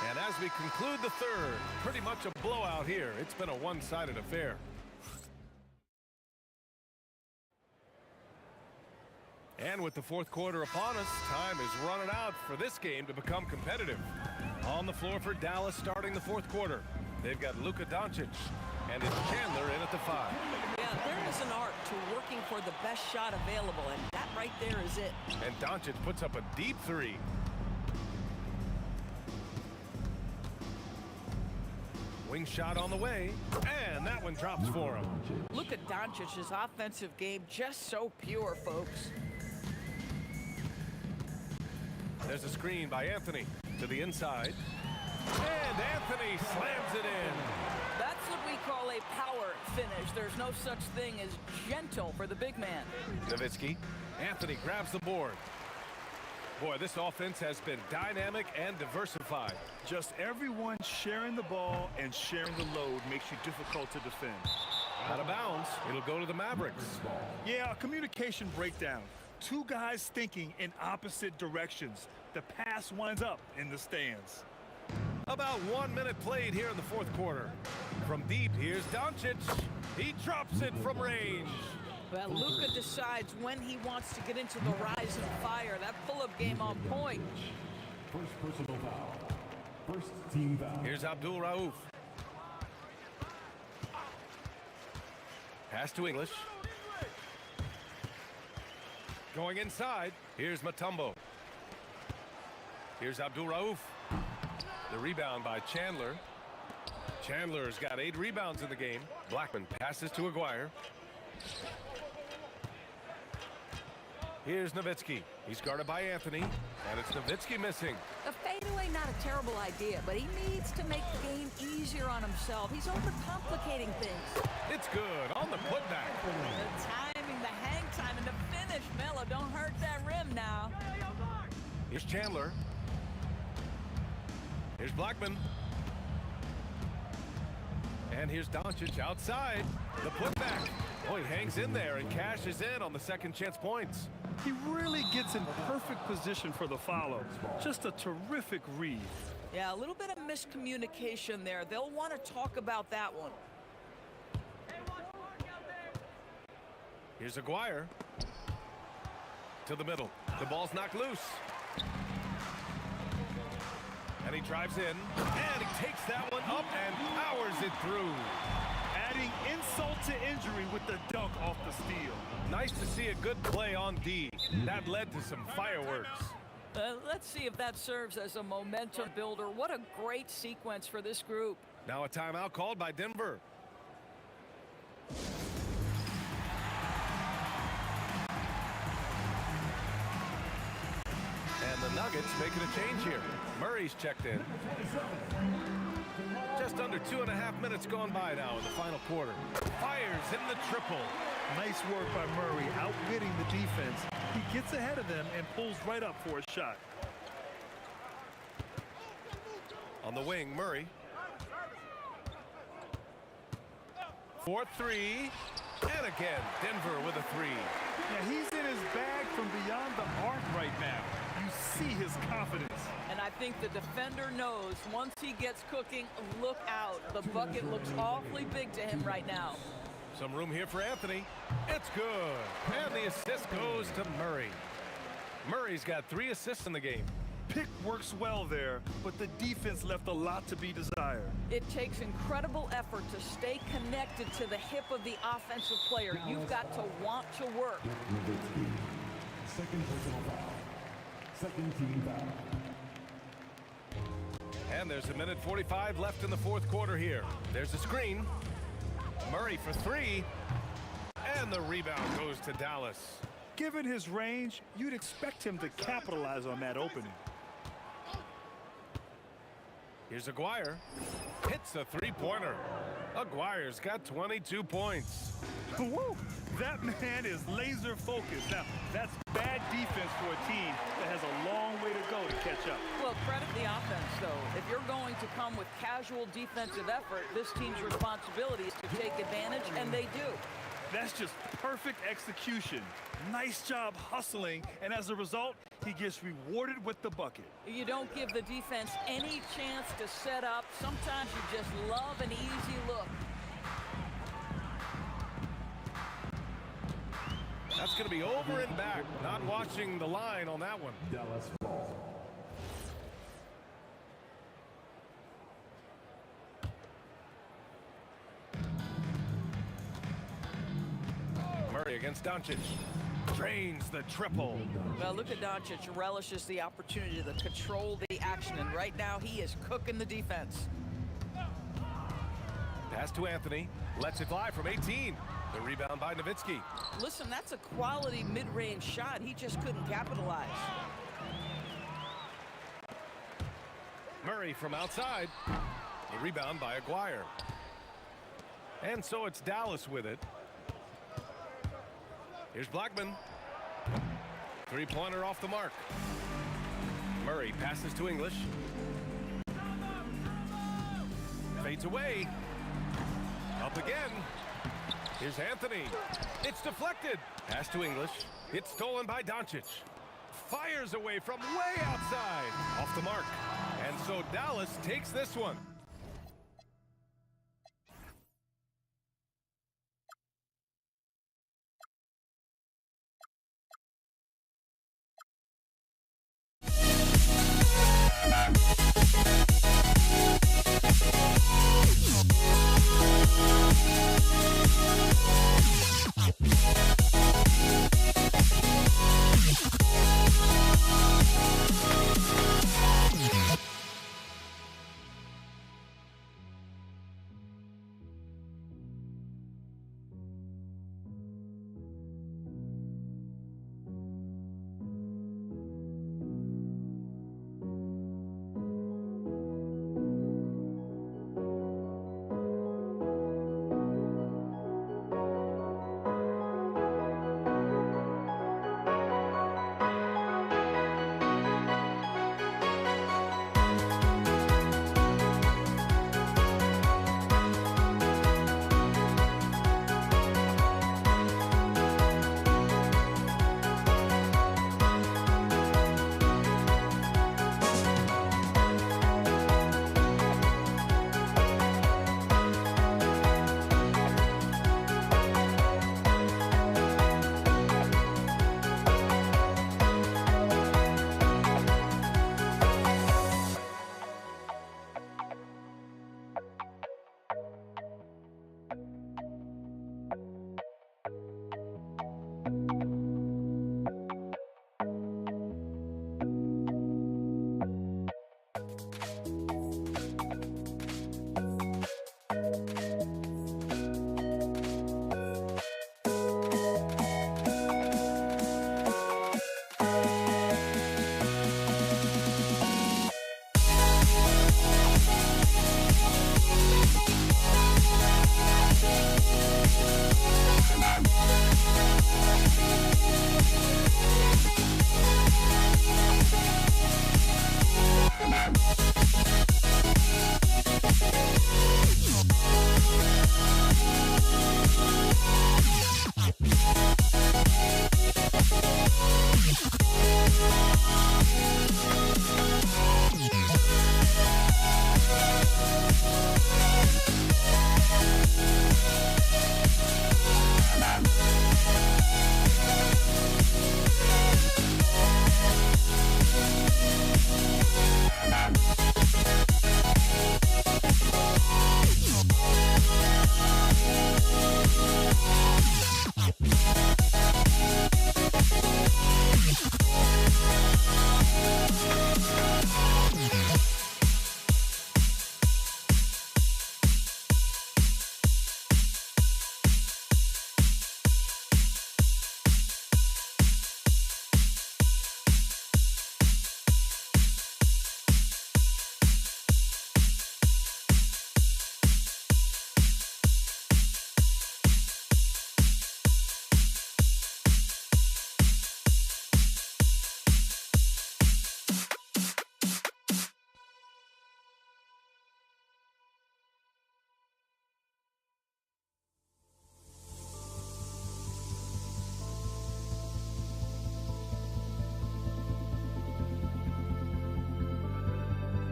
And as we conclude the third, pretty much a blowout here. It's been a one-sided affair. And with the fourth quarter upon us, time is running out for this game to become competitive. On the floor for Dallas starting the fourth quarter. They've got Luka Doncic, and it's Chandler in at the 5. Yeah, there is an art to working for the best shot available, and that right there is it. And Doncic puts up a deep three. Wing shot on the way, and that one drops for him. Look at Doncic's offensive game, just so pure, folks. There's a screen by Anthony to the inside. And Anthony slams it in. That's what we call a power finish. There's no such thing as gentle for the big man. Nowitzki. Anthony grabs the board. Boy, this offense has been dynamic and diversified. Just everyone sharing the ball and sharing the load makes you difficult to defend. Out of bounds, it'll go to the Mavericks. Yeah, a communication breakdown. Two guys thinking in opposite directions. The pass winds up in the stands. About 1 minute played here in the fourth quarter. From deep, here's Doncic. He drops it from range. Well, Luka decides when he wants to get into the rise and fire. That pull-up game on point. First personal foul. First team foul. Here's Abdul Rauf. Pass to English. Going inside. Here's Mutombo. Here's Abdul Rauf. The rebound by Chandler. Chandler's got 8 rebounds in the game. Blackman passes to Aguirre. Here's Nowitzki. He's guarded by Anthony, and it's Nowitzki missing. The fadeaway, not a terrible idea, but he needs to make the game easier on himself. He's overcomplicating things. It's good on the putback. The timing, the hang time, and the finish. Melo, don't hurt that rim now. Here's Chandler. Here's Blackman. And here's Doncic outside. The putback. Oh, he hangs in there and cashes in on the second chance points. He really gets in perfect position for the follow. Just a terrific read. Yeah, a little bit of miscommunication there. They'll want to talk about that one. Here's Aguirre. To the middle. The ball's knocked loose. And he drives in. And he takes that one up and powers it through. Adding insult to injury with the dunk off the steal. Nice to see a good play on D. That led to some fireworks. Let's see if that serves as a momentum builder. What a great sequence for this group. Now a timeout called by Denver. And the Nuggets making a change here. Murray's checked in. Just under 2.5 minutes gone by now in the final quarter. Fires in the triple. Nice work by Murray, outwitting the defense. He gets ahead of them and pulls right up for a shot. On the wing, Murray. 4-3. And again, Denver with a three. Yeah, he's in his bag from beyond the arc right now. You see his confidence. And I think the defender knows once he gets cooking, look out. The bucket looks awfully big to him right now. Some room here for Anthony. It's good. And the assist goes to Murray. Murray's got 3 assists in the game. Pick works well there, but the defense left a lot to be desired. It takes incredible effort to stay connected to the hip of the offensive player. You've got to want to work. Second personal foul. Second team foul. And there's 1:45 left in the fourth quarter here. There's a screen. Murray for 3. And the rebound goes to Dallas. Given his range, you'd expect him to capitalize on that opening. Here's Aguirre. Hits a 3-pointer. Aguirre's got 22 points. Woo! That man is laser focused. Now, that's bad defense for a team that has a long way to go to catch up. Well, credit the offense, though. If you're going to come with casual defensive effort, this team's responsibility is to take advantage, and they do. That's just perfect execution. Nice job hustling, and as a result, he gets rewarded with the bucket. You don't give the defense any chance to set up. Sometimes you just love an easy look. That's going to be over and back. Not watching the line on that one. Dallas ball. Murray against Doncic. Drains the triple. Well, look at Doncic. Relishes the opportunity to control the action, and right now he is cooking the defense. Pass to Anthony. Lets it fly from 18. The rebound by Nowitzki. Listen, that's a quality mid-range shot. He just couldn't capitalize. Murray from outside. The rebound by Aguirre. And so it's Dallas with it. Here's Blackman. 3-pointer off the mark. Murray passes to English. Fades away. Up again. Here's Anthony. It's deflected. Pass to English. It's stolen by Doncic. Fires away from way outside. Off the mark. And so Dallas takes this one.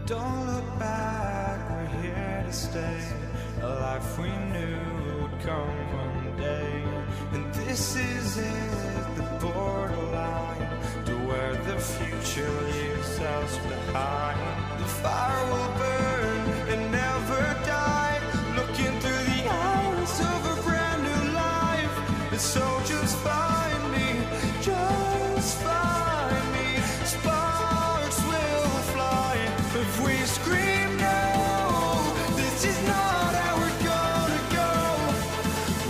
Don't look back, we're here to stay. A life we knew would come one day. And this is it, the borderline to where the future leaves us behind. The fire will burn and never die. Looking through the eyes of a brand new life. And so just find me, just find me. Sparks will fly if we scream no. This is not how we're gonna go.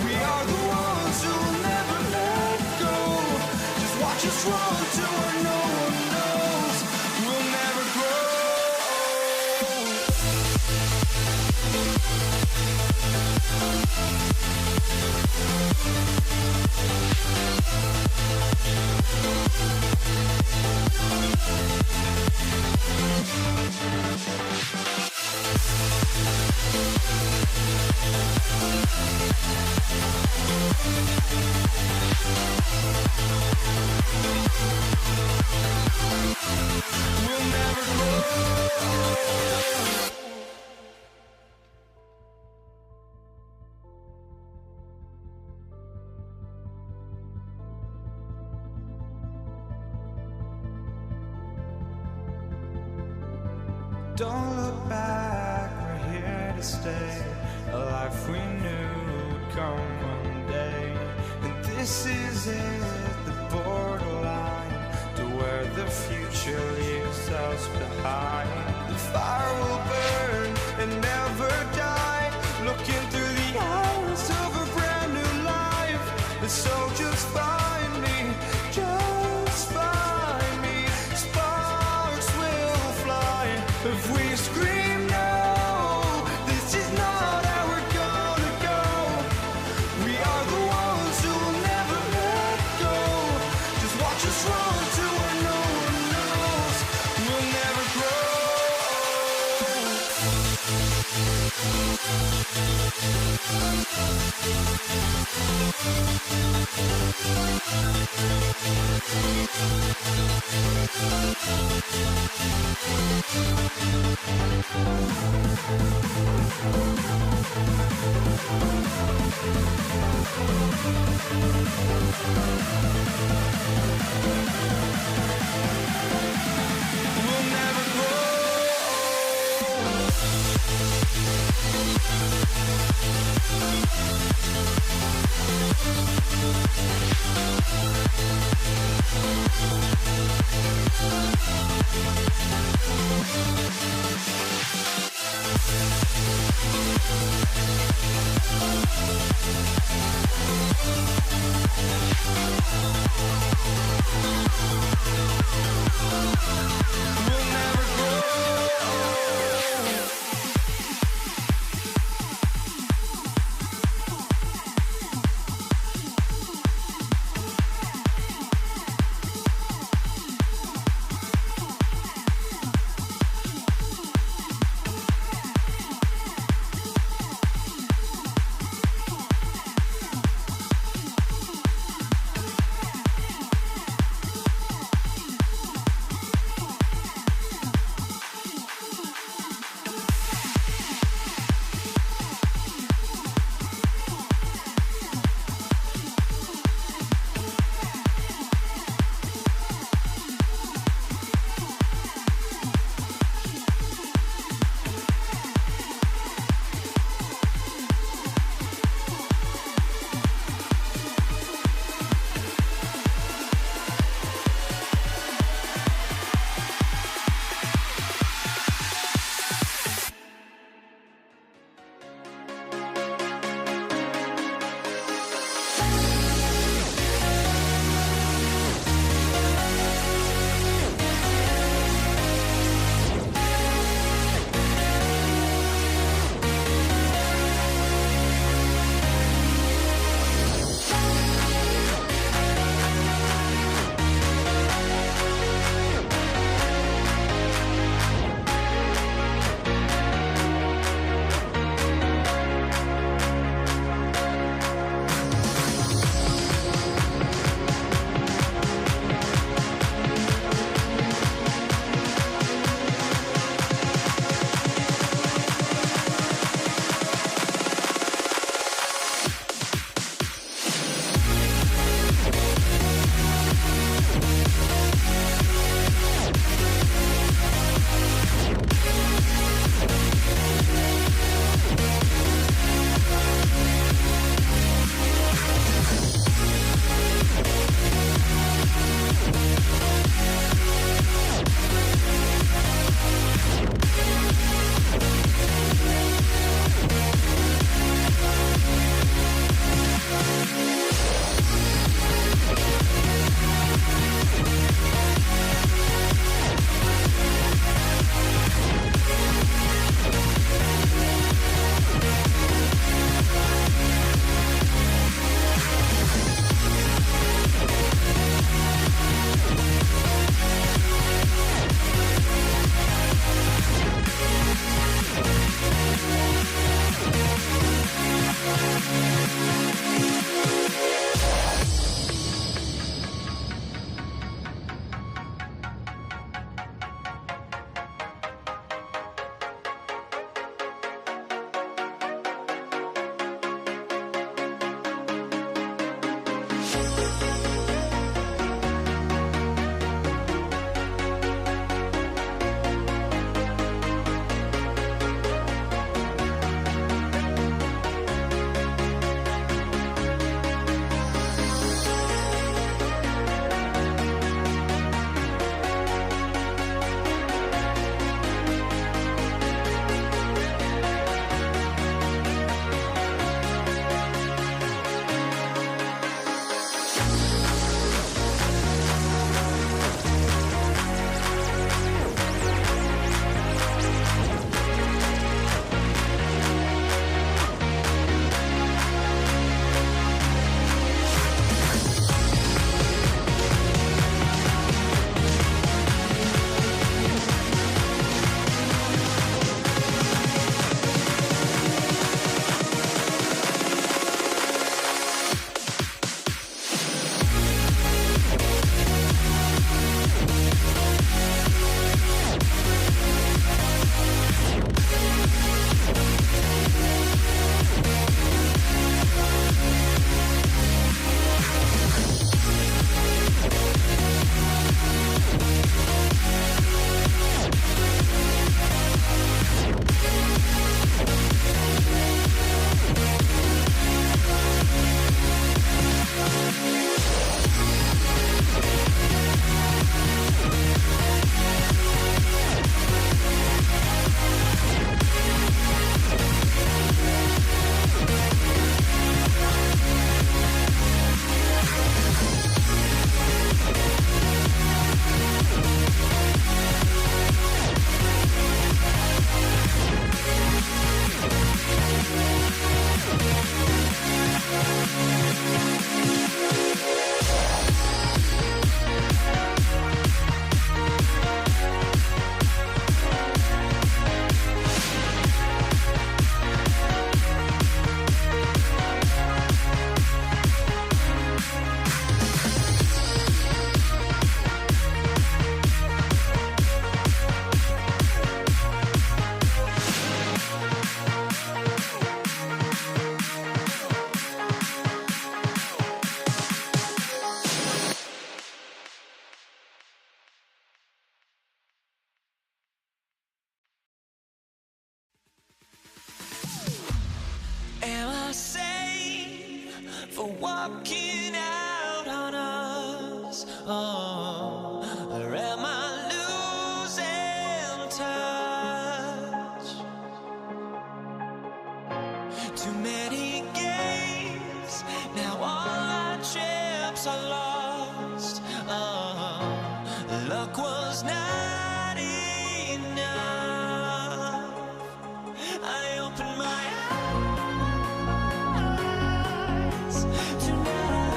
We are the ones who will never let go. Just watch us run to where no one knows. We'll never grow. We'll never grow. Don't look back, we're here to stay. A life we knew would come one day. And this is it, the borderline to where the future leaves us behind. The fire will burn and never die. Looking through the eyes of a brand new life. And so just find me, just find me. Sparks will fly if we scream no. This is not how we're gonna go. We are the ones who will never let go. Just watch us run to where no one knows. We'll never grow. We'll never grow. We'll never grow. walking out on us. Oh, or am I losing touch? Too many games, now all our chips are lost. Oh, luck was not enough. I opened my eyes to not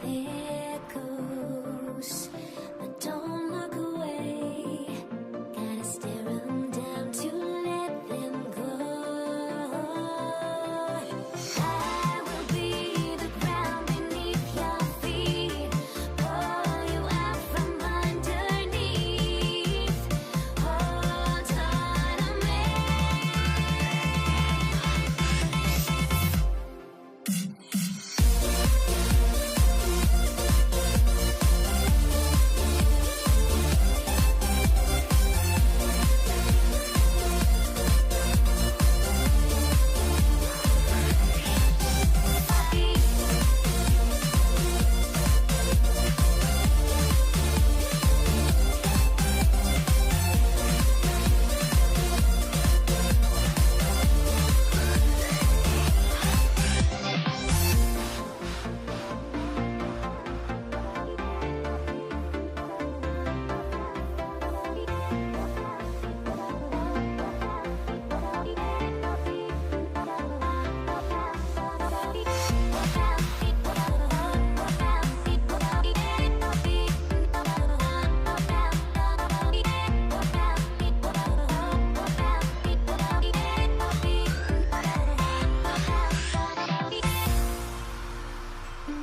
there goes. But don't look away. Gotta stare 'em down to let them go. I will be the ground beneath your feet. Pull you out from underneath. Hold on to me.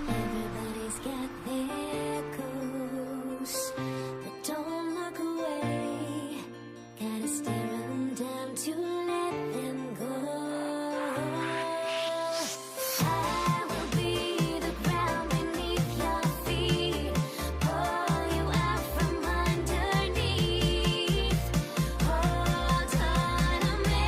Everybody's got their goals, but don't look away. Gotta stare 'em down to let them go. I will be the ground beneath your feet. Pull you out from underneath. Hold on to me.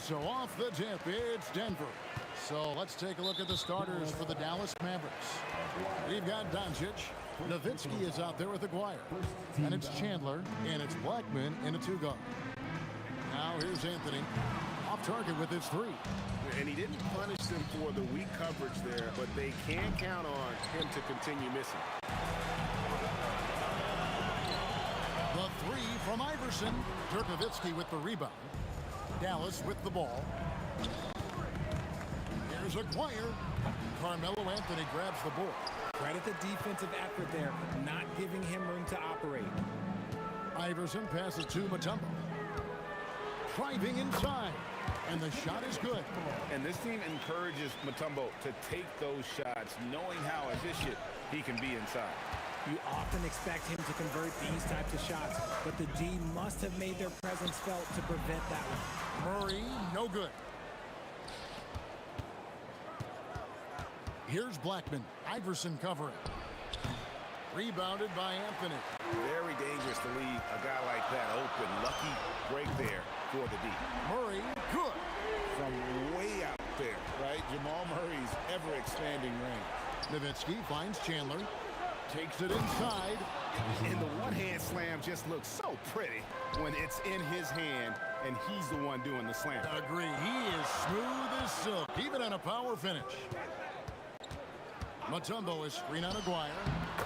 So off the tip, it's Denver. So let's take a look at the starters for the Dallas Mavericks. We've got Doncic. Nowitzki is out there with Aguirre. And it's Chandler, and it's Blackman in a two-guard. Now here's Anthony. Off target with his three. And he didn't punish them for the weak coverage there, but they can count on him to continue missing. The three from Iverson. Dirk Nowitzki with the rebound. Dallas with the ball. Here's Aguirre. Carmelo Anthony grabs the board. Credit the defensive effort there, not giving him room to operate. Iverson passes to Mutombo. Driving inside. And the shot is good. And this team encourages Mutombo to take those shots, knowing how efficient he can be inside. You often expect him to convert these types of shots, but the D must have made their presence felt to prevent that one. Murray, no good. Here's Blackman. Iverson covering. Rebounded by Anthony. Very dangerous to leave a guy like that open. Lucky break there for the D. Murray, good. From way out there, right? Jamal Murray's ever-expanding range. Nowitzki finds Chandler. Takes it inside. And the one-hand slam just looks so pretty when it's in his hand and he's the one doing the slam. Agree. He is smooth as silk, even on a power finish. Mutombo is screen on Aguirre.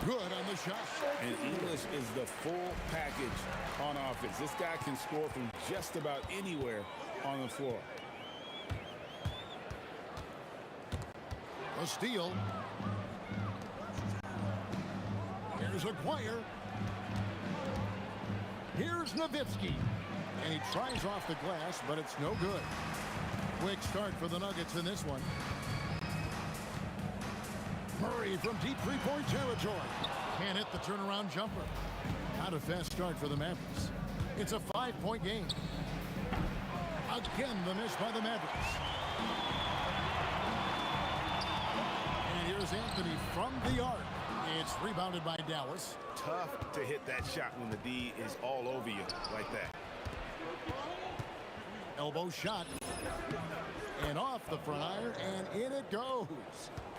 Good on the shot. And English is the full package on offense. This guy can score from just about anywhere on the floor. A steal. Here's Aguirre. Here's Nowitzki. And he tries off the glass, but it's no good. Quick start for the Nuggets in this one. Murray from deep three-point territory. Can't hit the turnaround jumper. Not a fast start for the Mavericks. It's a 5-point game. Again, the miss by the Mavericks. And here's Anthony from the arc. It's rebounded by Dallas. Tough to hit that shot when the D is all over you like that. Elbow shot. And off the front iron, and in it goes.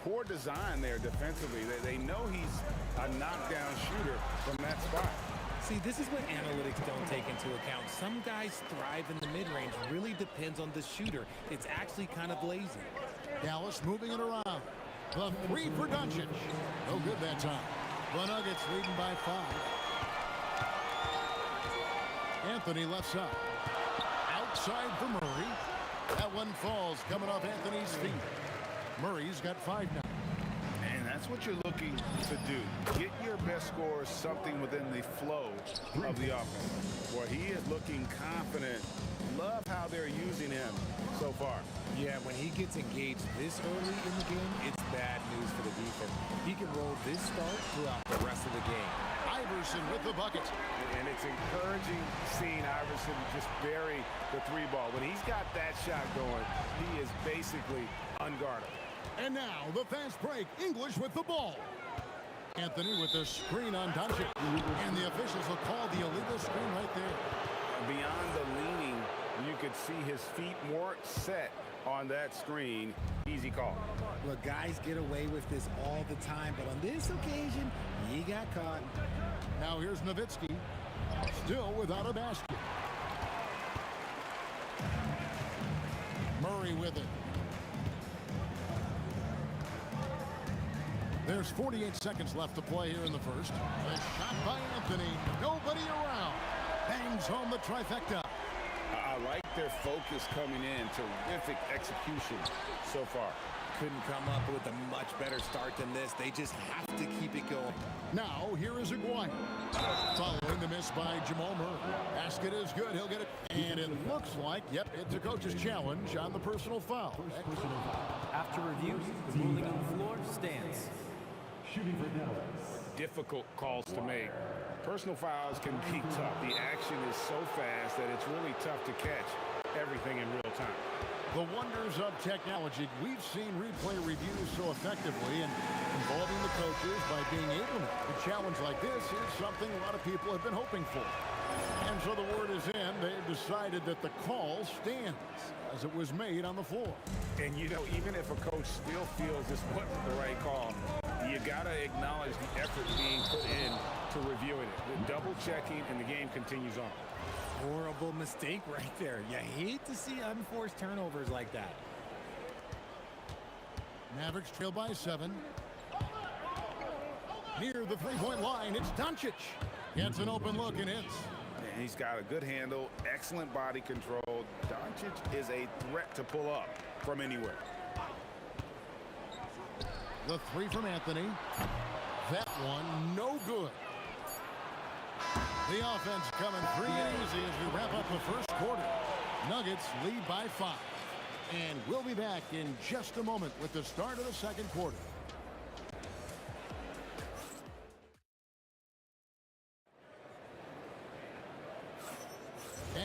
Poor design there defensively. They know he's a knockdown shooter from that spot. See, this is what analytics don't take into account. Some guys thrive in the mid-range. Really depends on the shooter. It's actually kind of lazy. Dallas moving it around. The three for Doncic. No good that time. The Nuggets leading by 5. Anthony left side. Outside for Murray. That one falls coming off Anthony's feet. Murray's got 5 now. And that's what you're looking to do. Get your best scorer something within the flow of the offense. Where he is looking confident. Love how they're using him so far. Yeah, when he gets engaged this early in the game, it's bad news for the defense. He can roll this start throughout the rest of the game. Iverson with the bucket. And it's encouraging seeing Iverson just bury the 3 ball. When he's got that shot going, he is basically unguardable. And now the fast break. English with the ball. Anthony with the screen on Doncic. And the officials will call the illegal screen right there. Beyond the leaning, you could see his feet weren't set on that screen. Easy call. Look, guys get away with this all the time, but on this occasion, he got caught. Now here's Nowitzki. Still without a basket. Murray with it. There's 48 seconds left to play here in the first. A shot by Anthony. Nobody around. Bangs home the trifecta. I like their focus coming in. Terrific execution so far. Couldn't come up with a much better start than this. They just have to keep it going. Now, here is Aguirre. Following the miss by Jamal Murray. Basket is good. He'll get it. And it looks like, yep, it's a coach's challenge on the personal foul. After review, the ruling on the floor stands. Shooting for Dallas. Difficult calls to make. Personal fouls can be tough. The action is so fast that it's really tough to catch everything in real time. The wonders of technology. We've seen replay reviews so effectively and involving the coaches by being able to. A challenge like this is something a lot of people have been hoping for. And so the word is in. They've decided that the call stands as it was made on the floor. And, you know, even if a coach still feels this wasn't the right call, you got to acknowledge the effort being put in to reviewing it. The double checking, and the game continues on. Horrible mistake right there. You hate to see unforced turnovers like that. Mavericks trail by 7. Near the three-point line, it's Doncic. Gets an open look and hits. And he's got a good handle, excellent body control. Doncic is a threat to pull up from anywhere. The three from Anthony. That one, no good. The offense coming free and easy as we wrap up the first quarter. Nuggets lead by 5. And we'll be back in just a moment with the start of the second quarter.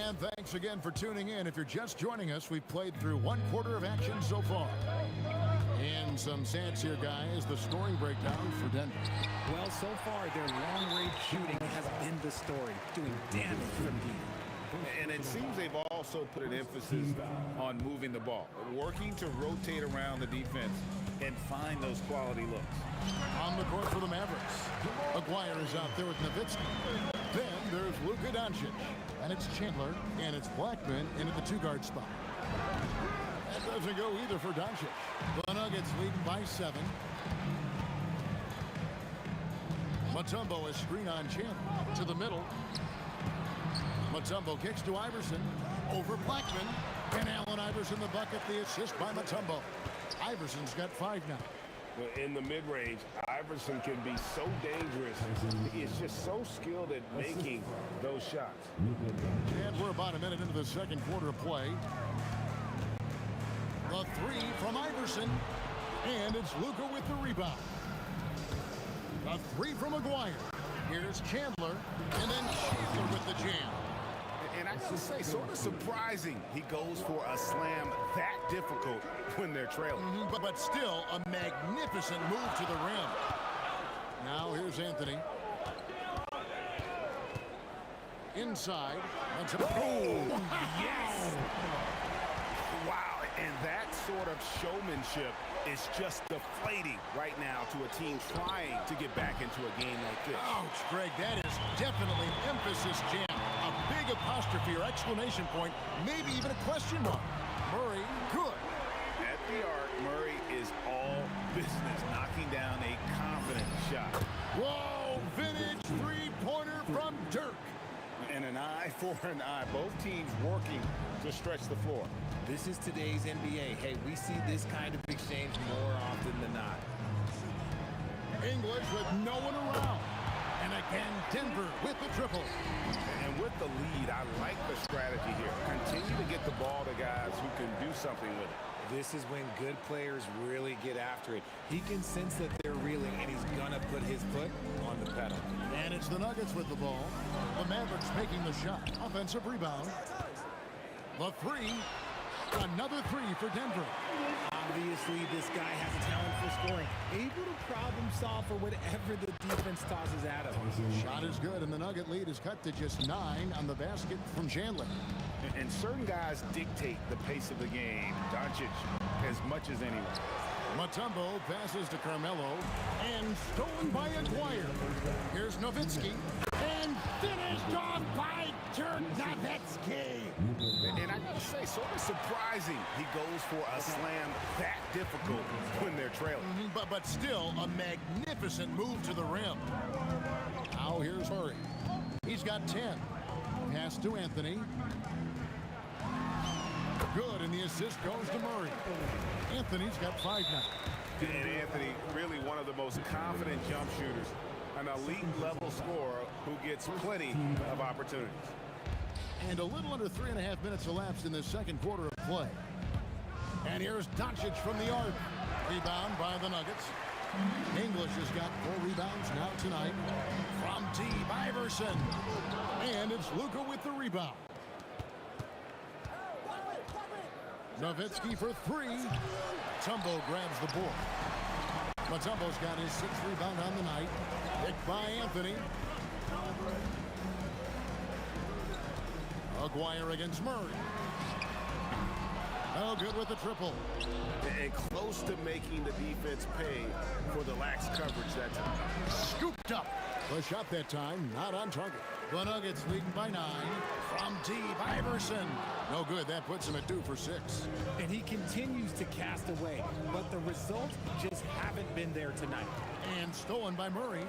And thanks again for tuning in. If you're just joining us, we've played through one quarter of action so far. And some stats here, guys. The scoring breakdown for Denver. Well, so far, their long-range shooting has been the story, doing damage from deep. And it seems they've also put an emphasis on moving the ball, working to rotate around the defense and find those quality looks. On the court for the Mavericks. Aguirre is out there with Nowitzki. Then there's Luka Doncic. And it's Chandler, and it's Blackman into the two-guard spot. That doesn't go either for Doncic. The Nuggets leading by 7. Mutombo is screen on Chandler to the middle. Mutombo kicks to Iverson. Over Blackman. And Allen Iverson the bucket, the assist by Mutombo. Iverson's got 5 now. In the mid-range, Iverson can be so dangerous. He is just so skilled at making those shots. And we're about a minute into the second quarter of play. The three from Iverson. And it's Luka with the rebound. The three from Aguirre. Here's Chandler. And then Chandler with the jam. And I gotta say, sort of surprising he goes for a slam that difficult when they're trailing. But still a magnificent move to the rim. Now here's Anthony. Inside. Oh, yes! Wow, and that sort of showmanship is just deflating right now to a team trying to get back into a game like this. Ouch, Greg, that is definitely emphasis jam. A big apostrophe or exclamation point, maybe even a question mark. Murray, good. At the arc, Murray is all business, knocking down a confident shot. Whoa, vintage three-pointer from Dirk. And an eye for an eye. Both teams working to stretch the floor. This is today's NBA. Hey, we see this kind of exchange more often than not. English with no one around. And again, Denver with the triple. And with the lead, I like the strategy here. Continue to get the ball to guys who can do something with it. This is when good players really get after it. He can sense that they're reeling, and he's going to put his foot on the pedal. And it's the Nuggets with the ball. The Mavericks making the shot. Offensive rebound. The three. Another three for Denver. Obviously, this guy has a talent for scoring. Able to problem solve for whatever the defense tosses at him. Shot is good, and the Nugget lead is cut to just 9 on the basket from Chandler. And certain guys dictate the pace of the game. Doncic as much as anyone. Mutombo passes to Carmelo, and stolen by Aguirre. Here's Nowitzki, and finished off by Dirk Nowitzki. And I gotta say, sort of surprising he goes for a slam that difficult when they're trailing. But still a magnificent move to the rim. Now here's Murray. He's got 10. Pass to Anthony. Good, and the assist goes to Murray. Anthony's got 5 now. And Anthony, really one of the most confident jump shooters. An elite-level scorer who gets plenty of opportunities. And a little under 3.5 minutes elapsed in the second quarter of play. And here's Doncic from the arc. Rebound by the Nuggets. English has got 4 rebounds now tonight. From deep, Iverson. And it's Luka with the rebound. Nowitzki for 3. Mutombo grabs the board. Mutombo's got his 6th rebound on the night. Picked by Anthony. Aguirre against Murray. Oh, good with the triple. And close to making the defense pay for the lax coverage that time. Scooped up. The shot that time, not on target. The Nuggets leading by 9. From deep, Iverson. No good. That puts him at 2 for 6. And he continues to cast away, but the results just haven't been there tonight. And stolen by Murray.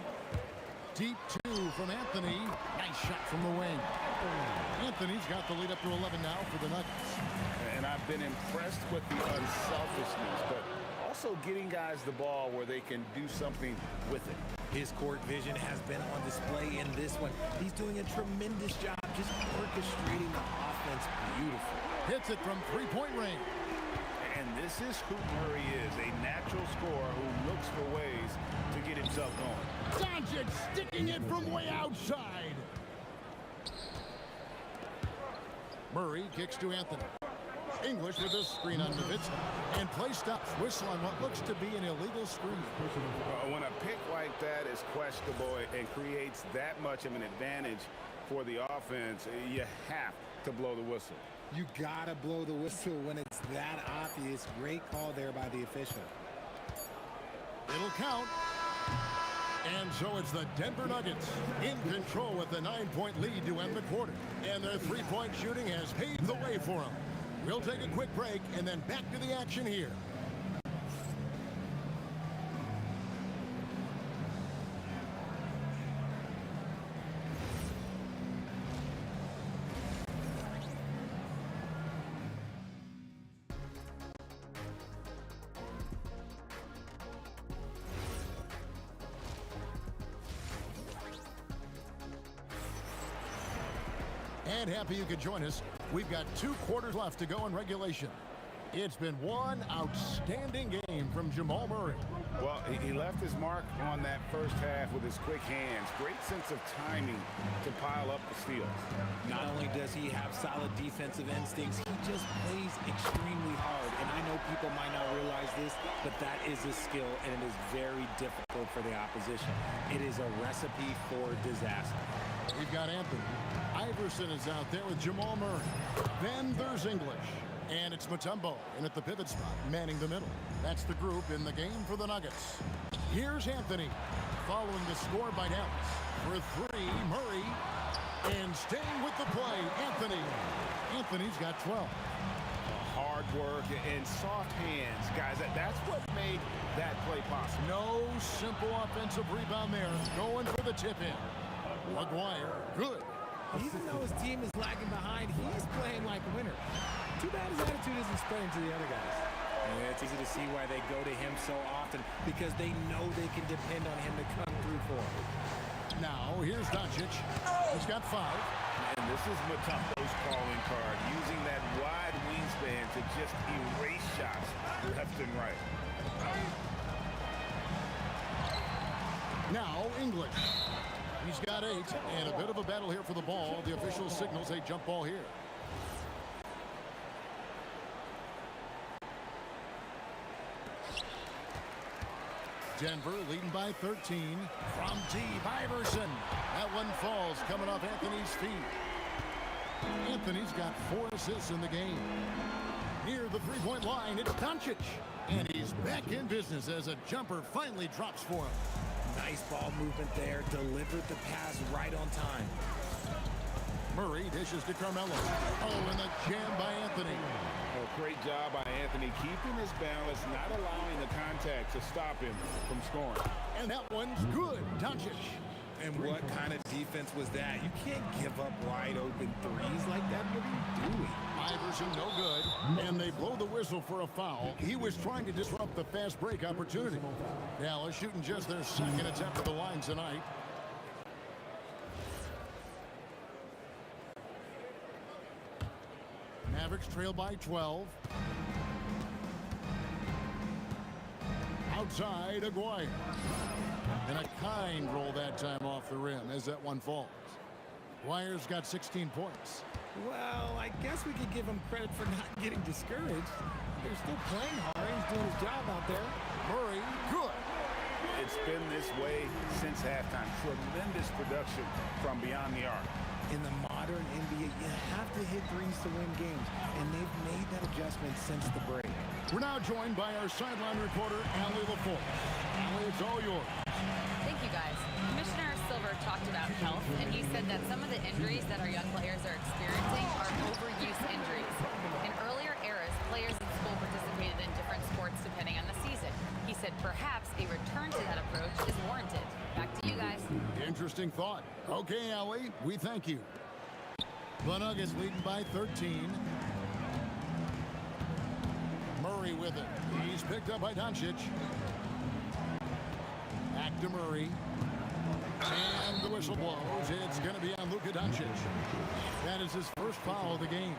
Deep 2 from Anthony. Nice shot from the wing. Anthony's got the lead up to 11 now for the Nuggets. And I've been impressed with the unselfishness, but also getting guys the ball where they can do something with it. His court vision has been on display in this one. He's doing a tremendous job just orchestrating the offense beautifully. Hits it from three-point range. And this is who Murray is, a natural scorer who looks for ways to get himself going. Doncic sticking it from way outside. Murray kicks to Anthony. English with a screen on Nowitzki. And play stops. Whistle on what looks to be an illegal screen. When a pick like that is questionable and creates that much of an advantage for the offense, you have to blow the whistle. You gotta blow the whistle when it's that obvious. Great call there by the official. It'll count. And so it's the Denver Nuggets in control with the 9-point lead to end the quarter. And their three-point shooting has paved the way for them. We'll take a quick break and then back to the action here. And happy you could join us. We've got 2 quarters left to go in regulation. It's been one outstanding game from Jamal Murray. Well, he left his mark on that first half with his quick hands. Great sense of timing to pile up the steals. Not only does he have solid defensive instincts, he just plays extremely hard. And I know people might not realize this, but that is a skill, and it is very difficult for the opposition. It is a recipe for disaster. We've got Anthony. Iverson is out there with Jamal Murray. Then there's English. And it's Mutombo in at the pivot spot, manning the middle. That's the group in the game for the Nuggets. Here's Anthony, following the score by Dallas. For 3, Murray. And staying with the play, Anthony. Anthony's got 12. Hard work and soft hands, guys. That's what made that play possible. No simple offensive rebound there. Going for the tip-in. Aguirre, good. Even though his team is lagging behind, he's playing like a winner. Too bad his attitude isn't spreading to the other guys. Yeah, it's easy to see why they go to him so often, because they know they can depend on him to come through for them. Now, here's Doncic. He's got 5. And this is Mutombo's calling card, using that wide wingspan to just erase shots left and right. Now, English. He's got 8, and a bit of a battle here for the ball. The official signals a jump ball here. Denver leading by 13. From deep, Iverson. That one falls, coming off Anthony's feet. Anthony's got 4 assists in the game. Near the three-point line, it's Doncic. And he's back in business as a jumper finally drops for him. Nice ball movement there. Delivered the pass right on time. Murray dishes to Carmelo. Oh, and the jam by Anthony. Oh, great job by Anthony, keeping his balance, not allowing the contact to stop him from scoring. And that one's good. Doncic. And what kind of defense was that? You can't give up wide open threes like that. What are you doing? Iverson, no good. And they blow the whistle for a foul. He was trying to disrupt the fast break opportunity. Dallas shooting just their second attempt at the line tonight. Mavericks trail by 12. Outside, Aguirre. And a kind roll that time off the rim as that one falls. Aguirre's got 16 points. Well, I guess we could give him credit for not getting discouraged. They're still playing hard. He's doing his job out there. Murray, good. It's been this way since halftime. Tremendous production from beyond the arc. In the modern modern NBA, you have to hit threes to win games, and they've made that adjustment since the break. We're now joined by our sideline reporter, Allie LaForce. Allie, it's all yours. Thank you, guys. Commissioner Silver talked about health, and he said that some of the injuries that our young players are experiencing are overuse injuries. In earlier eras, players in school participated in different sports depending on the season. He said perhaps a return to that approach is warranted. Back to you guys. Interesting thought. Okay, Allie, we thank you. The Nuggets leading by 13. Murray with it. He's picked up by Doncic. Back to Murray. And the whistle blows. It's going to be on Luka Doncic. That is his first foul of the game.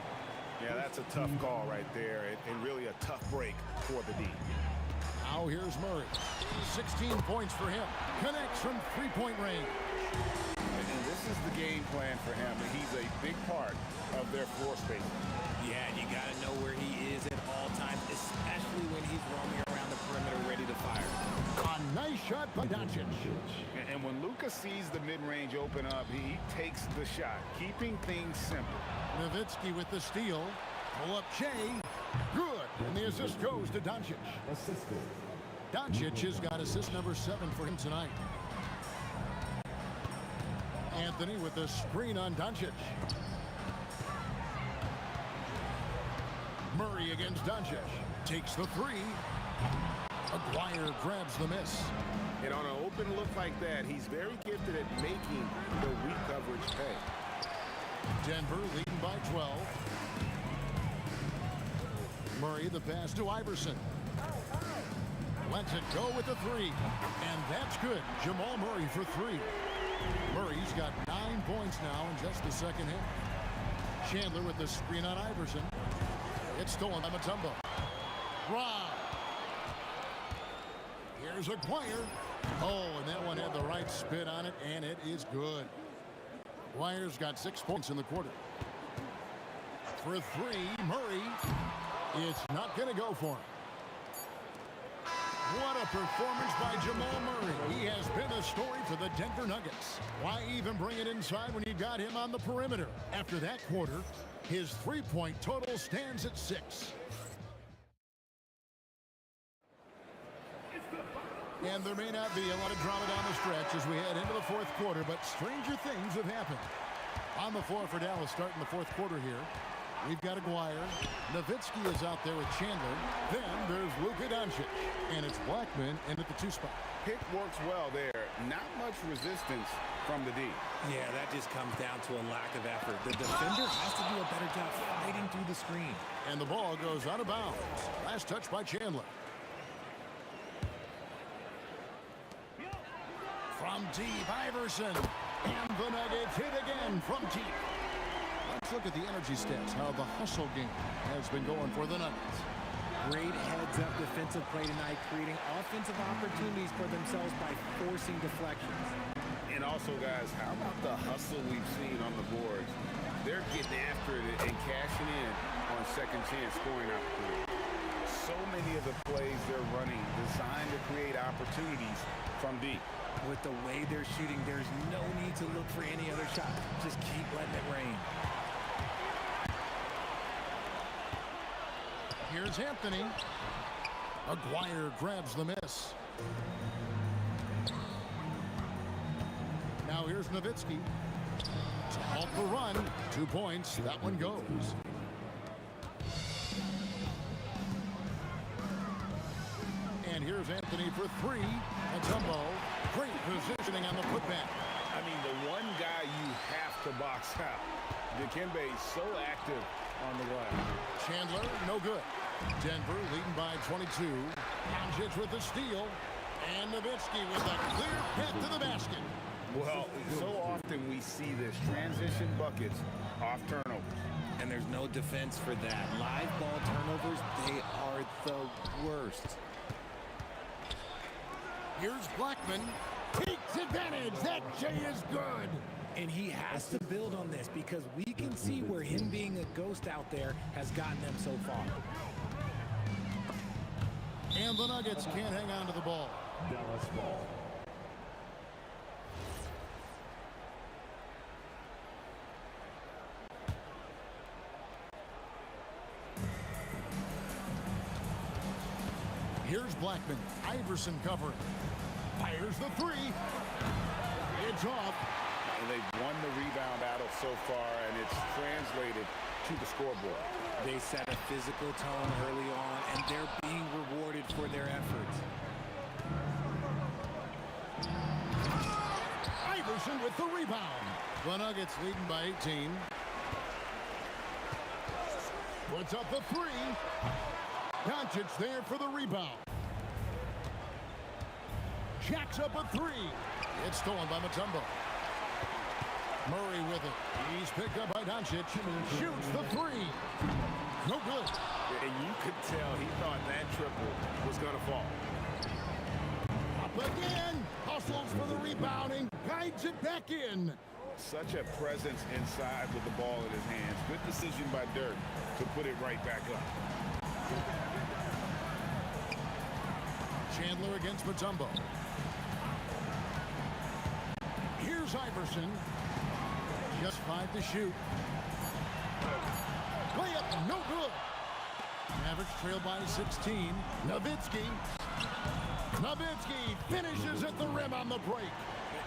Yeah, that's a tough call right there, and really a tough break for the D. Now here's Murray. 16 points for him. Connects from three-point range. And this is the game plan for him. He's a big part of their floor space. Yeah, and you got to know where he is at all times, especially when he's roaming around the perimeter ready to fire. A nice shot by Doncic. And when Luka sees the mid-range open up, he takes the shot, keeping things simple. Nowitzki with the steal. Pull up Shea. Good. And the assist goes to Doncic. Doncic has got assist number 7 for him tonight. Anthony with the screen on Doncic. Murray against Doncic. Takes the three. Aguirre grabs the miss. And on an open look like that, he's very gifted at making the weak coverage pay. Denver leading by 12. Murray the pass to Iverson. Lets it go with the three. And that's good. Jamal Murray for 3. Murray's got 9 points now in just the second half. Chandler with the screen on Iverson. It's stolen by Mutombo. Rob. Here's Aguirre. Oh, and that one had the right spin on it, and it is good. Aguirre's got 6 points in the quarter. For 3, Murray. It's not going to go for him. What a performance by Jamal Murray. He has been a story for the Denver Nuggets. Why even bring it inside when you got him on the perimeter? After that quarter, his three-point total stands at 6. And there may not be a lot of drama down the stretch as we head into the fourth quarter, but stranger things have happened. On the floor for Dallas starting the fourth quarter here. We've got Aguirre. Nowitzki is out there with Chandler. Then there's Luka Doncic. And it's Blackman in at the 2 spot. Pick works well there. Not much resistance from the D. Yeah, that just comes down to a lack of effort. The defender has to do a better job fighting through the screen. And the ball goes out of bounds. Last touch by Chandler. From deep, Iverson. And the Nuggets hit again from deep. Let's look at the energy stats, how the hustle game has been going for the Nuggets. Great heads-up defensive play tonight, creating offensive opportunities for themselves by forcing deflections. And also, guys, how about the hustle we've seen on the boards? They're getting after it and cashing in on second chance scoring opportunities. So many of the plays they're running designed to create opportunities from deep. With the way they're shooting, there's no need to look for any other shot. Just keep letting it rain. Here's Anthony. Aguirre grabs the miss. Now here's Nowitzki. To halt the run. 2 points. That one goes. And here's Anthony for 3. Mutombo. Great positioning on the putback. I mean, the one guy you have to box out. Dikembe is so active on the glass. Chandler, no good. Denver leading by 22. Doncic with the steal. And Nowitzki with a clear path to the basket. Well, so often we see this. Transition buckets off turnovers. And there's no defense for that. Live ball turnovers, they are the worst. Here's Blackman. Takes advantage. That J is good. And he has to build on this because we can see where him being a ghost out there has gotten them so far. And the Nuggets can't hang on to the ball. Dallas ball. Here's Blackman. Iverson covering. Fires the three. It's off. And they've won the rebound battle so far, and it's translated to the scoreboard. They set a physical tone early on, and they're being rewarded for their efforts. Iverson with the rebound. The Nuggets leading by 18. Puts up the three. Doncic there for the rebound. Jacks up a three. It's stolen by Mutombo. Murray with it. He's picked up by Doncic. Shoots the three. No good. And you could tell he thought that triple was going to fall. Up again. Hustles for the rebound and guides it back in. Such a presence inside with the ball in his hands. Good decision by Dirk to put it right back up. Chandler against Mutombo. Here's Iverson. Just 5 to shoot. Layup, no good. Mavericks trail by 16. Nowitzki finishes at the rim on the break.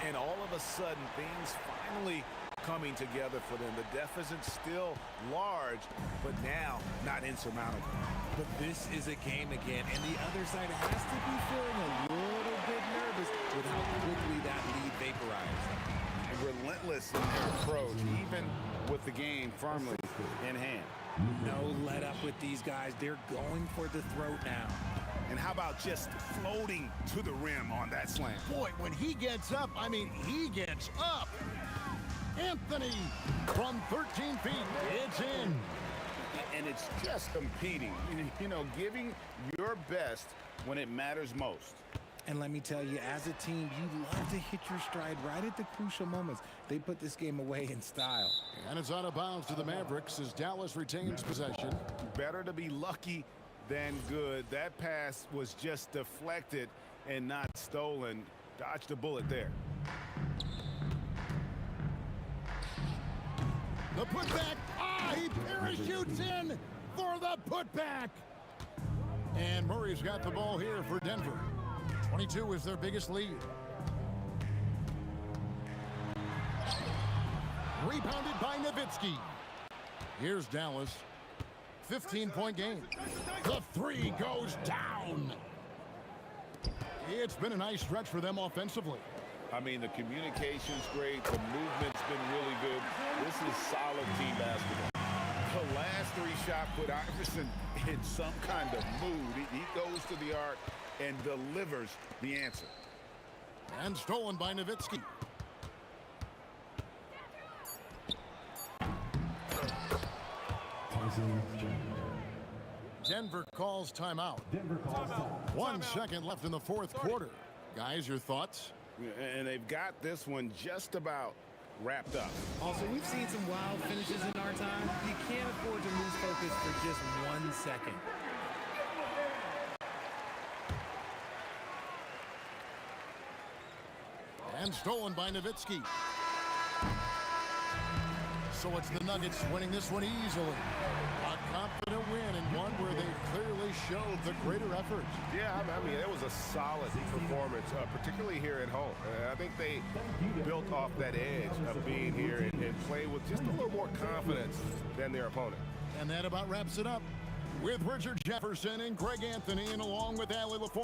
And all of a sudden, things finally coming together for them. The deficit's still large, but now not insurmountable. But this is a game again, and the other side has to be feeling a little bit nervous with how quickly that lead vaporized. Relentless in their approach, even with the game firmly in hand. No let up with these guys. They're going for the throat now. And how about just floating to the rim on that slam? Boy, when he gets up, I mean, he gets up. Anthony from 13 feet. It's in. And it's just competing, you know, giving your best when it matters most. And let me tell you, as a team, you love to hit your stride right at the crucial moments. They put this game away in style. And it's out of bounds to the Mavericks as Dallas retains possession. Better to be lucky than good. That pass was just deflected and not stolen. Dodged a bullet there. The putback. He parachutes in for the putback. And Murray's got the ball here for Denver. 22 is their biggest lead. Rebounded by Nowitzki. Here's Dallas. 15-point game. The three goes down. It's been a nice stretch for them offensively. I mean, the communication's great. The movement's been really good. This is solid team basketball. The last three shots put Iverson in some kind of mood. He goes to the arc and delivers the answer. And stolen by Nowitzki. Denver calls timeout. 1 second left in the fourth quarter. Guys, your thoughts? And they've got this one just about wrapped up. Also, we've seen some wild finishes in our time. You can't afford to lose focus for just 1 second. And stolen by Nowitzki. So it's the Nuggets winning this one easily. A confident win and one where they clearly showed the greater effort. Yeah, I mean, it was a solid performance, particularly here at home. I think they built off that edge of being here and played with just a little more confidence than their opponent. And that about wraps it up with Richard Jefferson and Greg Anthony, and along with Allie LaForge.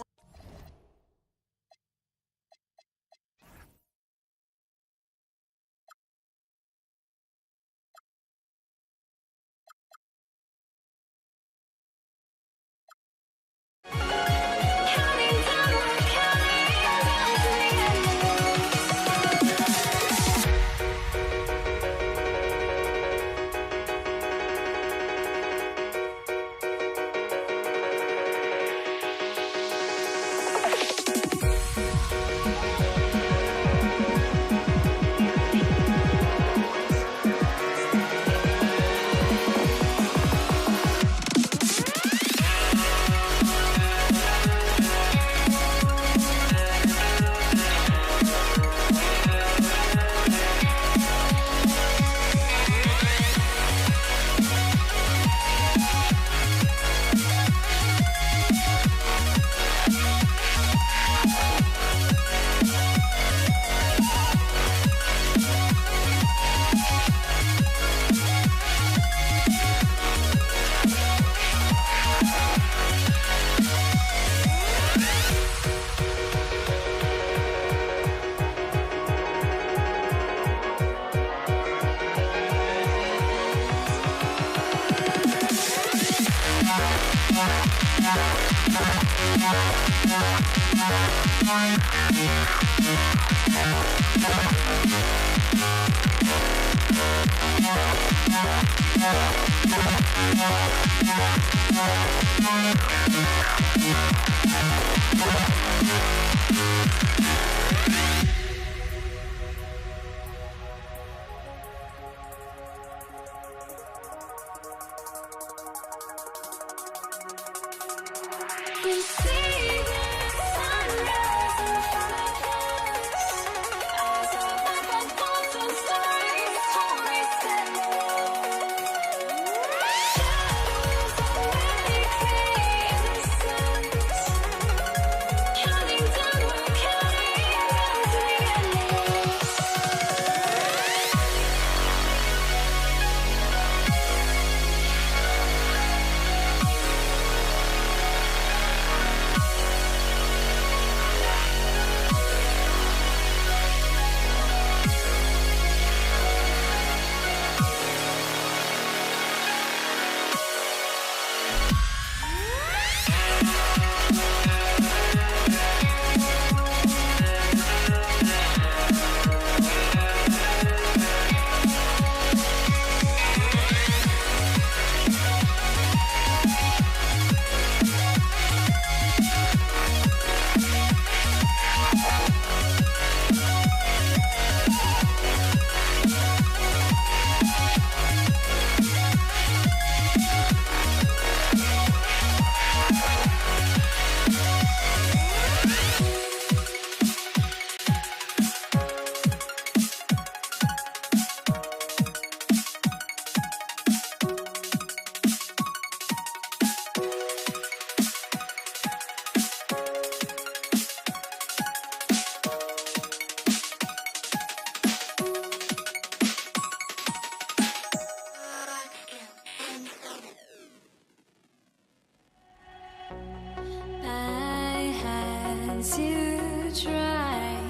To try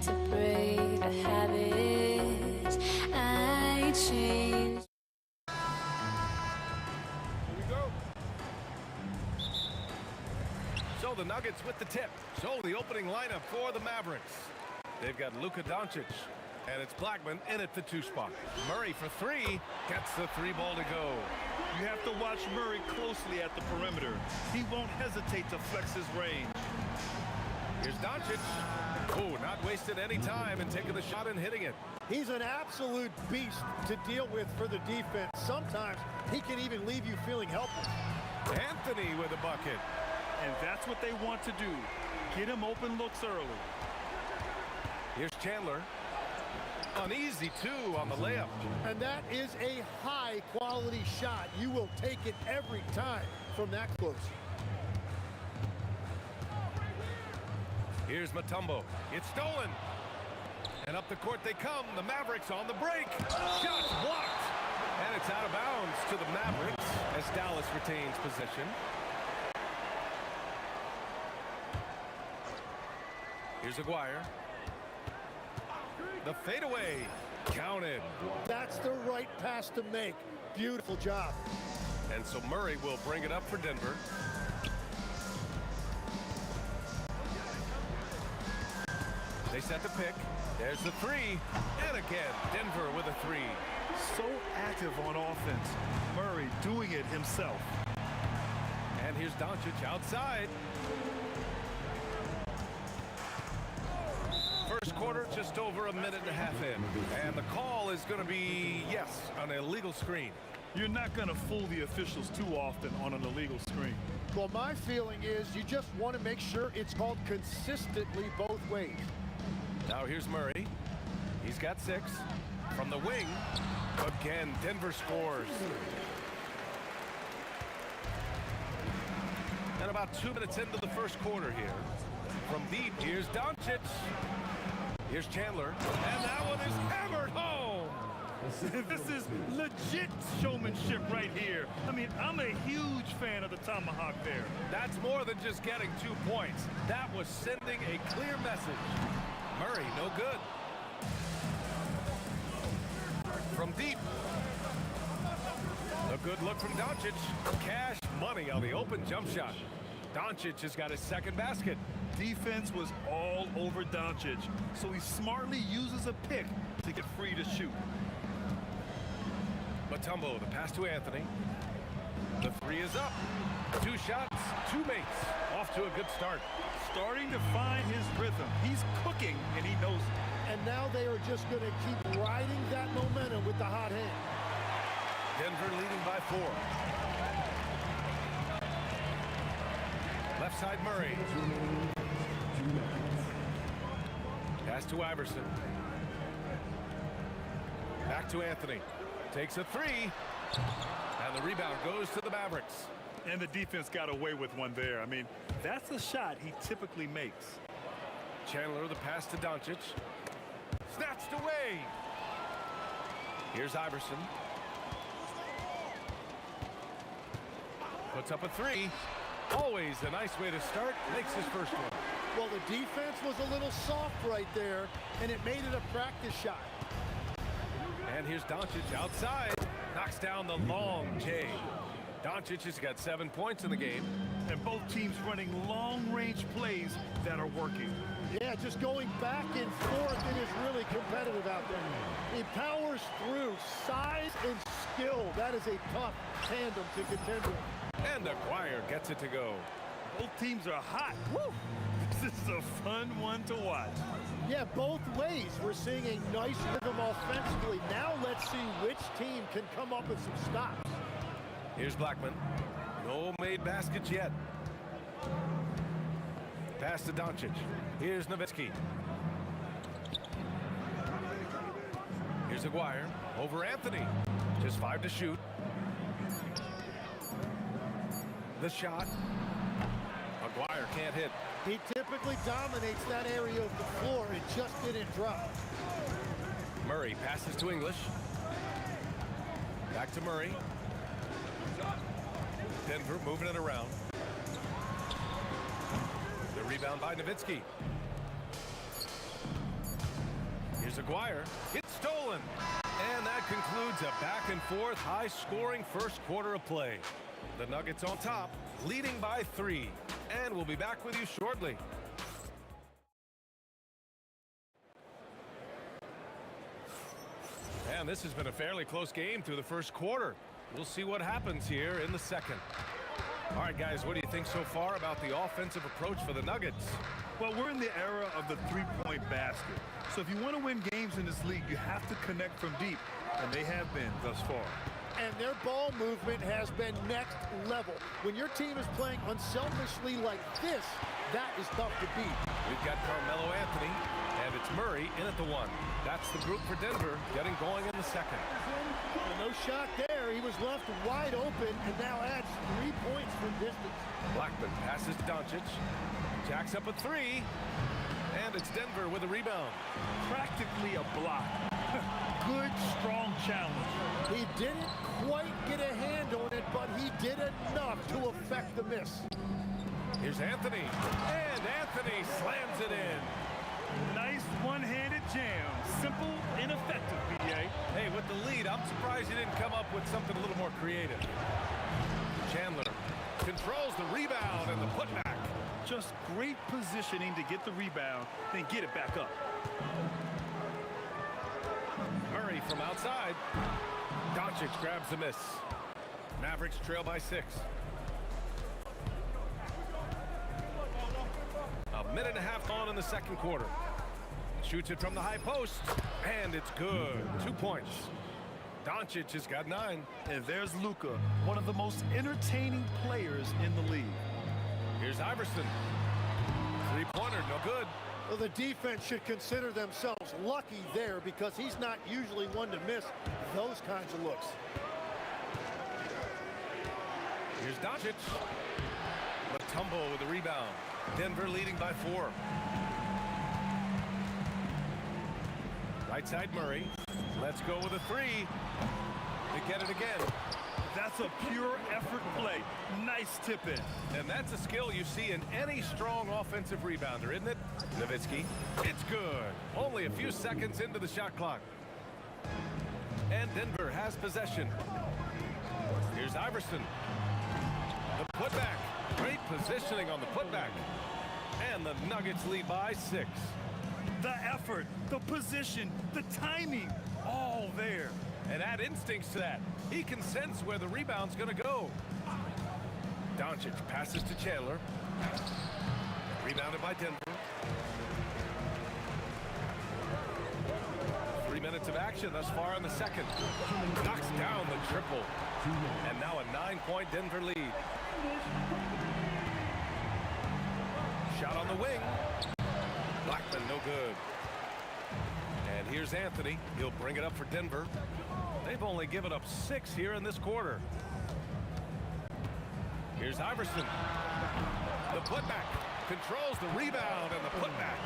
to break the habit I changed. Here we go. So the Nuggets with the tip. So the opening lineup for the Mavericks. They've got Luka Doncic, and it's Blackman in at the 2 spot. Murray for 3, gets the 3 ball to go. You have to watch Murray closely at the perimeter. He won't hesitate to flex his range. Here's Doncic. Oh, not wasting any time and taking the shot and hitting it. He's an absolute beast to deal with for the defense. Sometimes he can even leave you feeling helpless. Anthony with a bucket. And that's what they want to do. Get him open looks early. Here's Chandler. An easy 2 on the layup. And that is a high-quality shot. You will take it every time from that close. Here's Mutombo. It's stolen. And up the court they come. The Mavericks on the break. Shots blocked. And it's out of bounds to the Mavericks as Dallas retains possession. Here's Aguirre. The fadeaway. Counted. That's the right pass to make. Beautiful job. And so Murray will bring it up for Denver. They set the pick. There's the 3. And again, Denver with a 3. So active on offense. Murray doing it himself. And here's Doncic outside. First quarter, just over a minute and a half in. And the call is going to be, yes, an illegal screen. You're not going to fool the officials too often on an illegal screen. Well, my feeling is you just want to make sure it's called consistently both ways. Now here's Murray. He's got 6 from the wing. Again, Denver scores. And about 2 minutes into the first quarter here. From deep, here's Doncic. Here's Chandler. And that one is hammered home. This is legit showmanship right here. I mean, I'm a huge fan of the tomahawk there. That's more than just getting 2 points. That was sending a clear message. Murray, no good. From deep. A good look from Doncic. Cash money on the open jump shot. Doncic has got his second basket. Defense was all over Doncic, so he smartly uses a pick to get free to shoot. Mutombo, the pass to Anthony. The three is up. 2 shots, 2 makes. Off to a good start. Starting to find his rhythm. He's cooking, and he knows it. And now they are just going to keep riding that momentum with the hot hand. Denver leading by 4. Left side Murray. Pass to Iverson. Back to Anthony. Takes a 3. And the rebound goes to the Mavericks. And the defense got away with one there. I mean, that's a shot he typically makes. Chandler, the pass to Doncic. Snatched away. Here's Iverson. Puts up a 3. Always a nice way to start. Makes his first one. Well, the defense was a little soft right there, and it made it a practice shot. And here's Doncic outside. Knocks down the long J. Doncic has got 7 points in the game. And both teams running long-range plays that are working. Yeah, just going back and forth, it is really competitive out there. He powers through size and skill. That is a tough tandem to contend with. And Aguirre gets it to go. Both teams are hot. Woo! This is a fun one to watch. Yeah, both ways. We're seeing a nice rhythm offensively. Now let's see which team can come up with some stops. Here's Blackman. No made baskets yet. Pass to Doncic. Here's Nowitzki. Here's Aguirre. Over Anthony. Just 5 to shoot. The shot. Aguirre can't hit. He typically dominates that area of the floor. It just didn't drop. Murray passes to English. Back to Murray. Denver moving it around. The rebound by Nowitzki. Here's Aguirre. It's stolen. And that concludes a back and forth high-scoring first quarter of play. The Nuggets on top, leading by 3. And we'll be back with you shortly. And this has been a fairly close game through the first quarter. We'll see what happens here in the second. All right, guys, what do you think so far about the offensive approach for the Nuggets? Well, we're in the era of the three-point basket. So if you want to win games in this league, you have to connect from deep, and they have been thus far. And their ball movement has been next level. When your team is playing unselfishly like this, that is tough to beat. We've got Carmelo Anthony, and it's Murray in at the 1. That's the group for Denver getting going in the second. Well, no shot there. He was left wide open and now adds 3 points from distance. Blackman passes to Doncic. Jacks up a 3. And it's Denver with a rebound. Practically a block. Good, strong challenge. He didn't quite get a hand on it, but he did enough to affect the miss. Here's Anthony. And Anthony slams it in. Nice one-handed jam. Simple and effective, PA. Hey, with the lead, I'm surprised he didn't come up with something a little more creative. Chandler controls the rebound and the putback. Just great positioning to get the rebound, then get it back up. Murray from outside. Doncic grabs the miss. Mavericks trail by 6. A minute and a half on in the second quarter. Shoots it from the high post, and it's good. 2 points. Doncic has got 9. And there's Luka, one of the most entertaining players in the league. Here's Iverson. 3-pointer, no good. Well, the defense should consider themselves lucky there because he's not usually one to miss those kinds of looks. Here's Doncic. Mutombo with the rebound. Denver leading by 4. Right side Murray. Let's go with a 3. They get it again. That's a pure effort play. Nice tip in. And that's a skill you see in any strong offensive rebounder, isn't it? Nowitzki. It's good. Only a few seconds into the shot clock. And Denver has possession. Here's Iverson. The putback. Great positioning on the putback. And the Nuggets lead by 6. The effort, the position, the timing, all there. And add instincts to that. He can sense where the rebound's going to go. Doncic passes to Chandler. Rebounded by Denver. 3 minutes of action thus far in the second. Knocks down the triple. And now a 9-point Denver lead. Shot on the wing. Blackman, no good. And here's Anthony. He'll bring it up for Denver. They've only given up 6 here in this quarter. Here's Iverson. The putback. Controls the rebound and the putback.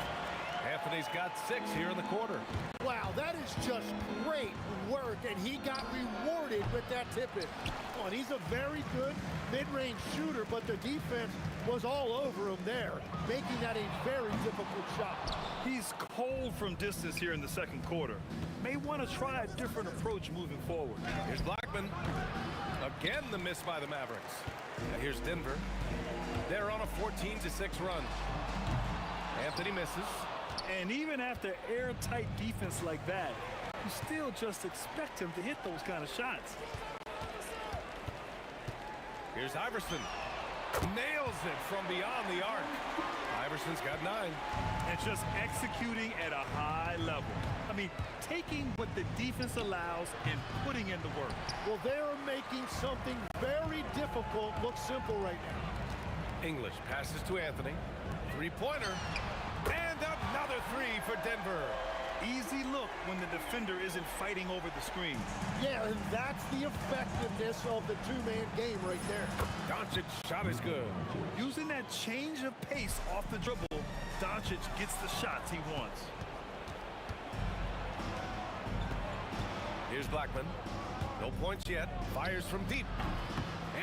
Anthony's got 6 here in the quarter. Wow, that is just great work, and he got rewarded with that tip-in. And he's a very good mid-range shooter, but the defense was all over him there, making that a very difficult shot. He's cold from distance here in the second quarter. May want to try a different approach moving forward. Here's Blackman. Again, the miss by the Mavericks. Now here's Denver. They're on a 14-6 run. Anthony misses. And even after airtight defense like that, you still just expect him to hit those kind of shots. Here's Iverson. Nails it from beyond the arc. Iverson's got 9. And just executing at a high level. I mean, taking what the defense allows and putting in the work. Well, they're making something very difficult look simple right now. English passes to Anthony. 3-pointer. And another 3 for Denver. Easy look when the defender isn't fighting over the screen. Yeah, and that's the effectiveness of the two-man game right there. Doncic's shot is good. Using that change of pace off the dribble, Doncic gets the shots he wants. Here's Blackman. No points yet. Fires from deep.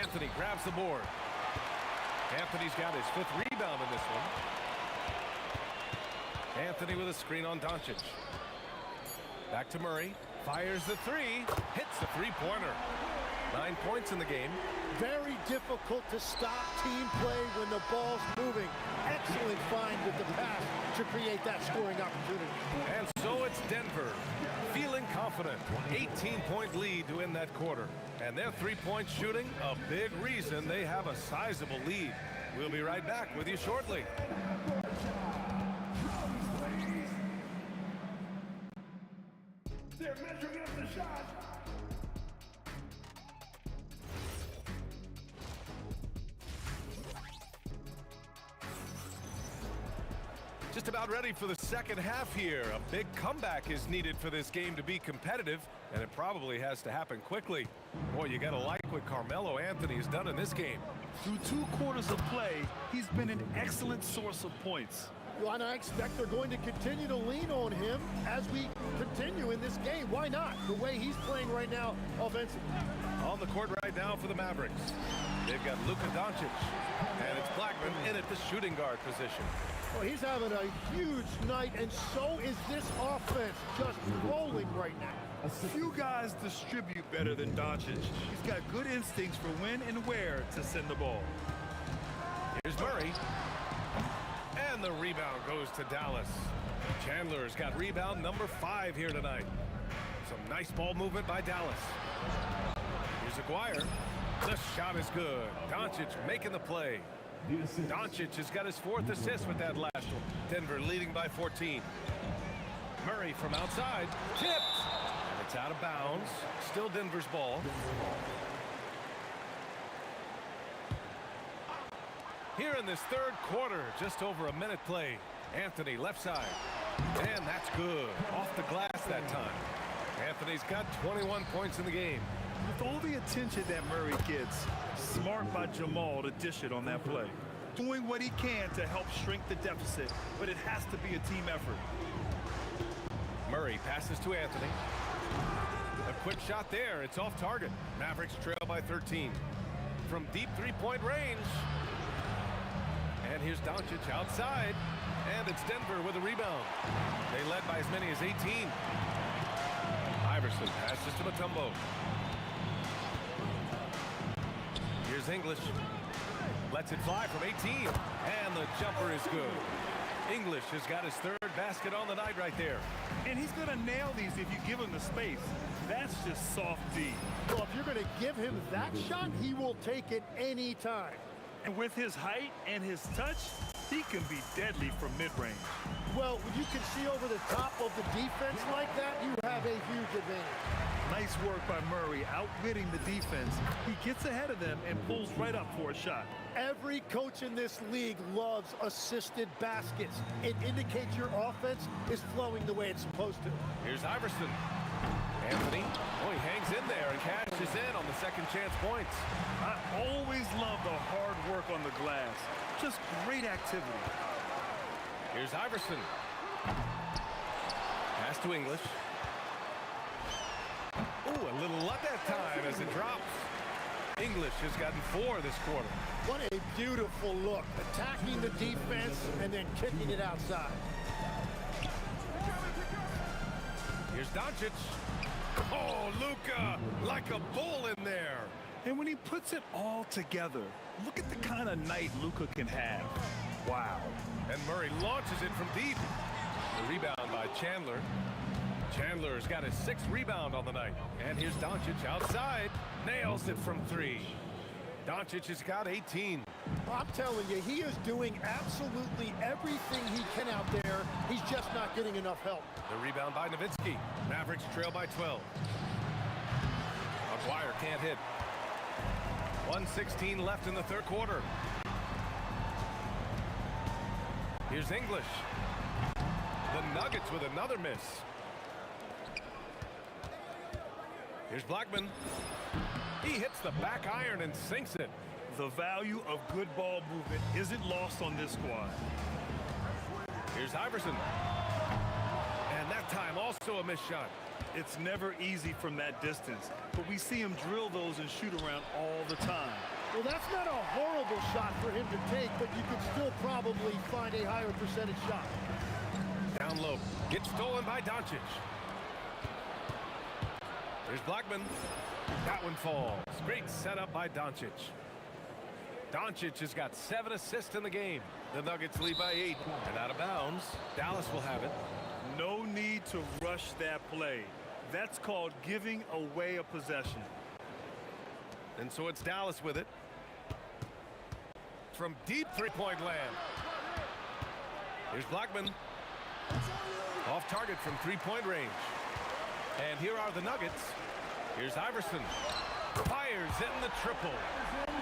Anthony grabs the board. Anthony's got his 5th rebound in this one. Anthony with a screen on Doncic. Back to Murray. Fires the 3. Hits the 3-pointer. 9 points in the game. Very difficult to stop team play when the ball's moving. Excellent find with the pass to create that scoring opportunity. And so it's Denver. Feeling confident. 18-point lead to end that quarter. And their 3-point shooting, a big reason they have a sizable lead. We'll be right back with you shortly. They're measuring up the shot. Just about ready for the second half here. A big comeback is needed for this game to be competitive, and it probably has to happen quickly. Boy, you gotta like what Carmelo Anthony has done in this game. Through 2 quarters of play, he's been an excellent source of points. Well, and I expect they're going to continue to lean on him as we continue in this game. Why not? The way he's playing right now offensively. On the court right now for the Mavericks. They've got Luka Doncic, and it's Blackman in at the shooting guard position. Well, he's having a huge night, and so is this offense, just rolling right now. Few guys distribute better than Doncic. He's got good instincts for when and where to send the ball. Here's Murray. And the rebound goes to Dallas. Chandler's got rebound number 5 here tonight. Some nice ball movement by Dallas. Here's Aguirre. The shot is good. Doncic making the play. Doncic has got his 4th assist with that last one. Denver leading by 14. Murray from outside. Tipped. And it's out of bounds. Still Denver's ball. Here in this 3rd quarter, just over a minute play. Anthony left side. And that's good. Off the glass that time. Anthony's got 21 points in the game. With all the attention that Murray gets, smart by Jamal to dish it on that play. Doing what he can to help shrink the deficit, but it has to be a team effort. Murray passes to Anthony. A quick shot there. It's off target. Mavericks trail by 13. From deep 3-point range. And here's Doncic outside. And it's Denver with a rebound. They led by as many as 18. Iverson passes to Mutombo. Here's English. Lets it fly from 18. And the jumper is good. English has got his third basket on the night right there. And he's going to nail these if you give him the space. That's just soft D. Well, if you're going to give him that shot, he will take it any time. And with his height and his touch, he can be deadly from mid-range. Well, when you can see over the top of the defense like that, you have a huge advantage. Nice work by Murray, outwitting the defense. He gets ahead of them and pulls right up for a shot. Every coach in this league loves assisted baskets. It indicates your offense is flowing the way it's supposed to. Here's Iverson. Anthony, he hangs in there and cashes in on the second chance points. I always love the hard work on the glass. Just great activity. Here's Iverson. Pass to English. Ooh, a little luck that time as it drops. English has gotten 4 this quarter. What a beautiful look. Attacking the defense and then kicking it outside. Here's Doncic. Oh, Luka, like a bull in there. And when he puts it all together, look at the kind of night Luka can have. Wow. And Murray launches it from deep. The rebound by Chandler. Chandler's got his 6th rebound on the night. And here's Doncic outside. Nails it from 3. Doncic has got 18. I'm telling you, he is doing absolutely everything he can out there. He's just not getting enough help. The rebound by Nowitzki. Mavericks trail by 12. McGuire can't hit. 1:16 left in the third quarter. Here's English. The Nuggets with another miss. Here's Blackman. He hits the back iron and sinks it. The value of good ball movement isn't lost on this squad. Here's Iverson. And that time also a missed shot. It's never easy from that distance, but we see him drill those and shoot around all the time. Well, that's not a horrible shot for him to take, but you could still probably find a higher percentage shot. Down low. Gets stolen by Doncic. Here's Blackman. That one falls. Great setup by Doncic. Doncic has got 7 assists in the game. The Nuggets lead by 8. And out of bounds, Dallas will have it. No need to rush that play. That's called giving away a possession. And so it's Dallas with it. From deep three-point land. Here's Blackman. Off target from three-point range. And here are the Nuggets. Here's Iverson. Fires in the triple.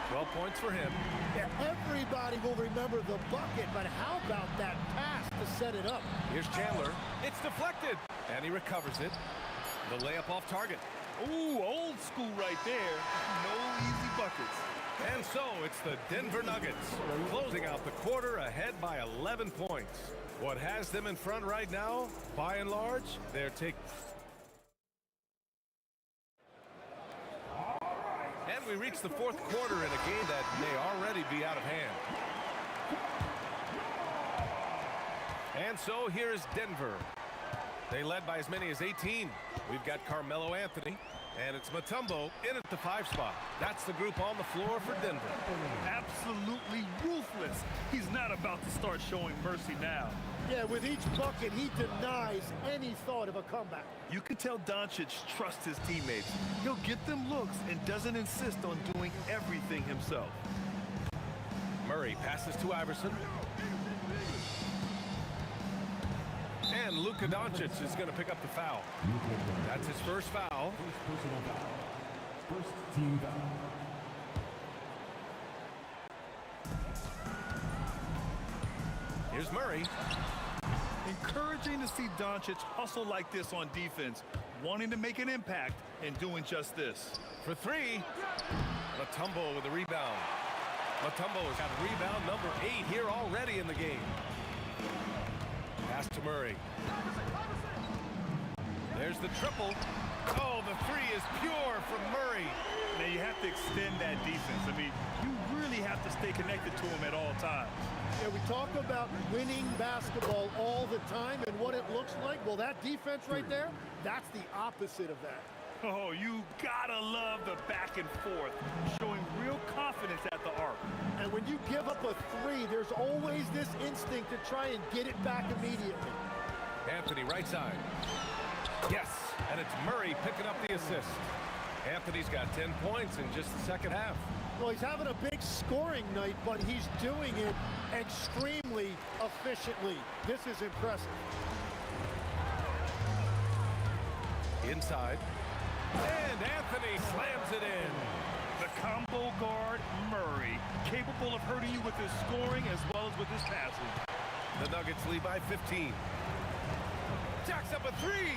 12 points for him. Yeah, everybody will remember the bucket, but how about that pass to set it up? Here's Chandler. It's deflected. And he recovers it. The layup off target. Ooh, old school right there. No easy buckets. And so it's the Denver Nuggets closing out the quarter ahead by 11 points. What has them in front right now, by and large, they're taking. And we reach the fourth quarter in a game that may already be out of hand. And so here's Denver. They led by as many as 18. We've got Carmelo Anthony, and it's Mutombo in at the 5 spot. That's the group on the floor for Denver. Absolutely ruthless. He's not about to start showing mercy now. Yeah, with each bucket, he denies any thought of a comeback. You can tell Doncic trusts his teammates. He'll get them looks and doesn't insist on doing everything himself. Murray passes to Iverson. And Luka Doncic is going to pick up the foul. That's his first foul. First team foul. Here's Murray. Encouraging to see Doncic hustle like this on defense, wanting to make an impact and doing just this. For 3, Mutombo with a rebound. Mutombo has got rebound number 8 here already in the game. Pass to Murray. There's the triple. Oh, the 3 is pure from Murray. Now you have to extend that defense. I mean, you really have to stay connected to him at all times. Yeah, we talk about winning basketball all the time and what it looks like. Well, that defense right there, that's the opposite of that. Oh, you gotta love the back and forth, showing real confidence at the arc. And when you give up a three, there's always this instinct to try and get it back immediately. Anthony, right side. Yes, and it's Murray picking up the assist. Anthony's got 10 points in just the second half. Well, he's having a big scoring night, but he's doing it extremely efficiently. This is impressive. Inside. And Anthony slams it in. The combo guard, Murray, capable of hurting you with his scoring as well as with his passing. The Nuggets lead by 15. Jacks up a three.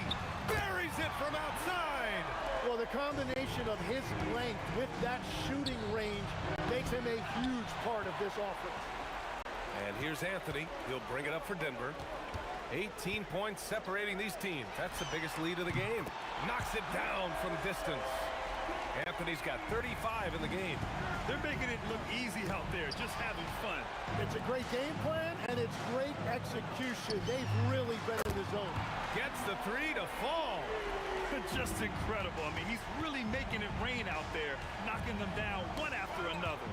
Buries it from outside. Well, the combination of his length with that shooting range makes him a huge part of this offense. And here's Anthony. He'll bring it up for Denver. 18 points separating these teams. That's the biggest lead of the game. Knocks it down from distance. Anthony's got 35 in the game. They're making it look easy out there, just having fun. It's a great game plan, and it's great execution. They've really been in the zone. Gets the three to fall. Just incredible. I mean, he's really making it rain out there, knocking them down one after another.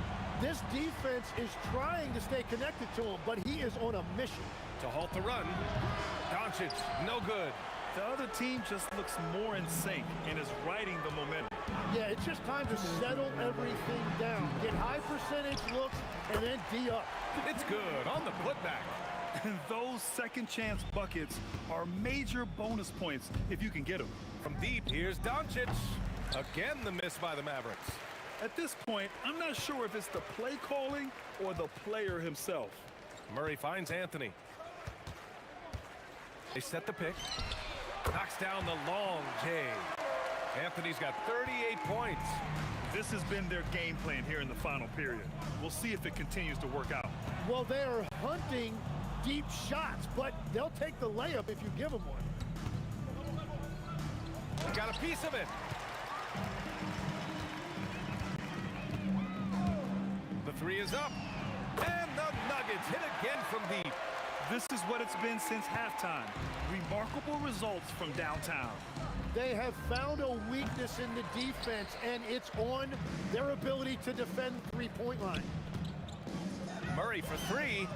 This defense is trying to stay connected to him, but he is on a mission. To halt the run. Doncic, no good. The other team just looks more in sync and is riding the momentum. Yeah, it's just time to settle everything down. Get high percentage looks and then D up. It's good on the putback. And those second chance buckets are major bonus points if you can get them. From deep, here's Doncic. Again, the miss by the Mavericks. At this point, I'm not sure if it's the play calling or the player himself. Murray finds Anthony. They set the pick. Knocks down the long J. Anthony's got 38 points. This has been their game plan here in the final period. We'll see if it continues to work out. Well, they're hunting deep shots, but they'll take the layup if you give them one. Got a piece of it. The three is up. And the Nuggets hit again from deep. This is what it's been since halftime. Remarkable results from downtown. They have found a weakness in the defense, and it's on their ability to defend the three-point line. Murray for three.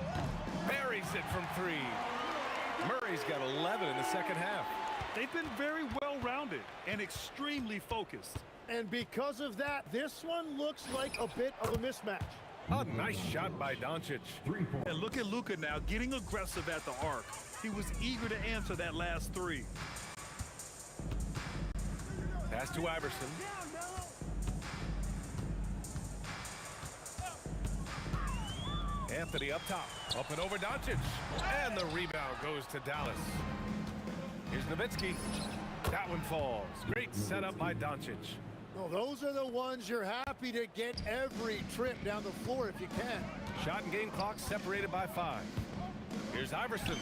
Buries it from three. Murray's got 11 in the second half. They've been very well-rounded and extremely focused. And because of that, this one looks like a bit of a mismatch. A nice shot by Doncic. And look at Luka now getting aggressive at the arc. He was eager to answer that last three. Pass to Iverson. Anthony up top. Up and over Doncic. And the rebound goes to Dallas. Here's Nowitzki. That one falls. Great setup by Doncic. Well, those are the ones you're happy to get every trip down the floor if you can. Shot and game clock separated by 5. Here's Iverson.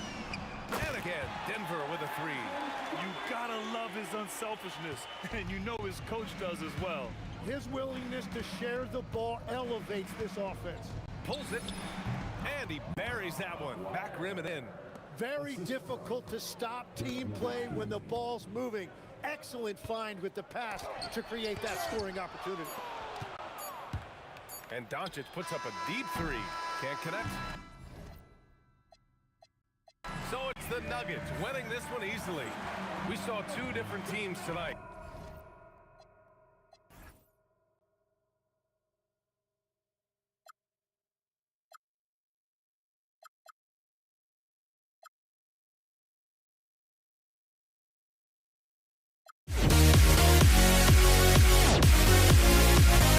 And again, Denver with a three. You gotta love his unselfishness, and you know his coach does as well. His willingness to share the ball elevates this offense. Pulls it, and he buries that one. Back rim and in. Very difficult to stop team play when the ball's moving. Excellent find with the pass to create that scoring opportunity. And Doncic puts up a deep three. Can't connect. So it's the Nuggets winning this one easily. We saw two different teams tonight.